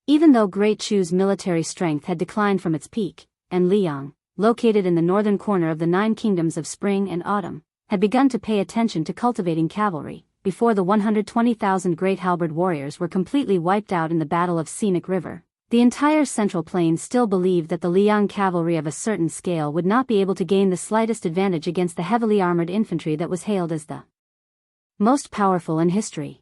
Even though Great Chu's military strength had declined from its peak, and Liyang, located in the northern corner of the 9 kingdoms of spring and autumn, had begun to pay attention to cultivating cavalry, before the 120,000 great halberd warriors were completely wiped out in the Battle of Scenic River, the entire Central Plain still believed that the Liyang cavalry of a certain scale would not be able to gain the slightest advantage against the heavily armored infantry that was hailed as the most powerful in history.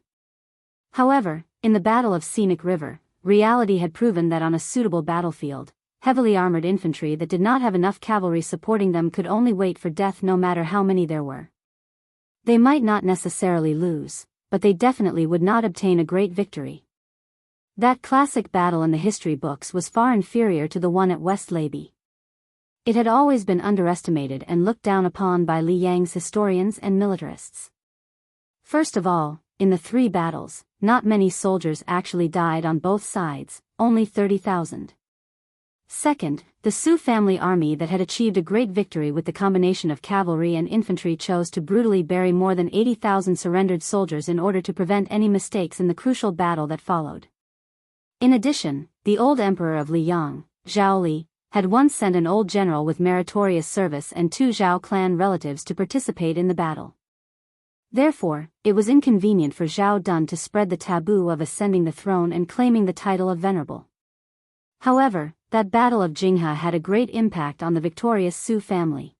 However, in the Battle of Scenic River, reality had proven that on a suitable battlefield, heavily armored infantry that did not have enough cavalry supporting them could only wait for death no matter how many there were. They might not necessarily lose, but they definitely would not obtain a great victory. That classic battle in the history books was far inferior to the one at West Leiby. It had always been underestimated and looked down upon by Liyang's historians and militarists. First of all, in the 3 battles, not many soldiers actually died on both sides, only 30,000. Second, the Su family army that had achieved a great victory with the combination of cavalry and infantry chose to brutally bury more than 80,000 surrendered soldiers in order to prevent any mistakes in the crucial battle that followed. In addition, the old emperor of Liyang, Zhao Li, had once sent an old general with meritorious service and 2 Zhao clan relatives to participate in the battle. Therefore, it was inconvenient for Zhao Dun to spread the taboo of ascending the throne and claiming the title of venerable. However, that battle of Jinghe had a great impact on the victorious Su family.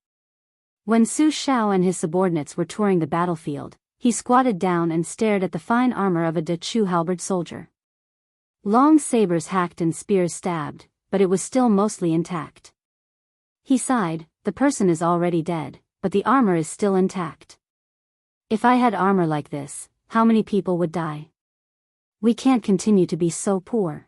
When Su Shao and his subordinates were touring the battlefield, He squatted down and stared at the fine armor of a Dachu halberd soldier. Long sabers hacked and spears stabbed, but it was still mostly intact. He sighed, the person is already dead, but the armor is still intact. If I had armor like this, how many people would die? We can't continue to be so poor.